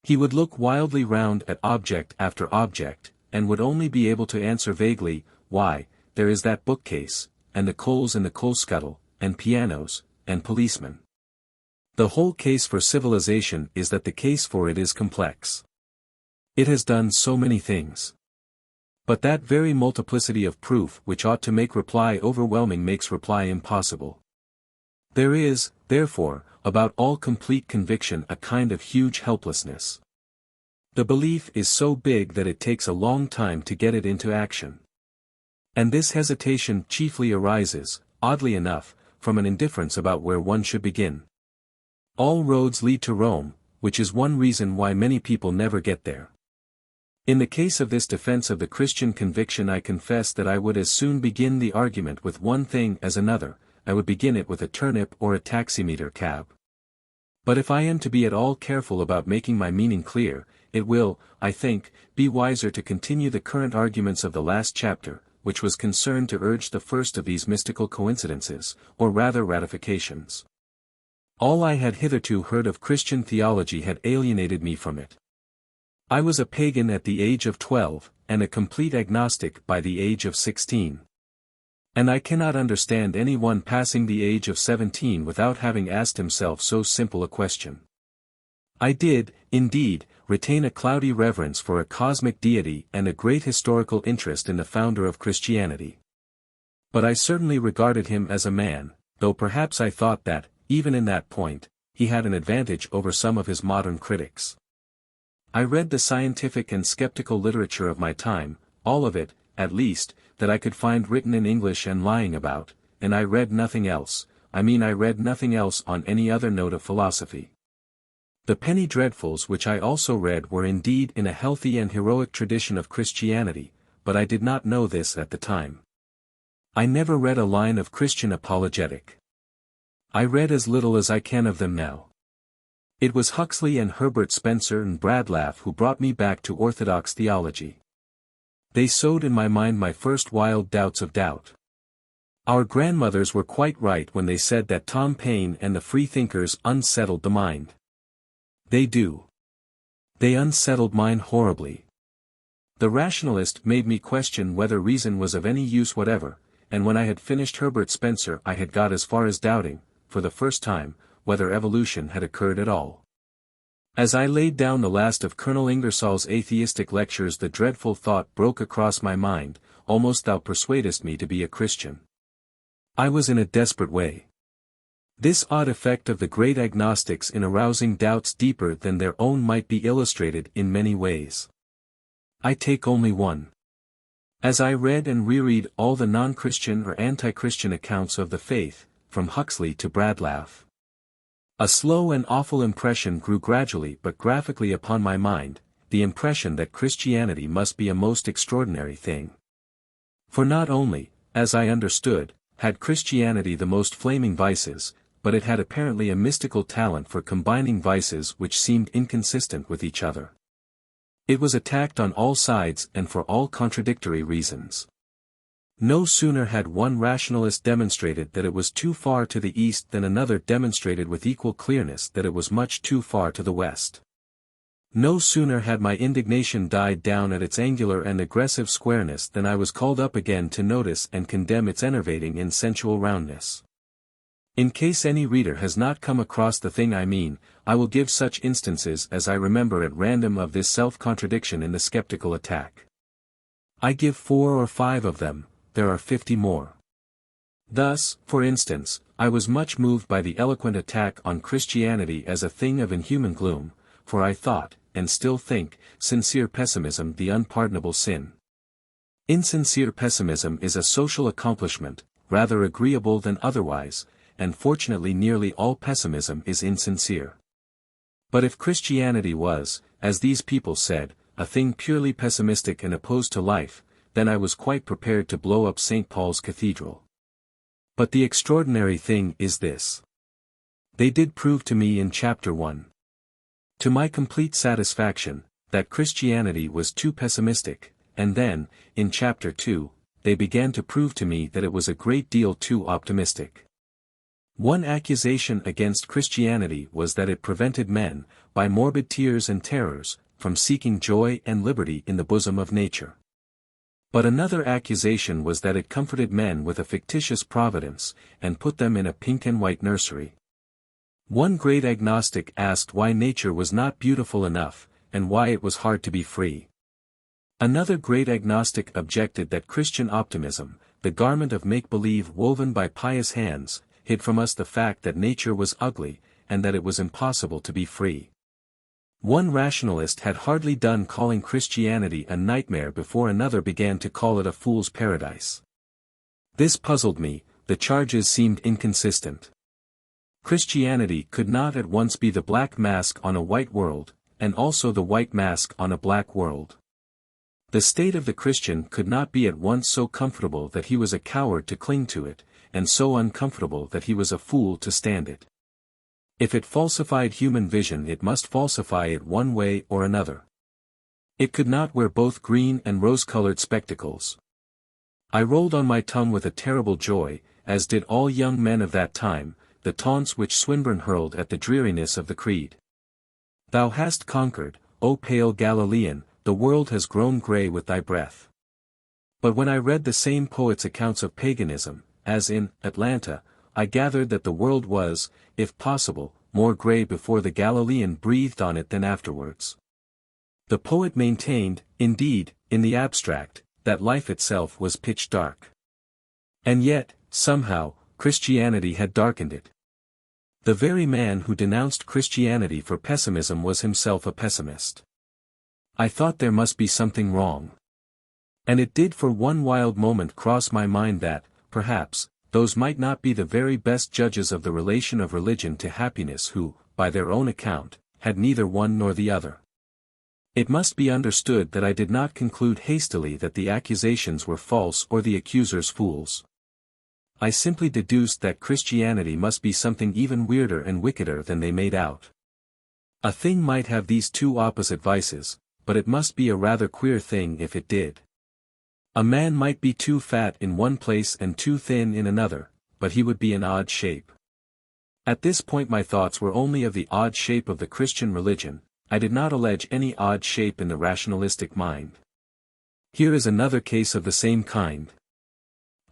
He would look wildly round at object after object, and would only be able to answer vaguely, why, there is that bookcase, and the coals in the coal scuttle, and pianos, and policemen. The whole case for civilization is that the case for it is complex. It has done so many things. But that very multiplicity of proof which ought to make reply overwhelming makes reply impossible. There is, therefore, about all complete conviction a kind of huge helplessness. The belief is so big that it takes a long time to get it into action. And this hesitation chiefly arises, oddly enough, from an indifference about where one should begin. All roads lead to Rome, which is one reason why many people never get there. In the case of this defense of the Christian conviction, I confess that I would as soon begin the argument with one thing as another. I would begin it with a turnip or a taximeter cab. But if I am to be at all careful about making my meaning clear, it will, I think, be wiser to continue the current arguments of the last chapter, which was concerned to urge the first of these mystical coincidences, or rather ratifications. All I had hitherto heard of Christian theology had alienated me from it. I was a pagan at the age of 12, and a complete agnostic by the age of 16. And I cannot understand anyone passing the age of 17 without having asked himself so simple a question. I did, indeed, retain a cloudy reverence for a cosmic deity and a great historical interest in the founder of Christianity. But I certainly regarded him as a man, though perhaps I thought that, even in that point, he had an advantage over some of his modern critics. I read the scientific and skeptical literature of my time, all of it, at least, that I could find written in English and lying about, and I read nothing else. I read nothing else on any other note of philosophy. The penny dreadfuls which I also read were indeed in a healthy and heroic tradition of Christianity, but I did not know this at the time. I never read a line of Christian apologetic. I read as little as I can of them now. It was Huxley and Herbert Spencer and Bradlaugh who brought me back to orthodox theology. They sowed in my mind my first wild doubts of doubt. Our grandmothers were quite right when they said that Tom Paine and the freethinkers unsettled the mind. They do. They unsettled mine horribly. The rationalist made me question whether reason was of any use whatever, and when I had finished Herbert Spencer I had got as far as doubting, for the first time, whether evolution had occurred at all. As I laid down the last of Colonel Ingersoll's atheistic lectures the dreadful thought broke across my mind, almost thou persuadest me to be a Christian. I was in a desperate way. This odd effect of the great agnostics in arousing doubts deeper than their own might be illustrated in many ways. I take only one. As I read and reread all the non-Christian or anti-Christian accounts of the faith, from Huxley to Bradlaugh, a slow and awful impression grew gradually but graphically upon my mind, the impression that Christianity must be a most extraordinary thing. For not only, as I understood, had Christianity the most flaming vices, but it had apparently a mystical talent for combining vices which seemed inconsistent with each other. It was attacked on all sides and for all contradictory reasons. No sooner had one rationalist demonstrated that it was too far to the east than another demonstrated with equal clearness that it was much too far to the west. No sooner had my indignation died down at its angular and aggressive squareness than I was called up again to notice and condemn its enervating and sensual roundness. In case any reader has not come across the thing I mean, I will give such instances as I remember at random of this self-contradiction in the skeptical attack. I give 4 or 5 of them. There are 50 more. Thus, for instance, I was much moved by the eloquent attack on Christianity as a thing of inhuman gloom, for I thought, and still think, sincere pessimism the unpardonable sin. Insincere pessimism is a social accomplishment, rather agreeable than otherwise, and fortunately nearly all pessimism is insincere. But if Christianity was, as these people said, a thing purely pessimistic and opposed to life, then I was quite prepared to blow up St. Paul's Cathedral. But the extraordinary thing is this. They did prove to me in Chapter 1. To my complete satisfaction, that Christianity was too pessimistic, and then, in Chapter 2, they began to prove to me that it was a great deal too optimistic. One accusation against Christianity was that it prevented men, by morbid tears and terrors, from seeking joy and liberty in the bosom of nature. But another accusation was that it comforted men with a fictitious providence, and put them in a pink and white nursery. One great agnostic asked why nature was not beautiful enough, and why it was hard to be free. Another great agnostic objected that Christian optimism, the garment of make-believe woven by pious hands, hid from us the fact that nature was ugly, and that it was impossible to be free. One rationalist had hardly done calling Christianity a nightmare before another began to call it a fool's paradise. This puzzled me, the charges seemed inconsistent. Christianity could not at once be the black mask on a white world, and also the white mask on a black world. The state of the Christian could not be at once so comfortable that he was a coward to cling to it, and so uncomfortable that he was a fool to stand it. If it falsified human vision it must falsify it one way or another. It could not wear both green and rose-colored spectacles. I rolled on my tongue with a terrible joy, as did all young men of that time, the taunts which Swinburne hurled at the dreariness of the creed. Thou hast conquered, O pale Galilean, the world has grown grey with thy breath. But when I read the same poet's accounts of paganism, as in Atlanta, I gathered that the world was, if possible, more grey before the Galilean breathed on it than afterwards. The poet maintained, indeed, in the abstract, that life itself was pitch dark. And yet, somehow, Christianity had darkened it. The very man who denounced Christianity for pessimism was himself a pessimist. I thought there must be something wrong. And it did for one wild moment cross my mind that, perhaps, those might not be the very best judges of the relation of religion to happiness who, by their own account, had neither one nor the other. It must be understood that I did not conclude hastily that the accusations were false or the accusers fools. I simply deduced that Christianity must be something even weirder and wickeder than they made out. A thing might have these two opposite vices, but it must be a rather queer thing if it did. A man might be too fat in one place and too thin in another, but he would be an odd shape. At this point my thoughts were only of the odd shape of the Christian religion. I did not allege any odd shape in the rationalistic mind. Here is another case of the same kind.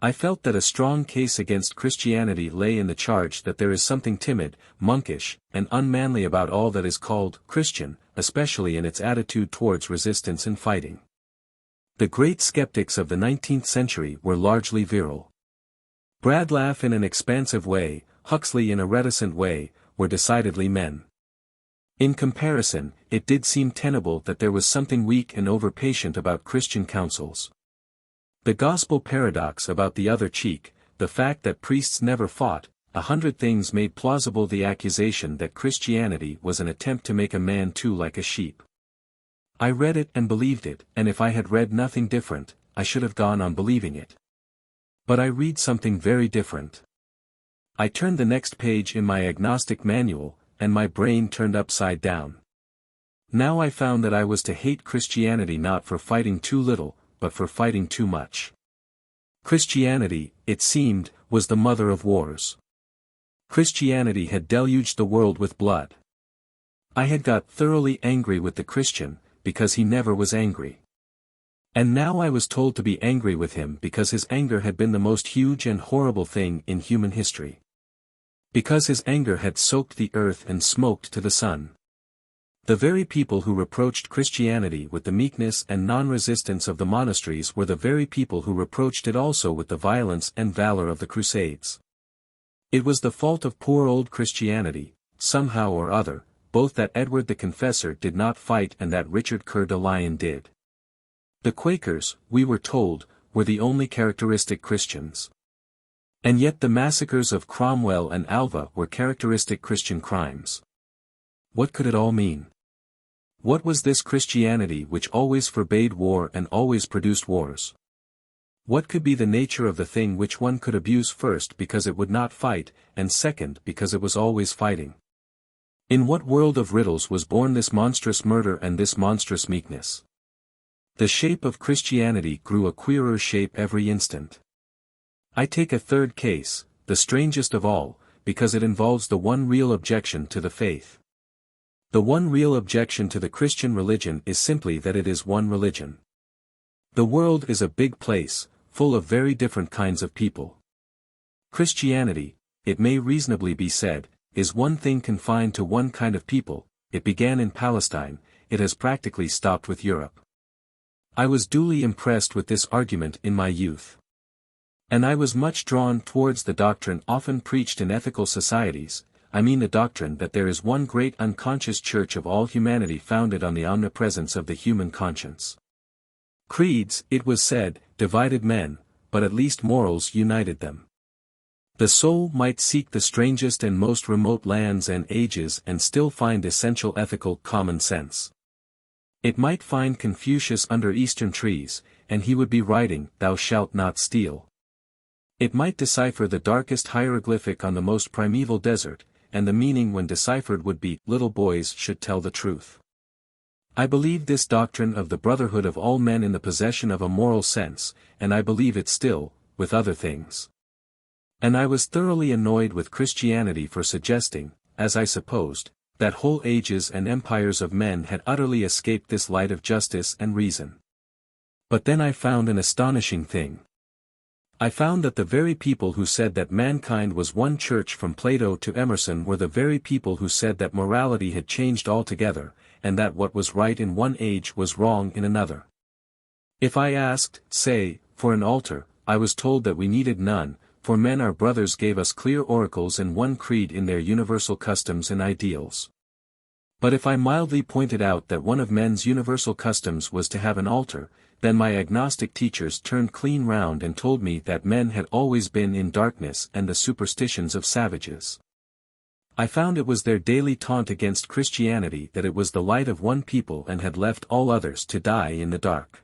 I felt that a strong case against Christianity lay in the charge that there is something timid, monkish, and unmanly about all that is called Christian, especially in its attitude towards resistance and fighting. The great skeptics of the 19th century were largely virile. Bradlaugh in an expansive way, Huxley in a reticent way, were decidedly men. In comparison, it did seem tenable that there was something weak and overpatient about Christian counsels. The gospel paradox about the other cheek, the fact that priests never fought, 100 things made plausible the accusation that Christianity was an attempt to make a man too like a sheep. I read it and believed it, and if I had read nothing different, I should have gone on believing it. But I read something very different. I turned the next page in my agnostic manual, and my brain turned upside down. Now I found that I was to hate Christianity not for fighting too little, but for fighting too much. Christianity, it seemed, was the mother of wars. Christianity had deluged the world with blood. I had got thoroughly angry with the Christian, because he never was angry. And now I was told to be angry with him because his anger had been the most huge and horrible thing in human history. Because his anger had soaked the earth and smoked to the sun. The very people who reproached Christianity with the meekness and non-resistance of the monasteries were the very people who reproached it also with the violence and valor of the Crusades. It was the fault of poor old Christianity, somehow or other, both that Edward the Confessor did not fight and that Richard Coeur de Lion did. The Quakers, we were told, were the only characteristic Christians. And yet the massacres of Cromwell and Alva were characteristic Christian crimes. What could it all mean? What was this Christianity which always forbade war and always produced wars? What could be the nature of the thing which one could abuse first because it would not fight, and second because it was always fighting? In what world of riddles was born this monstrous murder and this monstrous meekness? The shape of Christianity grew a queerer shape every instant. I take a third case, the strangest of all, because it involves the one real objection to the faith. The one real objection to the Christian religion is simply that it is one religion. The world is a big place, full of very different kinds of people. Christianity, it may reasonably be said, is one thing confined to one kind of people. It began in Palestine, it has practically stopped with Europe. I was duly impressed with this argument in my youth. And I was much drawn towards the doctrine often preached in ethical societies, I mean the doctrine that there is one great unconscious church of all humanity founded on the omnipresence of the human conscience. Creeds, it was said, divided men, but at least morals united them. The soul might seek the strangest and most remote lands and ages and still find essential ethical common sense. It might find Confucius under eastern trees, and he would be writing, "Thou shalt not steal." It might decipher the darkest hieroglyphic on the most primeval desert, and the meaning when deciphered would be, "Little boys should tell the truth." I believe this doctrine of the brotherhood of all men in the possession of a moral sense, and I believe it still, with other things. And I was thoroughly annoyed with Christianity for suggesting, as I supposed, that whole ages and empires of men had utterly escaped this light of justice and reason. But then I found an astonishing thing. I found that the very people who said that mankind was one church from Plato to Emerson were the very people who said that morality had changed altogether, and that what was right in one age was wrong in another. If I asked, say, for an altar, I was told that we needed none, for men our brothers gave us clear oracles and one creed in their universal customs and ideals. But if I mildly pointed out that one of men's universal customs was to have an altar, then my agnostic teachers turned clean round and told me that men had always been in darkness and the superstitions of savages. I found it was their daily taunt against Christianity that it was the light of one people and had left all others to die in the dark.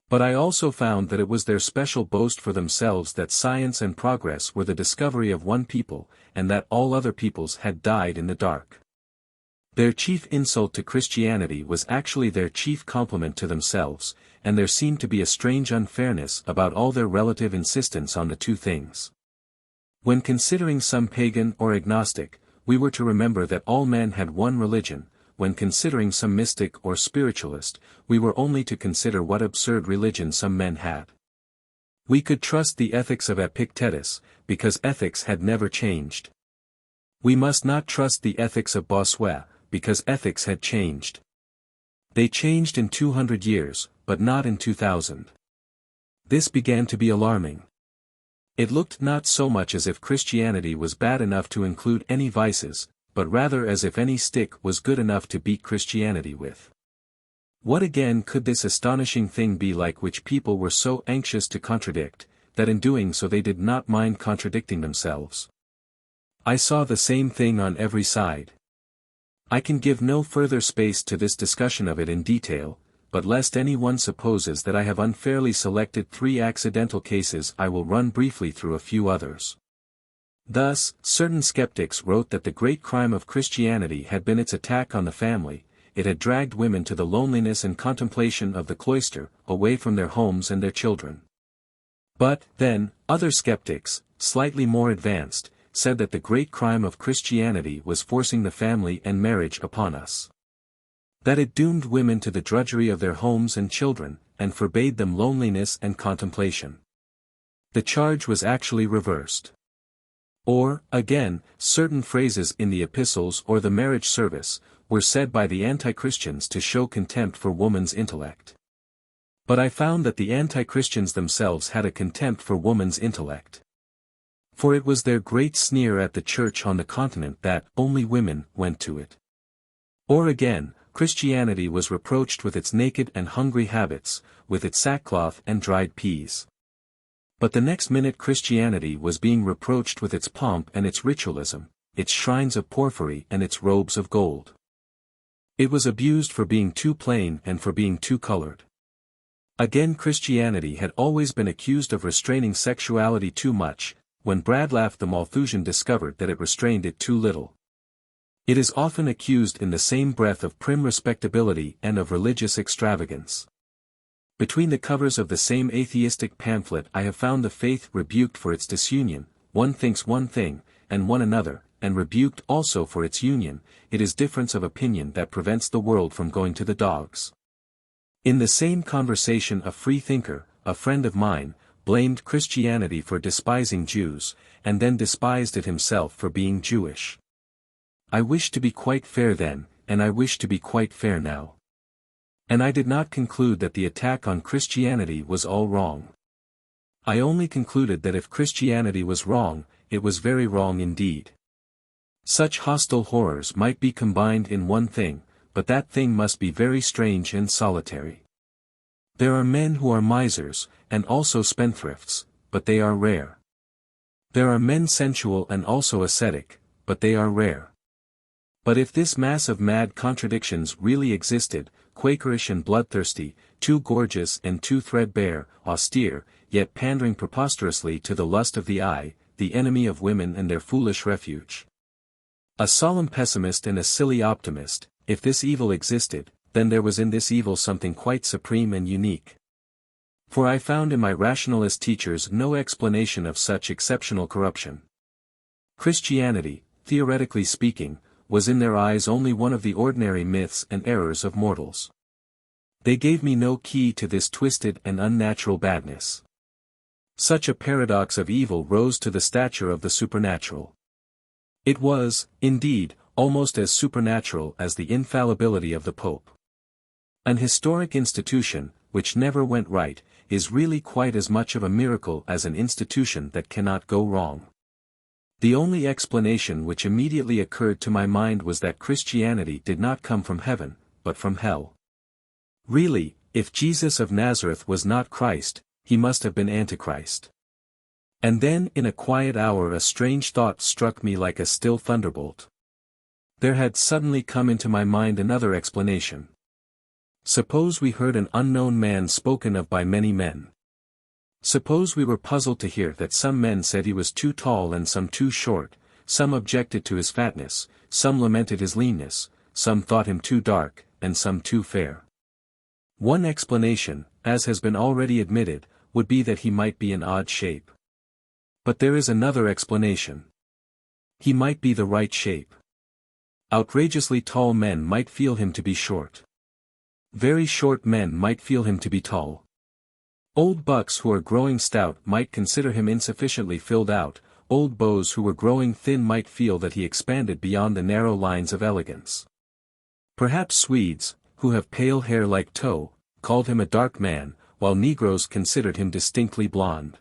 But I also found that it was their special boast for themselves that science and progress were the discovery of one people, and that all other peoples had died in the dark. Their chief insult to Christianity was actually their chief compliment to themselves, and there seemed to be a strange unfairness about all their relative insistence on the two things. When considering some pagan or agnostic, we were to remember that all men had one religion. When considering some mystic or spiritualist, we were only to consider what absurd religion some men had. We could trust the ethics of Epictetus, because ethics had never changed. We must not trust the ethics of Bossuet, because ethics had changed. They changed in 200 years, but not in 2000. This began to be alarming. It looked not so much as if Christianity was bad enough to include any vices, but rather as if any stick was good enough to beat Christianity with. What again could this astonishing thing be like which people were so anxious to contradict, that in doing so they did not mind contradicting themselves? I saw the same thing on every side. I can give no further space to this discussion of it in detail, but lest any one supposes that I have unfairly selected 3 accidental cases, I will run briefly through a few others. Thus, certain skeptics wrote that the great crime of Christianity had been its attack on the family. It had dragged women to the loneliness and contemplation of the cloister, away from their homes and their children. But, then, other skeptics, slightly more advanced, said that the great crime of Christianity was forcing the family and marriage upon us. That it doomed women to the drudgery of their homes and children, and forbade them loneliness and contemplation. The charge was actually reversed. Or, again, certain phrases in the epistles or the marriage service, were said by the anti-Christians to show contempt for woman's intellect. But I found that the anti-Christians themselves had a contempt for woman's intellect. For it was their great sneer at the church on the continent that only women went to it. Or again, Christianity was reproached with its naked and hungry habits, with its sackcloth and dried peas. But the next minute Christianity was being reproached with its pomp and its ritualism, its shrines of porphyry and its robes of gold. It was abused for being too plain and for being too colored. Again, Christianity had always been accused of restraining sexuality too much, when Bradlaugh the Malthusian discovered that it restrained it too little. It is often accused in the same breath of prim respectability and of religious extravagance. Between the covers of the same atheistic pamphlet I have found the faith rebuked for its disunion. One thinks one thing, and one another, and rebuked also for its union. It is difference of opinion that prevents the world from going to the dogs. In the same conversation a free thinker, a friend of mine, blamed Christianity for despising Jews, and then despised it himself for being Jewish. I wished to be quite fair then, and I wish to be quite fair now. And I did not conclude that the attack on Christianity was all wrong. I only concluded that if Christianity was wrong, it was very wrong indeed. Such hostile horrors might be combined in one thing, but that thing must be very strange and solitary. There are men who are misers, and also spendthrifts, but they are rare. There are men sensual and also ascetic, but they are rare. But if this mass of mad contradictions really existed, Quakerish and bloodthirsty, too gorgeous and too threadbare, austere, yet pandering preposterously to the lust of the eye, the enemy of women and their foolish refuge. A solemn pessimist and a silly optimist, if this evil existed, then there was in this evil something quite supreme and unique. For I found in my rationalist teachers no explanation of such exceptional corruption. Christianity, theoretically speaking, was in their eyes only one of the ordinary myths and errors of mortals. They gave me no key to this twisted and unnatural badness. Such a paradox of evil rose to the stature of the supernatural. It was, indeed, almost as supernatural as the infallibility of the Pope. An historic institution, which never went right, is really quite as much of a miracle as an institution that cannot go wrong. The only explanation which immediately occurred to my mind was that Christianity did not come from heaven, but from hell. Really, if Jesus of Nazareth was not Christ, he must have been Antichrist. And then in a quiet hour a strange thought struck me like a still thunderbolt. There had suddenly come into my mind another explanation. Suppose we heard an unknown man spoken of by many men. Suppose we were puzzled to hear that some men said he was too tall and some too short, some objected to his fatness, some lamented his leanness, some thought him too dark, and some too fair. One explanation, as has been already admitted, would be that he might be an odd shape. But there is another explanation. He might be the right shape. Outrageously tall men might feel him to be short. Very short men might feel him to be tall. Old bucks who are growing stout might consider him insufficiently filled out, old beaux who were growing thin might feel that he expanded beyond the narrow lines of elegance. Perhaps Swedes, who have pale hair like tow, called him a dark man, while Negroes considered him distinctly blonde.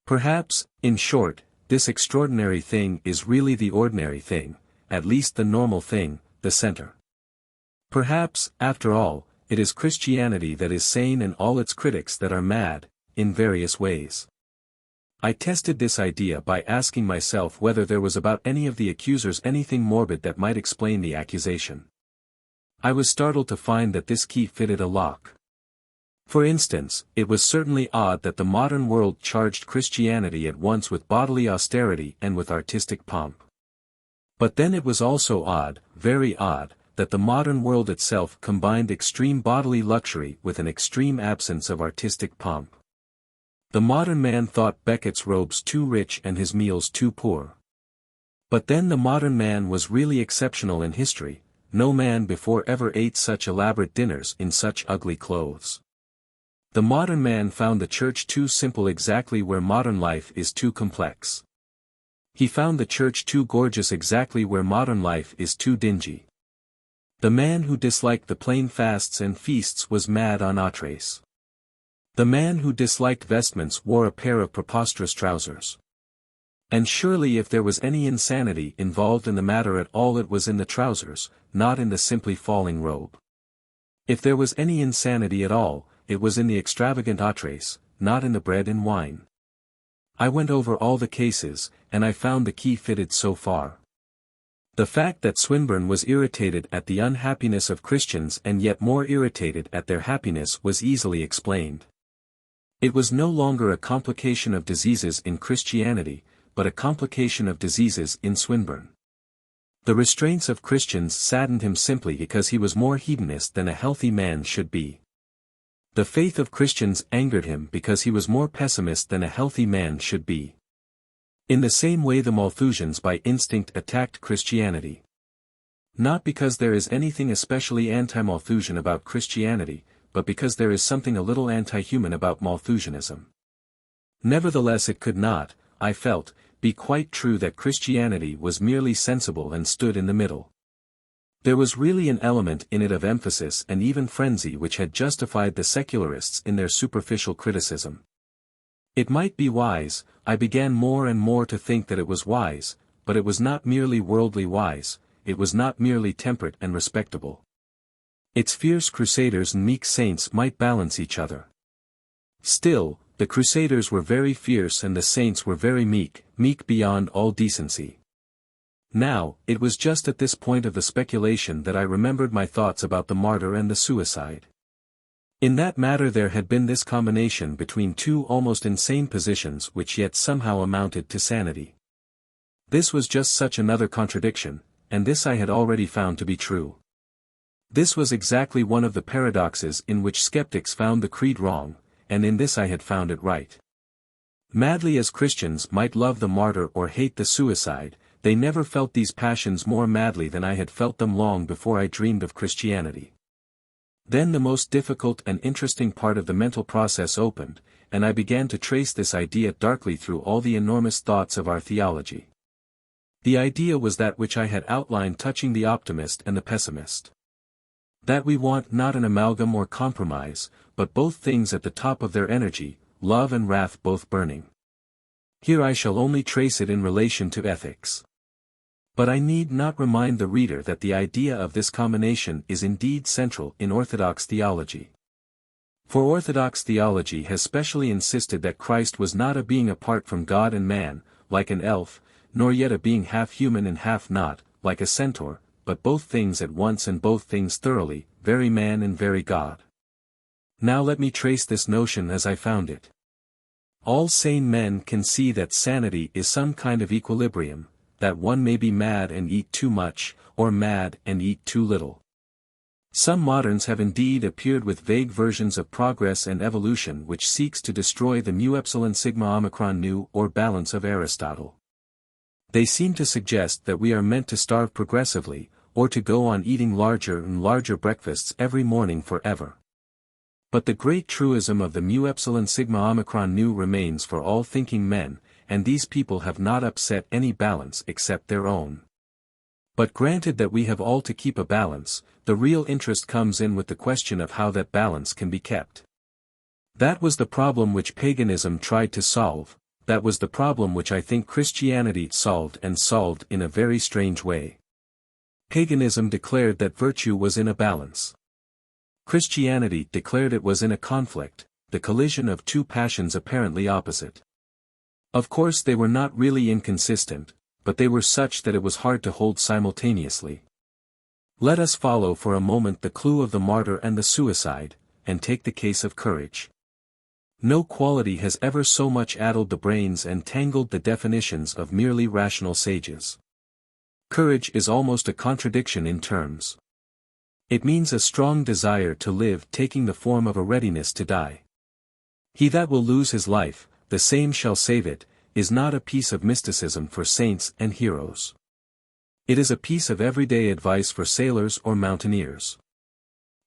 Perhaps, in short, this extraordinary thing is really the ordinary thing, at least the normal thing, the center. Perhaps, after all, it is Christianity that is sane and all its critics that are mad, in various ways. I tested this idea by asking myself whether there was about any of the accusers anything morbid that might explain the accusation. I was startled to find that this key fitted a lock. For instance, it was certainly odd that the modern world charged Christianity at once with bodily austerity and with artistic pomp. But then it was also odd, very odd, that the modern world itself combined extreme bodily luxury with an extreme absence of artistic pomp. The modern man thought Beckett's robes too rich and his meals too poor. But then the modern man was really exceptional in history, no man before ever ate such elaborate dinners in such ugly clothes. The modern man found the church too simple exactly where modern life is too complex. He found the church too gorgeous exactly where modern life is too dingy. The man who disliked the plain fasts and feasts was mad on outres. The man who disliked vestments wore a pair of preposterous trousers. And surely if there was any insanity involved in the matter at all it was in the trousers, not in the simply falling robe. If there was any insanity at all, it was in the extravagant outres, not in the bread and wine. I went over all the cases, and I found the key fitted so far. The fact that Swinburne was irritated at the unhappiness of Christians and yet more irritated at their happiness was easily explained. It was no longer a complication of diseases in Christianity, but a complication of diseases in Swinburne. The restraints of Christians saddened him simply because he was more hedonist than a healthy man should be. The faith of Christians angered him because he was more pessimist than a healthy man should be. In the same way the Malthusians by instinct attacked Christianity. Not because there is anything especially anti-Malthusian about Christianity, but because there is something a little anti-human about Malthusianism. Nevertheless it could not, I felt, be quite true that Christianity was merely sensible and stood in the middle. There was really an element in it of emphasis and even frenzy which had justified the secularists in their superficial criticism. It might be wise, I began more and more to think that it was wise, but it was not merely worldly wise, it was not merely temperate and respectable. Its fierce crusaders and meek saints might balance each other. Still, the crusaders were very fierce and the saints were very meek, meek beyond all decency. Now, it was just at this point of the speculation that I remembered my thoughts about the martyr and the suicide. In that matter there had been this combination between two almost insane positions which yet somehow amounted to sanity. This was just such another contradiction, and this I had already found to be true. This was exactly one of the paradoxes in which skeptics found the creed wrong, and in this I had found it right. Madly as Christians might love the martyr or hate the suicide, they never felt these passions more madly than I had felt them long before I dreamed of Christianity. Then the most difficult and interesting part of the mental process opened, and I began to trace this idea darkly through all the enormous thoughts of our theology. The idea was that which I had outlined touching the optimist and the pessimist. That we want not an amalgam or compromise, but both things at the top of their energy, love and wrath both burning. Here I shall only trace it in relation to ethics. But I need not remind the reader that the idea of this combination is indeed central in Orthodox theology. For Orthodox theology has specially insisted that Christ was not a being apart from God and man, like an elf, nor yet a being half human and half not, like a centaur, but both things at once and both things thoroughly, very man and very God. Now let me trace this notion as I found it. All sane men can see that sanity is some kind of equilibrium, that one may be mad and eat too much, or mad and eat too little. Some moderns have indeed appeared with vague versions of progress and evolution which seeks to destroy the mu epsilon sigma omicron nu or balance of Aristotle. They seem to suggest that we are meant to starve progressively, or to go on eating larger and larger breakfasts every morning forever. But the great truism of the mu epsilon sigma omicron nu remains for all thinking men, and these people have not upset any balance except their own. But granted that we have all to keep a balance, the real interest comes in with the question of how that balance can be kept. That was the problem which paganism tried to solve, that was the problem which I think Christianity solved in a very strange way. Paganism declared that virtue was in a balance. Christianity declared it was in a conflict, the collision of two passions apparently opposite. Of course they were not really inconsistent, but they were such that it was hard to hold simultaneously. Let us follow for a moment the clue of the martyr and the suicide, and take the case of courage. No quality has ever so much addled the brains and tangled the definitions of merely rational sages. Courage is almost a contradiction in terms. It means a strong desire to live taking the form of a readiness to die. He that will lose his life, the same shall save it, is not a piece of mysticism for saints and heroes. It is a piece of everyday advice for sailors or mountaineers.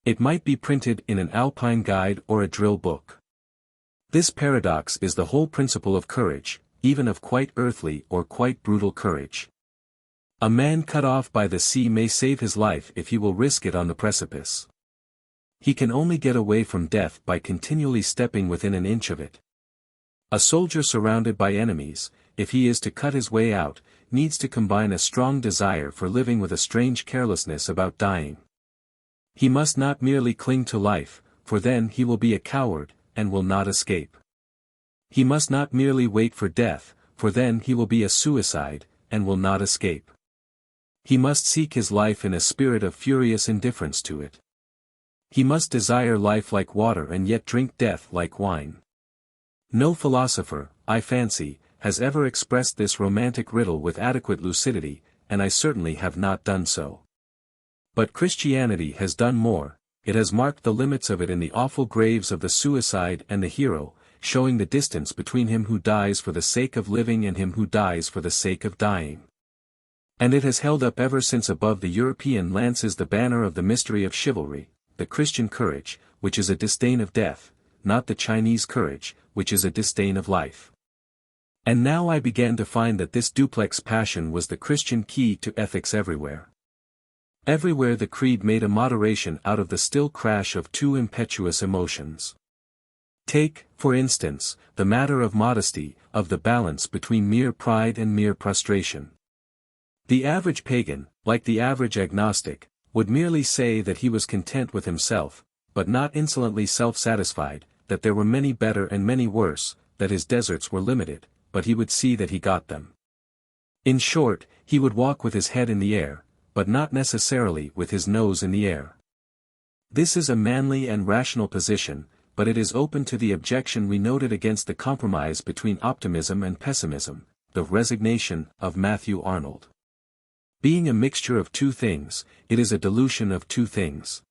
It might be printed in an alpine guide or a drill book. This paradox is the whole principle of courage, even of quite earthly or quite brutal courage. A man cut off by the sea may save his life if he will risk it on the precipice. He can only get away from death by continually stepping within an inch of it. A soldier surrounded by enemies, if he is to cut his way out, needs to combine a strong desire for living with a strange carelessness about dying. He must not merely cling to life, for then he will be a coward, and will not escape. He must not merely wait for death, for then he will be a suicide, and will not escape. He must seek his life in a spirit of furious indifference to it. He must desire life like water and yet drink death like wine. No philosopher, I fancy, has ever expressed this romantic riddle with adequate lucidity, and I certainly have not done so. But Christianity has done more, it has marked the limits of it in the awful graves of the suicide and the hero, showing the distance between him who dies for the sake of living and him who dies for the sake of dying. And it has held up ever since above the European lances the banner of the mystery of chivalry, the Christian courage, which is a disdain of death, not the Chinese courage, which is a disdain of life. And now I began to find that this duplex passion was the Christian key to ethics everywhere. Everywhere the creed made a moderation out of the still crash of two impetuous emotions. Take, for instance, the matter of modesty, of the balance between mere pride and mere prostration. The average pagan, like the average agnostic, would merely say that he was content with himself, but not insolently self-satisfied, that there were many better and many worse, that his deserts were limited, but he would see that he got them. In short, he would walk with his head in the air, but not necessarily with his nose in the air. This is a manly and rational position, but it is open to the objection we noted against the compromise between optimism and pessimism, the resignation of Matthew Arnold. Being a mixture of two things, it is a dilution of two things.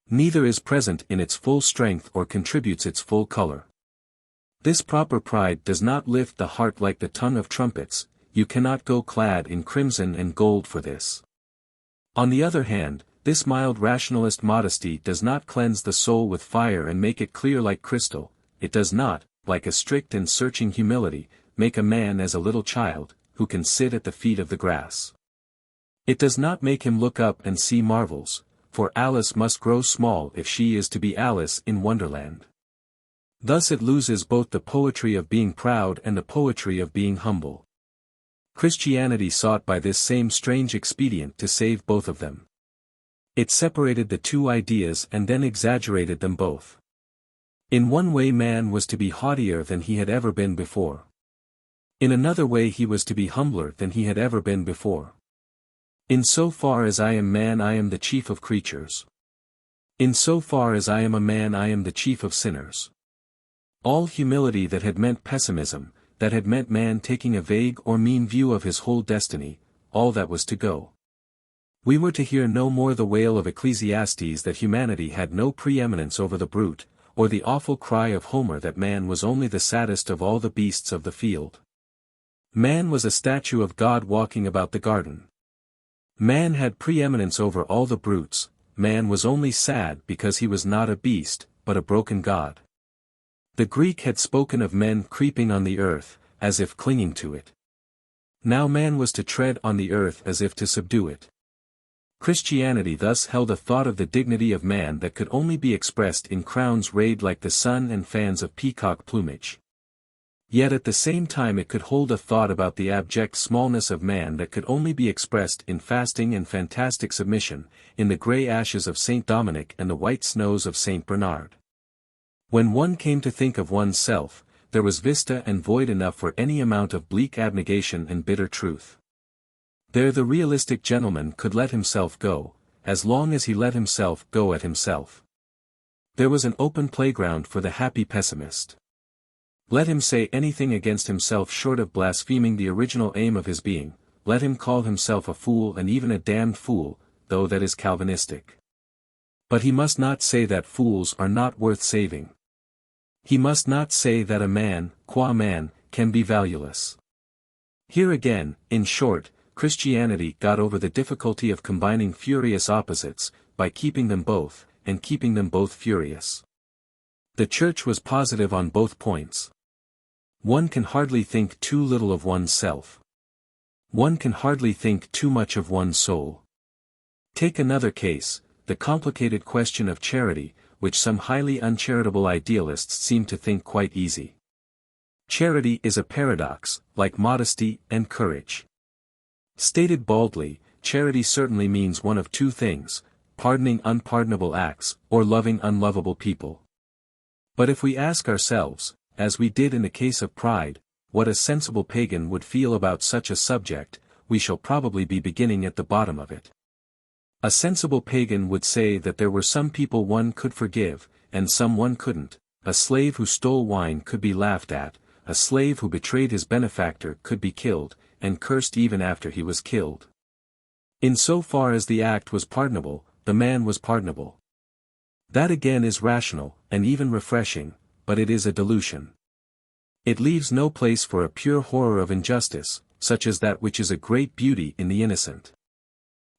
Neither is present in its full strength or contributes its full color. This proper pride does not lift the heart like the tongue of trumpets, you cannot go clad in crimson and gold for this. On the other hand, this mild rationalist modesty does not cleanse the soul with fire and make it clear like crystal, it does not, like a strict and searching humility, make a man as a little child, who can sit at the feet of the grass. It does not make him look up and see marvels, for Alice must grow small if she is to be Alice in Wonderland. Thus it loses both the poetry of being proud and the poetry of being humble. Christianity sought by this same strange expedient to save both of them. It separated the two ideas and then exaggerated them both. In one way man was to be haughtier than he had ever been before. In another way he was to be humbler than he had ever been before. In so far as I am man I am the chief of creatures. In so far as I am a man I am the chief of sinners. All humility that had meant pessimism, that had meant man taking a vague or mean view of his whole destiny, all that was to go. We were to hear no more the wail of Ecclesiastes that humanity had no preeminence over the brute, or the awful cry of Homer that man was only the saddest of all the beasts of the field. Man was a statue of God walking about the garden. Man had preeminence over all the brutes, man was only sad because he was not a beast, but a broken god. The Greek had spoken of men creeping on the earth, as if clinging to it. Now man was to tread on the earth as if to subdue it. Christianity thus held a thought of the dignity of man that could only be expressed in crowns rayed like the sun and fans of peacock plumage. Yet at the same time it could hold a thought about the abject smallness of man that could only be expressed in fasting and fantastic submission, in the grey ashes of Saint Dominic and the white snows of Saint Bernard. When one came to think of one's self, there was vista and void enough for any amount of bleak abnegation and bitter truth. There the realistic gentleman could let himself go, as long as he let himself go at himself. There was an open playground for the happy pessimist. Let him say anything against himself short of blaspheming the original aim of his being, let him call himself a fool and even a damned fool, though that is Calvinistic. But he must not say that fools are not worth saving. He must not say that a man, qua man, can be valueless. Here again, in short, Christianity got over the difficulty of combining furious opposites, by keeping them both, and keeping them both furious. The Church was positive on both points. One can hardly think too little of one's self. One can hardly think too much of one's soul. Take another case, the complicated question of charity, which some highly uncharitable idealists seem to think quite easy. Charity is a paradox, like modesty and courage. Stated baldly, charity certainly means one of two things, pardoning unpardonable acts, or loving unlovable people. But if we ask ourselves, as we did in the case of pride, what a sensible pagan would feel about such a subject, we shall probably be beginning at the bottom of it. A sensible pagan would say that there were some people one could forgive, and some one couldn't. A slave who stole wine could be laughed at, a slave who betrayed his benefactor could be killed, and cursed even after he was killed. In so far as the act was pardonable, the man was pardonable. That again is rational, and even refreshing, but it is a delusion. It leaves no place for a pure horror of injustice, such as that which is a great beauty in the innocent.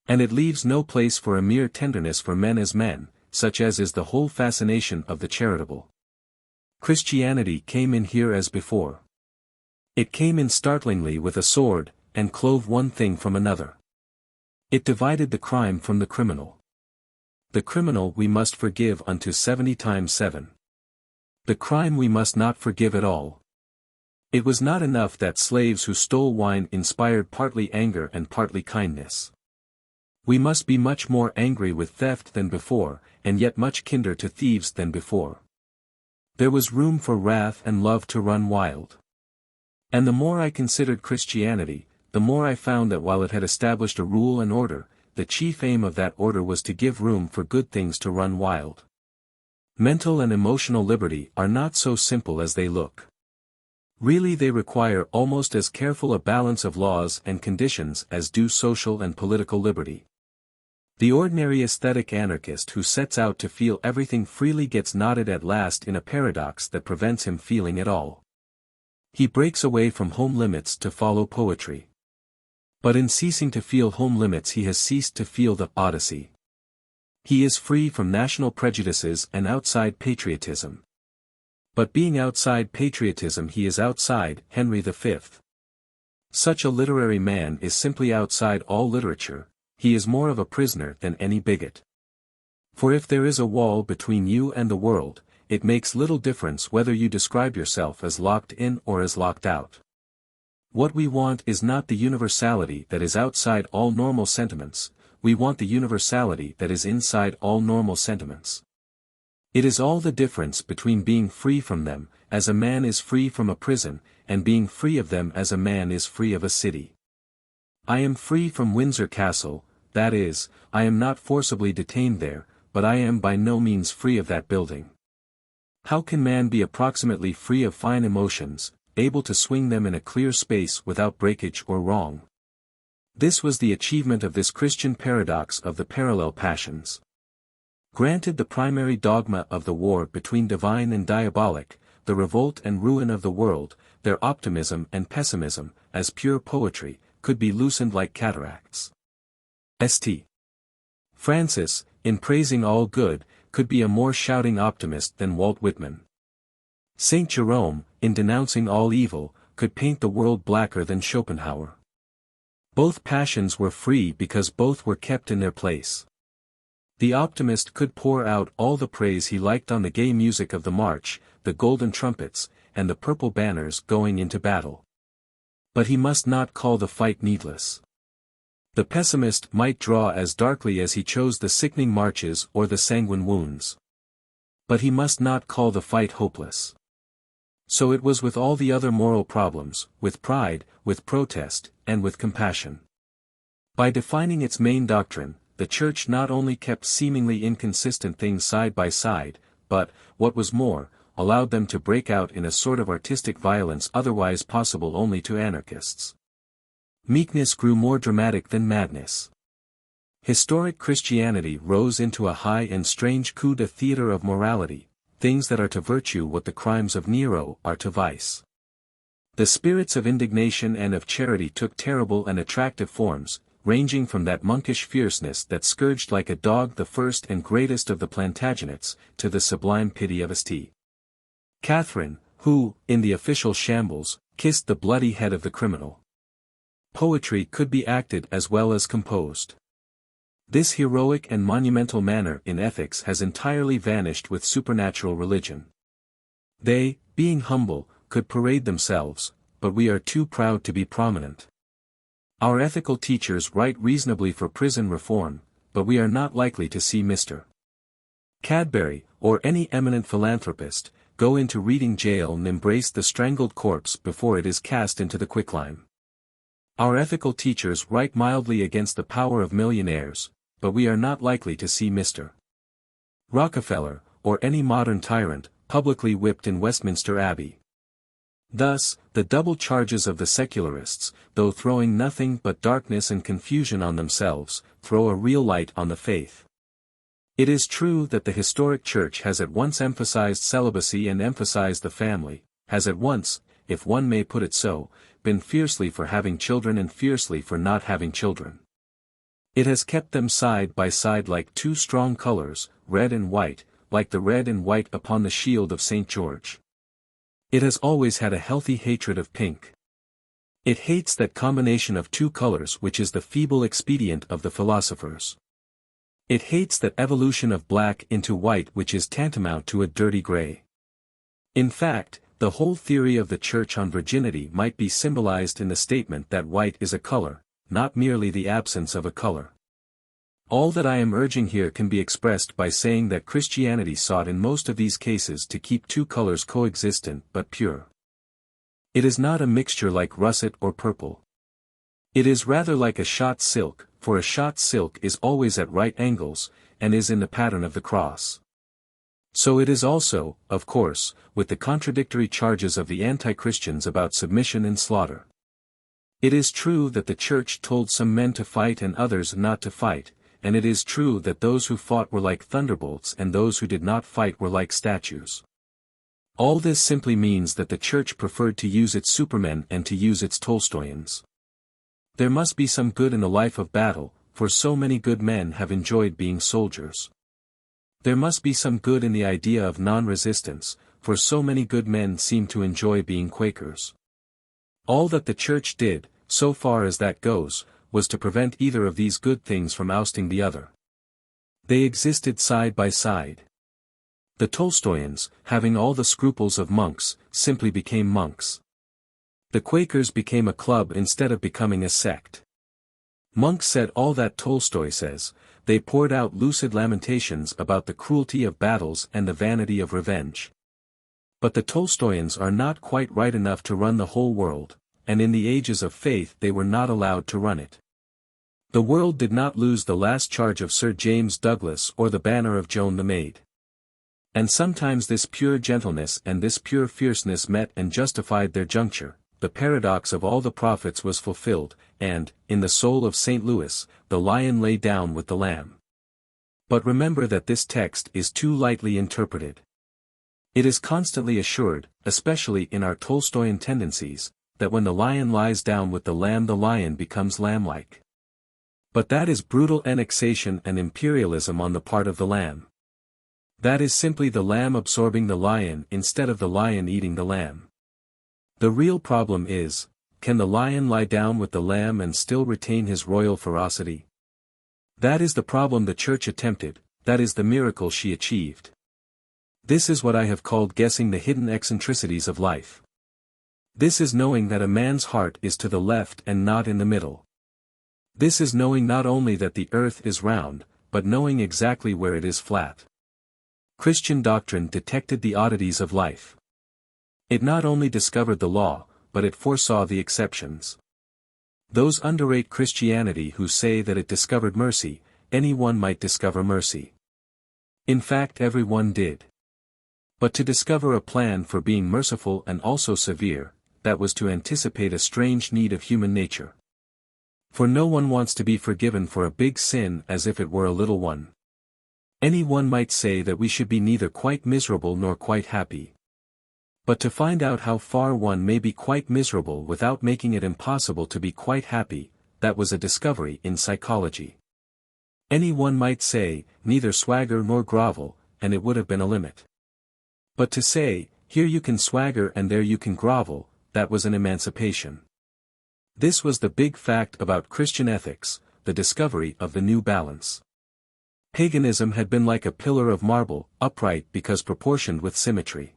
And it leaves no place for a mere tenderness for men as men, such as is the whole fascination of the charitable. Christianity came in here as before. It came in startlingly with a sword, and clove one thing from another. It divided the crime from the criminal. The criminal we must forgive unto 70 times 7. The crime we must not forgive at all. It was not enough that slaves who stole wine inspired partly anger and partly kindness. We must be much more angry with theft than before, and yet much kinder to thieves than before. There was room for wrath and love to run wild. And the more I considered Christianity, the more I found that while it had established a rule and order, the chief aim of that order was to give room for good things to run wild. Mental and emotional liberty are not so simple as they look. Really they require almost as careful a balance of laws and conditions as do social and political liberty. The ordinary aesthetic anarchist who sets out to feel everything freely gets knotted at last in a paradox that prevents him feeling at all. He breaks away from home limits to follow poetry. But in ceasing to feel home limits he has ceased to feel the Odyssey. He is free from national prejudices and outside patriotism. But being outside patriotism he is outside Henry V. Such a literary man is simply outside all literature. He is more of a prisoner than any bigot. For if there is a wall between you and the world, it makes little difference whether you describe yourself as locked in or as locked out. What we want is not the universality that is outside all normal sentiments, we want the universality that is inside all normal sentiments. It is all the difference between being free from them, as a man is free from a prison, and being free of them as a man is free of a city. I am free from Windsor Castle, that is, I am not forcibly detained there, but I am by no means free of that building. How can man be approximately free of fine emotions, able to swing them in a clear space without breakage or wrong? This was the achievement of this Christian paradox of the parallel passions. Granted the primary dogma of the war between divine and diabolic, the revolt and ruin of the world, their optimism and pessimism, as pure poetry, could be loosened like cataracts. St. Francis, in praising all good, could be a more shouting optimist than Walt Whitman. St. Jerome, in denouncing all evil, could paint the world blacker than Schopenhauer. Both passions were free because both were kept in their place. The optimist could pour out all the praise he liked on the gay music of the march, the golden trumpets, and the purple banners going into battle. But he must not call the fight needless. The pessimist might draw as darkly as he chose the sickening marches or the sanguine wounds. But he must not call the fight hopeless. So it was with all the other moral problems, with pride, with protest, and with compassion. By defining its main doctrine, the Church not only kept seemingly inconsistent things side by side, but, what was more, allowed them to break out in a sort of artistic violence otherwise possible only to anarchists. Meekness grew more dramatic than madness. Historic Christianity rose into a high and strange coup d'etat of morality, things that are to virtue what the crimes of Nero are to vice. The spirits of indignation and of charity took terrible and attractive forms, ranging from that monkish fierceness that scourged like a dog the first and greatest of the Plantagenets, to the sublime pity of St. Catherine, who, in the official shambles, kissed the bloody head of the criminal. Poetry could be acted as well as composed. This heroic and monumental manner in ethics has entirely vanished with supernatural religion. They, being humble, could parade themselves, but we are too proud to be prominent. Our ethical teachers write reasonably for prison reform, but we are not likely to see Mr. Cadbury, or any eminent philanthropist, go into Reading jail and embrace the strangled corpse before it is cast into the quicklime. Our ethical teachers write mildly against the power of millionaires, but we are not likely to see Mr. Rockefeller, or any modern tyrant, publicly whipped in Westminster Abbey. Thus, the double charges of the secularists, though throwing nothing but darkness and confusion on themselves, throw a real light on the faith. It is true that the historic Church has at once emphasized celibacy and emphasized the family, has at once, if one may put it so, been fiercely for having children and fiercely for not having children. It has kept them side by side like two strong colors, red and white, like the red and white upon the shield of St. George. It has always had a healthy hatred of pink. It hates that combination of two colors which is the feeble expedient of the philosophers. It hates that evolution of black into white which is tantamount to a dirty gray. In fact, the whole theory of the Church on virginity might be symbolized in the statement that white is a color, not merely the absence of a color. All that I am urging here can be expressed by saying that Christianity sought in most of these cases to keep two colors coexistent but pure. It is not a mixture like russet or purple. It is rather like a shot silk, for a shot silk is always at right angles, and is in the pattern of the cross. So it is also, of course, with the contradictory charges of the anti-Christians about submission and slaughter. It is true that the Church told some men to fight and others not to fight, and it is true that those who fought were like thunderbolts and those who did not fight were like statues. All this simply means that the Church preferred to use its supermen and to use its Tolstoyans. There must be some good in the life of battle, for so many good men have enjoyed being soldiers. There must be some good in the idea of non-resistance, for so many good men seem to enjoy being Quakers. All that the Church did, so far as that goes, was to prevent either of these good things from ousting the other. They existed side by side. The Tolstoyans, having all the scruples of monks, simply became monks. The Quakers became a club instead of becoming a sect. Monks said all that Tolstoy says, they poured out lucid lamentations about the cruelty of battles and the vanity of revenge. But the Tolstoyans are not quite right enough to run the whole world, and in the ages of faith they were not allowed to run it. The world did not lose the last charge of Sir James Douglas or the banner of Joan the Maid. And sometimes this pure gentleness and this pure fierceness met and justified their juncture. The paradox of all the prophets was fulfilled, and, in the soul of St. Louis, the lion lay down with the lamb. But remember that this text is too lightly interpreted. It is constantly assured, especially in our Tolstoyan tendencies, that when the lion lies down with the lion becomes lamb-like. But that is brutal annexation and imperialism on the part of the lamb. That is simply the lamb absorbing the lion instead of the lion eating the lamb. The real problem is, can the lion lie down with the lamb and still retain his royal ferocity? That is the problem the Church attempted, that is the miracle she achieved. This is what I have called guessing the hidden eccentricities of life. This is knowing that a man's heart is to the left and not in the middle. This is knowing not only that the earth is round, but knowing exactly where it is flat. Christian doctrine detected the oddities of life. It not only discovered the law, but it foresaw the exceptions. Those underrate Christianity who say that it discovered mercy. Anyone might discover mercy. In fact, everyone did. But to discover a plan for being merciful and also severe, that was to anticipate a strange need of human nature. For no one wants to be forgiven for a big sin as if it were a little one. Anyone might say that we should be neither quite miserable nor quite happy. But to find out how far one may be quite miserable without making it impossible to be quite happy, that was a discovery in psychology. Anyone might say, neither swagger nor grovel, and it would have been a limit. But to say, here you can swagger and there you can grovel, that was an emancipation. This was the big fact about Christian ethics, the discovery of the new balance. Paganism had been like a pillar of marble, upright because proportioned with symmetry.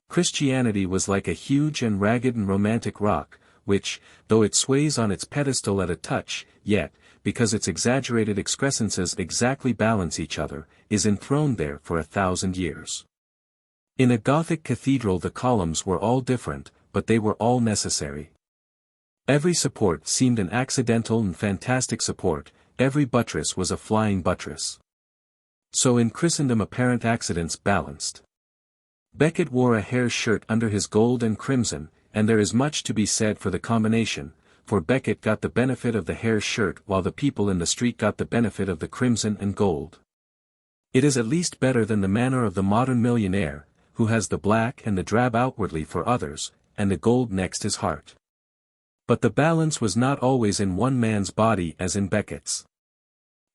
Christianity was like a huge and ragged and romantic rock, which, though it sways on its pedestal at a touch, yet, because its exaggerated excrescences exactly balance each other, is enthroned there for 1,000 years. In a Gothic cathedral the columns were all different, but they were all necessary. Every support seemed an accidental and fantastic support, every buttress was a flying buttress. So in Christendom apparent accidents balanced. Becket wore a hair shirt under his gold and crimson, and there is much to be said for the combination, for Becket got the benefit of the hair shirt while the people in the street got the benefit of the crimson and gold. It is at least better than the manner of the modern millionaire, who has the black and the drab outwardly for others, and the gold next his heart. But the balance was not always in one man's body as in Becket's.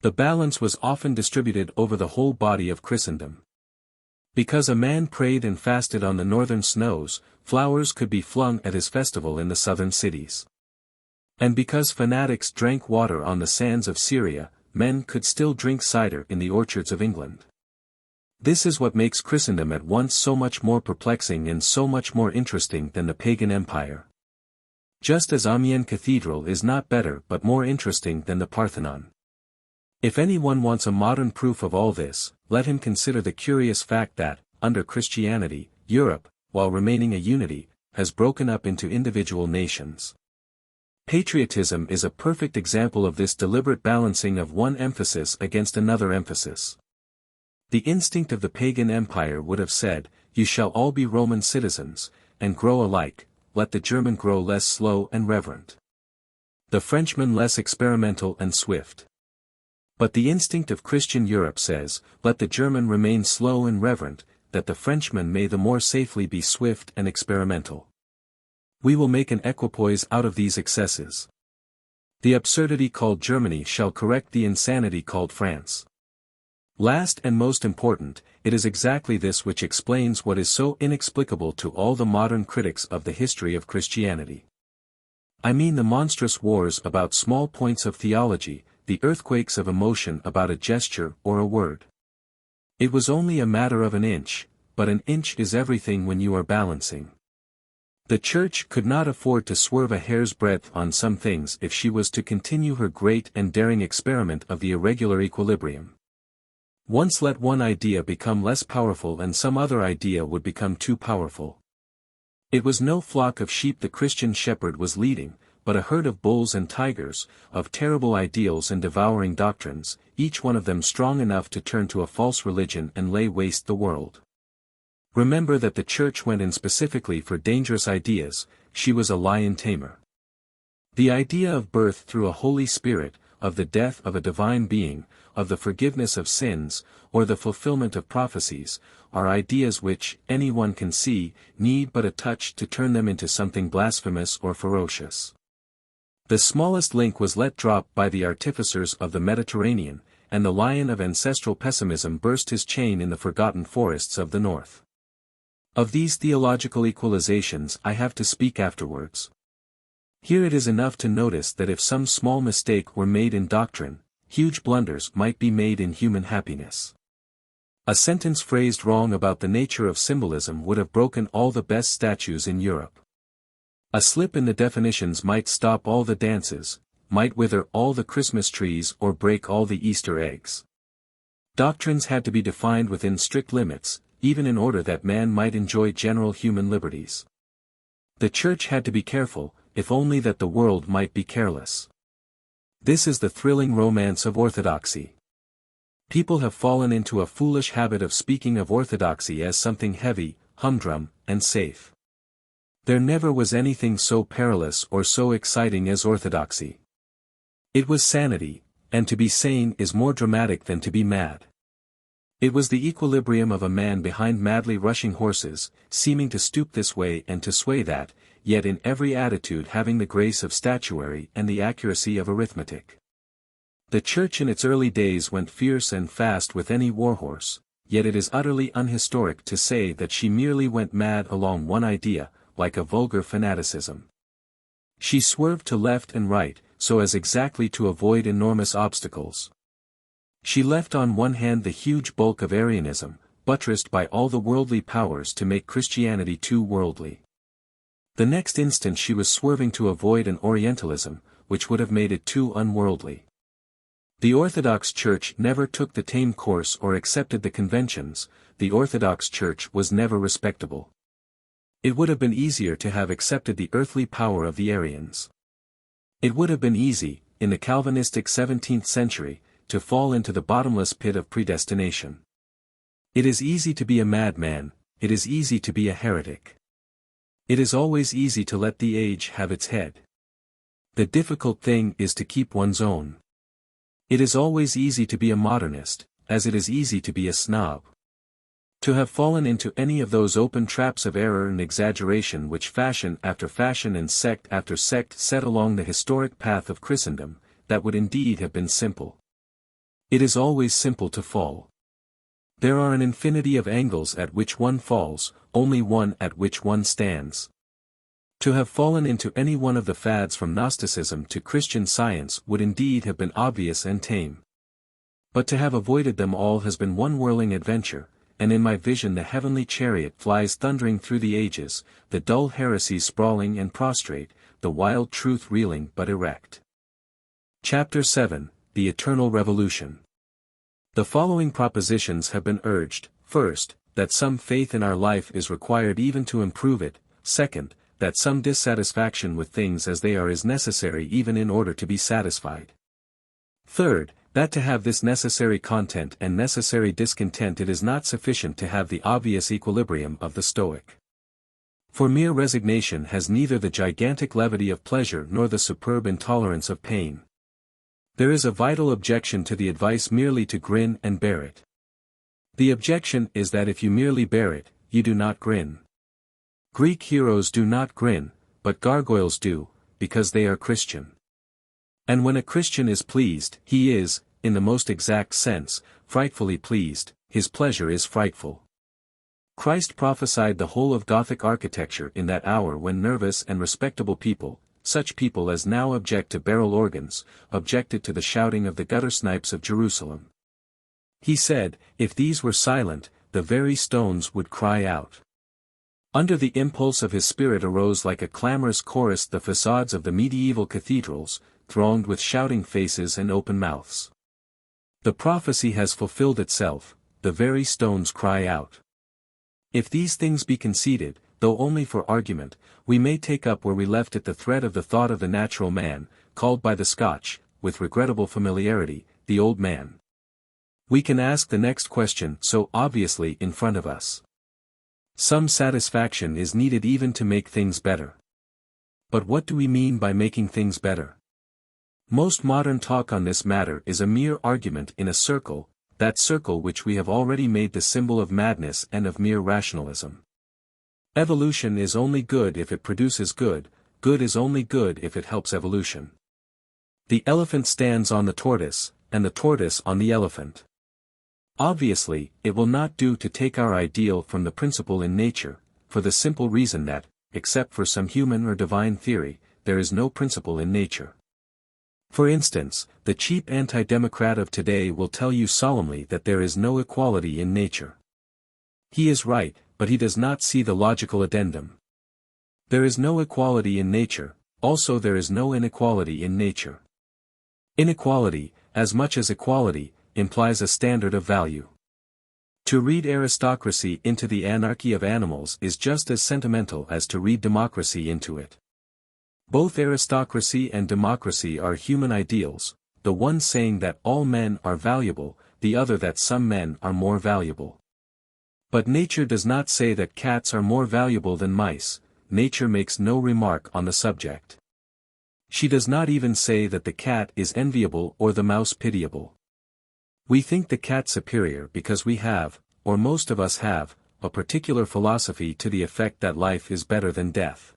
The balance was often distributed over the whole body of Christendom. Because a man prayed and fasted on the northern snows, flowers could be flung at his festival in the southern cities. And because fanatics drank water on the sands of Syria, men could still drink cider in the orchards of England. This is what makes Christendom at once so much more perplexing and so much more interesting than the pagan empire. Just as Amiens Cathedral is not better but more interesting than the Parthenon. If anyone wants a modern proof of all this, let him consider the curious fact that, under Christianity, Europe, while remaining a unity, has broken up into individual nations. Patriotism is a perfect example of this deliberate balancing of one emphasis against another emphasis. The instinct of the pagan empire would have said, you shall all be Roman citizens, and grow alike, let the German grow less slow and reverent. The Frenchman less experimental and swift. But the instinct of Christian Europe says, let the German remain slow and reverent, that the Frenchman may the more safely be swift and experimental. We will make an equipoise out of these excesses. The absurdity called Germany shall correct the insanity called France. Last and most important, it is exactly this which explains what is so inexplicable to all the modern critics of the history of Christianity. I mean the monstrous wars about small points of theology, the earthquakes of emotion about a gesture or a word. It was only a matter of an inch, but an inch is everything when you are balancing. The Church could not afford to swerve a hair's breadth on some things if she was to continue her great and daring experiment of the irregular equilibrium. Once let one idea become less powerful and some other idea would become too powerful. It was no flock of sheep the Christian shepherd was leading, but a herd of bulls and tigers, of terrible ideals and devouring doctrines, each one of them strong enough to turn to a false religion and lay waste the world. Remember that the Church went in specifically for dangerous ideas, she was a lion tamer. The idea of birth through a Holy Spirit, of the death of a divine being, of the forgiveness of sins, or the fulfillment of prophecies, are ideas which, anyone can see, need but a touch to turn them into something blasphemous or ferocious. The smallest link was let drop by the artificers of the Mediterranean, and the lion of ancestral pessimism burst his chain in the forgotten forests of the north. Of these theological equalizations I have to speak afterwards. Here it is enough to notice that if some small mistake were made in doctrine, huge blunders might be made in human happiness. A sentence phrased wrong about the nature of symbolism would have broken all the best statues in Europe. A slip in the definitions might stop all the dances, might wither all the Christmas trees or break all the Easter eggs. Doctrines had to be defined within strict limits, even in order that man might enjoy general human liberties. The Church had to be careful, if only that the world might be careless. This is the thrilling romance of orthodoxy. People have fallen into a foolish habit of speaking of orthodoxy as something heavy, humdrum, and safe. There never was anything so perilous or so exciting as orthodoxy. It was sanity, and to be sane is more dramatic than to be mad. It was the equilibrium of a man behind madly rushing horses, seeming to stoop this way and to sway that, yet in every attitude having the grace of statuary and the accuracy of arithmetic. The Church in its early days went fierce and fast with any warhorse, yet it is utterly unhistoric to say that she merely went mad along one idea, like a vulgar fanaticism. She swerved to left and right, so as exactly to avoid enormous obstacles. She left on one hand the huge bulk of Arianism, buttressed by all the worldly powers to make Christianity too worldly. The next instant she was swerving to avoid an Orientalism, which would have made it too unworldly. The Orthodox Church never took the tame course or accepted the conventions, the Orthodox Church was never respectable. It would have been easier to have accepted the earthly power of the Arians. It would have been easy, in the Calvinistic 17th century, to fall into the bottomless pit of predestination. It is easy to be a madman, it is easy to be a heretic. It is always easy to let the age have its head. The difficult thing is to keep one's own. It is always easy to be a modernist, as it is easy to be a snob. To have fallen into any of those open traps of error and exaggeration which fashion after fashion and sect after sect set along the historic path of Christendom, that would indeed have been simple. It is always simple to fall. There are an infinity of angles at which one falls, only one at which one stands. To have fallen into any one of the fads from Gnosticism to Christian Science would indeed have been obvious and tame. But to have avoided them all has been one whirling adventure, and in my vision the heavenly chariot flies thundering through the ages, the dull heresies sprawling and prostrate, the wild truth reeling but erect. Chapter 7, The Eternal Revolution. The following propositions have been urged: first, that some faith in our life is required even to improve it; second, that some dissatisfaction with things as they are is necessary even in order to be satisfied; third, that to have this necessary content and necessary discontent it is not sufficient to have the obvious equilibrium of the Stoic. For mere resignation has neither the gigantic levity of pleasure nor the superb intolerance of pain. There is a vital objection to the advice merely to grin and bear it. The objection is that if you merely bear it, you do not grin. Greek heroes do not grin, but gargoyles do, because they are Christian. And when a Christian is pleased, he is, in the most exact sense, frightfully pleased, his pleasure is frightful. Christ prophesied the whole of Gothic architecture in that hour when nervous and respectable people, such people as now object to barrel organs, objected to the shouting of the gutter snipes of Jerusalem. He said, if these were silent, the very stones would cry out. Under the impulse of his spirit arose like a clamorous chorus the facades of the medieval cathedrals, thronged with shouting faces and open mouths. The prophecy has fulfilled itself, the very stones cry out. If these things be conceded, though only for argument, we may take up where we left it the thread of the thought of the natural man, called by the Scotch, with regrettable familiarity, the old man. We can ask the next question so obviously in front of us. Some satisfaction is needed even to make things better. But what do we mean by making things better? Most modern talk on this matter is a mere argument in a circle, that circle which we have already made the symbol of madness and of mere rationalism. Evolution is only good if it produces good, good is only good if it helps evolution. The elephant stands on the tortoise, and the tortoise on the elephant. Obviously, it will not do to take our ideal from the principle in nature, for the simple reason that, except for some human or divine theory, there is no principle in nature. For instance, the cheap anti-democrat of today will tell you solemnly that there is no equality in nature. He is right, but he does not see the logical addendum. There is no equality in nature, also there is no inequality in nature. Inequality, as much as equality, implies a standard of value. To read aristocracy into the anarchy of animals is just as sentimental as to read democracy into it. Both aristocracy and democracy are human ideals, the one saying that all men are valuable, the other that some men are more valuable. But nature does not say that cats are more valuable than mice, nature makes no remark on the subject. She does not even say that the cat is enviable or the mouse pitiable. We think the cat superior because we have, or most of us have, a particular philosophy to the effect that life is better than death.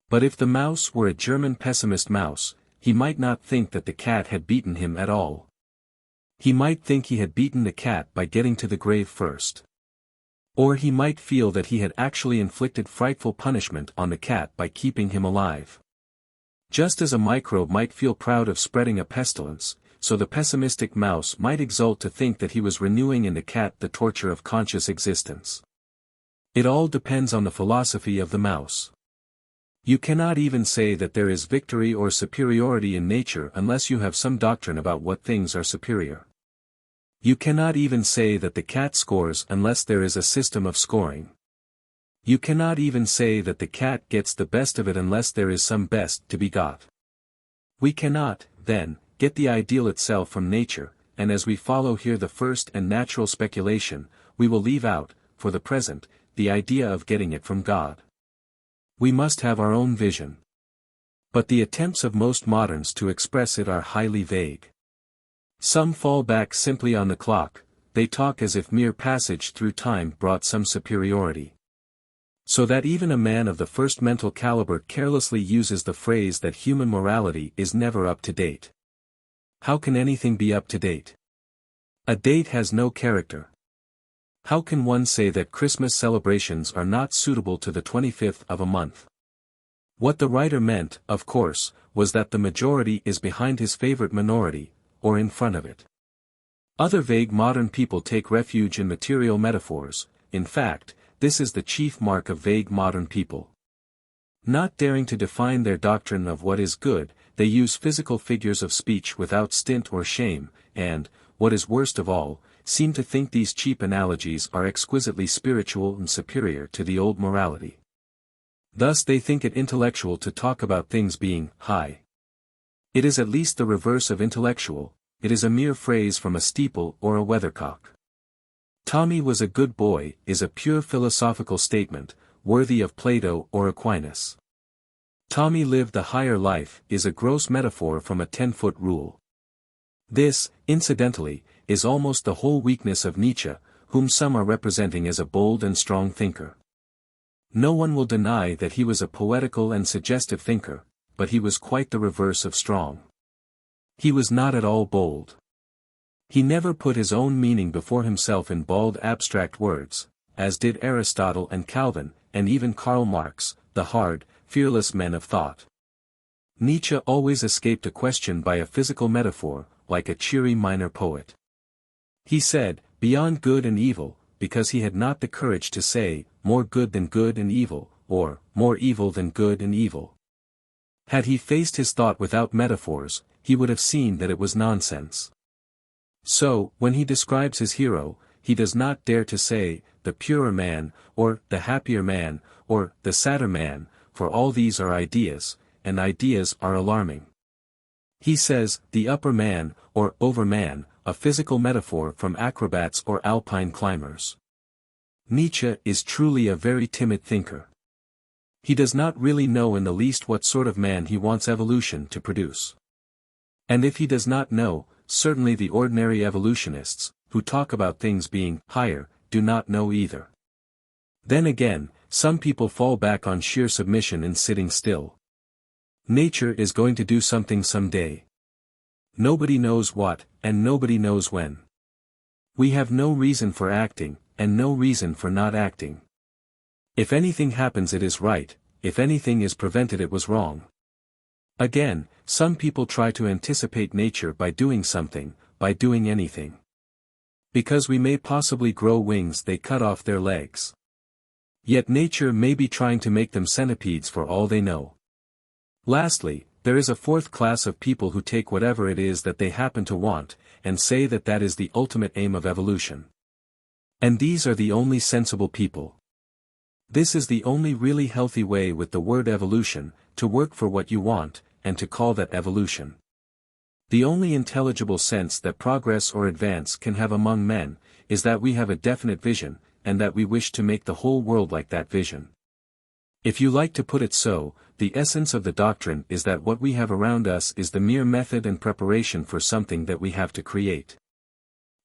But if the mouse were a German pessimist mouse, he might not think that the cat had beaten him at all. He might think he had beaten the cat by getting to the grave first. Or he might feel that he had actually inflicted frightful punishment on the cat by keeping him alive. Just as a microbe might feel proud of spreading a pestilence, so the pessimistic mouse might exult to think that he was renewing in the cat the torture of conscious existence. It all depends on the philosophy of the mouse. You cannot even say that there is victory or superiority in nature unless you have some doctrine about what things are superior. You cannot even say that the cat scores unless there is a system of scoring. You cannot even say that the cat gets the best of it unless there is some best to be got. We cannot, then, get the ideal itself from nature, and as we follow here the first and natural speculation, we will leave out, for the present, the idea of getting it from God. We must have our own vision. But the attempts of most moderns to express it are highly vague. Some fall back simply on the clock, they talk as if mere passage through time brought some superiority. So that even a man of the first mental caliber carelessly uses the phrase that human morality is never up to date. How can anything be up to date? A date has no character. How can one say that Christmas celebrations are not suitable to the 25th of a month? What the writer meant, of course, was that the majority is behind his favorite minority, or in front of it. Other vague modern people take refuge in material metaphors. In fact, this is the chief mark of vague modern people. Not daring to define their doctrine of what is good, they use physical figures of speech without stint or shame, and, what is worst of all, seem to think these cheap analogies are exquisitely spiritual and superior to the old morality. Thus they think it intellectual to talk about things being high. It is at least the reverse of intellectual, it is a mere phrase from a steeple or a weathercock. Tommy was a good boy is a pure philosophical statement, worthy of Plato or Aquinas. Tommy lived the higher life is a gross metaphor from a 10-foot rule. This, incidentally, is almost the whole weakness of Nietzsche, whom some are representing as a bold and strong thinker. No one will deny that he was a poetical and suggestive thinker, but he was quite the reverse of strong. He was not at all bold. He never put his own meaning before himself in bald abstract words, as did Aristotle and Calvin, and even Karl Marx, the hard, fearless men of thought. Nietzsche always escaped a question by a physical metaphor, like a cheery minor poet. He said, beyond good and evil, because he had not the courage to say, more good than good and evil, or, more evil than good and evil. Had he faced his thought without metaphors, he would have seen that it was nonsense. So, when he describes his hero, he does not dare to say, the purer man, or the happier man, or the sadder man, for all these are ideas, and ideas are alarming. He says, the upper man, or overman, a physical metaphor from acrobats or alpine climbers. Nietzsche is truly a very timid thinker. He does not really know in the least what sort of man he wants evolution to produce. And if he does not know, certainly the ordinary evolutionists, who talk about things being higher, do not know either. Then again, some people fall back on sheer submission and sitting still. Nature is going to do something someday. Nobody knows what, and nobody knows when. We have no reason for acting, and no reason for not acting. If anything happens it is right, if anything is prevented it was wrong. Again, some people try to anticipate nature by doing something, by doing anything. Because we may possibly grow wings they cut off their legs. Yet nature may be trying to make them centipedes for all they know. Lastly, there is a fourth class of people who take whatever it is that they happen to want, and say that that is the ultimate aim of evolution. And these are the only sensible people. This is the only really healthy way with the word evolution, to work for what you want, and to call that evolution. The only intelligible sense that progress or advance can have among men, is that we have a definite vision, and that we wish to make the whole world like that vision. If you like to put it so, the essence of the doctrine is that what we have around us is the mere method and preparation for something that we have to create.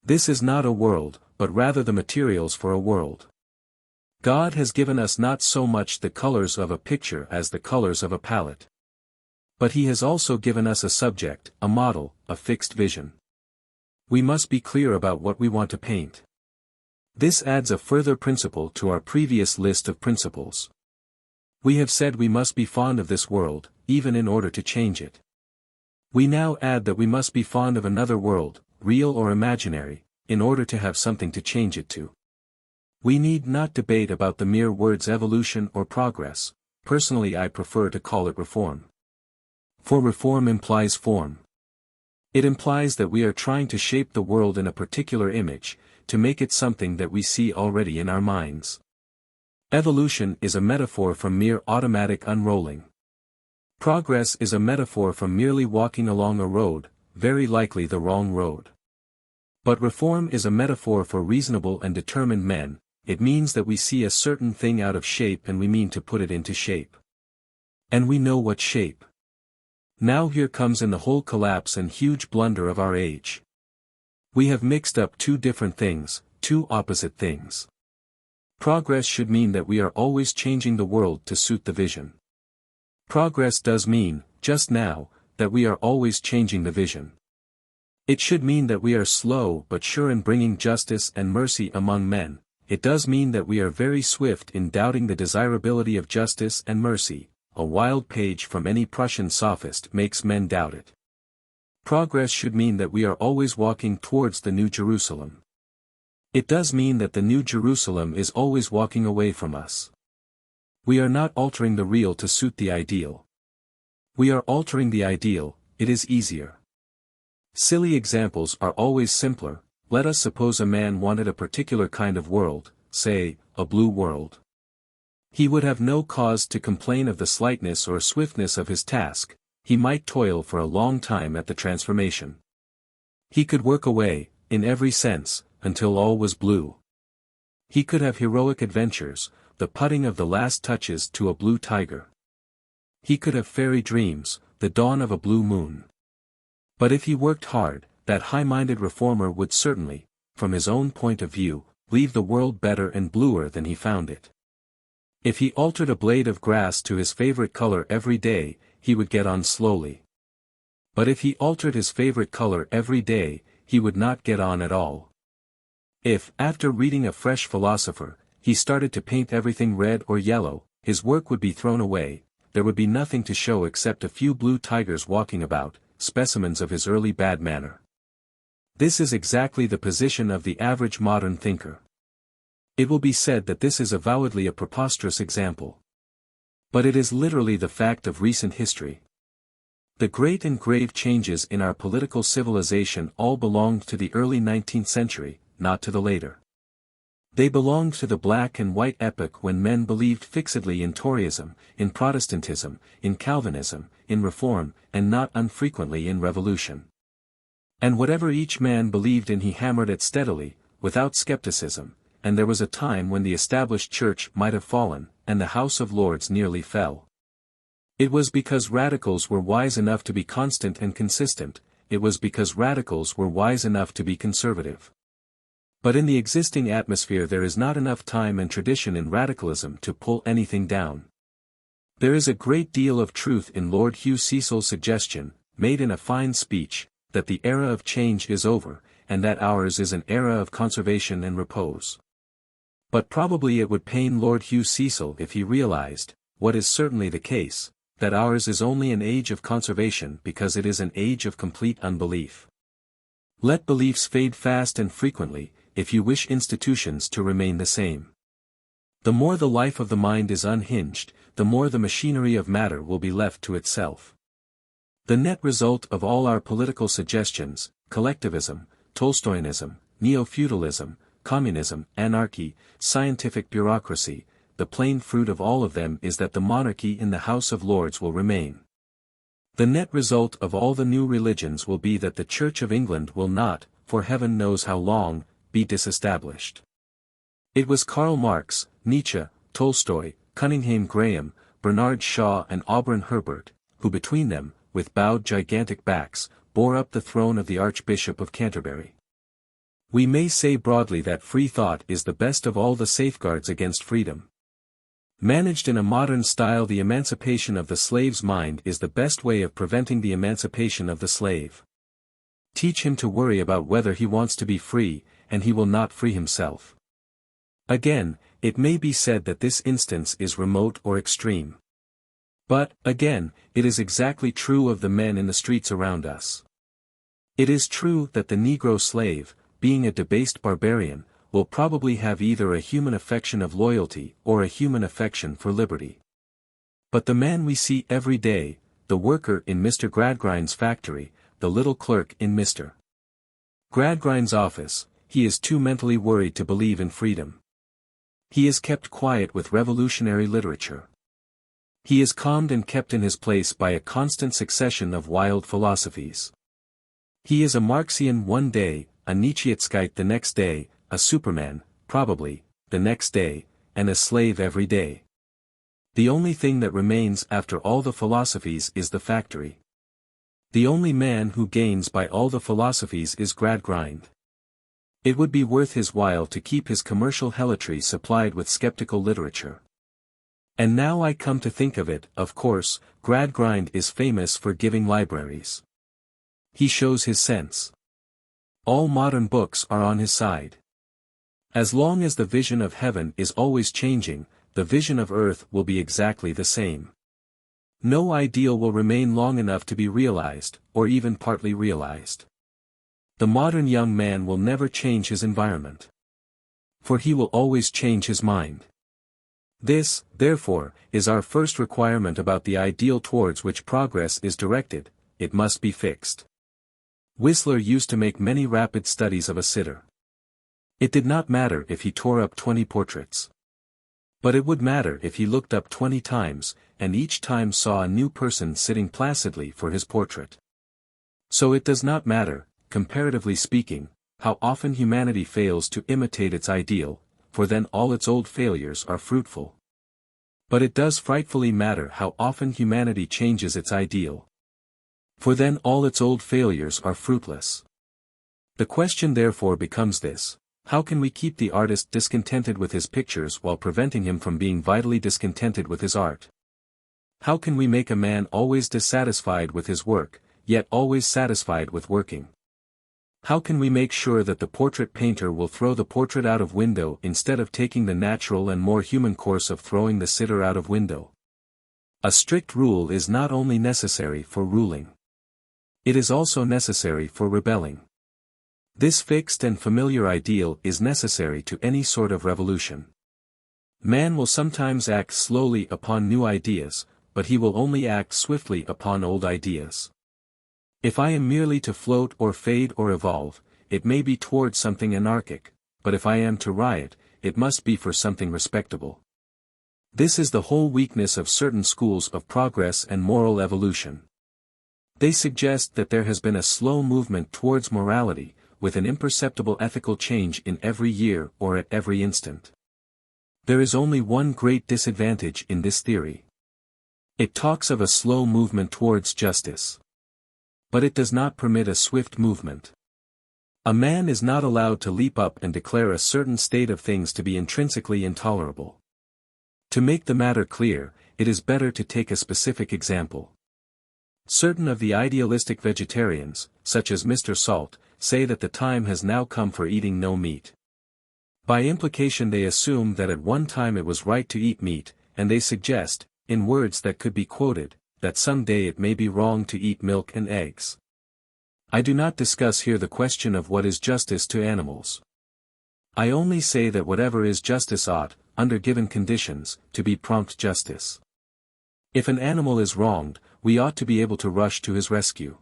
This is not a world, but rather the materials for a world. God has given us not so much the colors of a picture as the colors of a palette. But he has also given us a subject, a model, a fixed vision. We must be clear about what we want to paint. This adds a further principle to our previous list of principles. We have said we must be fond of this world, even in order to change it. We now add that we must be fond of another world, real or imaginary, in order to have something to change it to. We need not debate about the mere words evolution or progress. Personally I prefer to call it reform. For reform implies form. It implies that we are trying to shape the world in a particular image, to make it something that we see already in our minds. Evolution is a metaphor from mere automatic unrolling. Progress is a metaphor from merely walking along a road, very likely the wrong road. But reform is a metaphor for reasonable and determined men. It means that we see a certain thing out of shape and we mean to put it into shape. And we know what shape. Now here comes in the whole collapse and huge blunder of our age. We have mixed up two different things, two opposite things. Progress should mean that we are always changing the world to suit the vision. Progress does mean, just now, that we are always changing the vision. It should mean that we are slow but sure in bringing justice and mercy among men. It does mean that we are very swift in doubting the desirability of justice and mercy. A wild page from any Prussian sophist makes men doubt it. Progress should mean that we are always walking towards the New Jerusalem. It does mean that the New Jerusalem is always walking away from us. We are not altering the real to suit the ideal. We are altering the ideal, it is easier. Silly examples are always simpler. Let us suppose a man wanted a particular kind of world, say, a blue world. He would have no cause to complain of the slightness or swiftness of his task. He might toil for a long time at the transformation. He could work away, in every sense, until all was blue. He could have heroic adventures, the putting of the last touches to a blue tiger. He could have fairy dreams, the dawn of a blue moon. But if he worked hard, that high-minded reformer would certainly, from his own point of view, leave the world better and bluer than he found it. If he altered a blade of grass to his favorite color every day, he would get on slowly. But if he altered his favorite color every day, he would not get on at all. If, after reading a fresh philosopher, he started to paint everything red or yellow, his work would be thrown away, there would be nothing to show except a few blue tigers walking about, specimens of his early bad manner. This is exactly the position of the average modern thinker. It will be said that this is avowedly a preposterous example. But it is literally the fact of recent history. The great and grave changes in our political civilization all belonged to the early 19th century, not to the later. They belonged to the black and white epoch when men believed fixedly in Toryism, in Protestantism, in Calvinism, in Reform, and not unfrequently in Revolution. And whatever each man believed in he hammered at steadily, without skepticism, and there was a time when the established church might have fallen, and the House of Lords nearly fell. It was because radicals were wise enough to be constant and consistent, it was because radicals were wise enough to be conservative. But in the existing atmosphere there is not enough time and tradition in radicalism to pull anything down. There is a great deal of truth in Lord Hugh Cecil's suggestion, made in a fine speech, that the era of change is over, and that ours is an era of conservation and repose. But probably it would pain Lord Hugh Cecil if he realized, what is certainly the case, that ours is only an age of conservation because it is an age of complete unbelief. Let beliefs fade fast and frequently, if you wish institutions to remain the same. The more the life of the mind is unhinged, the more the machinery of matter will be left to itself. The net result of all our political suggestions, collectivism, Tolstoyanism, neo-feudalism, communism, anarchy, scientific bureaucracy, the plain fruit of all of them is that the monarchy in the House of Lords will remain. The net result of all the new religions will be that the Church of England will not, for heaven knows how long, be disestablished. It was Karl Marx, Nietzsche, Tolstoy, Cunningham Graham, Bernard Shaw and Auburn Herbert, who between them, with bowed gigantic backs, bore up the throne of the Archbishop of Canterbury. We may say broadly that free thought is the best of all the safeguards against freedom. Managed in a modern style, the emancipation of the slave's mind is the best way of preventing the emancipation of the slave. Teach him to worry about whether he wants to be free, and he will not free himself. Again, it may be said that this instance is remote or extreme. But, again, it is exactly true of the men in the streets around us. It is true that the Negro slave, being a debased barbarian, will probably have either a human affection of loyalty or a human affection for liberty. But the man we see every day, the worker in Mr. Gradgrind's factory, the little clerk in Mr. Gradgrind's office, he is too mentally worried to believe in freedom. He is kept quiet with revolutionary literature. He is calmed and kept in his place by a constant succession of wild philosophies. He is a Marxian one day, a Nietzscheite the next day, a Superman, probably, the next day, and a slave every day. The only thing that remains after all the philosophies is the factory. The only man who gains by all the philosophies is Gradgrind. It would be worth his while to keep his commercial helotry supplied with skeptical literature. And now I come to think of it, of course, Gradgrind is famous for giving libraries. He shows his sense. All modern books are on his side. As long as the vision of heaven is always changing, the vision of earth will be exactly the same. No ideal will remain long enough to be realized, or even partly realized. The modern young man will never change his environment. For he will always change his mind. This, therefore, is our first requirement about the ideal towards which progress is directed: it must be fixed. Whistler used to make many rapid studies of a sitter. It did not matter if he tore up 20 portraits. But it would matter if he looked up 20 times, and each time saw a new person sitting placidly for his portrait. So it does not matter, comparatively speaking, how often humanity fails to imitate its ideal, for then all its old failures are fruitful. But it does frightfully matter how often humanity changes its ideal. For then all its old failures are fruitless. The question therefore becomes this: how can we keep the artist discontented with his pictures while preventing him from being vitally discontented with his art? How can we make a man always dissatisfied with his work, yet always satisfied with working? How can we make sure that the portrait painter will throw the portrait out of window instead of taking the natural and more human course of throwing the sitter out of window? A strict rule is not only necessary for ruling. It is also necessary for rebelling. This fixed and familiar ideal is necessary to any sort of revolution. Man will sometimes act slowly upon new ideas, but he will only act swiftly upon old ideas. If I am merely to float or fade or evolve, it may be towards something anarchic, but if I am to riot, it must be for something respectable. This is the whole weakness of certain schools of progress and moral evolution. They suggest that there has been a slow movement towards morality, with an imperceptible ethical change in every year or at every instant. There is only one great disadvantage in this theory. It talks of a slow movement towards justice. But it does not permit a swift movement. A man is not allowed to leap up and declare a certain state of things to be intrinsically intolerable. To make the matter clear, it is better to take a specific example. Certain of the idealistic vegetarians, such as Mr. Salt, say that the time has now come for eating no meat. By implication they assume that at one time it was right to eat meat, and they suggest, in words that could be quoted, that some day it may be wrong to eat milk and eggs. I do not discuss here the question of what is justice to animals. I only say that whatever is justice ought, under given conditions, to be prompt justice. If an animal is wronged, we ought to be able to rush to his rescue.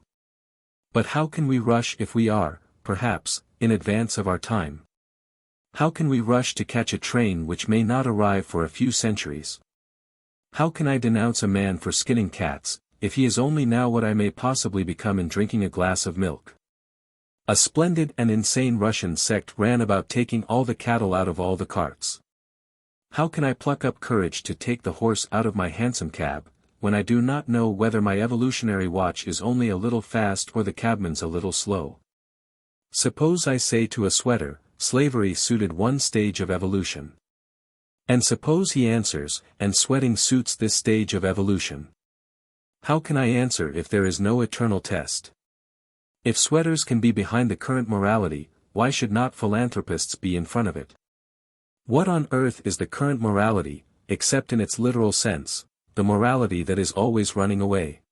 But how can we rush if we are, perhaps, in advance of our time? How can we rush to catch a train which may not arrive for a few centuries? How can I denounce a man for skinning cats, if he is only now what I may possibly become in drinking a glass of milk? A splendid and insane Russian sect ran about taking all the cattle out of all the carts. How can I pluck up courage to take the horse out of my hansom cab, when I do not know whether my evolutionary watch is only a little fast or the cabman's a little slow? Suppose I say to a sweater, slavery suited one stage of evolution. And suppose he answers, and sweating suits this stage of evolution. How can I answer if there is no eternal test? If sweaters can be behind the current morality, why should not philanthropists be in front of it? What on earth is the current morality, except in its literal sense, the morality that is always running away?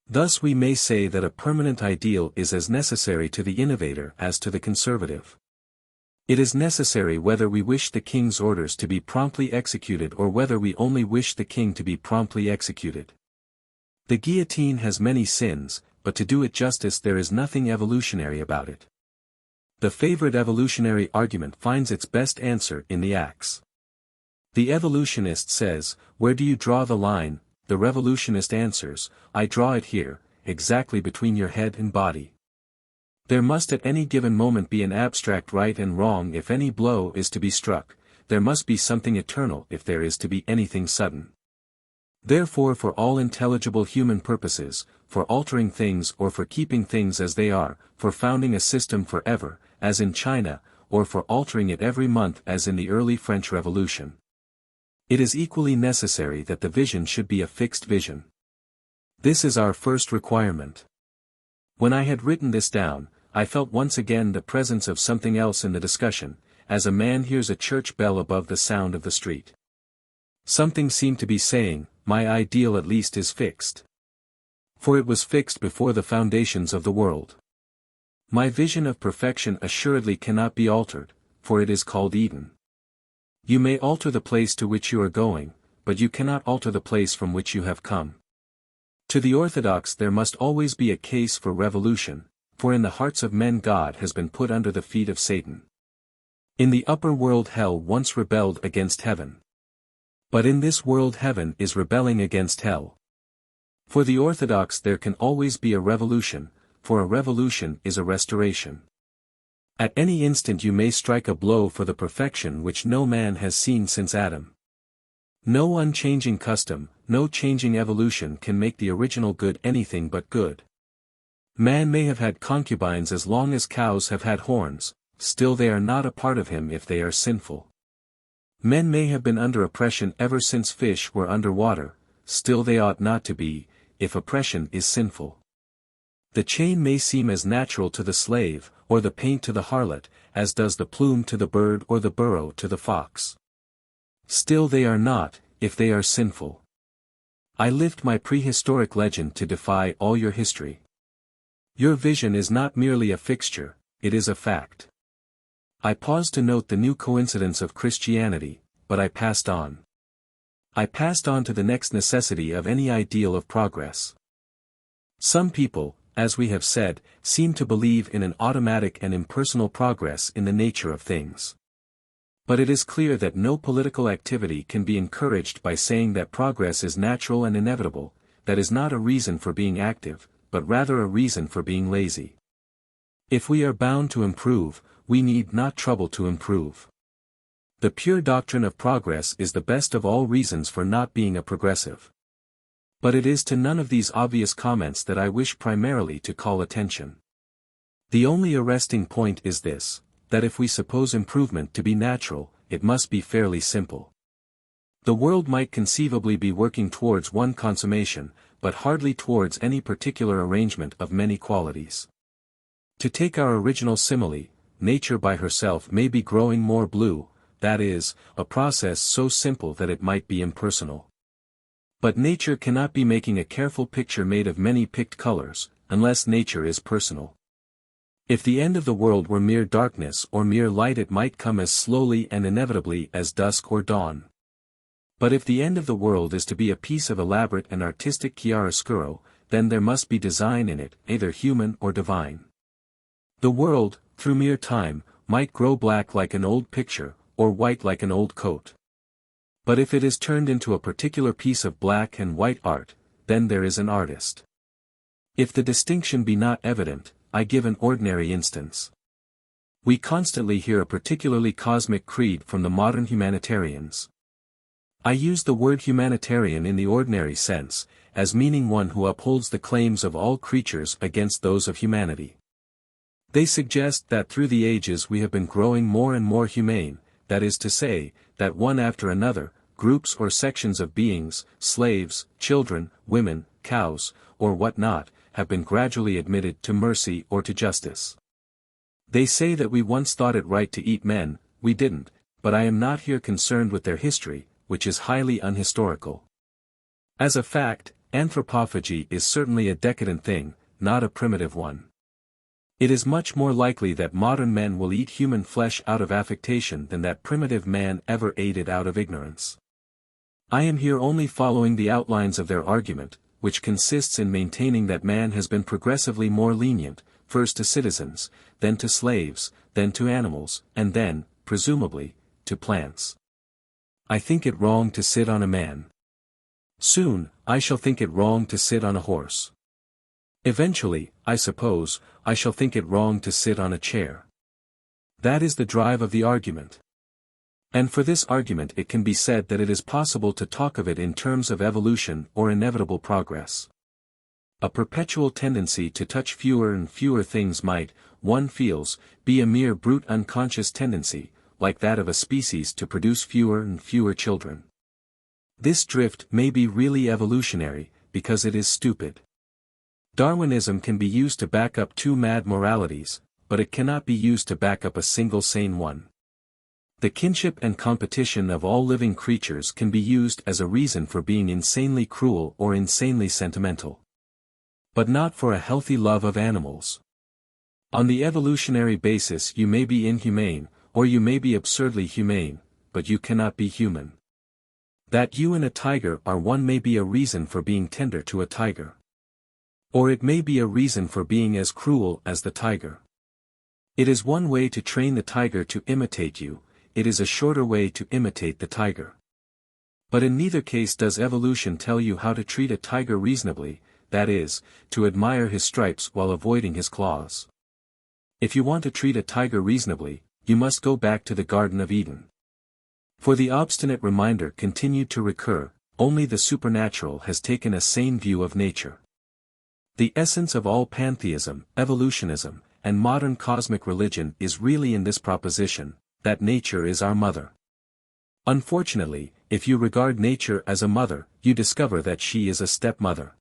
Thus we may say that a permanent ideal is as necessary to the innovator as to the conservative. It is necessary whether we wish the king's orders to be promptly executed or whether we only wish the king to be promptly executed. The guillotine has many sins, but to do it justice there is nothing evolutionary about it. The favorite evolutionary argument finds its best answer in the axe. The evolutionist says, "Where do you draw the line?" The revolutionist answers, "I draw it here, exactly between your head and body." There must at any given moment be an abstract right and wrong if any blow is to be struck, there must be something eternal if there is to be anything sudden. Therefore for all intelligible human purposes, for altering things or for keeping things as they are, for founding a system forever, as in China, or for altering it every month as in the early French Revolution, it is equally necessary that the vision should be a fixed vision. This is our first requirement. When I had written this down, I felt once again the presence of something else in the discussion, as a man hears a church bell above the sound of the street. Something seemed to be saying, my ideal at least is fixed. For it was fixed before the foundations of the world. My vision of perfection assuredly cannot be altered, for it is called Eden. You may alter the place to which you are going, but you cannot alter the place from which you have come. To the Orthodox there must always be a case for revolution, for in the hearts of men God has been put under the feet of Satan. In the upper world hell once rebelled against heaven. But in this world heaven is rebelling against hell. For the Orthodox there can always be a revolution, for a revolution is a restoration. At any instant you may strike a blow for the perfection which no man has seen since Adam. No unchanging custom, no changing evolution can make the original good anything but good. Man may have had concubines as long as cows have had horns, still they are not a part of him if they are sinful. Men may have been under oppression ever since fish were under water, still they ought not to be, if oppression is sinful. The chain may seem as natural to the slave, or the paint to the harlot, as does the plume to the bird or the burrow to the fox. Still they are not, if they are sinful. I lift my prehistoric legend to defy all your history. Your vision is not merely a fixture, it is a fact. I paused to note the new coincidence of Christianity, but I passed on. I passed on to the next necessity of any ideal of progress. Some people, as we have said, seem to believe in an automatic and impersonal progress in the nature of things. But it is clear that no political activity can be encouraged by saying that progress is natural and inevitable. That is not a reason for being active, but rather a reason for being lazy. If we are bound to improve, we need not trouble to improve. The pure doctrine of progress is the best of all reasons for not being a progressive. But it is to none of these obvious comments that I wish primarily to call attention. The only arresting point is this, that if we suppose improvement to be natural, it must be fairly simple. The world might conceivably be working towards one consummation, but hardly towards any particular arrangement of many qualities. To take our original simile, nature by herself may be growing more blue, that is, a process so simple that it might be impersonal. But nature cannot be making a careful picture made of many picked colors, unless nature is personal. If the end of the world were mere darkness or mere light, it might come as slowly and inevitably as dusk or dawn. But if the end of the world is to be a piece of elaborate and artistic chiaroscuro, then there must be design in it, either human or divine. The world, through mere time, might grow black like an old picture, or white like an old coat. But if it is turned into a particular piece of black and white art, then there is an artist. If the distinction be not evident, I give an ordinary instance. We constantly hear a particularly cosmic creed from the modern humanitarians. I use the word humanitarian in the ordinary sense, as meaning one who upholds the claims of all creatures against those of humanity. They suggest that through the ages we have been growing more and more humane, that is to say, that one after another, groups or sections of beings, slaves, children, women, cows, or what not, have been gradually admitted to mercy or to justice. They say that we once thought it right to eat men, we didn't, but I am not here concerned with their history, which is highly unhistorical. As a fact, anthropophagy is certainly a decadent thing, not a primitive one. It is much more likely that modern men will eat human flesh out of affectation than that primitive man ever ate it out of ignorance. I am here only following the outlines of their argument, which consists in maintaining that man has been progressively more lenient, first to citizens, then to slaves, then to animals, and then, presumably, to plants. I think it wrong to sit on a man. Soon, I shall think it wrong to sit on a horse. Eventually, I suppose, I shall think it wrong to sit on a chair. That is the drive of the argument. And for this argument it can be said that it is possible to talk of it in terms of evolution or inevitable progress. A perpetual tendency to touch fewer and fewer things might, one feels, be a mere brute unconscious tendency, like that of a species to produce fewer and fewer children. This drift may be really evolutionary, because it is stupid. Darwinism can be used to back up two mad moralities, but it cannot be used to back up a single sane one. The kinship and competition of all living creatures can be used as a reason for being insanely cruel or insanely sentimental. But not for a healthy love of animals. On the evolutionary basis you may be inhumane, or you may be absurdly humane, but you cannot be human. That you and a tiger are one may be a reason for being tender to a tiger. Or it may be a reason for being as cruel as the tiger. It is one way to train the tiger to imitate you, it is a shorter way to imitate the tiger. But in neither case does evolution tell you how to treat a tiger reasonably, that is, to admire his stripes while avoiding his claws. If you want to treat a tiger reasonably, you must go back to the Garden of Eden. For the obstinate reminder continued to recur, only the supernatural has taken a sane view of nature. The essence of all pantheism, evolutionism, and modern cosmic religion is really in this proposition, that nature is our mother. Unfortunately, if you regard nature as a mother, you discover that she is a stepmother.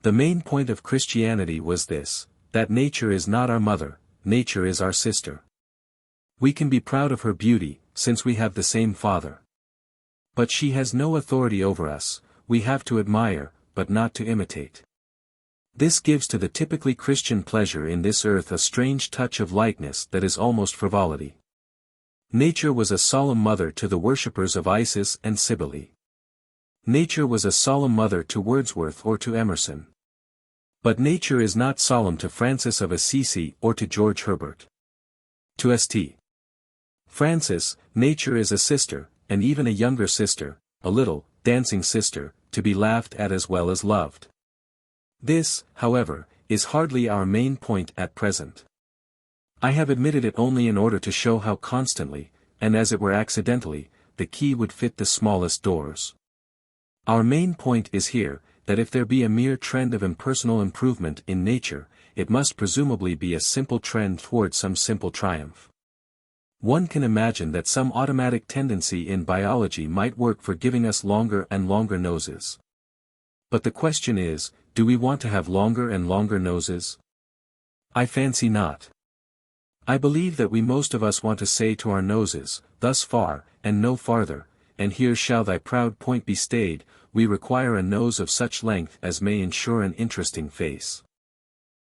The main point of Christianity was this, that nature is not our mother, nature is our sister. We can be proud of her beauty, since we have the same father. But she has no authority over us, we have to admire, but not to imitate. This gives to the typically Christian pleasure in this earth a strange touch of lightness that is almost frivolity. Nature was a solemn mother to the worshippers of Isis and Cybele. Nature was a solemn mother to Wordsworth or to Emerson. But nature is not solemn to Francis of Assisi or to George Herbert. To St. Francis, nature is a sister, and even a younger sister, a little, dancing sister, to be laughed at as well as loved. This, however, is hardly our main point at present. I have admitted it only in order to show how constantly, and as it were accidentally, the key would fit the smallest doors. Our main point is here, that if there be a mere trend of impersonal improvement in nature, it must presumably be a simple trend towards some simple triumph. One can imagine that some automatic tendency in biology might work for giving us longer and longer noses. But the question is, do we want to have longer and longer noses? I fancy not. I believe that we most of us want to say to our noses, thus far, and no farther, and here shall thy proud point be stayed. We require a nose of such length as may ensure an interesting face.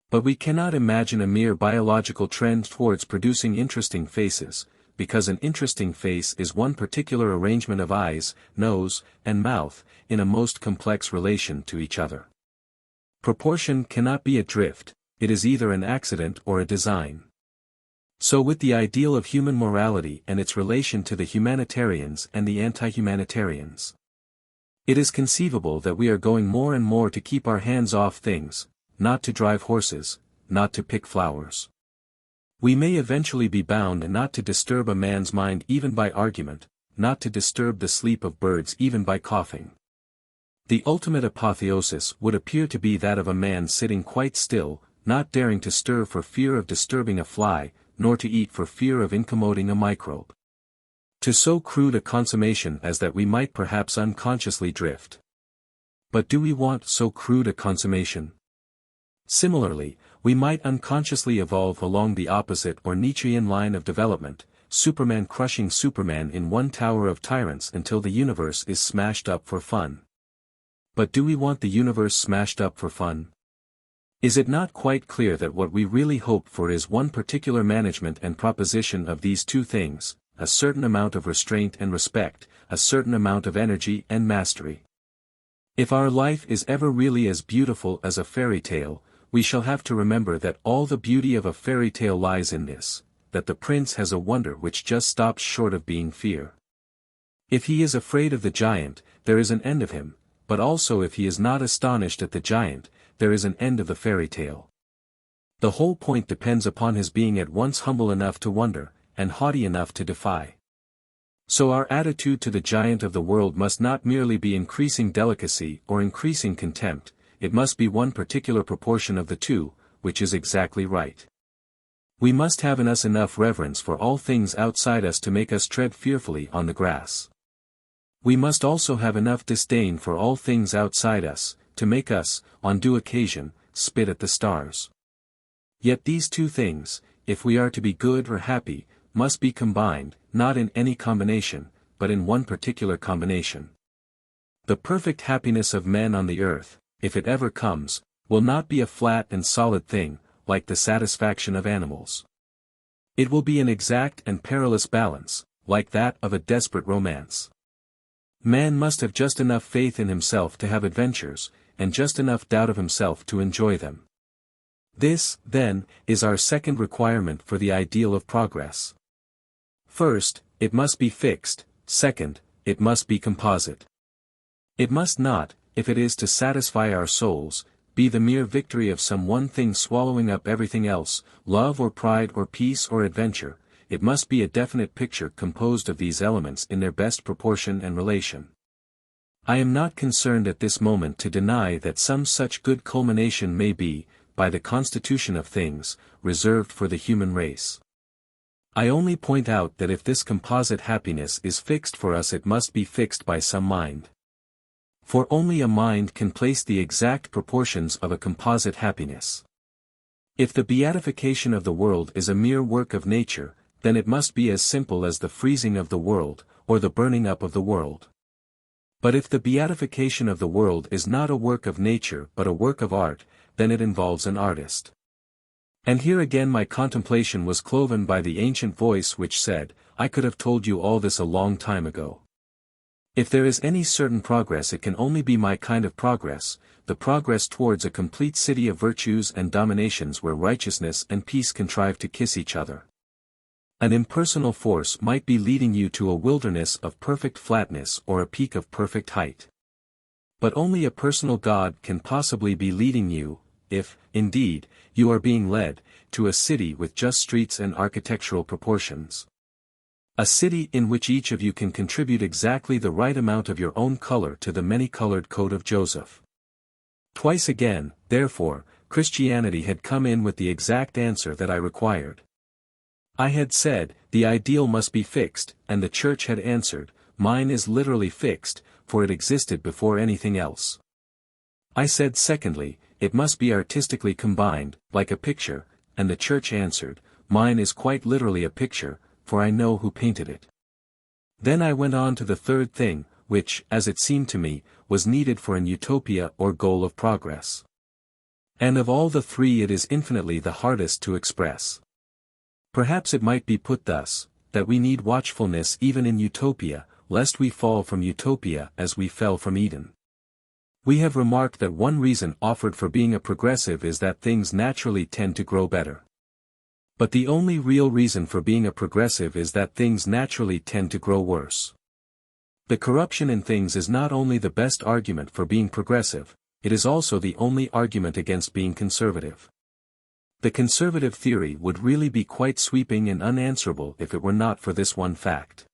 But we cannot imagine a mere biological trend towards producing interesting faces, because an interesting face is one particular arrangement of eyes, nose, and mouth, in a most complex relation to each other. Proportion cannot be a drift, it is either an accident or a design. So with the ideal of human morality and its relation to the humanitarians and the anti-humanitarians. It is conceivable that we are going more and more to keep our hands off things, not to drive horses, not to pick flowers. We may eventually be bound not to disturb a man's mind even by argument, not to disturb the sleep of birds even by coughing. The ultimate apotheosis would appear to be that of a man sitting quite still, not daring to stir for fear of disturbing a fly, nor to eat for fear of incommoding a microbe. To so crude a consummation as that we might perhaps unconsciously drift. But do we want so crude a consummation? Similarly, we might unconsciously evolve along the opposite or Nietzschean line of development, Superman crushing Superman in one tower of tyrants until the universe is smashed up for fun. But do we want the universe smashed up for fun? Is it not quite clear that what we really hope for is one particular management and proposition of these two things, a certain amount of restraint and respect, a certain amount of energy and mastery? If our life is ever really as beautiful as a fairy tale, we shall have to remember that all the beauty of a fairy tale lies in this, that the prince has a wonder which just stops short of being fear. If he is afraid of the giant, there is an end of him, but also if he is not astonished at the giant, there is an end of the fairy tale. The whole point depends upon his being at once humble enough to wonder, and haughty enough to defy. So our attitude to the giant of the world must not merely be increasing delicacy or increasing contempt, it must be one particular proportion of the two, which is exactly right. We must have in us enough reverence for all things outside us to make us tread fearfully on the grass. We must also have enough disdain for all things outside us, to make us, on due occasion, spit at the stars. Yet these two things, if we are to be good or happy, must be combined, not in any combination, but in one particular combination. The perfect happiness of men on the earth, if it ever comes, will not be a flat and solid thing, like the satisfaction of animals. It will be an exact and perilous balance, like that of a desperate romance. Man must have just enough faith in himself to have adventures, and just enough doubt of himself to enjoy them. This, then, is our second requirement for the ideal of progress. First, it must be fixed, second, it must be composite. It must not, if it is to satisfy our souls, be the mere victory of some one thing swallowing up everything else, love or pride or peace or adventure, it must be a definite picture composed of these elements in their best proportion and relation. I am not concerned at this moment to deny that some such good culmination may be, by the constitution of things, reserved for the human race. I only point out that if this composite happiness is fixed for us, it must be fixed by some mind. For only a mind can place the exact proportions of a composite happiness. If the beatification of the world is a mere work of nature, then it must be as simple as the freezing of the world, or the burning up of the world. But if the beatification of the world is not a work of nature but a work of art, then it involves an artist. And here again my contemplation was cloven by the ancient voice which said, I could have told you all this a long time ago. If there is any certain progress, it can only be my kind of progress, the progress towards a complete city of virtues and dominations where righteousness and peace contrive to kiss each other. An impersonal force might be leading you to a wilderness of perfect flatness or a peak of perfect height. But only a personal God can possibly be leading you, if, indeed, you are being led, to a city with just streets and architectural proportions. A city in which each of you can contribute exactly the right amount of your own color to the many-colored coat of Joseph. Twice again, therefore, Christianity had come in with the exact answer that I required. I had said, the ideal must be fixed, and the Church had answered, mine is literally fixed, for it existed before anything else. I said secondly, it must be artistically combined, like a picture, and the Church answered, mine is quite literally a picture, for I know who painted it. Then I went on to the third thing, which, as it seemed to me, was needed for an utopia or goal of progress. And of all the three it is infinitely the hardest to express. Perhaps it might be put thus, that we need watchfulness even in utopia, lest we fall from utopia as we fell from Eden. We have remarked that one reason offered for being a progressive is that things naturally tend to grow better. But the only real reason for being a progressive is that things naturally tend to grow worse. The corruption in things is not only the best argument for being progressive, it is also the only argument against being conservative. The conservative theory would really be quite sweeping and unanswerable if it were not for this one fact.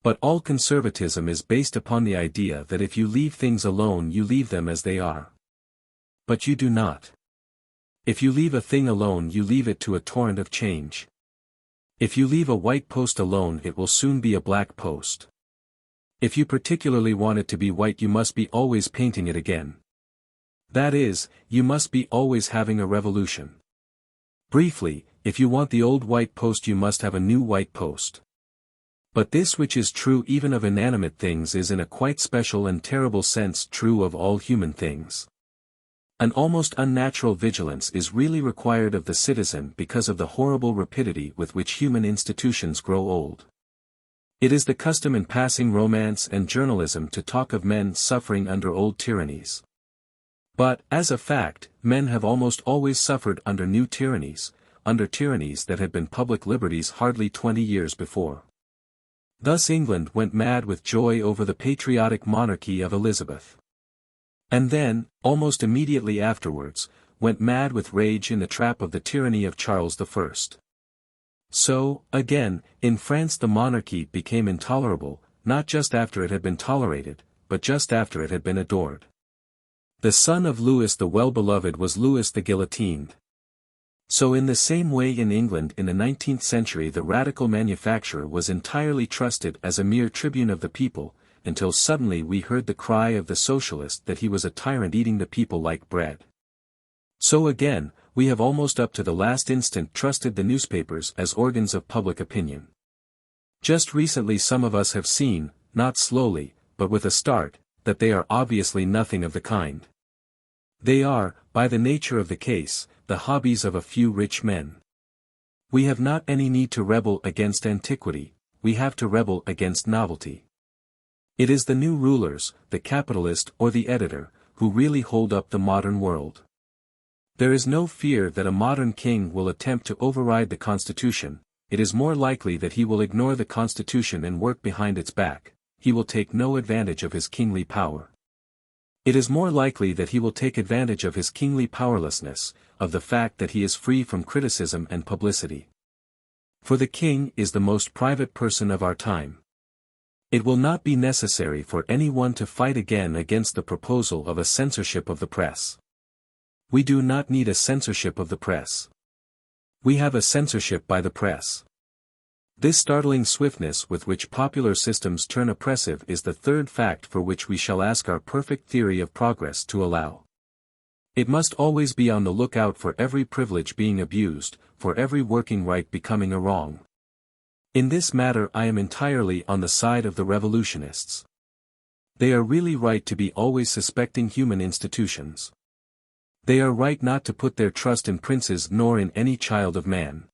But all conservatism is based upon the idea that if you leave things alone, you leave them as they are. But you do not. If you leave a thing alone, you leave it to a torrent of change. If you leave a white post alone, it will soon be a black post. If you particularly want it to be white, you must be always painting it again. That is, you must be always having a revolution. Briefly, if you want the old white post, you must have a new white post. But this which is true even of inanimate things is in a quite special and terrible sense true of all human things. An almost unnatural vigilance is really required of the citizen because of the horrible rapidity with which human institutions grow old. It is the custom in passing romance and journalism to talk of men suffering under old tyrannies. But, as a fact, men have almost always suffered under new tyrannies, under tyrannies that had been public liberties hardly 20 years before. Thus England went mad with joy over the patriotic monarchy of Elizabeth. And then, almost immediately afterwards, went mad with rage in the trap of the tyranny of Charles I. So, again, in France the monarchy became intolerable, not just after it had been tolerated, but just after it had been adored. The son of Louis the Well-Beloved was Louis the Guillotined. So in the same way in England in the 19th century the radical manufacturer was entirely trusted as a mere tribune of the people, until suddenly we heard the cry of the socialist that he was a tyrant eating the people like bread. So again, we have almost up to the last instant trusted the newspapers as organs of public opinion. Just recently some of us have seen, not slowly, but with a start, that they are obviously nothing of the kind. They are, by the nature of the case, the hobbies of a few rich men. We have not any need to rebel against antiquity, we have to rebel against novelty. It is the new rulers, the capitalist or the editor, who really hold up the modern world. There is no fear that a modern king will attempt to override the Constitution, it is more likely that he will ignore the Constitution and work behind its back, he will take no advantage of his kingly power. It is more likely that he will take advantage of his kingly powerlessness, of the fact that he is free from criticism and publicity. For the king is the most private person of our time. It will not be necessary for anyone to fight again against the proposal of a censorship of the press. We do not need a censorship of the press. We have a censorship by the press. This startling swiftness with which popular systems turn oppressive is the third fact for which we shall ask our perfect theory of progress to allow. It must always be on the lookout for every privilege being abused, for every working right becoming a wrong. In this matter I am entirely on the side of the revolutionists. They are really right to be always suspecting human institutions. They are right not to put their trust in princes nor in any child of man.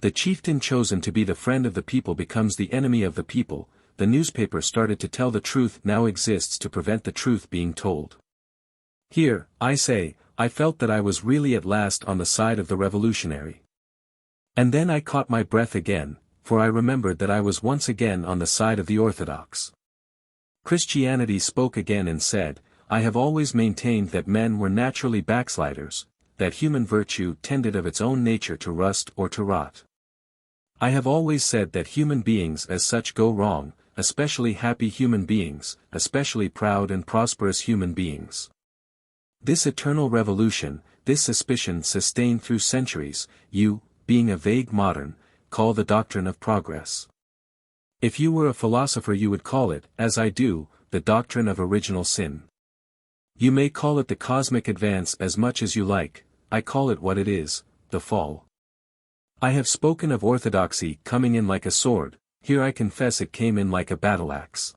The chieftain chosen to be the friend of the people becomes the enemy of the people. The newspaper started to tell the truth now exists to prevent the truth being told. Here, I say, I felt that I was really at last on the side of the revolutionary. And then I caught my breath again, for I remembered that I was once again on the side of the orthodox. Christianity spoke again and said, I have always maintained that men were naturally backsliders, that human virtue tended of its own nature to rust or to rot. I have always said that human beings as such go wrong, especially happy human beings, especially proud and prosperous human beings. This eternal revolution, this suspicion sustained through centuries, you, being a vague modern, call the doctrine of progress. If you were a philosopher you would call it, as I do, the doctrine of original sin. You may call it the cosmic advance as much as you like, I call it what it is, the fall. I have spoken of orthodoxy coming in like a sword, here I confess it came in like a battle-axe.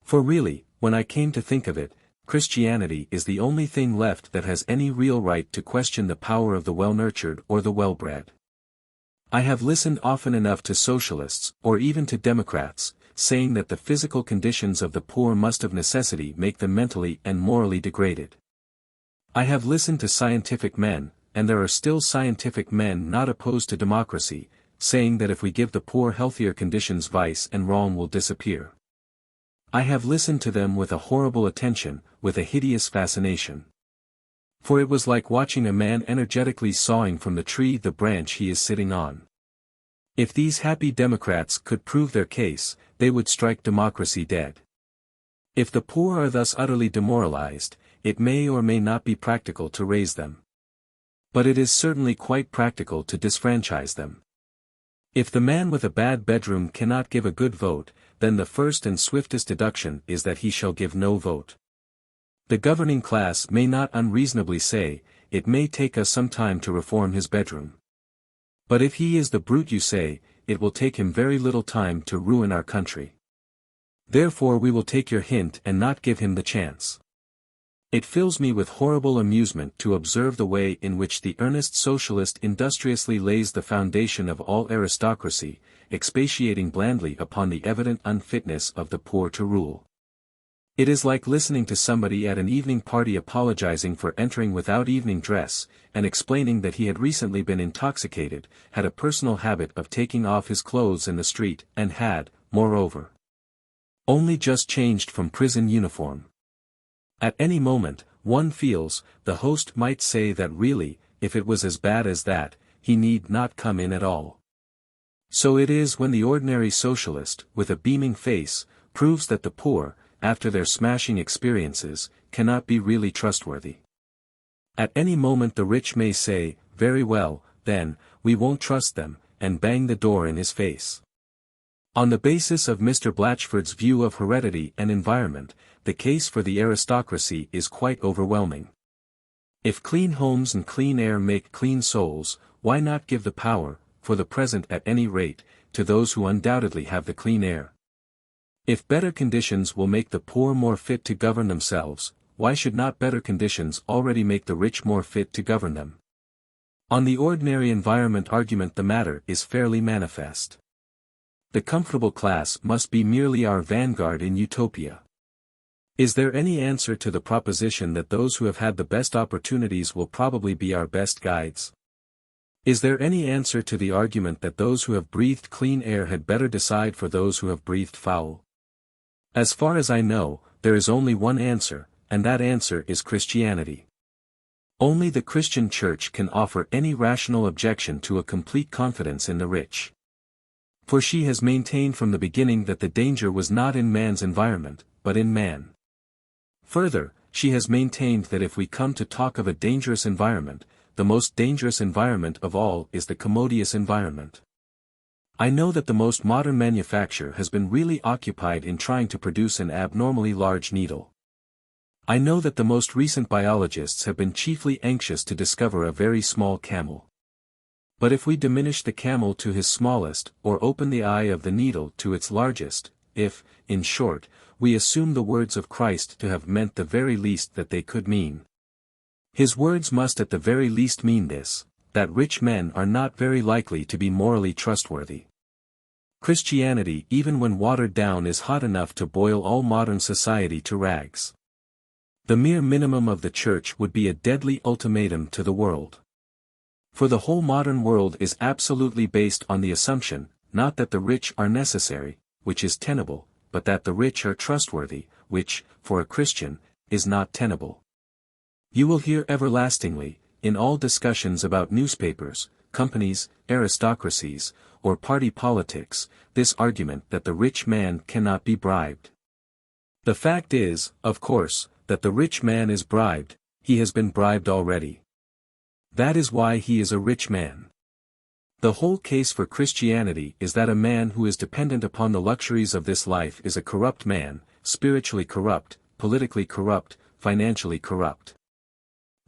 For really, when I came to think of it, Christianity is the only thing left that has any real right to question the power of the well-nurtured or the well-bred. I have listened often enough to socialists, or even to Democrats, saying that the physical conditions of the poor must of necessity make them mentally and morally degraded. I have listened to scientific men, and there are still scientific men not opposed to democracy, saying that if we give the poor healthier conditions vice and wrong will disappear. I have listened to them with a horrible attention, with a hideous fascination. For it was like watching a man energetically sawing from the tree the branch he is sitting on. If these happy Democrats could prove their case, they would strike democracy dead. If the poor are thus utterly demoralized, it may or may not be practical to raise them. But it is certainly quite practical to disfranchise them. If the man with a bad bedroom cannot give a good vote, then the first and swiftest deduction is that he shall give no vote. The governing class may not unreasonably say, it may take us some time to reform his bedroom. But if he is the brute you say, it will take him very little time to ruin our country. Therefore we will take your hint and not give him the chance. It fills me with horrible amusement to observe the way in which the earnest socialist industriously lays the foundation of all aristocracy, expatiating blandly upon the evident unfitness of the poor to rule. It is like listening to somebody at an evening party apologizing for entering without evening dress, and explaining that he had recently been intoxicated, had a personal habit of taking off his clothes in the street, and had, moreover, only just changed from prison uniform. At any moment, one feels, the host might say that really, if it was as bad as that, he need not come in at all. So it is when the ordinary socialist, with a beaming face, proves that the poor, after their smashing experiences, cannot be really trustworthy. At any moment the rich may say, very well, then, we won't trust them, and bang the door in his face. On the basis of Mr. Blatchford's view of heredity and environment, the case for the aristocracy is quite overwhelming. If clean homes and clean air make clean souls, why not give the power, for the present at any rate, to those who undoubtedly have the clean air? If better conditions will make the poor more fit to govern themselves, why should not better conditions already make the rich more fit to govern them? On the ordinary environment argument the matter is fairly manifest. The comfortable class must be merely our vanguard in utopia. Is there any answer to the proposition that those who have had the best opportunities will probably be our best guides? Is there any answer to the argument that those who have breathed clean air had better decide for those who have breathed foul? As far as I know, there is only one answer, and that answer is Christianity. Only the Christian Church can offer any rational objection to a complete confidence in the rich. For she has maintained from the beginning that the danger was not in man's environment, but in man. Further, she has maintained that if we come to talk of a dangerous environment, the most dangerous environment of all is the commodious environment. I know that the most modern manufacture has been really occupied in trying to produce an abnormally large needle. I know that the most recent biologists have been chiefly anxious to discover a very small camel. But if we diminish the camel to his smallest, or open the eye of the needle to its largest, if, in short, we assume the words of Christ to have meant the very least that they could mean, his words must at the very least mean this, that rich men are not very likely to be morally trustworthy. Christianity, even when watered down, is hot enough to boil all modern society to rags. The mere minimum of the Church would be a deadly ultimatum to the world. For the whole modern world is absolutely based on the assumption, not that the rich are necessary, which is tenable, but that the rich are trustworthy, which, for a Christian, is not tenable. You will hear everlastingly, in all discussions about newspapers, companies, aristocracies, or party politics, this argument that the rich man cannot be bribed. The fact is, of course, that the rich man is bribed, he has been bribed already. That is why he is a rich man. The whole case for Christianity is that a man who is dependent upon the luxuries of this life is a corrupt man, spiritually corrupt, politically corrupt, financially corrupt.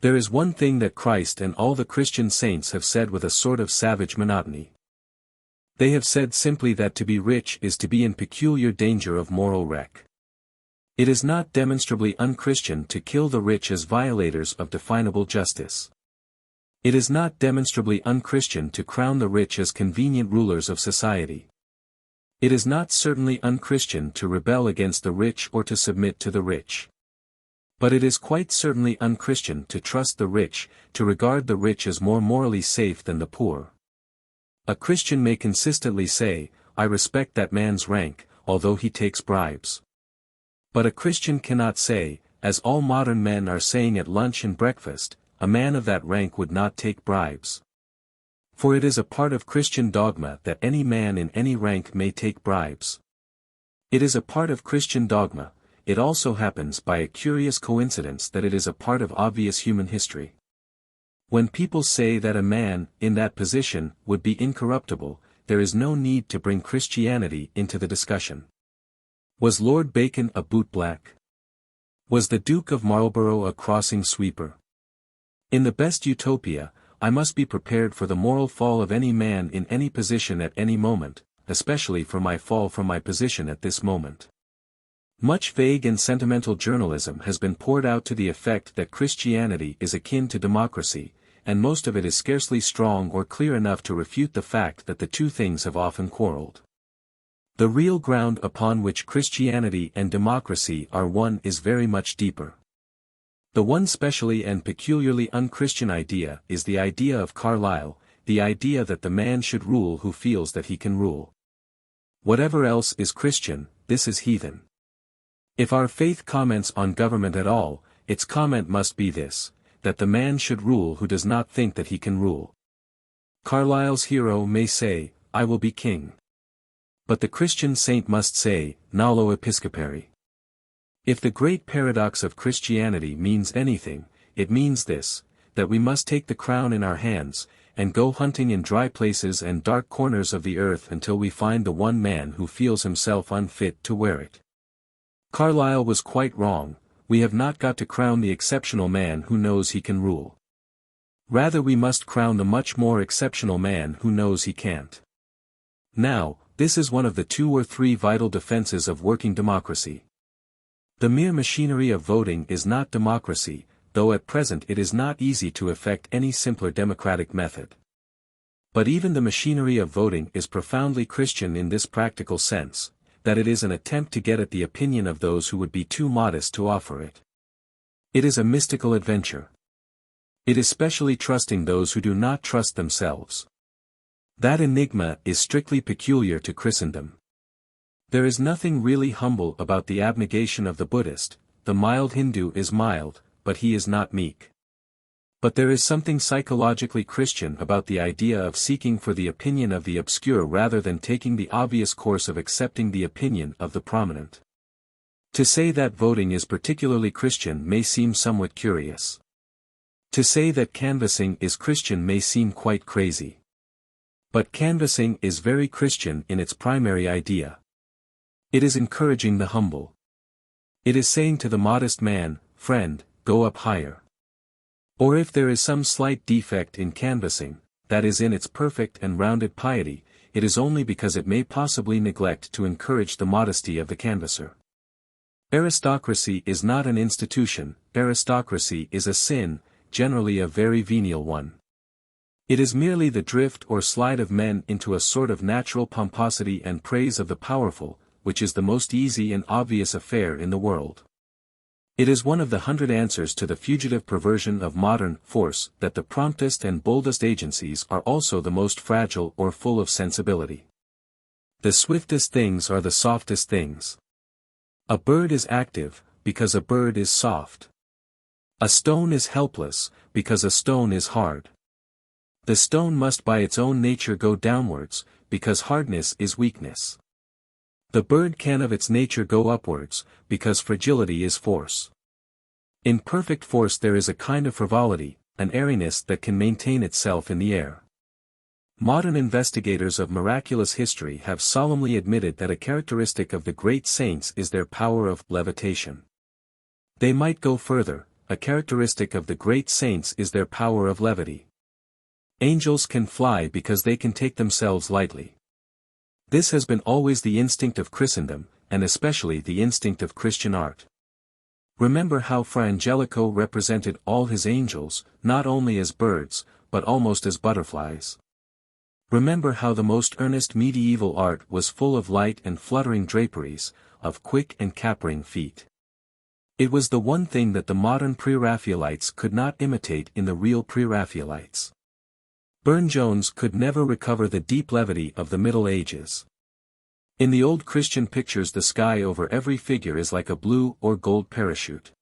There is one thing that Christ and all the Christian saints have said with a sort of savage monotony. They have said simply that to be rich is to be in peculiar danger of moral wreck. It is not demonstrably unchristian to kill the rich as violators of definable justice. It is not demonstrably unchristian to crown the rich as convenient rulers of society. It is not certainly unchristian to rebel against the rich or to submit to the rich. But it is quite certainly unchristian to trust the rich, to regard the rich as more morally safe than the poor. A Christian may consistently say, I respect that man's rank, although he takes bribes. But a Christian cannot say, as all modern men are saying at lunch and breakfast, a man of that rank would not take bribes. For it is a part of Christian dogma that any man in any rank may take bribes. It is a part of Christian dogma. It also happens by a curious coincidence that it is a part of obvious human history. When people say that a man, in that position, would be incorruptible, there is no need to bring Christianity into the discussion. Was Lord Bacon a bootblack? Was the Duke of Marlborough a crossing sweeper? In the best utopia, I must be prepared for the moral fall of any man in any position at any moment, especially for my fall from my position at this moment. Much vague and sentimental journalism has been poured out to the effect that Christianity is akin to democracy, and most of it is scarcely strong or clear enough to refute the fact that the two things have often quarreled. The real ground upon which Christianity and democracy are one is very much deeper. The one specially and peculiarly unchristian idea is the idea of Carlyle, the idea that the man should rule who feels that he can rule. Whatever else is Christian, this is heathen. If our faith comments on government at all, its comment must be this, that the man should rule who does not think that he can rule. Carlyle's hero may say, I will be king. But the Christian saint must say, Nolo Episcopari. If the great paradox of Christianity means anything, it means this, that we must take the crown in our hands, and go hunting in dry places and dark corners of the earth until we find the one man who feels himself unfit to wear it. Carlyle was quite wrong, we have not got to crown the exceptional man who knows he can rule. Rather we must crown the much more exceptional man who knows he can't. Now, this is one of the 2 or 3 vital defenses of working democracy. The mere machinery of voting is not democracy, though at present it is not easy to effect any simpler democratic method. But even the machinery of voting is profoundly Christian in this practical sense, that it is an attempt to get at the opinion of those who would be too modest to offer it. It is a mystical adventure. It is specially trusting those who do not trust themselves. That enigma is strictly peculiar to Christendom. There is nothing really humble about the abnegation of the Buddhist. The mild Hindu is mild, but he is not meek. But there is something psychologically Christian about the idea of seeking for the opinion of the obscure rather than taking the obvious course of accepting the opinion of the prominent. To say that voting is particularly Christian may seem somewhat curious. To say that canvassing is Christian may seem quite crazy. But canvassing is very Christian in its primary idea. It is encouraging the humble. It is saying to the modest man, "Friend, go up higher." Or if there is some slight defect in canvassing, that is in its perfect and rounded piety, it is only because it may possibly neglect to encourage the modesty of the canvasser. Aristocracy is not an institution, aristocracy is a sin, generally a very venial one. It is merely the drift or slide of men into a sort of natural pomposity and praise of the powerful, which is the most easy and obvious affair in the world. It is one of the 100 answers to the fugitive perversion of modern force that the promptest and boldest agencies are also the most fragile or full of sensibility. The swiftest things are the softest things. A bird is active, because a bird is soft. A stone is helpless, because a stone is hard. The stone must by its own nature go downwards, because hardness is weakness. The bird can of its nature go upwards, because fragility is force. In perfect force there is a kind of frivolity, an airiness that can maintain itself in the air. Modern investigators of miraculous history have solemnly admitted that a characteristic of the great saints is their power of levitation. They might go further, a characteristic of the great saints is their power of levity. Angels can fly because they can take themselves lightly. This has been always the instinct of Christendom, and especially the instinct of Christian art. Remember how Fra Angelico represented all his angels, not only as birds, but almost as butterflies. Remember how the most earnest medieval art was full of light and fluttering draperies, of quick and capering feet. It was the one thing that the modern Pre-Raphaelites could not imitate in the real Pre-Raphaelites. Burne-Jones could never recover the deep levity of the Middle Ages. In the old Christian pictures the sky over every figure is like a blue or gold parachute.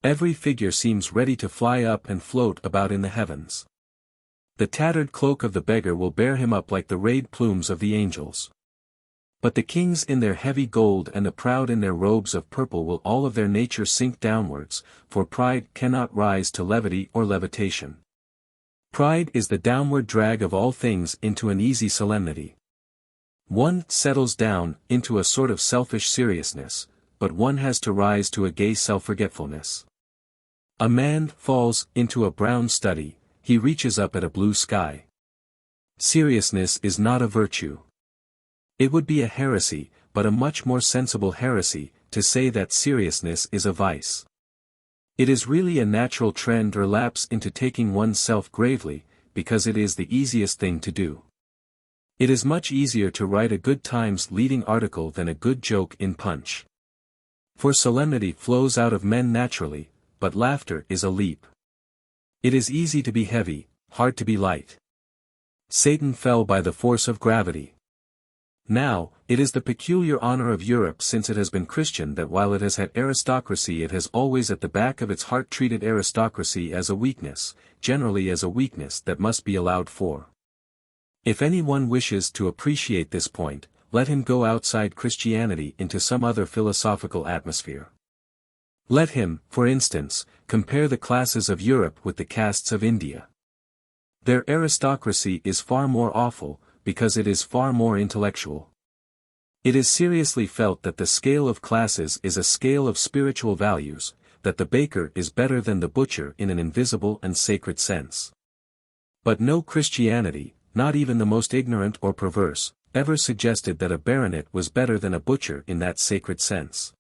Every figure seems ready to fly up and float about in the heavens. The tattered cloak of the beggar will bear him up like the rayed plumes of the angels. But the kings in their heavy gold and the proud in their robes of purple will all of their nature sink downwards, for pride cannot rise to levity or levitation. Pride is the downward drag of all things into an easy solemnity. One settles down into a sort of selfish seriousness, but one has to rise to a gay self-forgetfulness. A man falls into a brown study, he reaches up at a blue sky. Seriousness is not a virtue. It would be a heresy, but a much more sensible heresy, to say that seriousness is a vice. It is really a natural trend or lapse into taking one's self gravely, because it is the easiest thing to do. It is much easier to write a good Times leading article than a good joke in Punch. For solemnity flows out of men naturally, but laughter is a leap. It is easy to be heavy, hard to be light. Satan fell by the force of gravity. Now, it is the peculiar honor of Europe since it has been Christian that while it has had aristocracy it has always at the back of its heart treated aristocracy as a weakness, generally as a weakness that must be allowed for. If anyone wishes to appreciate this point, let him go outside Christianity into some other philosophical atmosphere. Let him, for instance, compare the classes of Europe with the castes of India. Their aristocracy is far more awful, because it is far more intellectual. It is seriously felt that the scale of classes is a scale of spiritual values, that the baker is better than the butcher in an invisible and sacred sense. But no Christianity, not even the most ignorant or perverse, ever suggested that a baronet was better than a butcher in that sacred sense.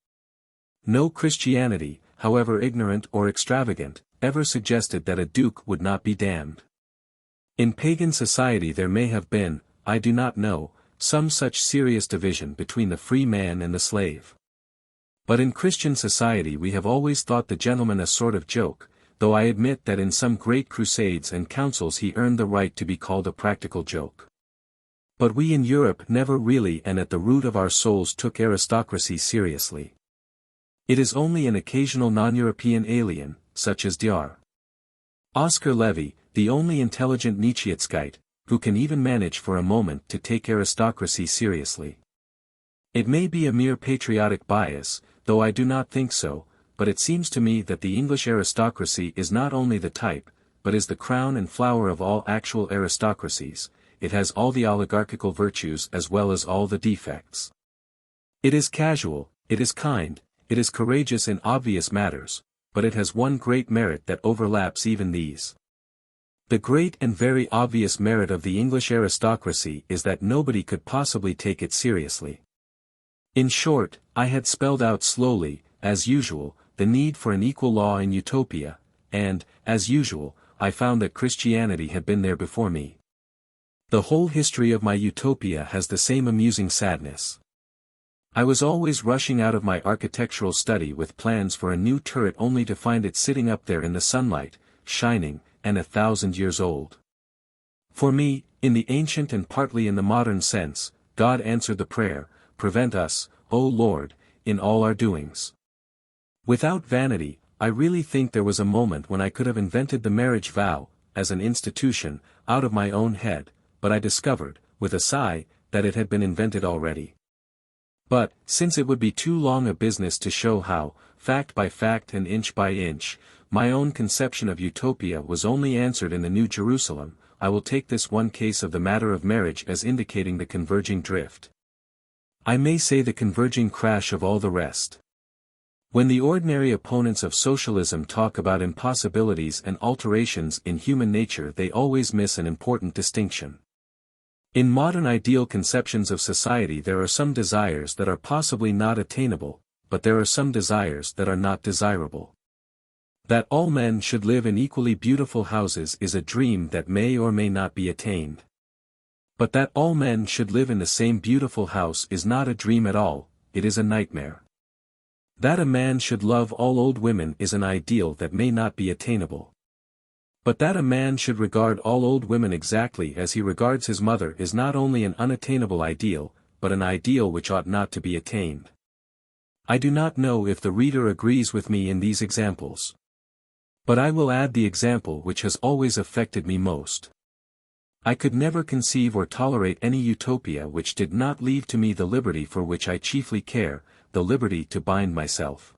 No Christianity, however ignorant or extravagant, ever suggested that a duke would not be damned. In pagan society there may have been, I do not know, some such serious division between the free man and the slave. But in Christian society we have always thought the gentleman a sort of joke, though I admit that in some great crusades and councils he earned the right to be called a practical joke. But we in Europe never really and at the root of our souls took aristocracy seriously. It is only an occasional non-European alien, such as Dr. Oscar Levy, the only intelligent Nietzscheite, who can even manage for a moment to take aristocracy seriously. It may be a mere patriotic bias, though I do not think so, but it seems to me that the English aristocracy is not only the type, but is the crown and flower of all actual aristocracies. It has all the oligarchical virtues as well as all the defects. It is casual, it is kind, it is courageous in obvious matters, but it has one great merit that overlaps even these. The great and very obvious merit of the English aristocracy is that nobody could possibly take it seriously. In short, I had spelled out slowly, as usual, the need for an equal law in Utopia, and, as usual, I found that Christianity had been there before me. The whole history of my Utopia has the same amusing sadness. I was always rushing out of my architectural study with plans for a new turret only to find it sitting up there in the sunlight, shining, and 1,000 years old. For me, in the ancient and partly in the modern sense, God answered the prayer, "Prevent us, O Lord, in all our doings." Without vanity, I really think there was a moment when I could have invented the marriage vow, as an institution, out of my own head, but I discovered, with a sigh, that it had been invented already. But, since it would be too long a business to show how, fact by fact and inch by inch, my own conception of Utopia was only answered in the New Jerusalem, I will take this one case of the matter of marriage as indicating the converging drift. I may say the converging crash of all the rest. When the ordinary opponents of socialism talk about impossibilities and alterations in human nature, they always miss an important distinction. In modern ideal conceptions of society there are some desires that are possibly not attainable, but there are some desires that are not desirable. That all men should live in equally beautiful houses is a dream that may or may not be attained. But that all men should live in the same beautiful house is not a dream at all, it is a nightmare. That a man should love all old women is an ideal that may not be attainable. But that a man should regard all old women exactly as he regards his mother is not only an unattainable ideal, but an ideal which ought not to be attained. I do not know if the reader agrees with me in these examples. But I will add the example which has always affected me most. I could never conceive or tolerate any utopia which did not leave to me the liberty for which I chiefly care, the liberty to bind myself.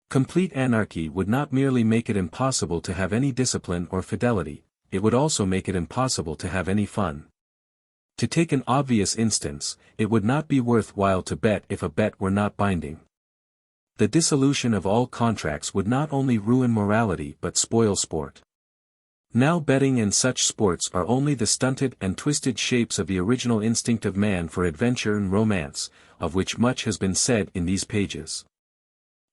Complete anarchy would not merely make it impossible to have any discipline or fidelity, it would also make it impossible to have any fun. To take an obvious instance, it would not be worth while to bet if a bet were not binding. The dissolution of all contracts would not only ruin morality but spoil sport. Now betting and such sports are only the stunted and twisted shapes of the original instinct of man for adventure and romance, of which much has been said in these pages.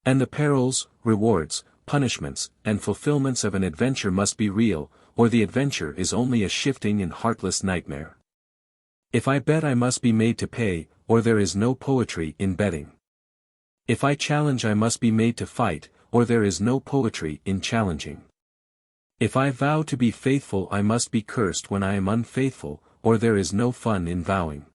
And the perils, rewards, punishments, and fulfillments of an adventure must be real, or the adventure is only a shifting and heartless nightmare. If I bet I must be made to pay, or there is no poetry in betting. If I challenge I must be made to fight, or there is no poetry in challenging. If I vow to be faithful I must be cursed when I am unfaithful, or there is no fun in vowing.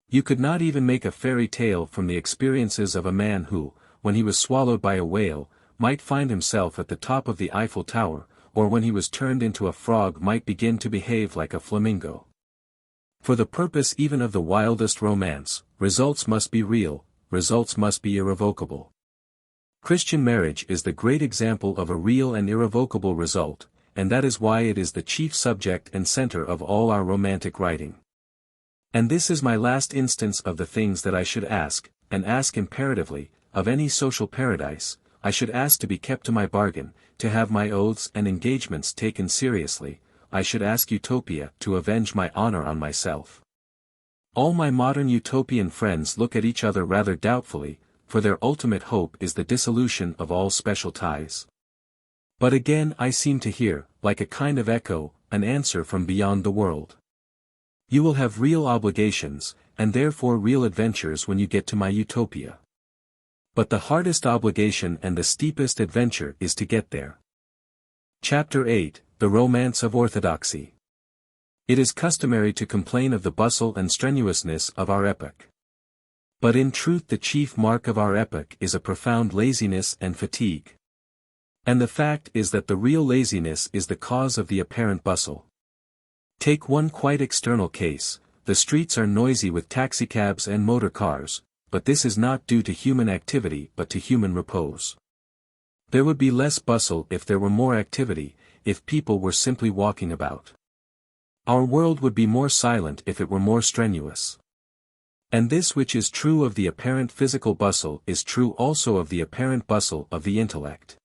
You could not even make a fairy tale from the experiences of a man who, when he was swallowed by a whale, might find himself at the top of the Eiffel Tower, or when he was turned into a frog might begin to behave like a flamingo. For the purpose even of the wildest romance, results must be real, results must be irrevocable. Christian marriage is the great example of a real and irrevocable result, and that is why it is the chief subject and center of all our romantic writing. And this is my last instance of the things that I should ask, and ask imperatively, of any social paradise. I should ask to be kept to my bargain, to have my oaths and engagements taken seriously. I should ask Utopia to avenge my honor on myself. All my modern utopian friends look at each other rather doubtfully, for their ultimate hope is the dissolution of all special ties. But again I seem to hear, like a kind of echo, an answer from beyond the world. You will have real obligations, and therefore real adventures when you get to my Utopia. But the hardest obligation and the steepest adventure is to get there. Chapter 8, The Romance of Orthodoxy. It is customary to complain of the bustle and strenuousness of our epoch. But in truth the chief mark of our epoch is a profound laziness and fatigue. And the fact is that the real laziness is the cause of the apparent bustle. Take one quite external case: the streets are noisy with taxicabs and motor cars, but this is not due to human activity but to human repose. There would be less bustle if there were more activity, if people were simply walking about. Our world would be more silent if it were more strenuous. And this which is true of the apparent physical bustle is true also of the apparent bustle of the intellect.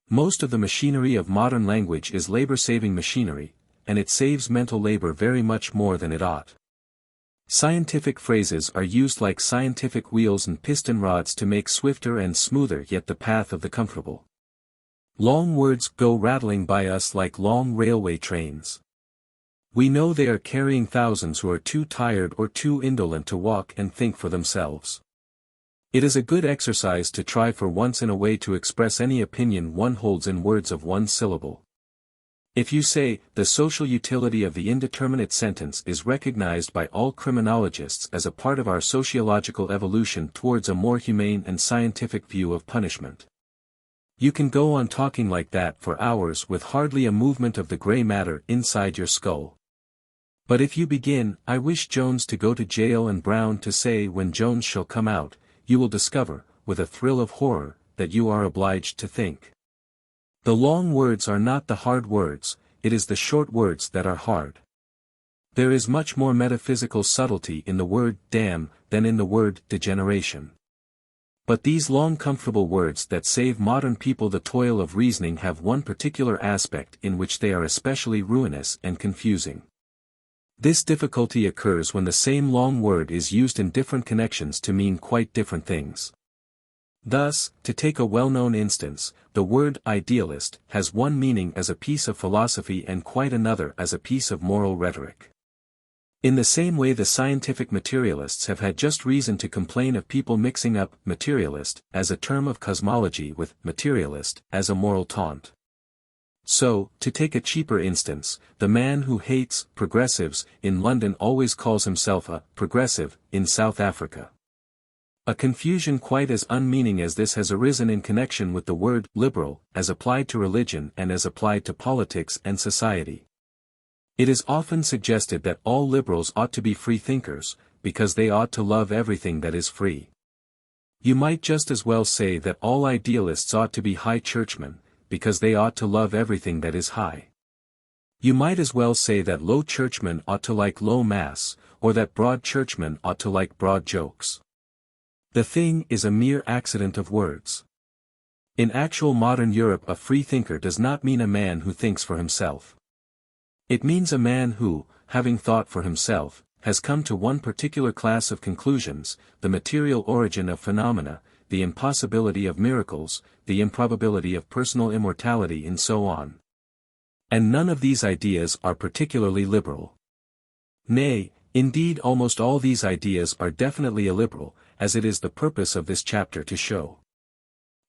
Most of the machinery of modern language is labor-saving machinery, and it saves mental labor very much more than it ought. Scientific phrases are used like scientific wheels and piston rods to make swifter and smoother yet the path of the comfortable. Long words go rattling by us like long railway trains. We know they are carrying thousands who are too tired or too indolent to walk and think for themselves. It is a good exercise to try for once in a way to express any opinion one holds in words of one syllable. If you say, "The social utility of the indeterminate sentence is recognized by all criminologists as a part of our sociological evolution towards a more humane and scientific view of punishment," you can go on talking like that for hours with hardly a movement of the gray matter inside your skull. But if you begin, "I wish Jones to go to jail and Brown to say when Jones shall come out," you will discover, with a thrill of horror, that you are obliged to think. The long words are not the hard words, it is the short words that are hard. There is much more metaphysical subtlety in the word damn than in the word degeneration. But these long comfortable words that save modern people the toil of reasoning have one particular aspect in which they are especially ruinous and confusing. This difficulty occurs when the same long word is used in different connections to mean quite different things. Thus, to take a well-known instance, the word idealist has one meaning as a piece of philosophy and quite another as a piece of moral rhetoric. In the same way the scientific materialists have had just reason to complain of people mixing up materialist as a term of cosmology with materialist as a moral taunt. So, to take a cheaper instance, the man who hates progressives in London always calls himself a progressive in South Africa. A confusion quite as unmeaning as this has arisen in connection with the word liberal, as applied to religion and as applied to politics and society. It is often suggested that all liberals ought to be free thinkers, because they ought to love everything that is free. You might just as well say that all idealists ought to be high churchmen, because they ought to love everything that is high. You might as well say that low churchmen ought to like low mass, or that broad churchmen ought to like broad jokes. The thing is a mere accident of words. In actual modern Europe a free thinker does not mean a man who thinks for himself. It means a man who, having thought for himself, has come to one particular class of conclusions: the material origin of phenomena, the impossibility of miracles, the improbability of personal immortality and so on. And none of these ideas are particularly liberal. Nay, indeed almost all these ideas are definitely illiberal, as it is the purpose of this chapter to show.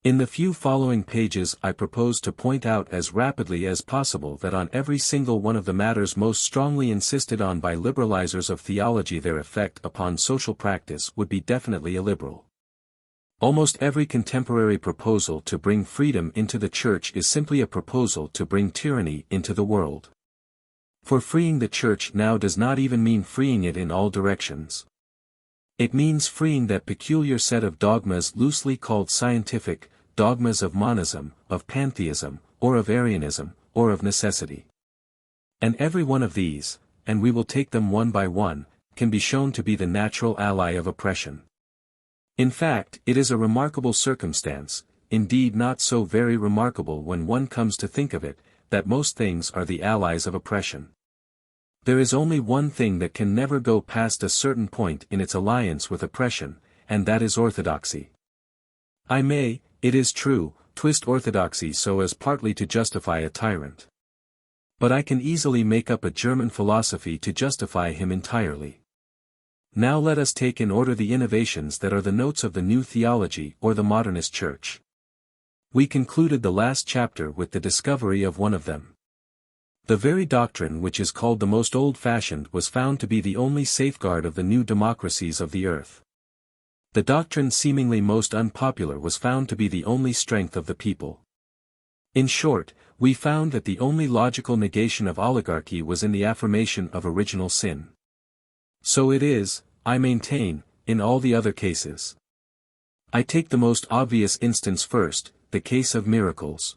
In the few following pages I propose to point out as rapidly as possible that on every single one of the matters most strongly insisted on by liberalizers of theology their effect upon social practice would be definitely illiberal. Almost every contemporary proposal to bring freedom into the church is simply a proposal to bring tyranny into the world. For freeing the church now does not even mean freeing it in all directions. It means freeing that peculiar set of dogmas loosely called scientific, dogmas of monism, of pantheism, or of Arianism, or of necessity. And every one of these, and we will take them one by one, can be shown to be the natural ally of oppression. In fact, it is a remarkable circumstance, indeed not so very remarkable when one comes to think of it, that most things are the allies of oppression. There is only one thing that can never go past a certain point in its alliance with oppression, and that is orthodoxy. I may, it is true, twist orthodoxy so as partly to justify a tyrant. But I can easily make up a German philosophy to justify him entirely. Now let us take in order the innovations that are the notes of the new theology or the modernist church. We concluded the last chapter with the discovery of one of them. The very doctrine which is called the most old-fashioned was found to be the only safeguard of the new democracies of the earth. The doctrine seemingly most unpopular was found to be the only strength of the people. In short, we found that the only logical negation of oligarchy was in the affirmation of original sin. So it is, I maintain, in all the other cases. I take the most obvious instance first, the case of miracles.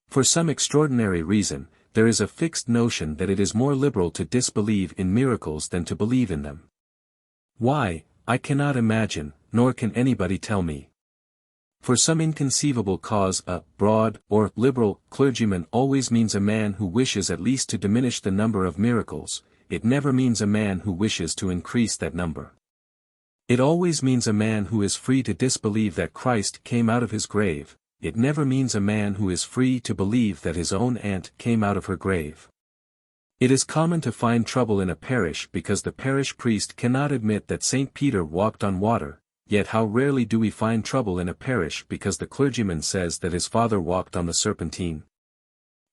For some extraordinary reason, there is a fixed notion that it is more liberal to disbelieve in miracles than to believe in them. Why, I cannot imagine, nor can anybody tell me. For some inconceivable cause a broad, or liberal, clergyman always means a man who wishes at least to diminish the number of miracles, it never means a man who wishes to increase that number. It always means a man who is free to disbelieve that Christ came out of his grave, it never means a man who is free to believe that his own aunt came out of her grave. It is common to find trouble in a parish because the parish priest cannot admit that St. Peter walked on water, yet how rarely do we find trouble in a parish because the clergyman says that his father walked on the Serpentine.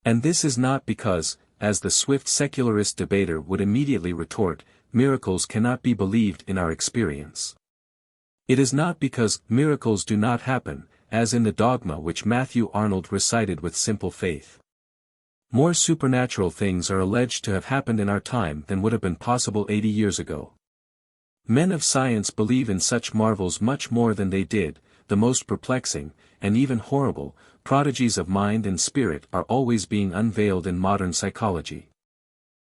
And this is not because, as the swift secularist debater would immediately retort, miracles cannot be believed in our experience. It is not because miracles do not happen, as in the dogma which Matthew Arnold recited with simple faith. More supernatural things are alleged to have happened in our time than would have been possible 80 years ago. Men of science believe in such marvels much more than they did, the most perplexing, and even horrible, prodigies of mind and spirit are always being unveiled in modern psychology.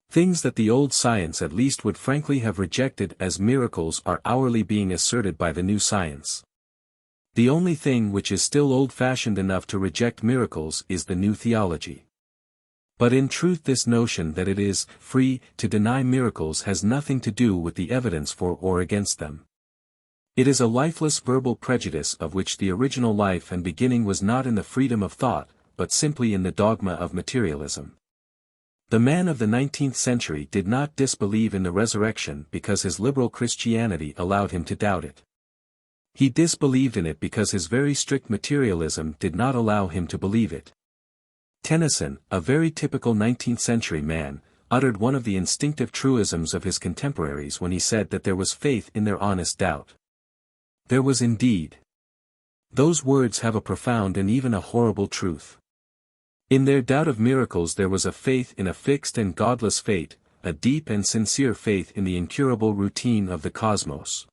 Things that the old science at least would frankly have rejected as miracles are hourly being asserted by the new science. The only thing which is still old-fashioned enough to reject miracles is the new theology. But in truth this notion that it is free to deny miracles has nothing to do with the evidence for or against them. It is a lifeless verbal prejudice of which the original life and beginning was not in the freedom of thought, but simply in the dogma of materialism. The man of the 19th century did not disbelieve in the resurrection because his liberal Christianity allowed him to doubt it. He disbelieved in it because his very strict materialism did not allow him to believe it. Tennyson, a very typical 19th-century man, uttered one of the instinctive truisms of his contemporaries when he said that there was faith in their honest doubt. There was indeed. Those words have a profound and even a horrible truth. In their doubt of miracles there was a faith in a fixed and godless fate, a deep and sincere faith in the incurable routine of the cosmos.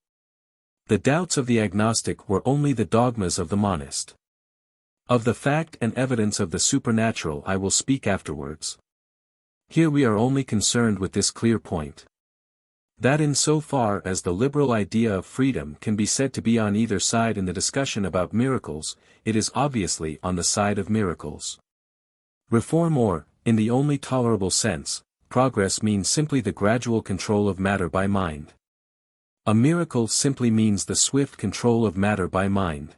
The doubts of the agnostic were only the dogmas of the monist. Of the fact and evidence of the supernatural I will speak afterwards. Here we are only concerned with this clear point. That in so far as the liberal idea of freedom can be said to be on either side in the discussion about miracles, it is obviously on the side of miracles. Reform or, in the only tolerable sense, progress means simply the gradual control of matter by mind. A miracle simply means the swift control of matter by mind.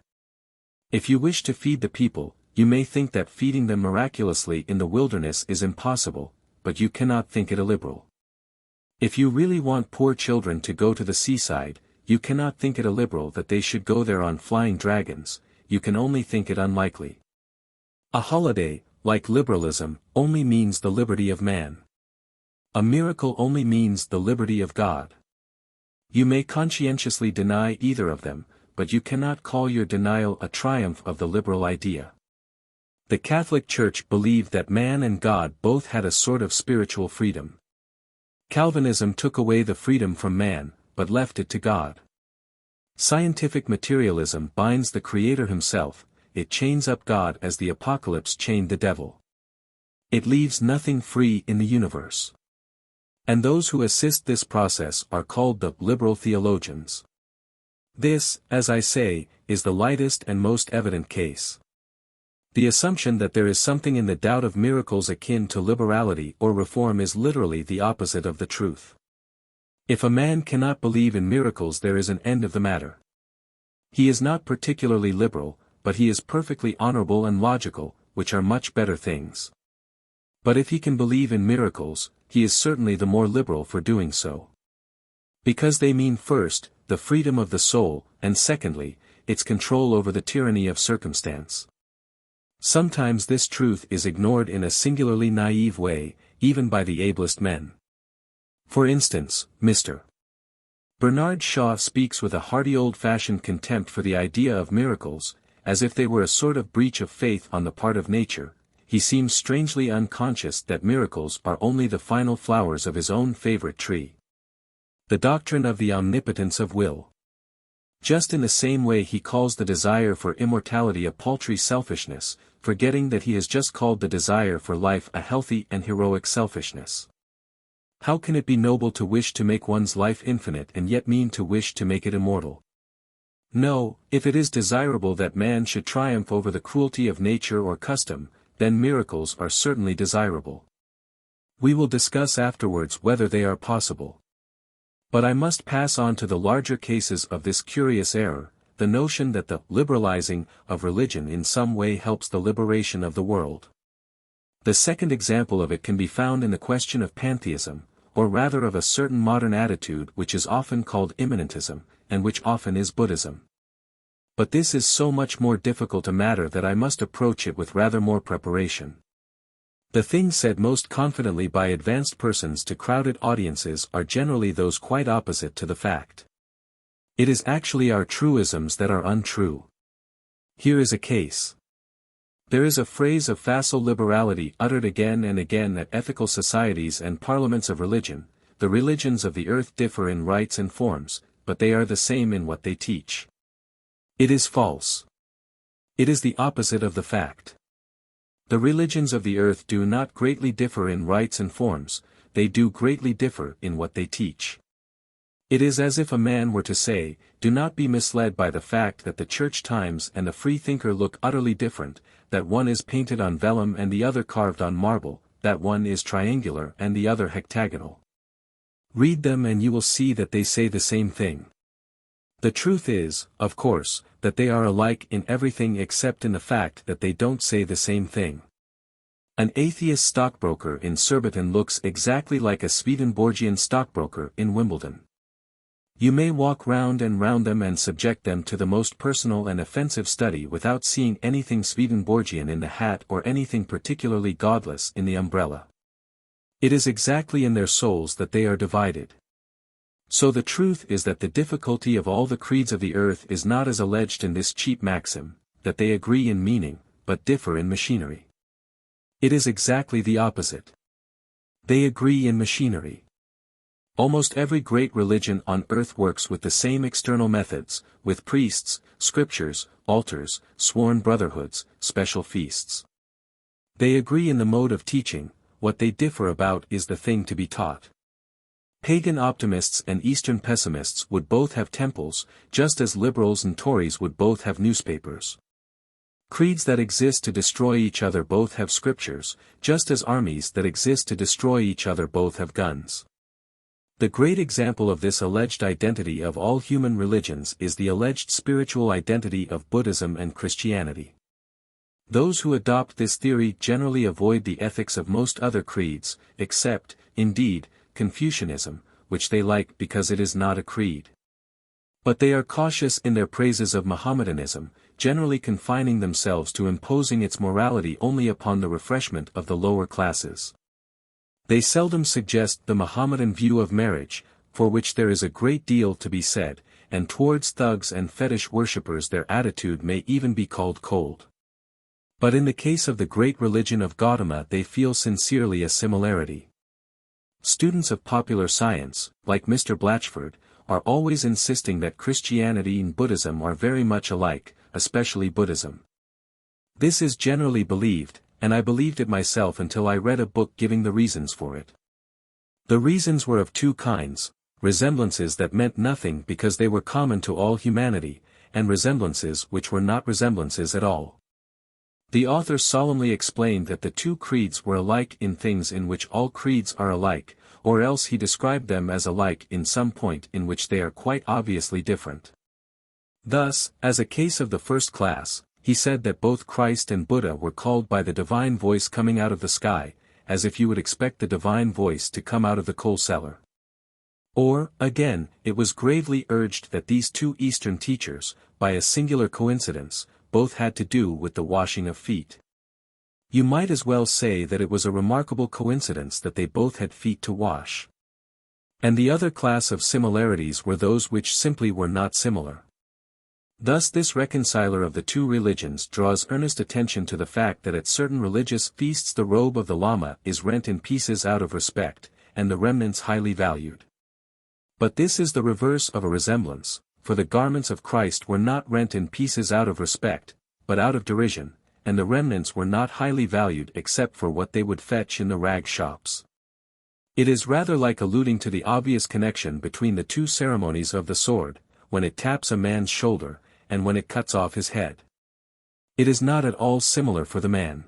If you wish to feed the people, you may think that feeding them miraculously in the wilderness is impossible, but you cannot think it illiberal. If you really want poor children to go to the seaside, you cannot think it illiberal that they should go there on flying dragons, you can only think it unlikely. A holiday, like liberalism, only means the liberty of man. A miracle only means the liberty of God. You may conscientiously deny either of them, but you cannot call your denial a triumph of the liberal idea. The Catholic Church believed that man and God both had a sort of spiritual freedom. Calvinism took away the freedom from man, but left it to God. Scientific materialism binds the Creator himself, it chains up God as the Apocalypse chained the devil. It leaves nothing free in the universe. And those who assist this process are called the liberal theologians. This, as I say, is the lightest and most evident case. The assumption that there is something in the doubt of miracles akin to liberality or reform is literally the opposite of the truth. If a man cannot believe in miracles there is an end of the matter. He is not particularly liberal, but he is perfectly honorable and logical, which are much better things. But if he can believe in miracles, he is certainly the more liberal for doing so. Because they mean first, the freedom of the soul, and secondly, its control over the tyranny of circumstance. Sometimes this truth is ignored in a singularly naive way, even by the ablest men. For instance, Mr. Bernard Shaw speaks with a hearty old-fashioned contempt for the idea of miracles, as if they were a sort of breach of faith on the part of nature, he seems strangely unconscious that miracles are only the final flowers of his own favorite tree. The doctrine of the omnipotence of will. Just in the same way he calls the desire for immortality a paltry selfishness, forgetting that he has just called the desire for life a healthy and heroic selfishness. How can it be noble to wish to make one's life infinite and yet mean to wish to make it immortal? No, if it is desirable that man should triumph over the cruelty of nature or custom, then miracles are certainly desirable. We will discuss afterwards whether they are possible. But I must pass on to the larger cases of this curious error, the notion that the liberalizing of religion in some way helps the liberation of the world. The second example of it can be found in the question of pantheism, or rather of a certain modern attitude which is often called immanentism, and which often is Buddhism. But this is so much more difficult a matter that I must approach it with rather more preparation. The things said most confidently by advanced persons to crowded audiences are generally those quite opposite to the fact. It is actually our truisms that are untrue. Here is a case. There is a phrase of facile liberality uttered again and again at ethical societies and parliaments of religion: the religions of the earth differ in rites and forms, but they are the same in what they teach. It is false. It is the opposite of the fact. The religions of the earth do not greatly differ in rites and forms, they do greatly differ in what they teach. It is as if a man were to say, do not be misled by the fact that the Church Times and the Freethinker look utterly different, that one is painted on vellum and the other carved on marble, that one is triangular and the other hectagonal. Read them and you will see that they say the same thing. The truth is, of course, that they are alike in everything except in the fact that they don't say the same thing. An atheist stockbroker in Surbiton looks exactly like a Swedenborgian stockbroker in Wimbledon. You may walk round and round them and subject them to the most personal and offensive study without seeing anything Swedenborgian in the hat or anything particularly godless in the umbrella. It is exactly in their souls that they are divided. So the truth is that the difficulty of all the creeds of the earth is not as alleged in this cheap maxim, that they agree in meaning, but differ in machinery. It is exactly the opposite. They agree in machinery. Almost every great religion on earth works with the same external methods, with priests, scriptures, altars, sworn brotherhoods, special feasts. They agree in the mode of teaching, what they differ about is the thing to be taught. Pagan optimists and Eastern pessimists would both have temples, just as liberals and Tories would both have newspapers. Creeds that exist to destroy each other both have scriptures, just as armies that exist to destroy each other both have guns. The great example of this alleged identity of all human religions is the alleged spiritual identity of Buddhism and Christianity. Those who adopt this theory generally avoid the ethics of most other creeds, except, indeed, Confucianism, which they like because it is not a creed. But they are cautious in their praises of Mohammedanism, generally confining themselves to imposing its morality only upon the refreshment of the lower classes. They seldom suggest the Mohammedan view of marriage, for which there is a great deal to be said, and towards thugs and fetish worshippers their attitude may even be called cold. But in the case of the great religion of Gautama they feel sincerely a similarity. Students of popular science, like Mr. Blatchford, are always insisting that Christianity and Buddhism are very much alike, especially Buddhism. This is generally believed, and I believed it myself until I read a book giving the reasons for it. The reasons were of two kinds: resemblances that meant nothing because they were common to all humanity, and resemblances which were not resemblances at all. The author solemnly explained that the two creeds were alike in things in which all creeds are alike, or else he described them as alike in some point in which they are quite obviously different. Thus, as a case of the first class, he said that both Christ and Buddha were called by the divine voice coming out of the sky, as if you would expect the divine voice to come out of the coal cellar. Or, again, it was gravely urged that these two Eastern teachers, by a singular coincidence, both had to do with the washing of feet. You might as well say that it was a remarkable coincidence that they both had feet to wash. And the other class of similarities were those which simply were not similar. Thus this reconciler of the two religions draws earnest attention to the fact that at certain religious feasts the robe of the Lama is rent in pieces out of respect, and the remnants highly valued. But this is the reverse of a resemblance, for the garments of Christ were not rent in pieces out of respect, but out of derision, and the remnants were not highly valued except for what they would fetch in the rag shops. It is rather like alluding to the obvious connection between the two ceremonies of the sword, when it taps a man's shoulder, and when it cuts off his head. It is not at all similar for the man.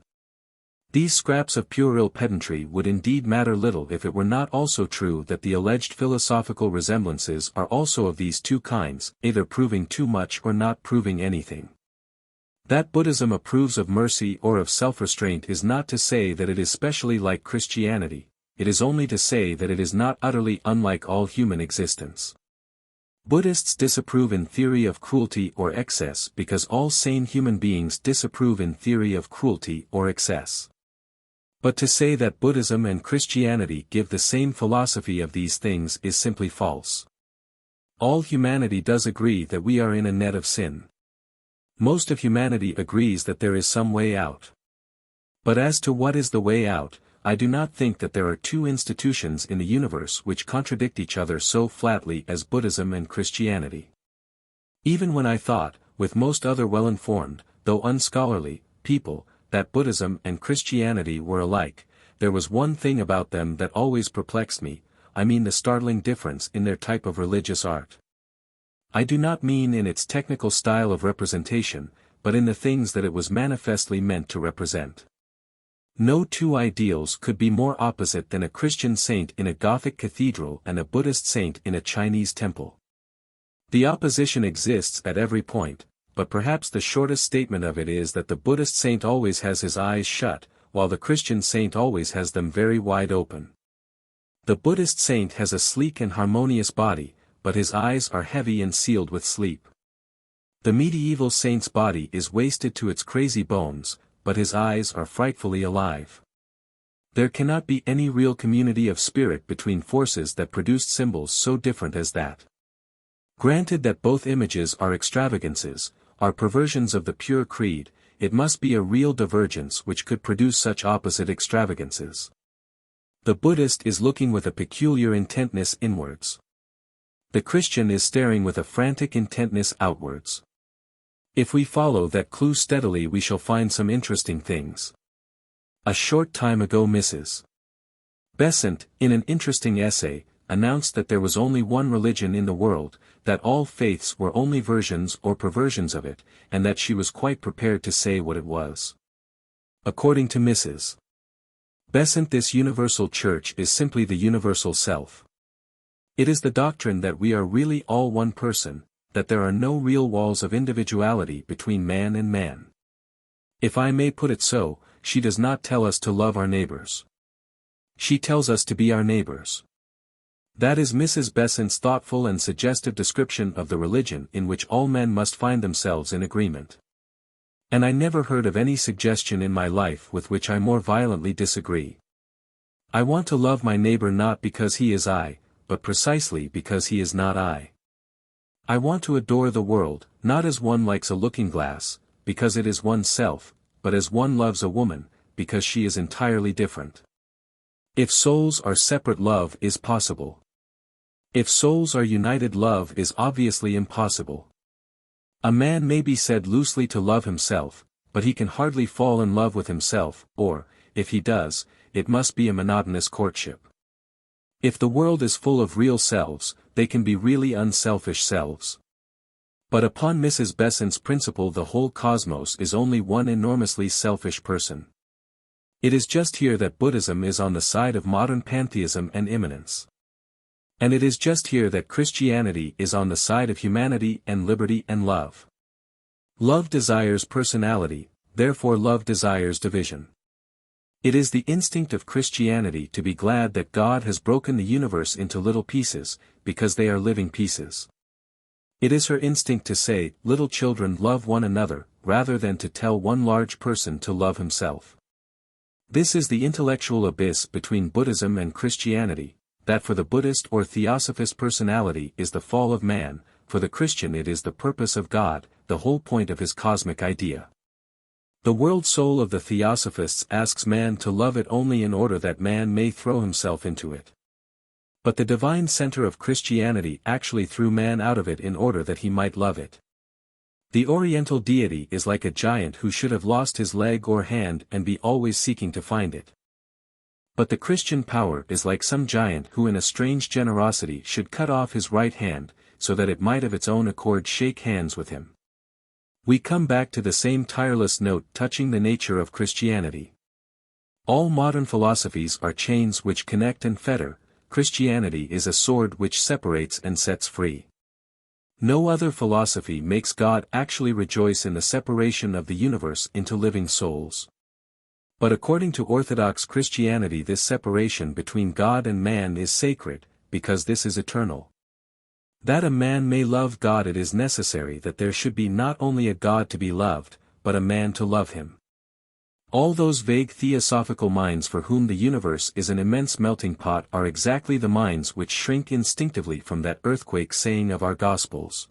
These scraps of puerile pedantry would indeed matter little if it were not also true that the alleged philosophical resemblances are also of these two kinds, either proving too much or not proving anything. That Buddhism approves of mercy or of self-restraint is not to say that it is specially like Christianity, it is only to say that it is not utterly unlike all human existence. Buddhists disapprove in theory of cruelty or excess because all sane human beings disapprove in theory of cruelty or excess. But to say that Buddhism and Christianity give the same philosophy of these things is simply false. All humanity does agree that we are in a net of sin. Most of humanity agrees that there is some way out. But as to what is the way out, I do not think that there are two institutions in the universe which contradict each other so flatly as Buddhism and Christianity. Even when I thought, with most other well-informed, though unscholarly, people, that Buddhism and Christianity were alike, there was one thing about them that always perplexed me, I mean the startling difference in their type of religious art. I do not mean in its technical style of representation, but in the things that it was manifestly meant to represent. No two ideals could be more opposite than a Christian saint in a Gothic cathedral and a Buddhist saint in a Chinese temple. The opposition exists at every point, but perhaps the shortest statement of it is that the Buddhist saint always has his eyes shut, while the Christian saint always has them very wide open. The Buddhist saint has a sleek and harmonious body, but his eyes are heavy and sealed with sleep. The medieval saint's body is wasted to its crazy bones, but his eyes are frightfully alive. There cannot be any real community of spirit between forces that produced symbols so different as that. Granted that both images are extravagances, are perversions of the pure creed, it must be a real divergence which could produce such opposite extravagances. The Buddhist is looking with a peculiar intentness inwards. The Christian is staring with a frantic intentness outwards. If we follow that clue steadily we shall find some interesting things. A short time ago Mrs. Besant, in an interesting essay, announced that there was only one religion in the world, that all faiths were only versions or perversions of it, and that she was quite prepared to say what it was. According to Mrs. Besant, this universal church is simply the universal self. It is the doctrine that we are really all one person, that there are no real walls of individuality between man and man. If I may put it so, she does not tell us to love our neighbors. She tells us to be our neighbors. That is Mrs. Besant's thoughtful and suggestive description of the religion in which all men must find themselves in agreement. And I never heard of any suggestion in my life with which I more violently disagree. I want to love my neighbor not because he is I, but precisely because he is not I. I want to adore the world, not as one likes a looking-glass, because it is oneself, but as one loves a woman, because she is entirely different. If souls are separate, love is possible. If souls are united, love is obviously impossible. A man may be said loosely to love himself, but he can hardly fall in love with himself, or, if he does, it must be a monotonous courtship. If the world is full of real selves, they can be really unselfish selves. But upon Mrs. Besant's principle the whole cosmos is only one enormously selfish person. It is just here that Buddhism is on the side of modern pantheism and immanence. And it is just here that Christianity is on the side of humanity and liberty and love. Love desires personality, therefore love desires division. It is the instinct of Christianity to be glad that God has broken the universe into little pieces, because they are living pieces. It is her instinct to say, little children love one another, rather than to tell one large person to love himself. This is the intellectual abyss between Buddhism and Christianity, that for the Buddhist or Theosophist personality is the fall of man, for the Christian it is the purpose of God, the whole point of his cosmic idea. The world soul of the Theosophists asks man to love it only in order that man may throw himself into it. But the divine center of Christianity actually threw man out of it in order that he might love it. The Oriental deity is like a giant who should have lost his leg or hand and be always seeking to find it. But the Christian power is like some giant who in a strange generosity should cut off his right hand, so that it might of its own accord shake hands with him. We come back to the same tireless note touching the nature of Christianity. All modern philosophies are chains which connect and fetter, Christianity is a sword which separates and sets free. No other philosophy makes God actually rejoice in the separation of the universe into living souls. But according to Orthodox Christianity, this separation between God and man is sacred, because this is eternal. That a man may love God, it is necessary that there should be not only a God to be loved, but a man to love him. All those vague theosophical minds for whom the universe is an immense melting pot are exactly the minds which shrink instinctively from that earthquake saying of our Gospels,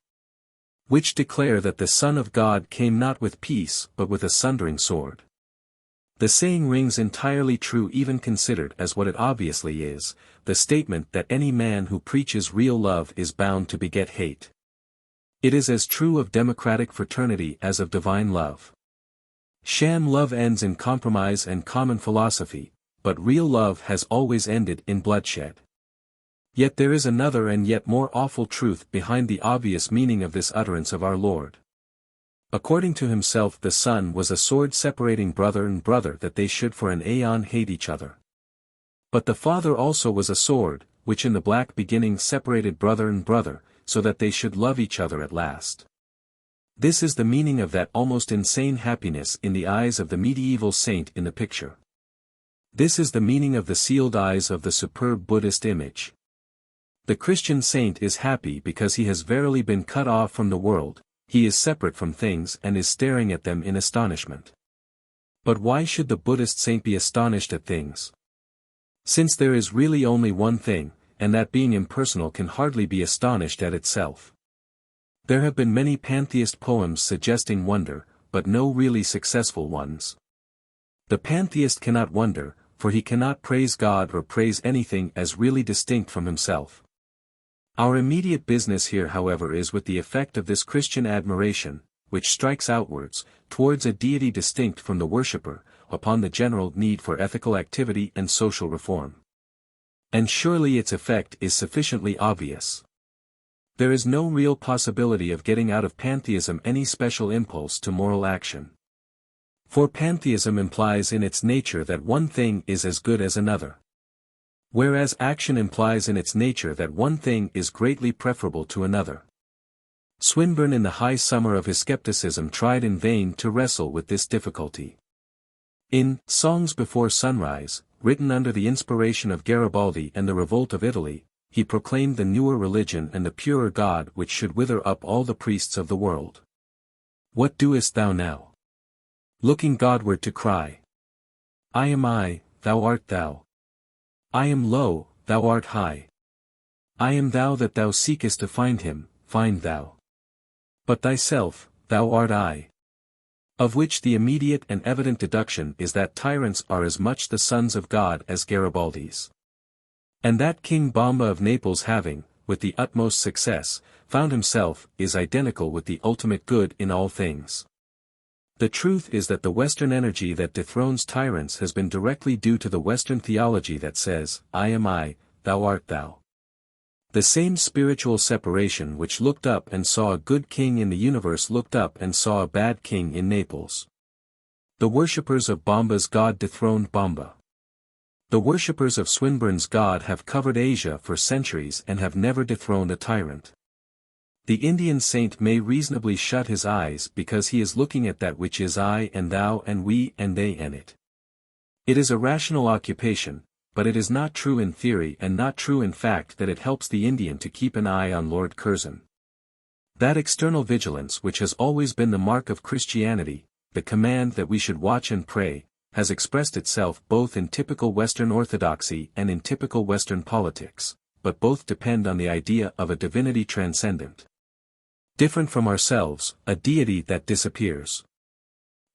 which declare that the Son of God came not with peace but with a sundering sword. The saying rings entirely true even considered as what it obviously is, the statement that any man who preaches real love is bound to beget hate. It is as true of democratic fraternity as of divine love. Sham love ends in compromise and common philosophy, but real love has always ended in bloodshed. Yet there is another and yet more awful truth behind the obvious meaning of this utterance of our Lord. According to himself, the Son was a sword separating brother and brother, that they should for an aeon hate each other. But the Father also was a sword, which in the black beginning separated brother and brother, so that they should love each other at last. This is the meaning of that almost insane happiness in the eyes of the medieval saint in the picture. This is the meaning of the sealed eyes of the superb Buddhist image. The Christian saint is happy because he has verily been cut off from the world, he is separate from things and is staring at them in astonishment. But why should the Buddhist saint be astonished at things? Since there is really only one thing, and that being impersonal can hardly be astonished at itself. There have been many pantheist poems suggesting wonder, but no really successful ones. The pantheist cannot wonder, for he cannot praise God or praise anything as really distinct from himself. Our immediate business here, however, is with the effect of this Christian admiration, which strikes outwards, towards a deity distinct from the worshipper, upon the general need for ethical activity and social reform. And surely its effect is sufficiently obvious. There is no real possibility of getting out of pantheism any special impulse to moral action. For pantheism implies in its nature that one thing is as good as another. Whereas action implies in its nature that one thing is greatly preferable to another. Swinburne in the high summer of his skepticism tried in vain to wrestle with this difficulty. In Songs Before Sunrise, written under the inspiration of Garibaldi and the revolt of Italy, he proclaimed the newer religion and the purer God which should wither up all the priests of the world. What doest thou now? Looking Godward to cry. I am I, thou art thou. I am low, thou art high. I am thou that thou seekest to find him, find thou. But thyself, thou art I. Of which the immediate and evident deduction is that tyrants are as much the sons of God as Garibaldis. And that King Bomba of Naples, having, with the utmost success, found himself, is identical with the ultimate good in all things. The truth is that the Western energy that dethrones tyrants has been directly due to the Western theology that says, I am I, thou art thou. The same spiritual separation which looked up and saw a good king in the universe looked up and saw a bad king in Naples. The worshippers of Bomba's God dethroned Bomba. The worshippers of Swinburne's God have covered Asia for centuries and have never dethroned a tyrant. The Indian saint may reasonably shut his eyes because he is looking at that which is I and thou and we and they and it. It is a rational occupation, but it is not true in theory and not true in fact that it helps the Indian to keep an eye on Lord Curzon. That external vigilance which has always been the mark of Christianity, the command that we should watch and pray, has expressed itself both in typical Western orthodoxy and in typical Western politics, but both depend on the idea of a divinity transcendent. Different from ourselves, a deity that disappears.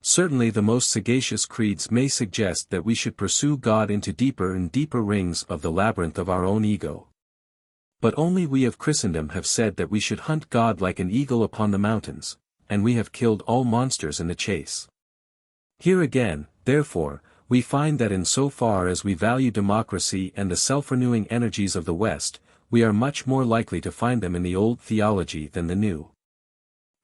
Certainly the most sagacious creeds may suggest that we should pursue God into deeper and deeper rings of the labyrinth of our own ego. But only we of Christendom have said that we should hunt God like an eagle upon the mountains, and we have killed all monsters in the chase. Here again, therefore, we find that in so far as we value democracy and the self-renewing energies of the West, we are much more likely to find them in the old theology than the new.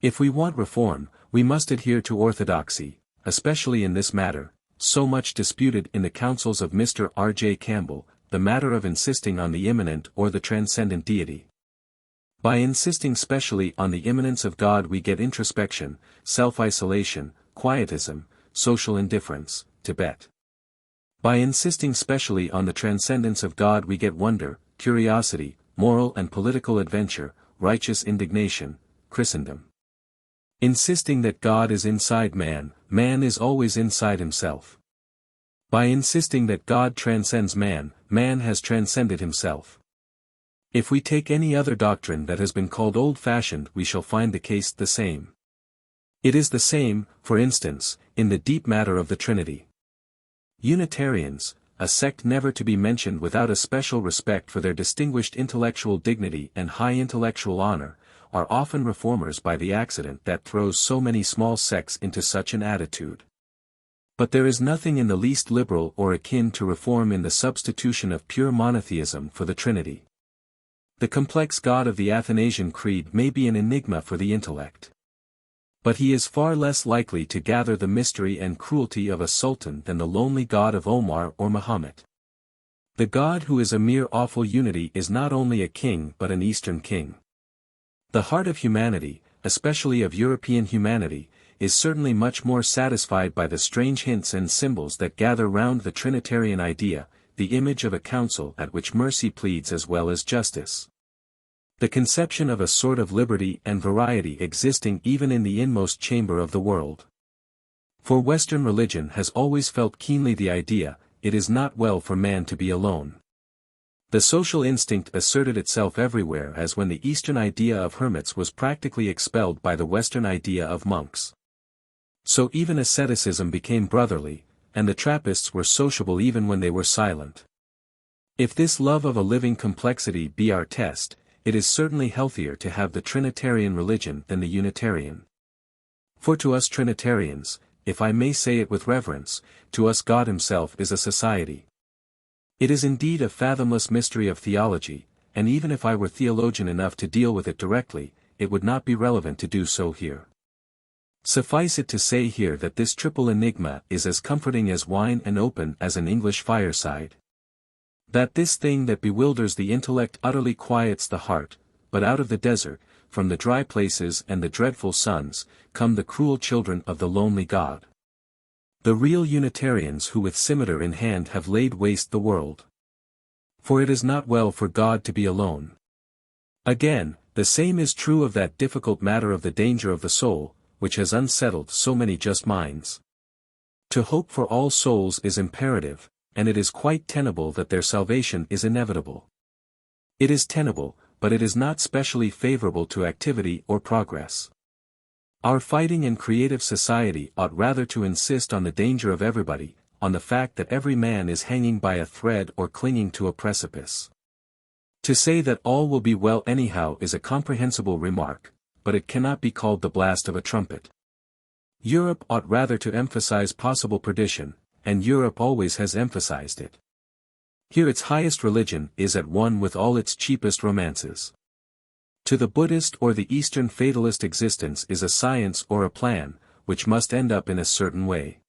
If we want reform, we must adhere to orthodoxy, especially in this matter, so much disputed in the counsels of Mr. R. J. Campbell, the matter of insisting on the immanent or the transcendent deity. By insisting specially on the immanence of God we get introspection, self-isolation, quietism, social indifference, Tibet. By insisting specially on the transcendence of God we get wonder, curiosity, moral and political adventure, righteous indignation, Christendom. Insisting that God is inside man, man is always inside himself. By insisting that God transcends man, man has transcended himself. If we take any other doctrine that has been called old-fashioned we shall find the case the same. It is the same, for instance, in the deep matter of the Trinity. Unitarians, a sect never to be mentioned without a special respect for their distinguished intellectual dignity and high intellectual honor, are often reformers by the accident that throws so many small sects into such an attitude. But there is nothing in the least liberal or akin to reform in the substitution of pure monotheism for the Trinity. The complex God of the Athanasian Creed may be an enigma for the intellect. But he is far less likely to gather the mystery and cruelty of a sultan than the lonely God of Omar or Muhammad. The God who is a mere awful unity is not only a king but an Eastern king. The heart of humanity, especially of European humanity, is certainly much more satisfied by the strange hints and symbols that gather round the Trinitarian idea, the image of a council at which mercy pleads as well as justice. The conception of a sort of liberty and variety existing even in the inmost chamber of the world. For Western religion has always felt keenly the idea, it is not well for man to be alone. The social instinct asserted itself everywhere as when the Eastern idea of hermits was practically expelled by the Western idea of monks. So even asceticism became brotherly, and the Trappists were sociable even when they were silent. If this love of a living complexity be our test, it is certainly healthier to have the Trinitarian religion than the Unitarian. For to us Trinitarians, if I may say it with reverence, to us God himself is a society. It is indeed a fathomless mystery of theology, and even if I were theologian enough to deal with it directly, it would not be relevant to do so here. Suffice it to say here that this triple enigma is as comforting as wine and open as an English fireside. That this thing that bewilders the intellect utterly quiets the heart, but out of the desert, from the dry places and the dreadful suns, come the cruel children of the lonely God. The real Unitarians who with scimitar in hand have laid waste the world. For it is not well for God to be alone. Again, the same is true of that difficult matter of the danger of the soul, which has unsettled so many just minds. To hope for all souls is imperative, and it is quite tenable that their salvation is inevitable. It is tenable, but it is not specially favorable to activity or progress. Our fighting and creative society ought rather to insist on the danger of everybody, on the fact that every man is hanging by a thread or clinging to a precipice. To say that all will be well anyhow is a comprehensible remark, but it cannot be called the blast of a trumpet. Europe ought rather to emphasize possible perdition, and Europe always has emphasized it. Here its highest religion is at one with all its cheapest romances. To the Buddhist or the Eastern fatalist existence is a science or a plan, which must end up in a certain way.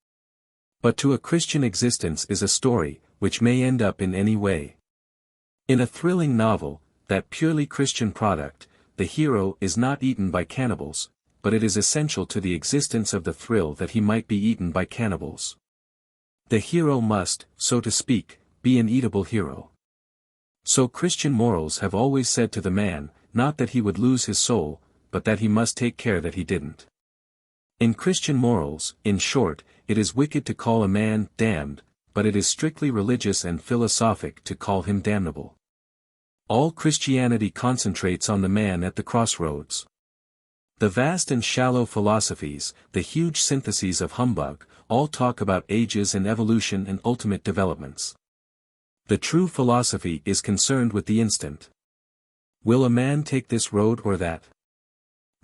But to a Christian existence is a story, which may end up in any way. In a thrilling novel, that purely Christian product, the hero is not eaten by cannibals, but it is essential to the existence of the thrill that he might be eaten by cannibals. The hero must, so to speak, be an eatable hero. So Christian morals have always said to the man, not that he would lose his soul, but that he must take care that he didn't. In Christian morals, in short, it is wicked to call a man damned, but it is strictly religious and philosophic to call him damnable. All Christianity concentrates on the man at the crossroads. The vast and shallow philosophies, the huge syntheses of humbug, all talk about ages and evolution and ultimate developments. The true philosophy is concerned with the instant. Will a man take this road or that?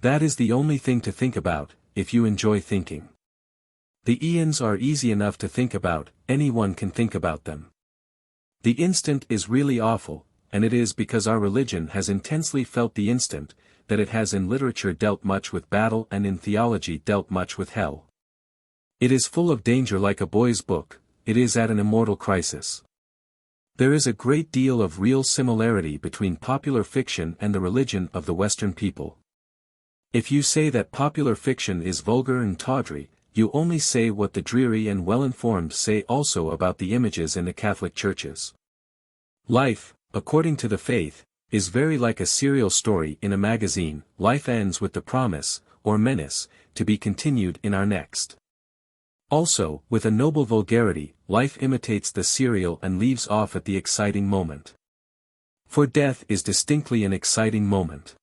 That is the only thing to think about, if you enjoy thinking. The eons are easy enough to think about, anyone can think about them. The instant is really awful, and it is because our religion has intensely felt the instant, that it has in literature dealt much with battle and in theology dealt much with hell. It is full of danger like a boy's book, it is at an immortal crisis. There is a great deal of real similarity between popular fiction and the religion of the Western people. If you say that popular fiction is vulgar and tawdry, you only say what the dreary and well-informed say also about the images in the Catholic churches. Life, according to the faith, is very like a serial story in a magazine. Life ends with the promise, or menace, to be continued in our next. Also, with a noble vulgarity, life imitates the serial and leaves off at the exciting moment. For death is distinctly an exciting moment.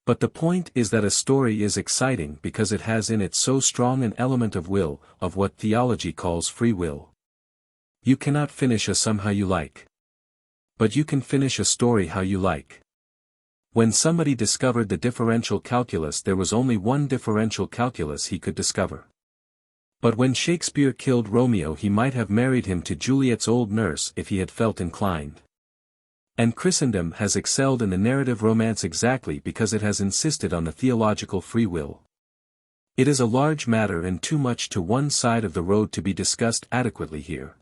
But the point is that a story is exciting because it has in it so strong an element of will, of what theology calls free will. You cannot finish a sum how you like. But you can finish a story how you like. When somebody discovered the differential calculus, there was only one differential calculus he could discover. But when Shakespeare killed Romeo, he might have married him to Juliet's old nurse if he had felt inclined. And Christendom has excelled in the narrative romance exactly because it has insisted on the theological free will. It is a large matter and too much to one side of the road to be discussed adequately here.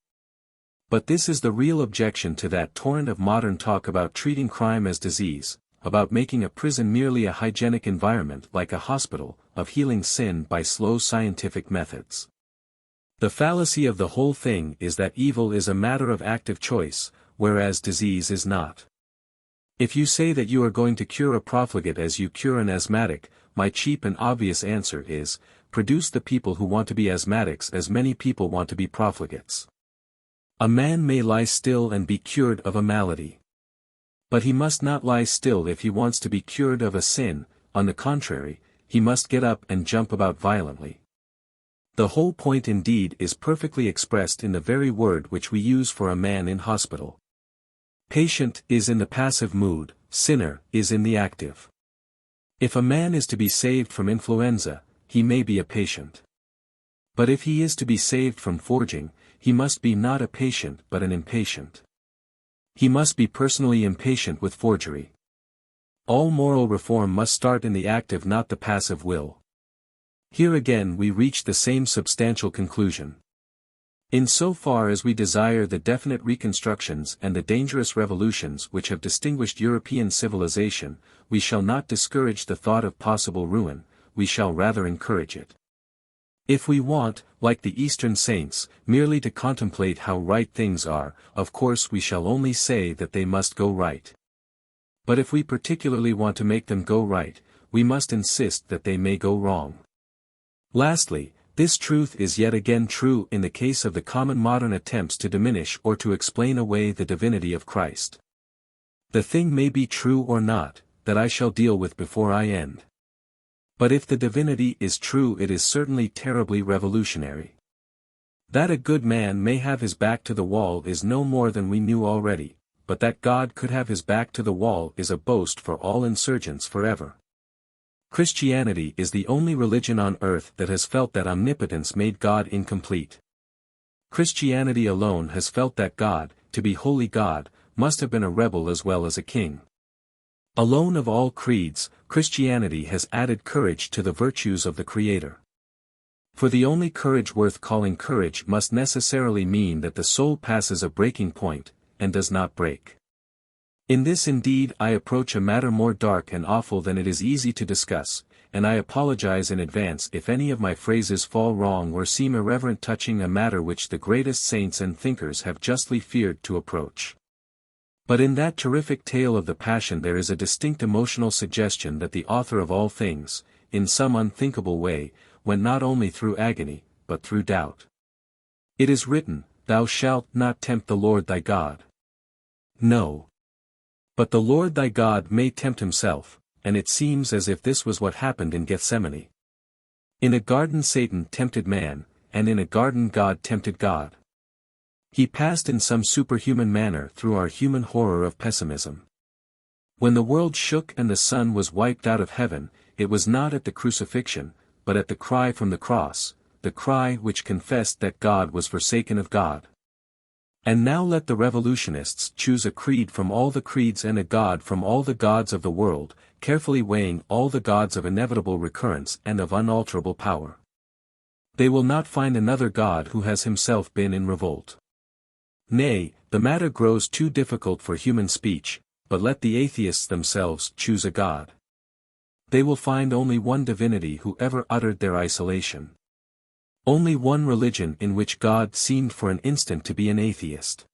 But this is the real objection to that torrent of modern talk about treating crime as disease, about making a prison merely a hygienic environment like a hospital, of healing sin by slow scientific methods. The fallacy of the whole thing is that evil is a matter of active choice, whereas disease is not. If you say that you are going to cure a profligate as you cure an asthmatic, my cheap and obvious answer is, produce the people who want to be asthmatics as many people want to be profligates. A man may lie still and be cured of a malady. But he must not lie still if he wants to be cured of a sin, on the contrary, he must get up and jump about violently. The whole point indeed is perfectly expressed in the very word which we use for a man in hospital. Patient is in the passive mood, sinner is in the active. If a man is to be saved from influenza, he may be a patient. But if he is to be saved from forging, he must be not a patient but an impatient. He must be personally impatient with forgery. All moral reform must start in the active, not the passive will. Here again we reach the same substantial conclusion. In so far as we desire the definite reconstructions and the dangerous revolutions which have distinguished European civilization, we shall not discourage the thought of possible ruin, we shall rather encourage it. If we want, like the Eastern saints, merely to contemplate how right things are, of course we shall only say that they must go right. But if we particularly want to make them go right, we must insist that they may go wrong. Lastly, this truth is yet again true in the case of the common modern attempts to diminish or to explain away the divinity of Christ. The thing may be true or not, that I shall deal with before I end. But if the divinity is true, it is certainly terribly revolutionary. That a good man may have his back to the wall is no more than we knew already, but that God could have his back to the wall is a boast for all insurgents forever. Christianity is the only religion on earth that has felt that omnipotence made God incomplete. Christianity alone has felt that God, to be holy God, must have been a rebel as well as a king. Alone of all creeds, Christianity has added courage to the virtues of the Creator. For the only courage worth calling courage must necessarily mean that the soul passes a breaking point, and does not break. In this indeed I approach a matter more dark and awful than it is easy to discuss, and I apologize in advance if any of my phrases fall wrong or seem irreverent touching a matter which the greatest saints and thinkers have justly feared to approach. But in that terrific tale of the Passion there is a distinct emotional suggestion that the author of all things, in some unthinkable way, went not only through agony, but through doubt. It is written, "Thou shalt not tempt the Lord thy God." No. But the Lord thy God may tempt himself, and it seems as if this was what happened in Gethsemane. In a garden Satan tempted man, and in a garden God tempted God. He passed in some superhuman manner through our human horror of pessimism. When the world shook and the sun was wiped out of heaven, it was not at the crucifixion, but at the cry from the cross, the cry which confessed that God was forsaken of God. And now let the revolutionists choose a creed from all the creeds and a God from all the gods of the world, carefully weighing all the gods of inevitable recurrence and of unalterable power. They will not find another God who has himself been in revolt. Nay, the matter grows too difficult for human speech, but let the atheists themselves choose a God. They will find only one divinity who ever uttered their isolation. Only one religion in which God seemed for an instant to be an atheist.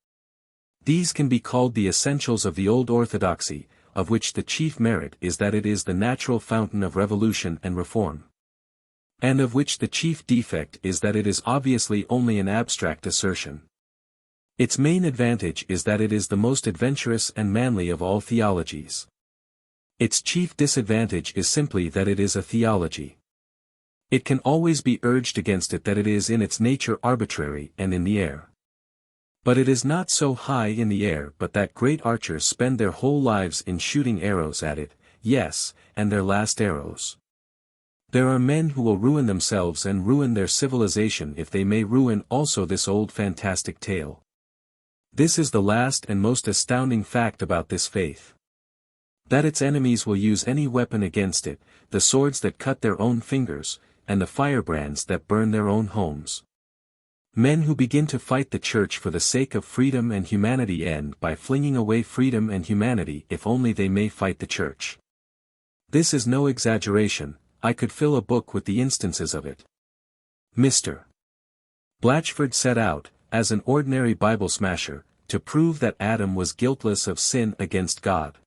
These can be called the essentials of the old orthodoxy, of which the chief merit is that it is the natural fountain of revolution and reform. And of which the chief defect is that it is obviously only an abstract assertion. Its main advantage is that it is the most adventurous and manly of all theologies. Its chief disadvantage is simply that it is a theology. It can always be urged against it that it is in its nature arbitrary and in the air. But it is not so high in the air but that great archers spend their whole lives in shooting arrows at it, yes, and their last arrows. There are men who will ruin themselves and ruin their civilization if they may ruin also this old fantastic tale. This is the last and most astounding fact about this faith. That its enemies will use any weapon against it, the swords that cut their own fingers, and the firebrands that burn their own homes. Men who begin to fight the church for the sake of freedom and humanity end by flinging away freedom and humanity if only they may fight the church. This is no exaggeration, I could fill a book with the instances of it. Mr. Blatchford set out, as an ordinary Bible smasher, to prove that Adam was guiltless of sin against God.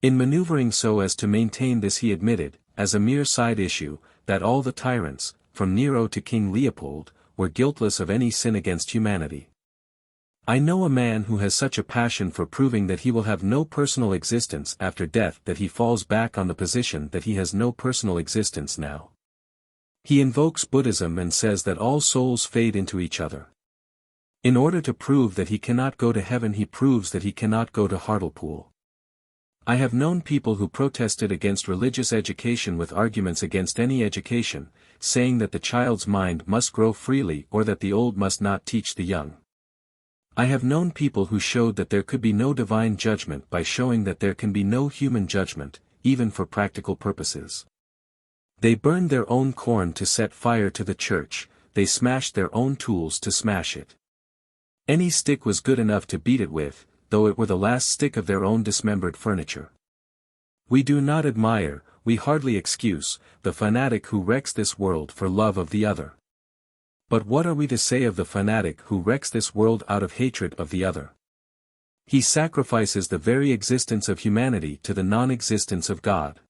In maneuvering so as to maintain this he admitted, as a mere side issue, that all the tyrants, from Nero to King Leopold, were guiltless of any sin against humanity. I know a man who has such a passion for proving that he will have no personal existence after death that he falls back on the position that he has no personal existence now. He invokes Buddhism and says that all souls fade into each other. In order to prove that he cannot go to heaven he proves that he cannot go to Hartlepool. I have known people who protested against religious education with arguments against any education, saying that the child's mind must grow freely or that the old must not teach the young. I have known people who showed that there could be no divine judgment by showing that there can be no human judgment, even for practical purposes. They burned their own corn to set fire to the church, they smashed their own tools to smash it. Any stick was good enough to beat it with, though it were the last stick of their own dismembered furniture. We do not admire, we hardly excuse, the fanatic who wrecks this world for love of the other. But what are we to say of the fanatic who wrecks this world out of hatred of the other? He sacrifices the very existence of humanity to the non-existence of God.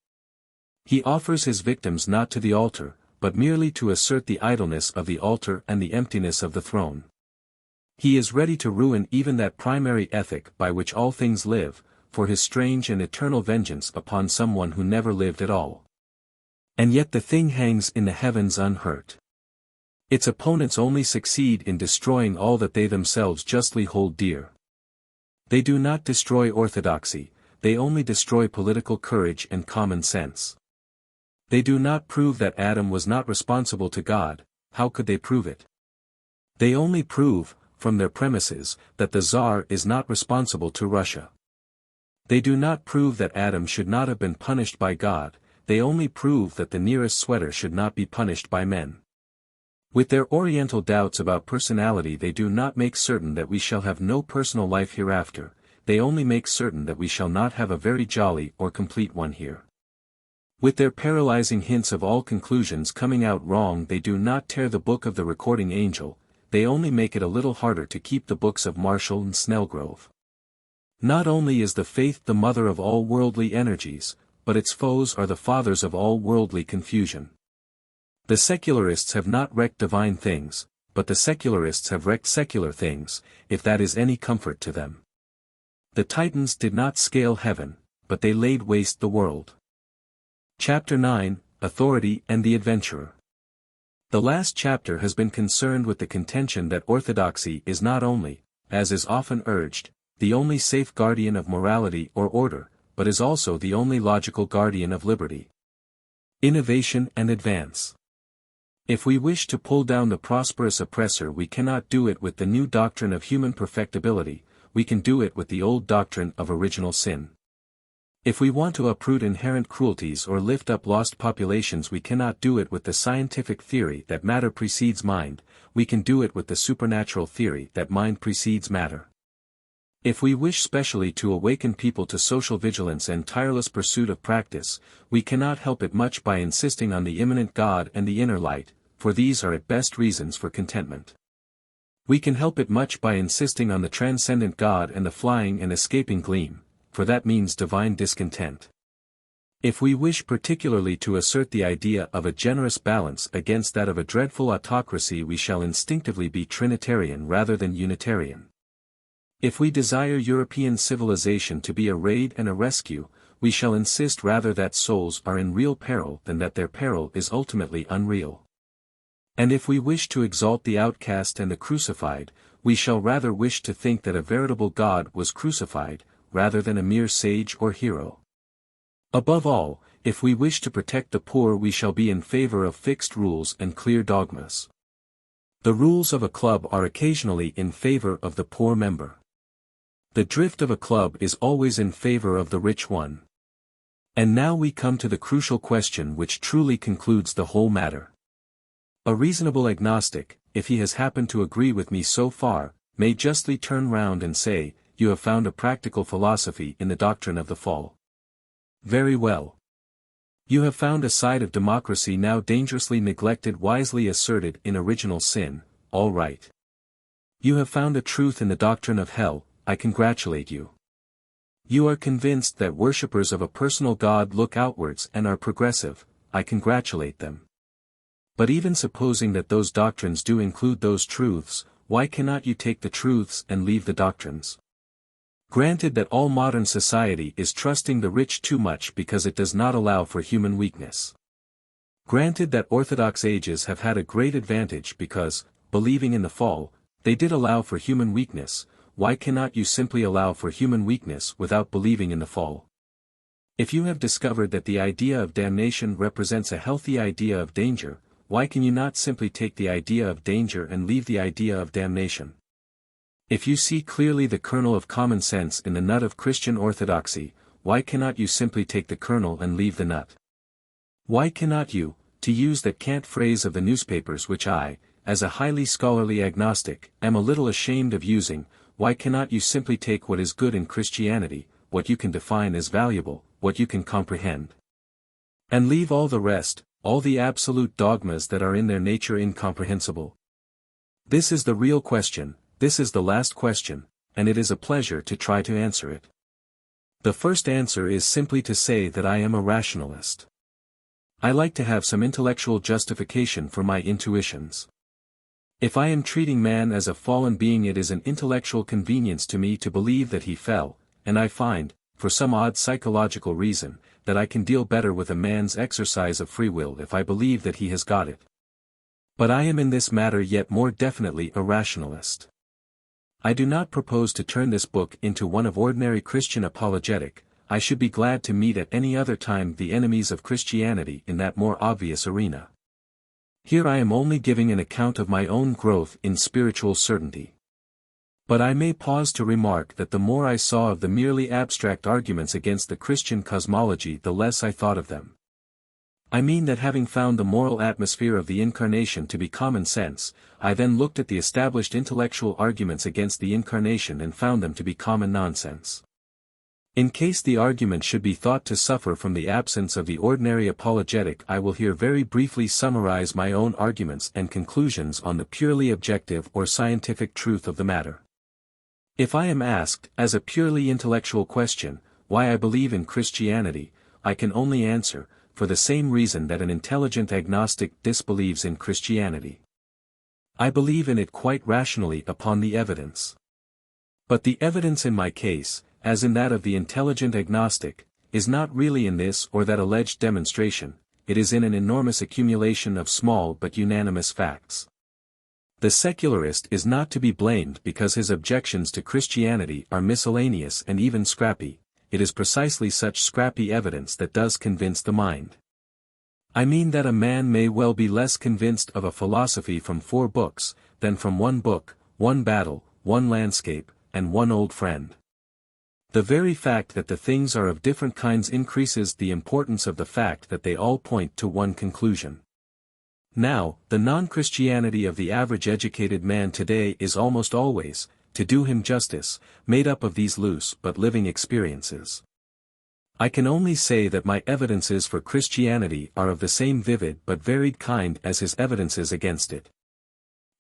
He offers his victims not to the altar, but merely to assert the idleness of the altar and the emptiness of the throne. He is ready to ruin even that primary ethic by which all things live, for his strange and eternal vengeance upon someone who never lived at all. And yet the thing hangs in the heavens unhurt. Its opponents only succeed in destroying all that they themselves justly hold dear. They do not destroy orthodoxy, they only destroy political courage and common sense. They do not prove that Adam was not responsible to God, how could they prove it? They only prove, from their premises, that the Tsar is not responsible to Russia. They do not prove that Adam should not have been punished by God, they only prove that the nearest sweater should not be punished by men. With their oriental doubts about personality they do not make certain that we shall have no personal life hereafter, they only make certain that we shall not have a very jolly or complete one here. With their paralyzing hints of all conclusions coming out wrong they do not tear the book of the recording angel, they only make it a little harder to keep the books of Marshall and Snellgrove. Not only is the faith the mother of all worldly energies, but its foes are the fathers of all worldly confusion. The secularists have not wrecked divine things, but the secularists have wrecked secular things, if that is any comfort to them. The Titans did not scale heaven, but they laid waste the world. Chapter 9, Authority and the Adventurer. The last chapter has been concerned with the contention that orthodoxy is not only, as is often urged, the only safe guardian of morality or order, but is also the only logical guardian of liberty, innovation and advance. If we wish to pull down the prosperous oppressor, we cannot do it with the new doctrine of human perfectibility, we can do it with the old doctrine of original sin. If we want to uproot inherent cruelties or lift up lost populations, we cannot do it with the scientific theory that matter precedes mind, we can do it with the supernatural theory that mind precedes matter. If we wish specially to awaken people to social vigilance and tireless pursuit of practice, we cannot help it much by insisting on the immanent God and the inner light, for these are at best reasons for contentment. We can help it much by insisting on the transcendent God and the flying and escaping gleam, for that means divine discontent. If we wish particularly to assert the idea of a generous balance against that of a dreadful autocracy, we shall instinctively be Trinitarian rather than Unitarian. If we desire European civilization to be a raid and a rescue, we shall insist rather that souls are in real peril than that their peril is ultimately unreal. And if we wish to exalt the outcast and the crucified, we shall rather wish to think that a veritable God was crucified, rather than a mere sage or hero. Above all, if we wish to protect the poor, we shall be in favor of fixed rules and clear dogmas. The rules of a club are occasionally in favor of the poor member. The drift of a club is always in favor of the rich one. And now we come to the crucial question which truly concludes the whole matter. A reasonable agnostic, if he has happened to agree with me so far, may justly turn round and say, "You have found a practical philosophy in the doctrine of the fall." Very well. You have found a side of democracy now dangerously neglected wisely asserted in original sin, all right. You have found a truth in the doctrine of hell, I congratulate you. You are convinced that worshippers of a personal God look outwards and are progressive, I congratulate them. But even supposing that those doctrines do include those truths, why cannot you take the truths and leave the doctrines? Granted that all modern society is trusting the rich too much because it does not allow for human weakness. Granted that Orthodox ages have had a great advantage because, believing in the fall, they did allow for human weakness, why cannot you simply allow for human weakness without believing in the fall? If you have discovered that the idea of damnation represents a healthy idea of danger, why can you not simply take the idea of danger and leave the idea of damnation? If you see clearly the kernel of common sense in the nut of Christian orthodoxy, why cannot you simply take the kernel and leave the nut? Why cannot you, to use that cant phrase of the newspapers which I, as a highly scholarly agnostic, am a little ashamed of using, why cannot you simply take what is good in Christianity, what you can define as valuable, what you can comprehend, and leave all the rest, all the absolute dogmas that are in their nature incomprehensible? This is the real question, this is the last question, and it is a pleasure to try to answer it. The first answer is simply to say that I am a rationalist. I like to have some intellectual justification for my intuitions. If I am treating man as a fallen being, it is an intellectual convenience to me to believe that he fell, and I find, for some odd psychological reason, that I can deal better with a man's exercise of free will if I believe that he has got it. But I am in this matter yet more definitely a rationalist. I do not propose to turn this book into one of ordinary Christian apologetic. I should be glad to meet at any other time the enemies of Christianity in that more obvious arena. Here I am only giving an account of my own growth in spiritual certainty. But I may pause to remark that the more I saw of the merely abstract arguments against the Christian cosmology, the less I thought of them. I mean that having found the moral atmosphere of the Incarnation to be common sense, I then looked at the established intellectual arguments against the Incarnation and found them to be common nonsense. In case the argument should be thought to suffer from the absence of the ordinary apologetic, I will here very briefly summarize my own arguments and conclusions on the purely objective or scientific truth of the matter. If I am asked, as a purely intellectual question, why I believe in Christianity, I can only answer, for the same reason that an intelligent agnostic disbelieves in Christianity. I believe in it quite rationally upon the evidence. But the evidence in my case, as in that of the intelligent agnostic, is not really in this or that alleged demonstration, it is in an enormous accumulation of small but unanimous facts. The secularist is not to be blamed because his objections to Christianity are miscellaneous and even scrappy. It is precisely such scrappy evidence that does convince the mind. I mean that a man may well be less convinced of a philosophy from 4 books, than from 1 book, 1 battle, 1 landscape, and 1 old friend. The very fact that the things are of different kinds increases the importance of the fact that they all point to one conclusion. Now, the non-Christianity of the average educated man today is almost always, to do him justice, made up of these loose but living experiences. I can only say that my evidences for Christianity are of the same vivid but varied kind as his evidences against it.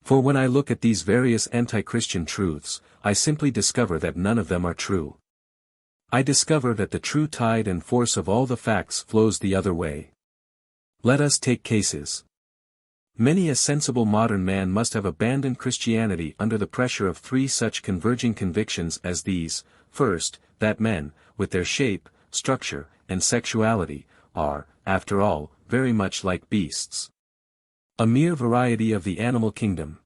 For when I look at these various anti-Christian truths, I simply discover that none of them are true. I discover that the true tide and force of all the facts flows the other way. Let us take cases. Many a sensible modern man must have abandoned Christianity under the pressure of 3 such converging convictions as these. First, that men, with their shape, structure, and sexuality, are, after all, very much like beasts. A mere variety of the animal kingdom.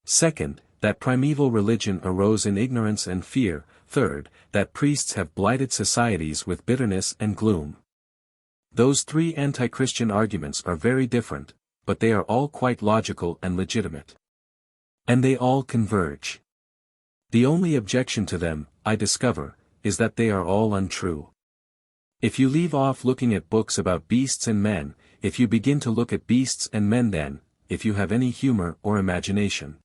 Second, that primeval religion arose in ignorance and fear. Third, that priests have blighted societies with bitterness and gloom. Those 3 anti-Christian arguments are very different, but they are all quite logical and legitimate. And they all converge. The only objection to them, I discover, is that they are all untrue. If you leave off looking at books about beasts and men, if you begin to look at beasts and men then, if you have any humor or imagination,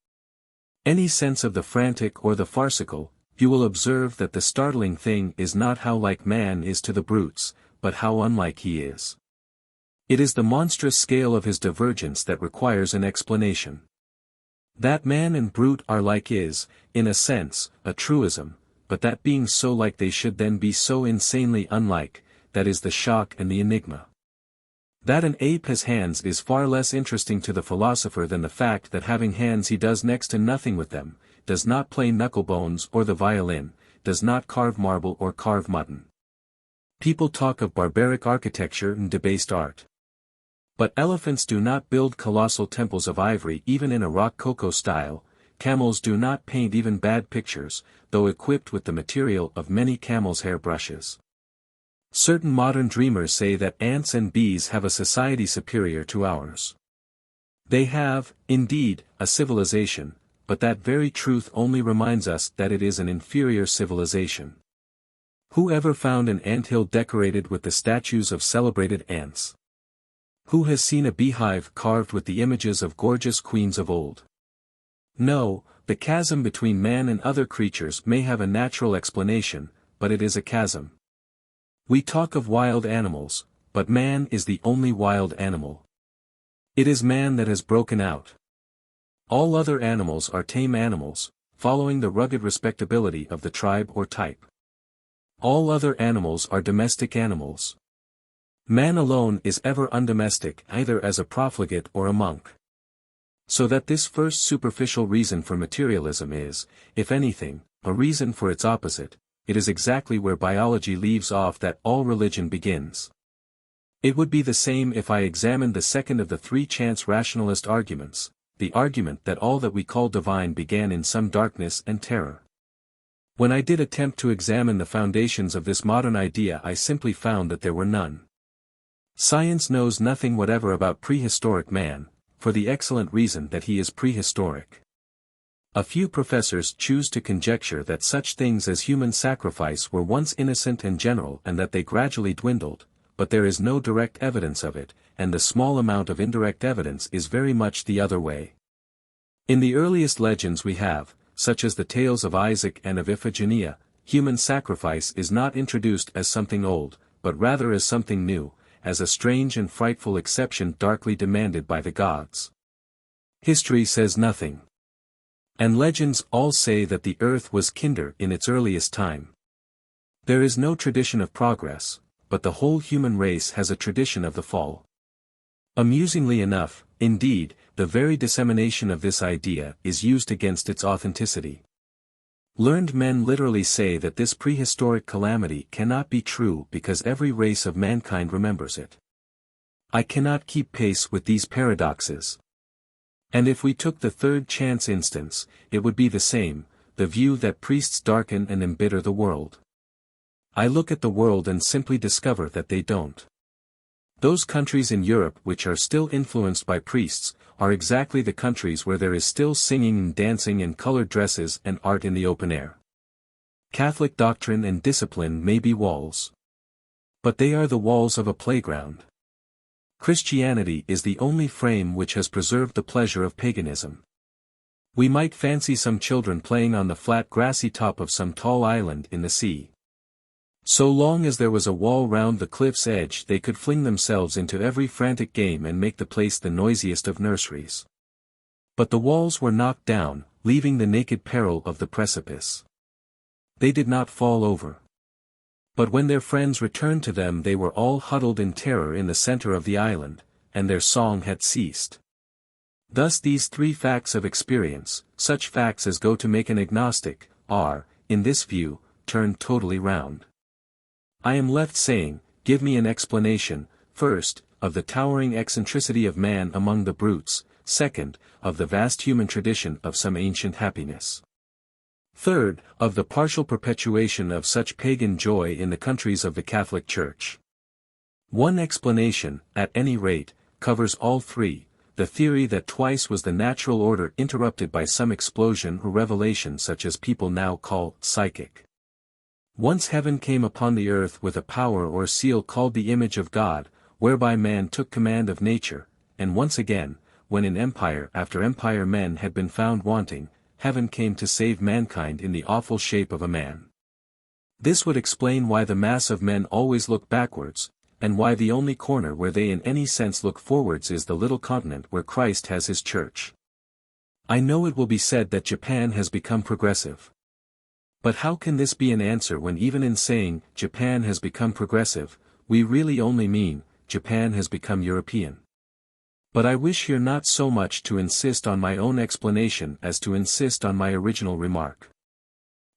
any sense of the frantic or the farcical, you will observe that the startling thing is not how like man is to the brutes, but how unlike he is. It is the monstrous scale of his divergence that requires an explanation. That man and brute are like is, in a sense, a truism, but that being so like they should then be so insanely unlike, that is the shock and the enigma. That an ape has hands is far less interesting to the philosopher than the fact that having hands he does next to nothing with them, does not play knucklebones or the violin, does not carve marble or carve mutton. People talk of barbaric architecture and debased art. But elephants do not build colossal temples of ivory even in a rococo style, camels do not paint even bad pictures, though equipped with the material of many camels' hair brushes. Certain modern dreamers say that ants and bees have a society superior to ours. They have, indeed, a civilization, but that very truth only reminds us that it is an inferior civilization. Who ever found an anthill decorated with the statues of celebrated ants? Who has seen a beehive carved with the images of gorgeous queens of old? No, the chasm between man and other creatures may have a natural explanation, but it is a chasm. We talk of wild animals, but man is the only wild animal. It is man that has broken out. All other animals are tame animals, following the rugged respectability of the tribe or type. All other animals are domestic animals. Man alone is ever undomestic either as a profligate or a monk. So that this first superficial reason for materialism is, if anything, a reason for its opposite. It is exactly where biology leaves off that all religion begins. It would be the same if I examined the second of the 3 chance rationalist arguments, the argument that all that we call divine began in some darkness and terror. When I did attempt to examine the foundations of this modern idea I simply found that there were none. Science knows nothing whatever about prehistoric man, for the excellent reason that he is prehistoric. A few professors choose to conjecture that such things as human sacrifice were once innocent and general and that they gradually dwindled, but there is no direct evidence of it, and the small amount of indirect evidence is very much the other way. In the earliest legends we have, such as the tales of Isaac and of Iphigenia, human sacrifice is not introduced as something old, but rather as something new, as a strange and frightful exception darkly demanded by the gods. History says nothing. And legends all say that the earth was kinder in its earliest time. There is no tradition of progress, but the whole human race has a tradition of the fall. Amusingly enough, indeed, the very dissemination of this idea is used against its authenticity. Learned men literally say that this prehistoric calamity cannot be true because every race of mankind remembers it. I cannot keep pace with these paradoxes. And if we took the third chance instance, it would be the same, the view that priests darken and embitter the world. I look at the world and simply discover that they don't. Those countries in Europe which are still influenced by priests, are exactly the countries where there is still singing and dancing and colored dresses and art in the open air. Catholic doctrine and discipline may be walls. But they are the walls of a playground. Christianity is the only frame which has preserved the pleasure of paganism. We might fancy some children playing on the flat grassy top of some tall island in the sea. So long as there was a wall round the cliff's edge they could fling themselves into every frantic game and make the place the noisiest of nurseries. But the walls were knocked down, leaving the naked peril of the precipice. They did not fall over. But when their friends returned to them they were all huddled in terror in the center of the island, and their song had ceased. Thus these three facts of experience, such facts as go to make an agnostic, are, in this view, turned totally round. I am left saying, give me an explanation, first, of the towering eccentricity of man among the brutes, second, of the vast human tradition of some ancient happiness. Third, of the partial perpetuation of such pagan joy in the countries of the Catholic Church. One explanation, at any rate, covers all three, the theory that twice was the natural order interrupted by some explosion or revelation such as people now call psychic. Once heaven came upon the earth with a power or seal called the image of God, whereby man took command of nature, and once again, when in empire after empire men had been found wanting, heaven came to save mankind in the awful shape of a man. This would explain why the mass of men always look backwards, and why the only corner where they in any sense look forwards is the little continent where Christ has his church. I know it will be said that Japan has become progressive. But how can this be an answer when even in saying, Japan has become progressive, we really only mean, Japan has become European? But I wish here not so much to insist on my own explanation as to insist on my original remark.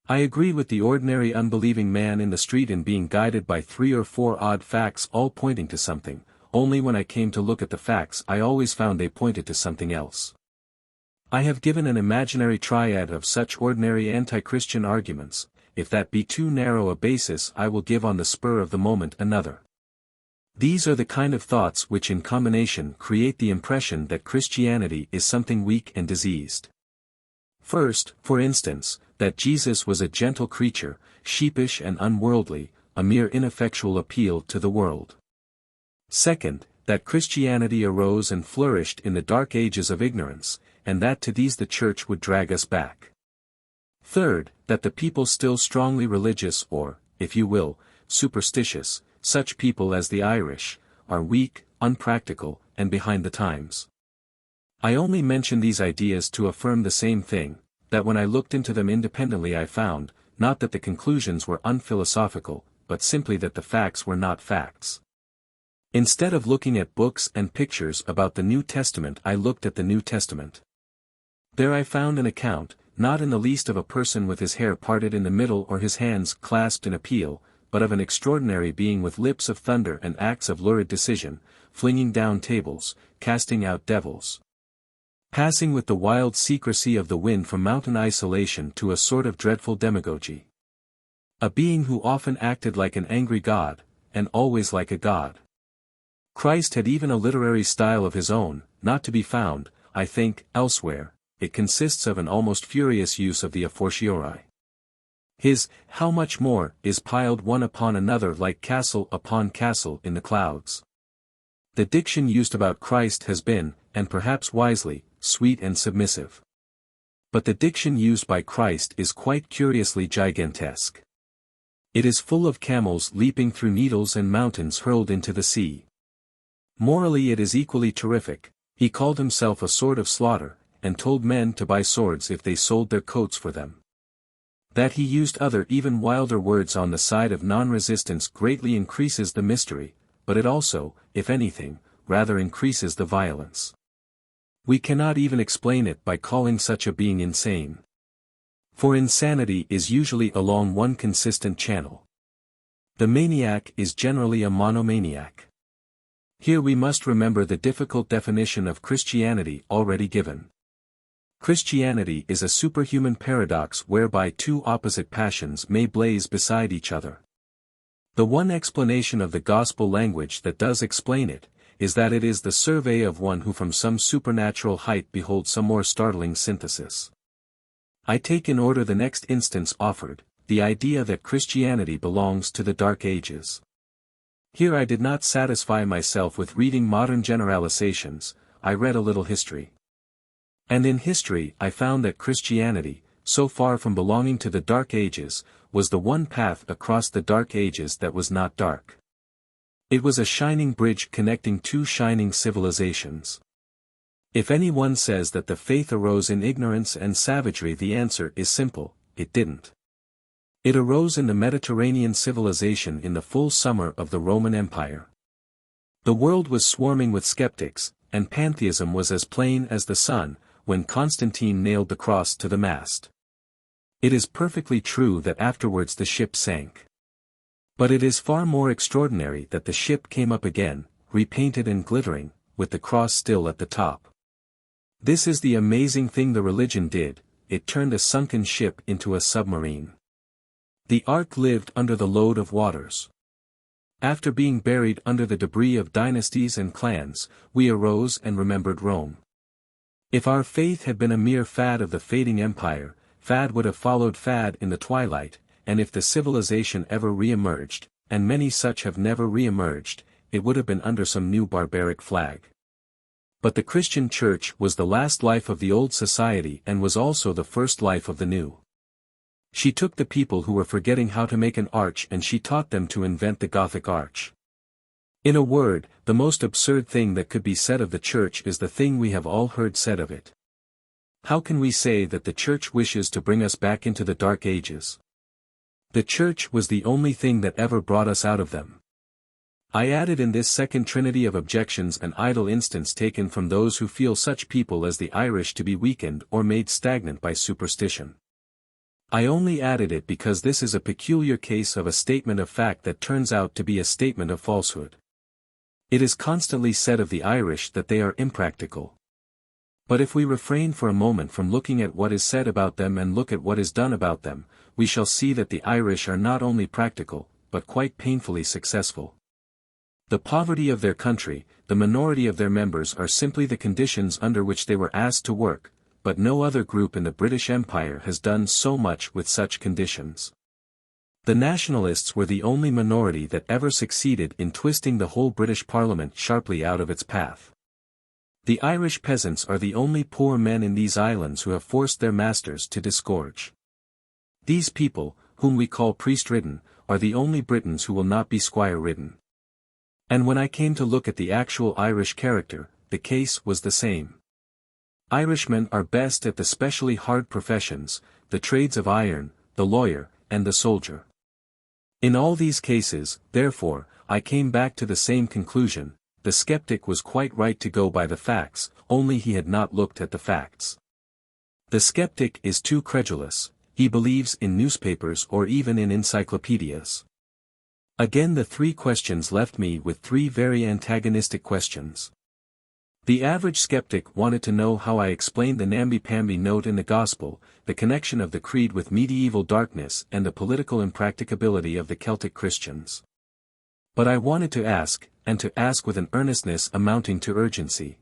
I agree with the ordinary unbelieving man in the street in being guided by 3 or 4 odd facts all pointing to something, only when I came to look at the facts I always found they pointed to something else. I have given an imaginary triad of such ordinary anti-Christian arguments, if that be too narrow a basis I will give on the spur of the moment another. These are the kind of thoughts which in combination create the impression that Christianity is something weak and diseased. First, for instance, that Jesus was a gentle creature, sheepish and unworldly, a mere ineffectual appeal to the world. Second, that Christianity arose and flourished in the dark ages of ignorance, and that to these the Church would drag us back. Third, that the people still strongly religious or, if you will, superstitious, such people as the Irish, are weak, unpractical, and behind the times. I only mention these ideas to affirm the same thing, that when I looked into them independently I found, not that the conclusions were unphilosophical, but simply that the facts were not facts. Instead of looking at books and pictures about the New Testament I looked at the New Testament. There I found an account, not in the least of a person with his hair parted in the middle or his hands clasped in appeal, but of an extraordinary being with lips of thunder and acts of lurid decision, flinging down tables, casting out devils. Passing with the wild secrecy of the wind from mountain isolation to a sort of dreadful demagogy. A being who often acted like an angry god, and always like a god. Christ had even a literary style of his own, not to be found, I think, elsewhere. It consists of an almost furious use of the a fortiori. His, how much more, is piled one upon another like castle upon castle in the clouds. The diction used about Christ has been, and perhaps wisely, sweet and submissive. But the diction used by Christ is quite curiously gigantesque. It is full of camels leaping through needles and mountains hurled into the sea. Morally it is equally terrific. He called himself a sword of slaughter, and told men to buy swords if they sold their coats for them. That he used other even wilder words on the side of non-resistance greatly increases the mystery, but it also, if anything, rather increases the violence. We cannot even explain it by calling such a being insane. For insanity is usually along one consistent channel. The maniac is generally a monomaniac. Here we must remember the difficult definition of Christianity already given. Christianity is a superhuman paradox whereby two opposite passions may blaze beside each other. The one explanation of the gospel language that does explain it, is that it is the survey of one who from some supernatural height beholds some more startling synthesis. I take in order the next instance offered, the idea that Christianity belongs to the Dark Ages. Here I did not satisfy myself with reading modern generalizations, I read a little history. And in history I found that Christianity, so far from belonging to the Dark Ages, was the one path across the Dark Ages that was not dark. It was a shining bridge connecting two shining civilizations. If anyone says that the faith arose in ignorance and savagery, the answer is simple, it didn't. It arose in the Mediterranean civilization in the full summer of the Roman Empire. The world was swarming with skeptics, and pantheism was as plain as the sun, when Constantine nailed the cross to the mast. It is perfectly true that afterwards the ship sank. But it is far more extraordinary that the ship came up again, repainted and glittering, with the cross still at the top. This is the amazing thing the religion did, it turned a sunken ship into a submarine. The ark lived under the load of waters. After being buried under the debris of dynasties and clans, we arose and remembered Rome. If our faith had been a mere fad of the fading empire, fad would have followed fad in the twilight, and if the civilization ever re-emerged, and many such have never re-emerged, it would have been under some new barbaric flag. But the Christian Church was the last life of the old society and was also the first life of the new. She took the people who were forgetting how to make an arch and she taught them to invent the Gothic arch. In a word, the most absurd thing that could be said of the Church is the thing we have all heard said of it. How can we say that the Church wishes to bring us back into the Dark Ages? The Church was the only thing that ever brought us out of them. I added in this second trinity of objections an idle instance taken from those who feel such people as the Irish to be weakened or made stagnant by superstition. I only added it because this is a peculiar case of a statement of fact that turns out to be a statement of falsehood. It is constantly said of the Irish that they are impractical. But if we refrain for a moment from looking at what is said about them and look at what is done about them, we shall see that the Irish are not only practical, but quite painfully successful. The poverty of their country, the minority of their members are simply the conditions under which they were asked to work, but no other group in the British Empire has done so much with such conditions. The nationalists were the only minority that ever succeeded in twisting the whole British Parliament sharply out of its path. The Irish peasants are the only poor men in these islands who have forced their masters to disgorge. These people, whom we call priest-ridden, are the only Britons who will not be squire-ridden. And when I came to look at the actual Irish character, the case was the same. Irishmen are best at the specially hard professions, the trades of iron, the lawyer, and the soldier. In all these cases, therefore, I came back to the same conclusion, the skeptic was quite right to go by the facts, only he had not looked at the facts. The skeptic is too credulous, he believes in newspapers or even in encyclopedias. Again the three questions left me with three very antagonistic questions. The average skeptic wanted to know how I explained the namby-pamby note in the Gospel, the connection of the creed with medieval darkness and the political impracticability of the Celtic Christians. But I wanted to ask, and to ask with an earnestness amounting to urgency.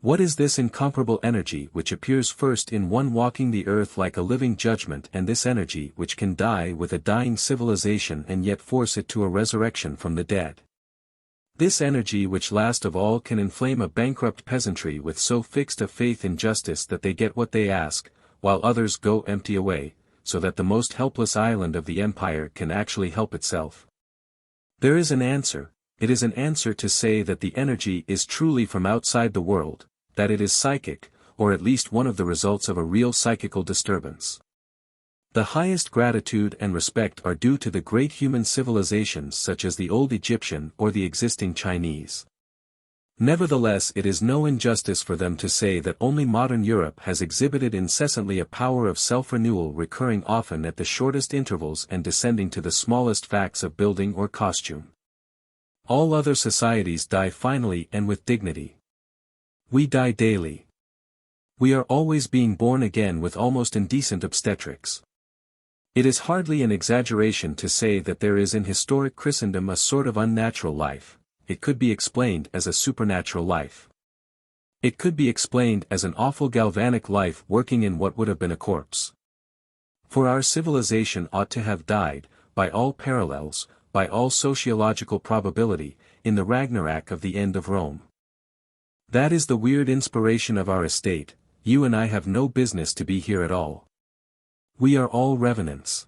What is this incomparable energy which appears first in one walking the earth like a living judgment, and this energy which can die with a dying civilization and yet force it to a resurrection from the dead? This energy which last of all can inflame a bankrupt peasantry with so fixed a faith in justice that they get what they ask, while others go empty away, so that the most helpless island of the empire can actually help itself. There is an answer. It is an answer to say that the energy is truly from outside the world, that it is psychic, or at least one of the results of a real psychical disturbance. The highest gratitude and respect are due to the great human civilizations such as the old Egyptian or the existing Chinese. Nevertheless, it is no injustice for them to say that only modern Europe has exhibited incessantly a power of self-renewal recurring often at the shortest intervals and descending to the smallest facts of building or costume. All other societies die finally and with dignity. We die daily. We are always being born again with almost indecent obstetrics. It is hardly an exaggeration to say that there is in historic Christendom a sort of unnatural life. It could be explained as a supernatural life. It could be explained as an awful galvanic life working in what would have been a corpse. For our civilization ought to have died, by all parallels, by all sociological probability, in the Ragnarok of the end of Rome. That is the weird inspiration of our estate. You and I have no business to be here at all. We are all revenants.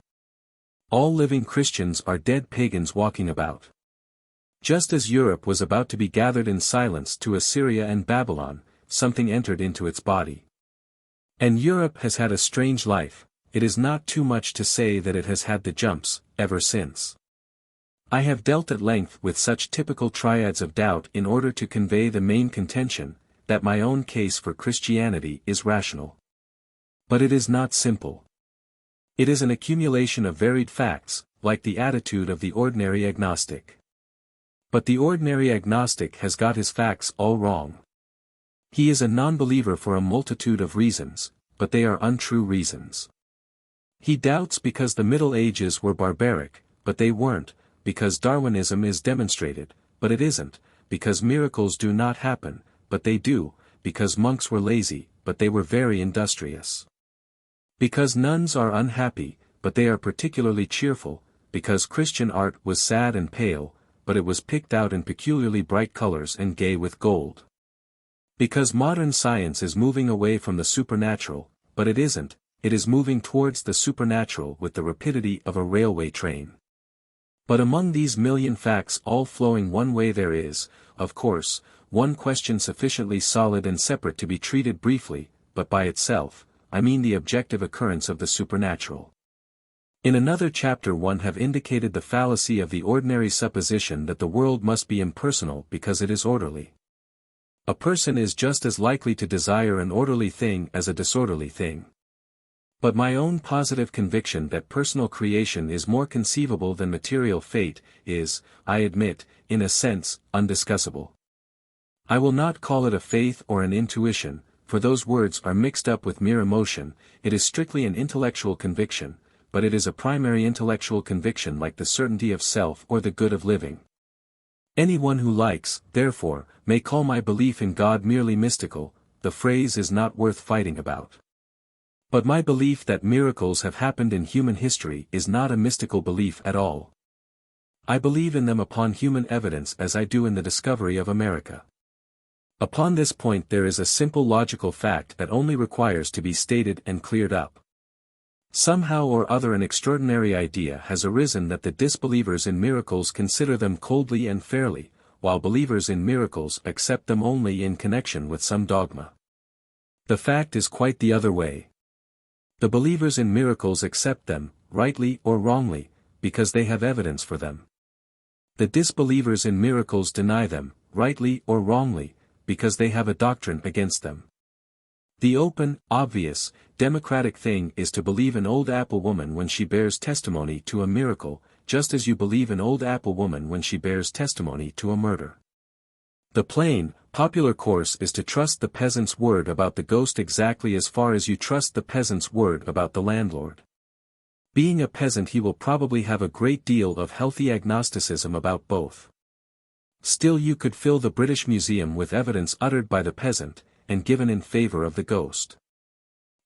All living Christians are dead pagans walking about. Just as Europe was about to be gathered in silence to Assyria and Babylon, something entered into its body. And Europe has had a strange life. It is not too much to say that it has had the jumps, ever since. I have dealt at length with such typical triads of doubt in order to convey the main contention, that my own case for Christianity is rational. But it is not simple. It is an accumulation of varied facts, like the attitude of the ordinary agnostic. But the ordinary agnostic has got his facts all wrong. He is a non-believer for a multitude of reasons, but they are untrue reasons. He doubts because the Middle Ages were barbaric, but they weren't, because Darwinism is demonstrated, but it isn't, because miracles do not happen, but they do, because monks were lazy, but they were very industrious. Because nuns are unhappy, but they are particularly cheerful, because Christian art was sad and pale, but it was picked out in peculiarly bright colors and gay with gold. Because modern science is moving away from the supernatural, but it isn't, it is moving towards the supernatural with the rapidity of a railway train. But among these million facts all flowing one way there is, of course, one question sufficiently solid and separate to be treated briefly, but by itself, I mean the objective occurrence of the supernatural. In another chapter one have indicated the fallacy of the ordinary supposition that the world must be impersonal because it is orderly. A person is just as likely to desire an orderly thing as a disorderly thing. But my own positive conviction that personal creation is more conceivable than material fate is, I admit, in a sense, undiscussable. I will not call it a faith or an intuition, for those words are mixed up with mere emotion. It is strictly an intellectual conviction, but it is a primary intellectual conviction like the certainty of self or the good of living. Anyone who likes, therefore, may call my belief in God merely mystical. The phrase is not worth fighting about. But my belief that miracles have happened in human history is not a mystical belief at all. I believe in them upon human evidence as I do in the discovery of America. Upon this point there is a simple logical fact that only requires to be stated and cleared up. Somehow or other an extraordinary idea has arisen that the disbelievers in miracles consider them coldly and fairly, while believers in miracles accept them only in connection with some dogma. The fact is quite the other way. The believers in miracles accept them, rightly or wrongly, because they have evidence for them. The disbelievers in miracles deny them, rightly or wrongly, because they have a doctrine against them. The open, obvious, democratic thing is to believe an old apple woman when she bears testimony to a miracle, just as you believe an old apple woman when she bears testimony to a murder. The plain, popular course is to trust the peasant's word about the ghost exactly as far as you trust the peasant's word about the landlord. Being a peasant he will probably have a great deal of healthy agnosticism about both. Still you could fill the British Museum with evidence uttered by the peasant, and given in favor of the ghost.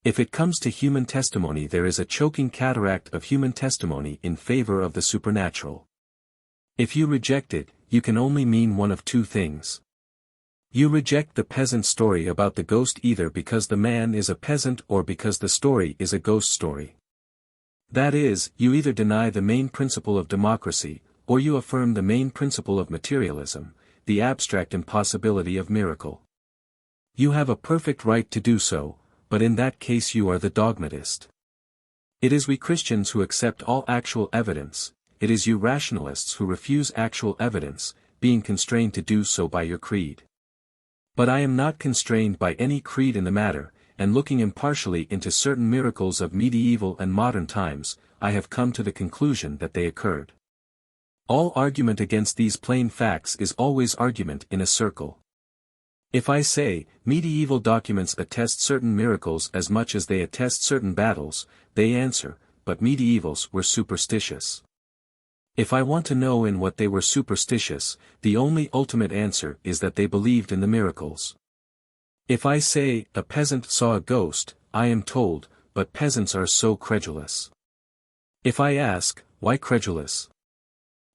If it comes to human testimony there is a choking cataract of human testimony in favor of the supernatural. If you reject it, you can only mean one of two things. You reject the peasant story about the ghost either because the man is a peasant or because the story is a ghost story. That is, you either deny the main principle of democracy, or you affirm the main principle of materialism, the abstract impossibility of miracle. You have a perfect right to do so, but in that case you are the dogmatist. It is we Christians who accept all actual evidence, it is you rationalists who refuse actual evidence, being constrained to do so by your creed. But I am not constrained by any creed in the matter, and looking impartially into certain miracles of medieval and modern times, I have come to the conclusion that they occurred. All argument against these plain facts is always argument in a circle. If I say, medieval documents attest certain miracles as much as they attest certain battles, they answer, but medievals were superstitious. If I want to know in what they were superstitious, the only ultimate answer is that they believed in the miracles. If I say, a peasant saw a ghost, I am told, but peasants are so credulous. If I ask, why credulous?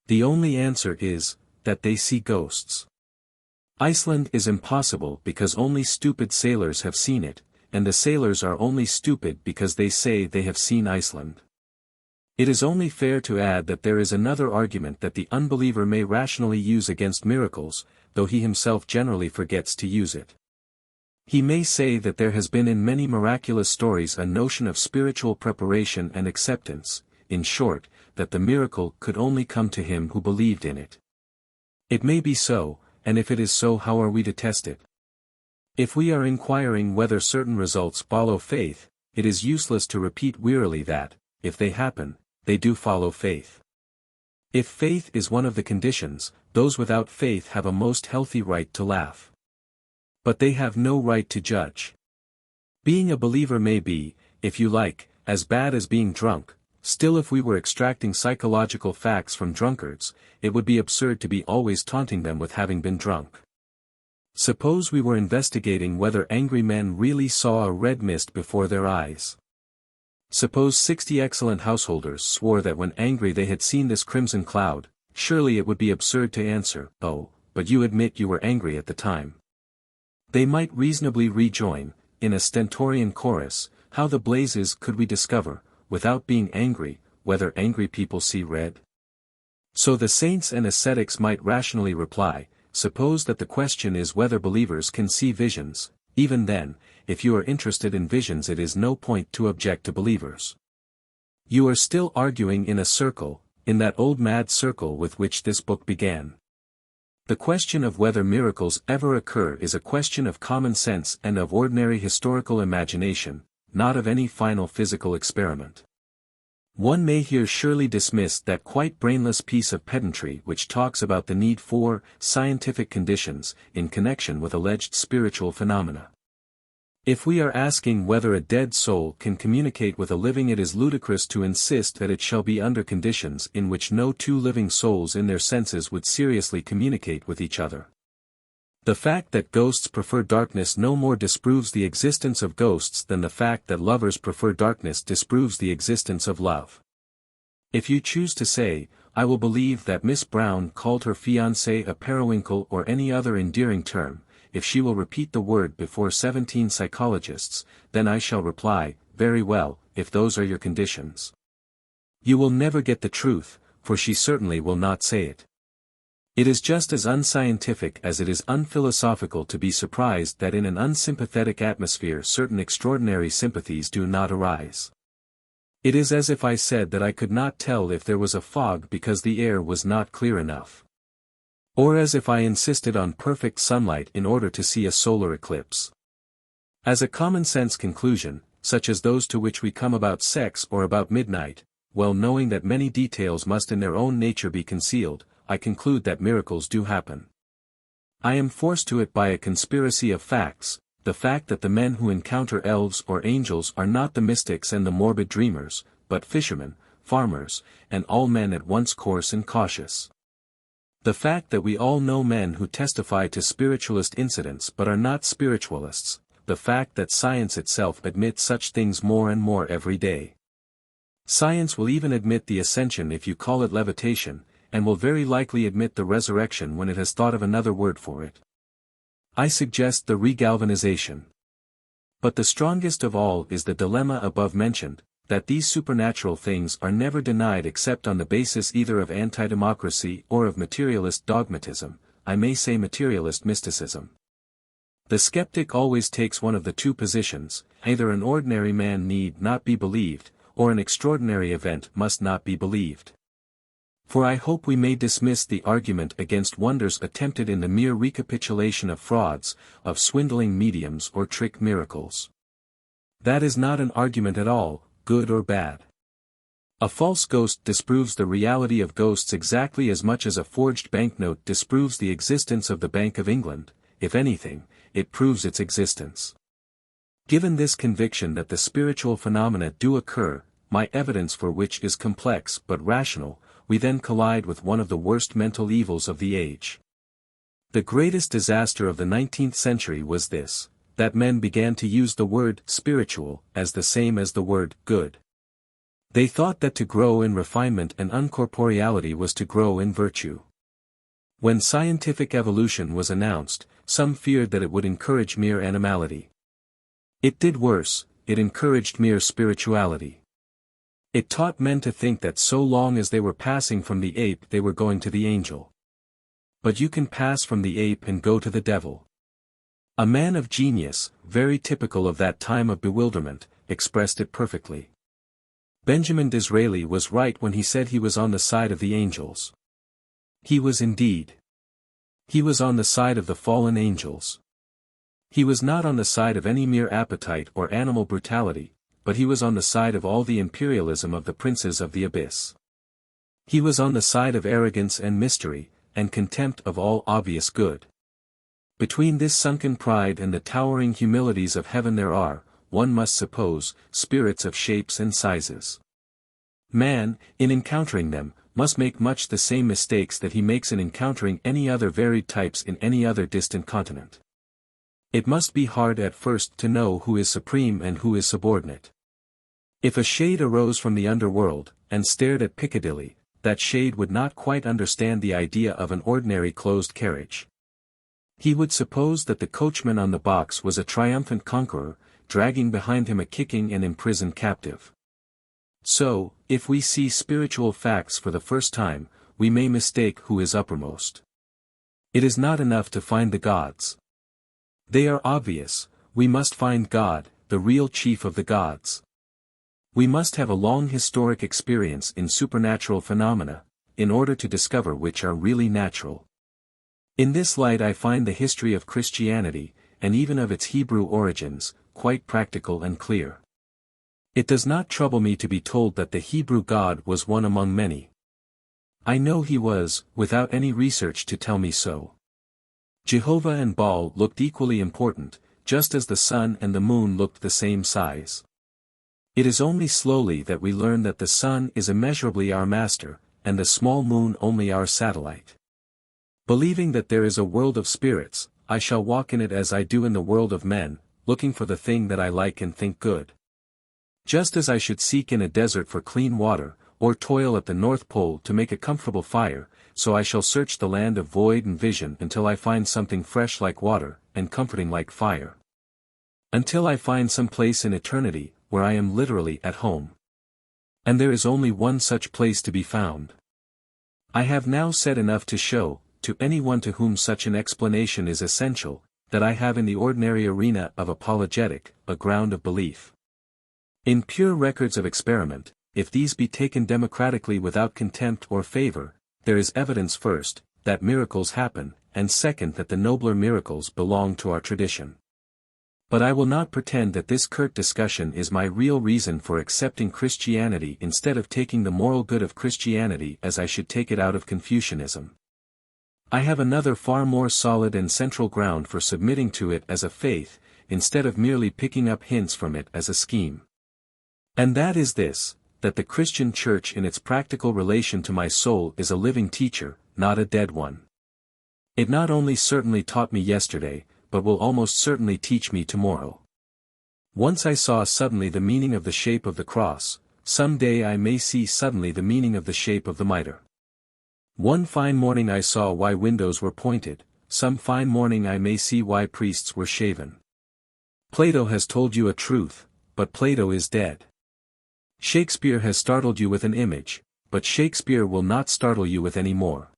The only answer is, that they see ghosts. Iceland is impossible because only stupid sailors have seen it, and the sailors are only stupid because they say they have seen Iceland. It is only fair to add that there is another argument that the unbeliever may rationally use against miracles, though he himself generally forgets to use it. He may say that there has been in many miraculous stories a notion of spiritual preparation and acceptance, in short, that the miracle could only come to him who believed in it. It may be so, and if it is so, how are we to test it? If we are inquiring whether certain results follow faith, it is useless to repeat wearily that, if they happen, they do follow faith. If faith is one of the conditions, those without faith have a most healthy right to laugh. But they have no right to judge. Being a believer may be, if you like, as bad as being drunk. Still, if we were extracting psychological facts from drunkards, it would be absurd to be always taunting them with having been drunk. Suppose we were investigating whether angry men really saw a red mist before their eyes. Suppose 60 excellent householders swore that when angry they had seen this crimson cloud, surely it would be absurd to answer, "Oh, but you admit you were angry at the time." They might reasonably rejoin, in a stentorian chorus, "How the blazes could we discover, without being angry, whether angry people see red?" So the saints and ascetics might rationally reply, suppose that the question is whether believers can see visions, even then, if you are interested in visions it is no point to object to believers. You are still arguing in a circle, in that old mad circle with which this book began. The question of whether miracles ever occur is a question of common sense and of ordinary historical imagination, not of any final physical experiment. One may here surely dismiss that quite brainless piece of pedantry which talks about the need for scientific conditions in connection with alleged spiritual phenomena. If we are asking whether a dead soul can communicate with a living, it is ludicrous to insist that it shall be under conditions in which no two living souls in their senses would seriously communicate with each other. The fact that ghosts prefer darkness no more disproves the existence of ghosts than the fact that lovers prefer darkness disproves the existence of love. If you choose to say, "I will believe that Miss Brown called her fiancé a periwinkle or any other endearing term, if she will repeat the word before 17 psychologists, then I shall reply, very well, if those are your conditions. You will never get the truth, for she certainly will not say it." It is just as unscientific as it is unphilosophical to be surprised that in an unsympathetic atmosphere certain extraordinary sympathies do not arise. It is as if I said that I could not tell if there was a fog because the air was not clear enough. Or as if I insisted on perfect sunlight in order to see a solar eclipse. As a common-sense conclusion, such as those to which we come about sex or about midnight, well knowing that many details must in their own nature be concealed, I conclude that miracles do happen. I am forced to it by a conspiracy of facts, the fact that the men who encounter elves or angels are not the mystics and the morbid dreamers, but fishermen, farmers, and all men at once coarse and cautious. The fact that we all know men who testify to spiritualist incidents but are not spiritualists, the fact that science itself admits such things more and more every day. Science will even admit the ascension if you call it levitation, and will very likely admit the resurrection when it has thought of another word for it. I suggest the regalvanization. But the strongest of all is the dilemma above mentioned, that these supernatural things are never denied except on the basis either of anti-democracy or of materialist dogmatism, I may say materialist mysticism. The skeptic always takes one of the two positions, either an ordinary man need not be believed, or an extraordinary event must not be believed. For I hope we may dismiss the argument against wonders attempted in the mere recapitulation of frauds, of swindling mediums or trick miracles. That is not an argument at all, good or bad. A false ghost disproves the reality of ghosts exactly as much as a forged banknote disproves the existence of the Bank of England. If anything, it proves its existence. Given this conviction that the spiritual phenomena do occur, my evidence for which is complex but rational, we then collide with one of the worst mental evils of the age. The greatest disaster of the 19th century was this, that men began to use the word spiritual as the same as the word good. They thought that to grow in refinement and uncorporeality was to grow in virtue. When scientific evolution was announced, some feared that it would encourage mere animality. It did worse, it encouraged mere spirituality. It taught men to think that so long as they were passing from the ape they were going to the angel. But you can pass from the ape and go to the devil. A man of genius, very typical of that time of bewilderment, expressed it perfectly. Benjamin Disraeli was right when he said he was on the side of the angels. He was indeed. He was on the side of the fallen angels. He was not on the side of any mere appetite or animal brutality, but he was on the side of all the imperialism of the princes of the abyss. He was on the side of arrogance and mystery, and contempt of all obvious good. Between this sunken pride and the towering humilities of heaven there are, one must suppose, spirits of shapes and sizes. Man, in encountering them, must make much the same mistakes that he makes in encountering any other varied types in any other distant continent. It must be hard at first to know who is supreme and who is subordinate. If a shade arose from the underworld, and stared at Piccadilly, that shade would not quite understand the idea of an ordinary closed carriage. He would suppose that the coachman on the box was a triumphant conqueror, dragging behind him a kicking and imprisoned captive. So, if we see spiritual facts for the first time, we may mistake who is uppermost. It is not enough to find the gods. They are obvious, we must find God, the real chief of the gods. We must have a long historic experience in supernatural phenomena, in order to discover which are really natural. In this light I find the history of Christianity, and even of its Hebrew origins, quite practical and clear. It does not trouble me to be told that the Hebrew God was one among many. I know he was, without any research to tell me so. Jehovah and Baal looked equally important, just as the sun and the moon looked the same size. It is only slowly that we learn that the sun is immeasurably our master, and the small moon only our satellite. Believing that there is a world of spirits, I shall walk in it as I do in the world of men, looking for the thing that I like and think good. Just as I should seek in a desert for clean water, or toil at the North Pole to make a comfortable fire, so I shall search the land of void and vision until I find something fresh like water, and comforting like fire. Until I find some place in eternity, where I am literally at home. And there is only one such place to be found. I have now said enough to show, to anyone to whom such an explanation is essential, that I have in the ordinary arena of apologetic, a ground of belief. In pure records of experiment, if these be taken democratically without contempt or favor, there is evidence first, that miracles happen, and second that the nobler miracles belong to our tradition. But I will not pretend that this curt discussion is my real reason for accepting Christianity instead of taking the moral good of Christianity as I should take it out of Confucianism. I have another far more solid and central ground for submitting to it as a faith, instead of merely picking up hints from it as a scheme. And that is this, that the Christian Church in its practical relation to my soul is a living teacher, not a dead one. It not only certainly taught me yesterday, but will almost certainly teach me tomorrow. Once I saw suddenly the meaning of the shape of the cross, some day I may see suddenly the meaning of the shape of the mitre. One fine morning I saw why windows were pointed, some fine morning I may see why priests were shaven. Plato has told you a truth, but Plato is dead. Shakespeare has startled you with an image, but Shakespeare will not startle you with any more.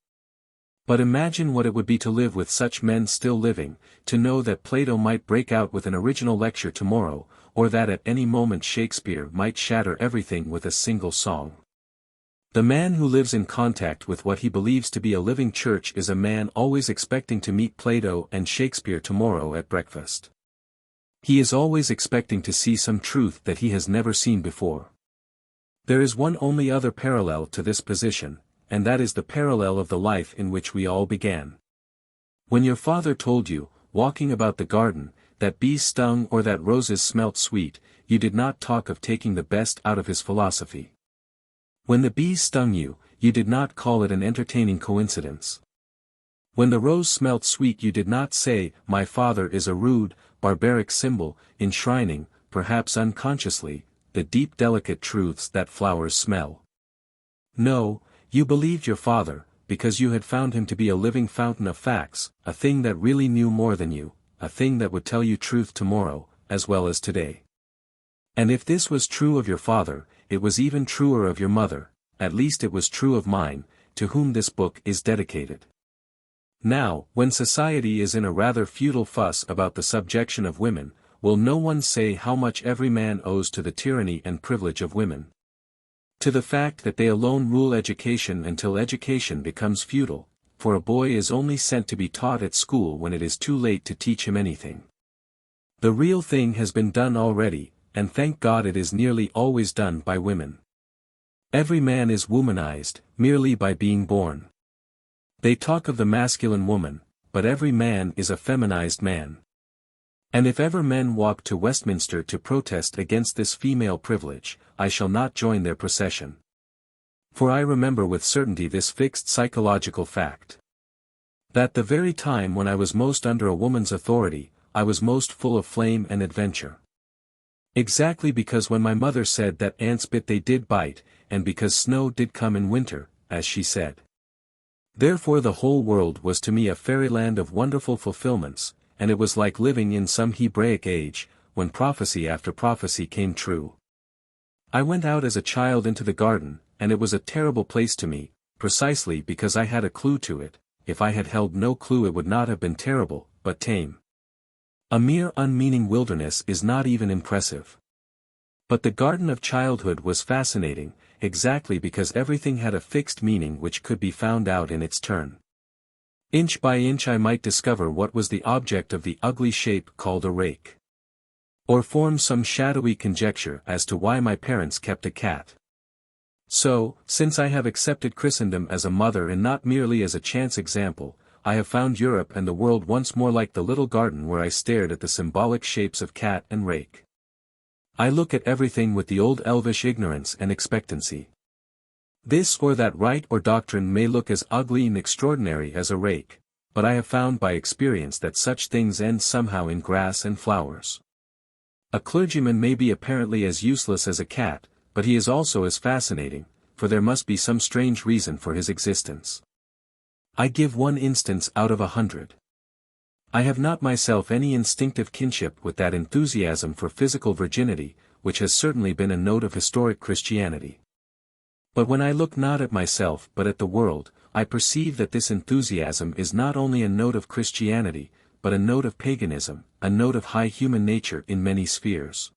But imagine what it would be to live with such men still living, to know that Plato might break out with an original lecture tomorrow, or that at any moment Shakespeare might shatter everything with a single song. The man who lives in contact with what he believes to be a living church is a man always expecting to meet Plato and Shakespeare tomorrow at breakfast. He is always expecting to see some truth that he has never seen before. There is one only other parallel to this position, and that is the parallel of the life in which we all began. When your father told you, walking about the garden, that bees stung or that roses smelt sweet, you did not talk of taking the best out of his philosophy. When the bees stung you, you did not call it an entertaining coincidence. When the rose smelt sweet, you did not say, my father is a rude, barbaric symbol, enshrining, perhaps unconsciously, the deep delicate truths that flowers smell. No, you believed your father, because you had found him to be a living fountain of facts, a thing that really knew more than you, a thing that would tell you truth tomorrow, as well as today. And if this was true of your father, it was even truer of your mother, at least it was true of mine, to whom this book is dedicated. Now, when society is in a rather futile fuss about the subjection of women, will no one say how much every man owes to the tyranny and privilege of women? To the fact that they alone rule education until education becomes futile, for a boy is only sent to be taught at school when it is too late to teach him anything. The real thing has been done already, and thank God it is nearly always done by women. Every man is womanized, merely by being born. They talk of the masculine woman, but every man is a feminized man. And if ever men walk to Westminster to protest against this female privilege, I shall not join their procession. For I remember with certainty this fixed psychological fact. That the very time when I was most under a woman's authority, I was most full of flame and adventure. Exactly because when my mother said that ants bit they did bite, and because snow did come in winter, as she said. Therefore the whole world was to me a fairyland of wonderful fulfillments, and it was like living in some Hebraic age, when prophecy after prophecy came true. I went out as a child into the garden, and it was a terrible place to me, precisely because I had a clue to it. If I had held no clue it would not have been terrible, but tame. A mere unmeaning wilderness is not even impressive. But the garden of childhood was fascinating, exactly because everything had a fixed meaning which could be found out in its turn. Inch by inch I might discover what was the object of the ugly shape called a rake. Or form some shadowy conjecture as to why my parents kept a cat. So, since I have accepted Christendom as a mother and not merely as a chance example, I have found Europe and the world once more like the little garden where I stared at the symbolic shapes of cat and rake. I look at everything with the old elvish ignorance and expectancy. This or that rite or doctrine may look as ugly and extraordinary as a rake, but I have found by experience that such things end somehow in grass and flowers. A clergyman may be apparently as useless as a cat, but he is also as fascinating, for there must be some strange reason for his existence. I give one instance out of 100. I have not myself any instinctive kinship with that enthusiasm for physical virginity, which has certainly been a note of historic Christianity. But when I look not at myself but at the world, I perceive that this enthusiasm is not only a note of Christianity, but a note of paganism, a note of high human nature in many spheres.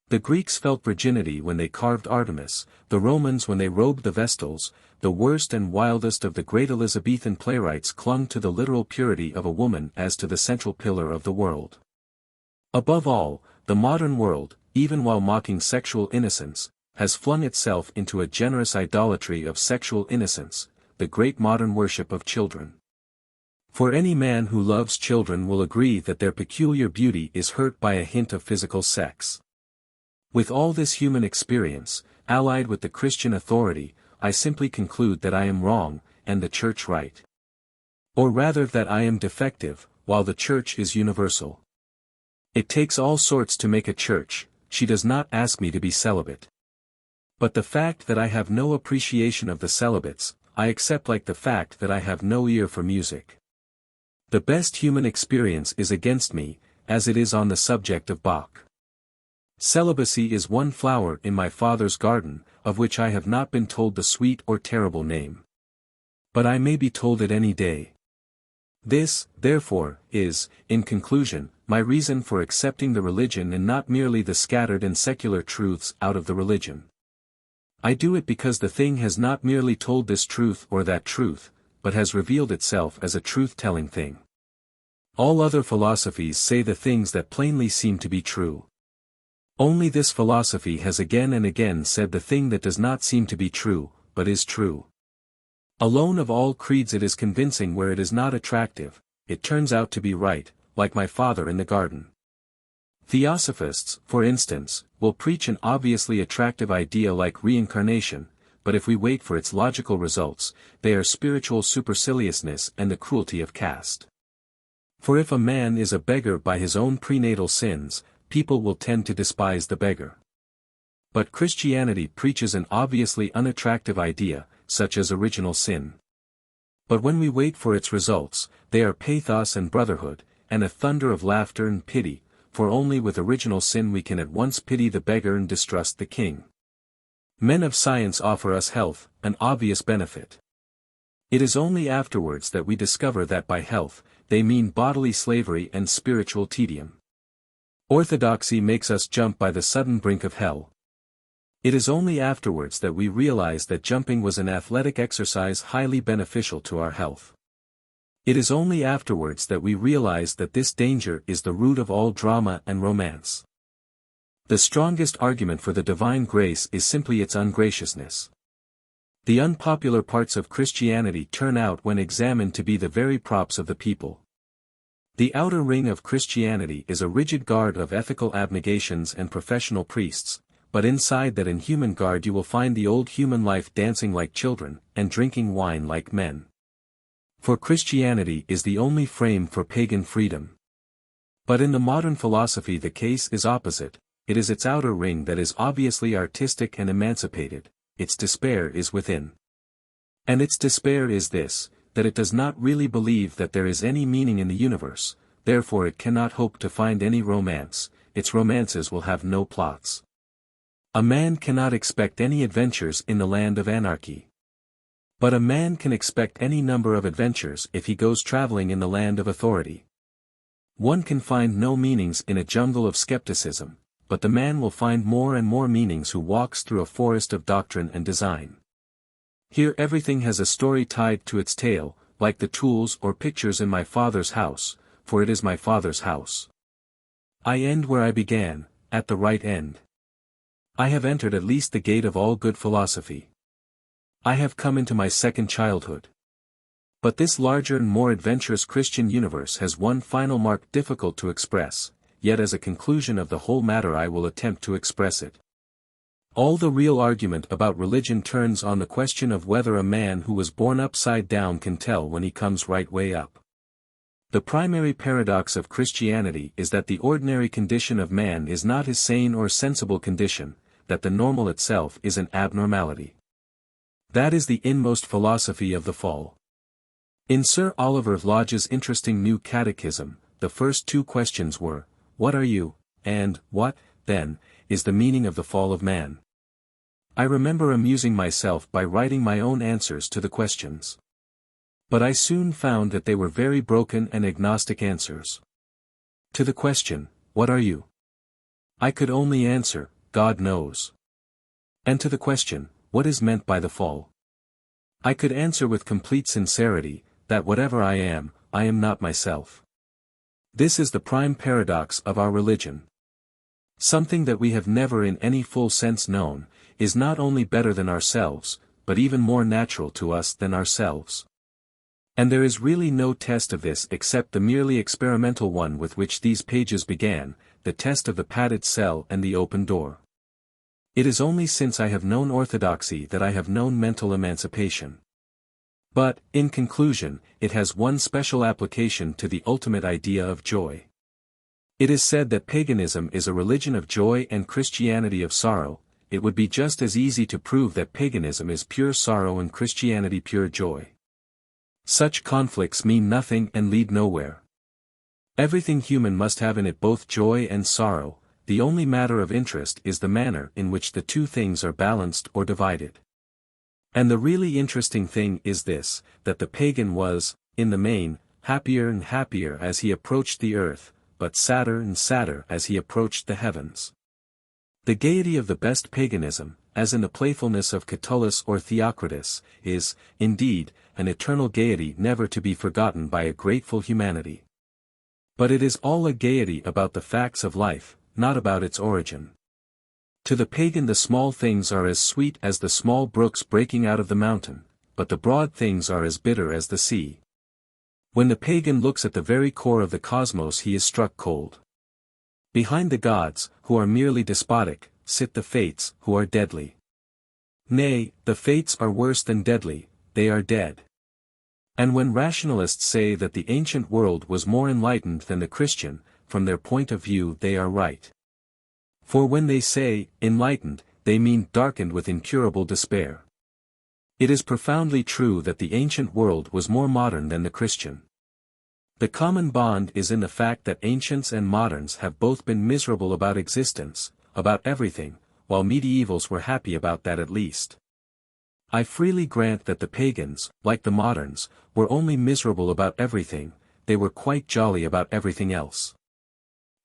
The Greeks felt virginity when they carved Artemis, the Romans when they robed the Vestals, the worst and wildest of the great Elizabethan playwrights clung to the literal purity of a woman as to the central pillar of the world. Above all, the modern world, even while mocking sexual innocence, has flung itself into a generous idolatry of sexual innocence, the great modern worship of children. For any man who loves children will agree that their peculiar beauty is hurt by a hint of physical sex. With all this human experience, allied with the Christian authority, I simply conclude that I am wrong, and the Church right. Or rather that I am defective, while the Church is universal. It takes all sorts to make a Church, she does not ask me to be celibate. But the fact that I have no appreciation of the celibates, I accept like the fact that I have no ear for music. The best human experience is against me, as it is on the subject of Bach. Celibacy is one flower in my father's garden, of which I have not been told the sweet or terrible name. But I may be told it any day. This, therefore, is, in conclusion, my reason for accepting the religion and not merely the scattered and secular truths out of the religion. I do it because the thing has not merely told this truth or that truth, but has revealed itself as a truth-telling thing. All other philosophies say the things that plainly seem to be true. Only this philosophy has again and again said the thing that does not seem to be true, but is true. Alone of all creeds it is convincing where it is not attractive, it turns out to be right, like my father in the garden. Theosophists, for instance, will preach an obviously attractive idea like reincarnation, but if we wait for its logical results, they are spiritual superciliousness and the cruelty of caste. For if a man is a beggar by his own prenatal sins, people will tend to despise the beggar. But Christianity preaches an obviously unattractive idea, such as original sin. But when we wait for its results, they are pathos and brotherhood, and a thunder of laughter and pity, for only with original sin we can at once pity the beggar and distrust the king. Men of science offer us health, an obvious benefit. It is only afterwards that we discover that by health, they mean bodily slavery and spiritual tedium. Orthodoxy makes us jump by the sudden brink of hell. It is only afterwards that we realize that jumping was an athletic exercise highly beneficial to our health. It is only afterwards that we realize that this danger is the root of all drama and romance. The strongest argument for the divine grace is simply its ungraciousness. The unpopular parts of Christianity turn out when examined to be the very props of the people. The outer ring of Christianity is a rigid guard of ethical abnegations and professional priests, but inside that inhuman guard you will find the old human life dancing like children, and drinking wine like men. For Christianity is the only frame for pagan freedom. But in the modern philosophy the case is opposite, it is its outer ring that is obviously artistic and emancipated, its despair is within. And its despair is this, that it does not really believe that there is any meaning in the universe, therefore it cannot hope to find any romance, its romances will have no plots. A man cannot expect any adventures in the land of anarchy. But a man can expect any number of adventures if he goes traveling in the land of authority. One can find no meanings in a jungle of skepticism, but the man will find more and more meanings who walks through a forest of doctrine and design. Here everything has a story tied to its tail, like the tools or pictures in my father's house, for it is my father's house. I end where I began, at the right end. I have entered at least the gate of all good philosophy. I have come into my second childhood. But this larger and more adventurous Christian universe has one final mark difficult to express, yet as a conclusion of the whole matter I will attempt to express it. All the real argument about religion turns on the question of whether a man who was born upside down can tell when he comes right way up. The primary paradox of Christianity is that the ordinary condition of man is not his sane or sensible condition, that the normal itself is an abnormality. That is the inmost philosophy of the fall. In Sir Oliver Lodge's interesting new catechism, the first two questions were, "What are you?" and "What, then, is the meaning of the fall of man?" I remember amusing myself by writing my own answers to the questions. But I soon found that they were very broken and agnostic answers. To the question, "What are you?" I could only answer, "God knows." And to the question, "What is meant by the fall?" I could answer with complete sincerity, that whatever I am not myself. This is the prime paradox of our religion. Something that we have never in any full sense known, is not only better than ourselves, but even more natural to us than ourselves. And there is really no test of this except the merely experimental one with which these pages began, the test of the padded cell and the open door. It is only since I have known orthodoxy that I have known mental emancipation. But, in conclusion, it has one special application to the ultimate idea of joy. It is said that paganism is a religion of joy and Christianity of sorrow. It would be just as easy to prove that paganism is pure sorrow and Christianity pure joy. Such conflicts mean nothing and lead nowhere. Everything human must have in it both joy and sorrow, the only matter of interest is the manner in which the two things are balanced or divided. And the really interesting thing is this, that the pagan was, in the main, happier and happier as he approached the earth, but sadder and sadder as he approached the heavens. The gaiety of the best paganism, as in the playfulness of Catullus or Theocritus, is, indeed, an eternal gaiety never to be forgotten by a grateful humanity. But it is all a gaiety about the facts of life, not about its origin. To the pagan the small things are as sweet as the small brooks breaking out of the mountain, but the broad things are as bitter as the sea. When the pagan looks at the very core of the cosmos he is struck cold. Behind the gods, who are merely despotic, sit the fates, who are deadly. Nay, the fates are worse than deadly, they are dead. And when rationalists say that the ancient world was more enlightened than the Christian, from their point of view they are right. For when they say, enlightened, they mean darkened with incurable despair. It is profoundly true that the ancient world was more modern than the Christian. The common bond is in the fact that ancients and moderns have both been miserable about existence, about everything, while medievals were happy about that at least. I freely grant that the pagans, like the moderns, were only miserable about everything, they were quite jolly about everything else.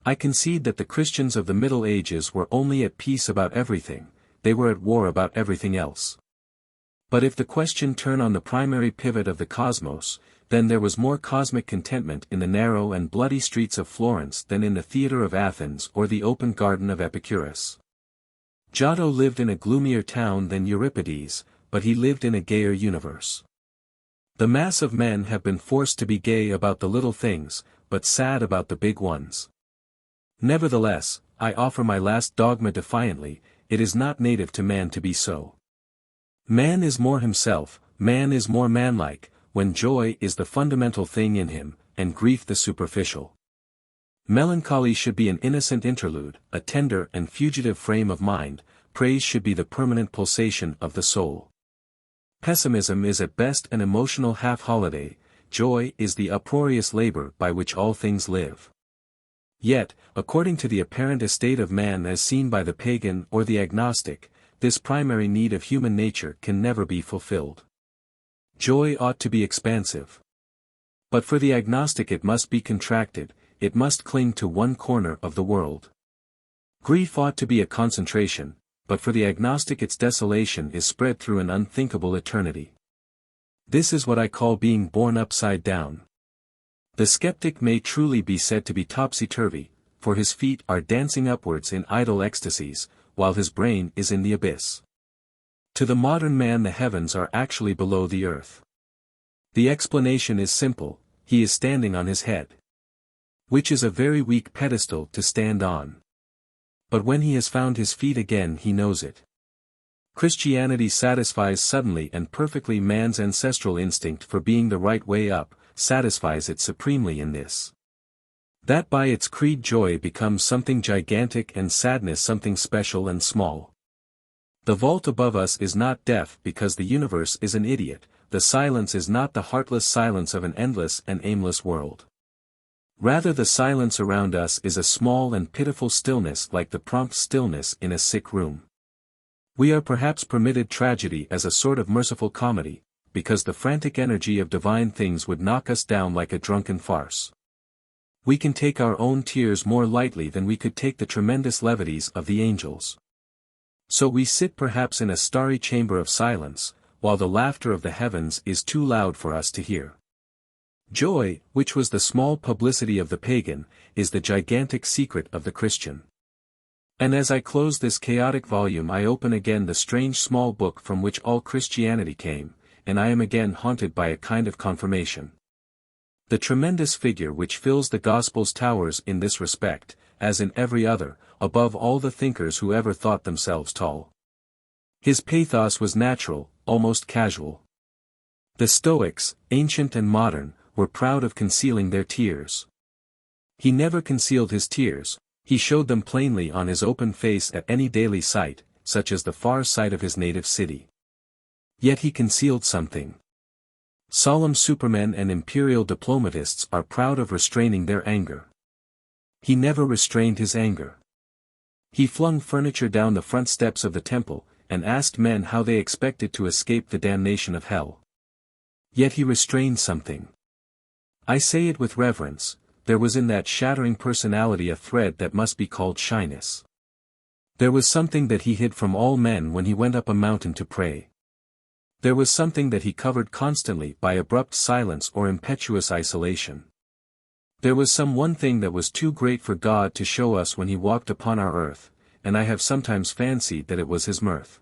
I concede that the Christians of the Middle Ages were only at peace about everything, they were at war about everything else. But if the question turn on the primary pivot of the cosmos, then there was more cosmic contentment in the narrow and bloody streets of Florence than in the theatre of Athens or the open garden of Epicurus. Giotto lived in a gloomier town than Euripides, but he lived in a gayer universe. The mass of men have been forced to be gay about the little things, but sad about the big ones. Nevertheless, I offer my last dogma defiantly, it is not native to man to be so. Man is more himself, man is more manlike, when joy is the fundamental thing in him, and grief the superficial. Melancholy should be an innocent interlude, a tender and fugitive frame of mind, praise should be the permanent pulsation of the soul. Pessimism is at best an emotional half-holiday, joy is the uproarious labor by which all things live. Yet, according to the apparent estate of man as seen by the pagan or the agnostic, this primary need of human nature can never be fulfilled. Joy ought to be expansive. But for the agnostic it must be contracted, it must cling to one corner of the world. Grief ought to be a concentration, but for the agnostic its desolation is spread through an unthinkable eternity. This is what I call being born upside down. The skeptic may truly be said to be topsy-turvy, for his feet are dancing upwards in idle ecstasies, while his brain is in the abyss. To the modern man the heavens are actually below the earth. The explanation is simple, he is standing on his head. Which is a very weak pedestal to stand on. But when he has found his feet again he knows it. Christianity satisfies suddenly and perfectly man's ancestral instinct for being the right way up, satisfies it supremely in this. That by its creed joy becomes something gigantic and sadness something special and small. The vault above us is not deaf because the universe is an idiot, the silence is not the heartless silence of an endless and aimless world. Rather the silence around us is a small and pitiful stillness like the prompt stillness in a sick room. We are perhaps permitted tragedy as a sort of merciful comedy, because the frantic energy of divine things would knock us down like a drunken farce. We can take our own tears more lightly than we could take the tremendous levities of the angels. So we sit perhaps in a starry chamber of silence, while the laughter of the heavens is too loud for us to hear. Joy, which was the small publicity of the pagan, is the gigantic secret of the Christian. And as I close this chaotic volume I open again the strange small book from which all Christianity came, and I am again haunted by a kind of confirmation. The tremendous figure which fills the Gospel's towers in this respect, as in every other, above all the thinkers who ever thought themselves tall. His pathos was natural, almost casual. The Stoics, ancient and modern, were proud of concealing their tears. He never concealed his tears, he showed them plainly on his open face at any daily sight, such as the far sight of his native city. Yet he concealed something. Solemn supermen and imperial diplomatists are proud of restraining their anger. He never restrained his anger. He flung furniture down the front steps of the temple, and asked men how they expected to escape the damnation of hell. Yet he restrained something. I say it with reverence, there was in that shattering personality a thread that must be called shyness. There was something that he hid from all men when he went up a mountain to pray. There was something that he covered constantly by abrupt silence or impetuous isolation. There was some one thing that was too great for God to show us when he walked upon our earth, and I have sometimes fancied that it was his mirth.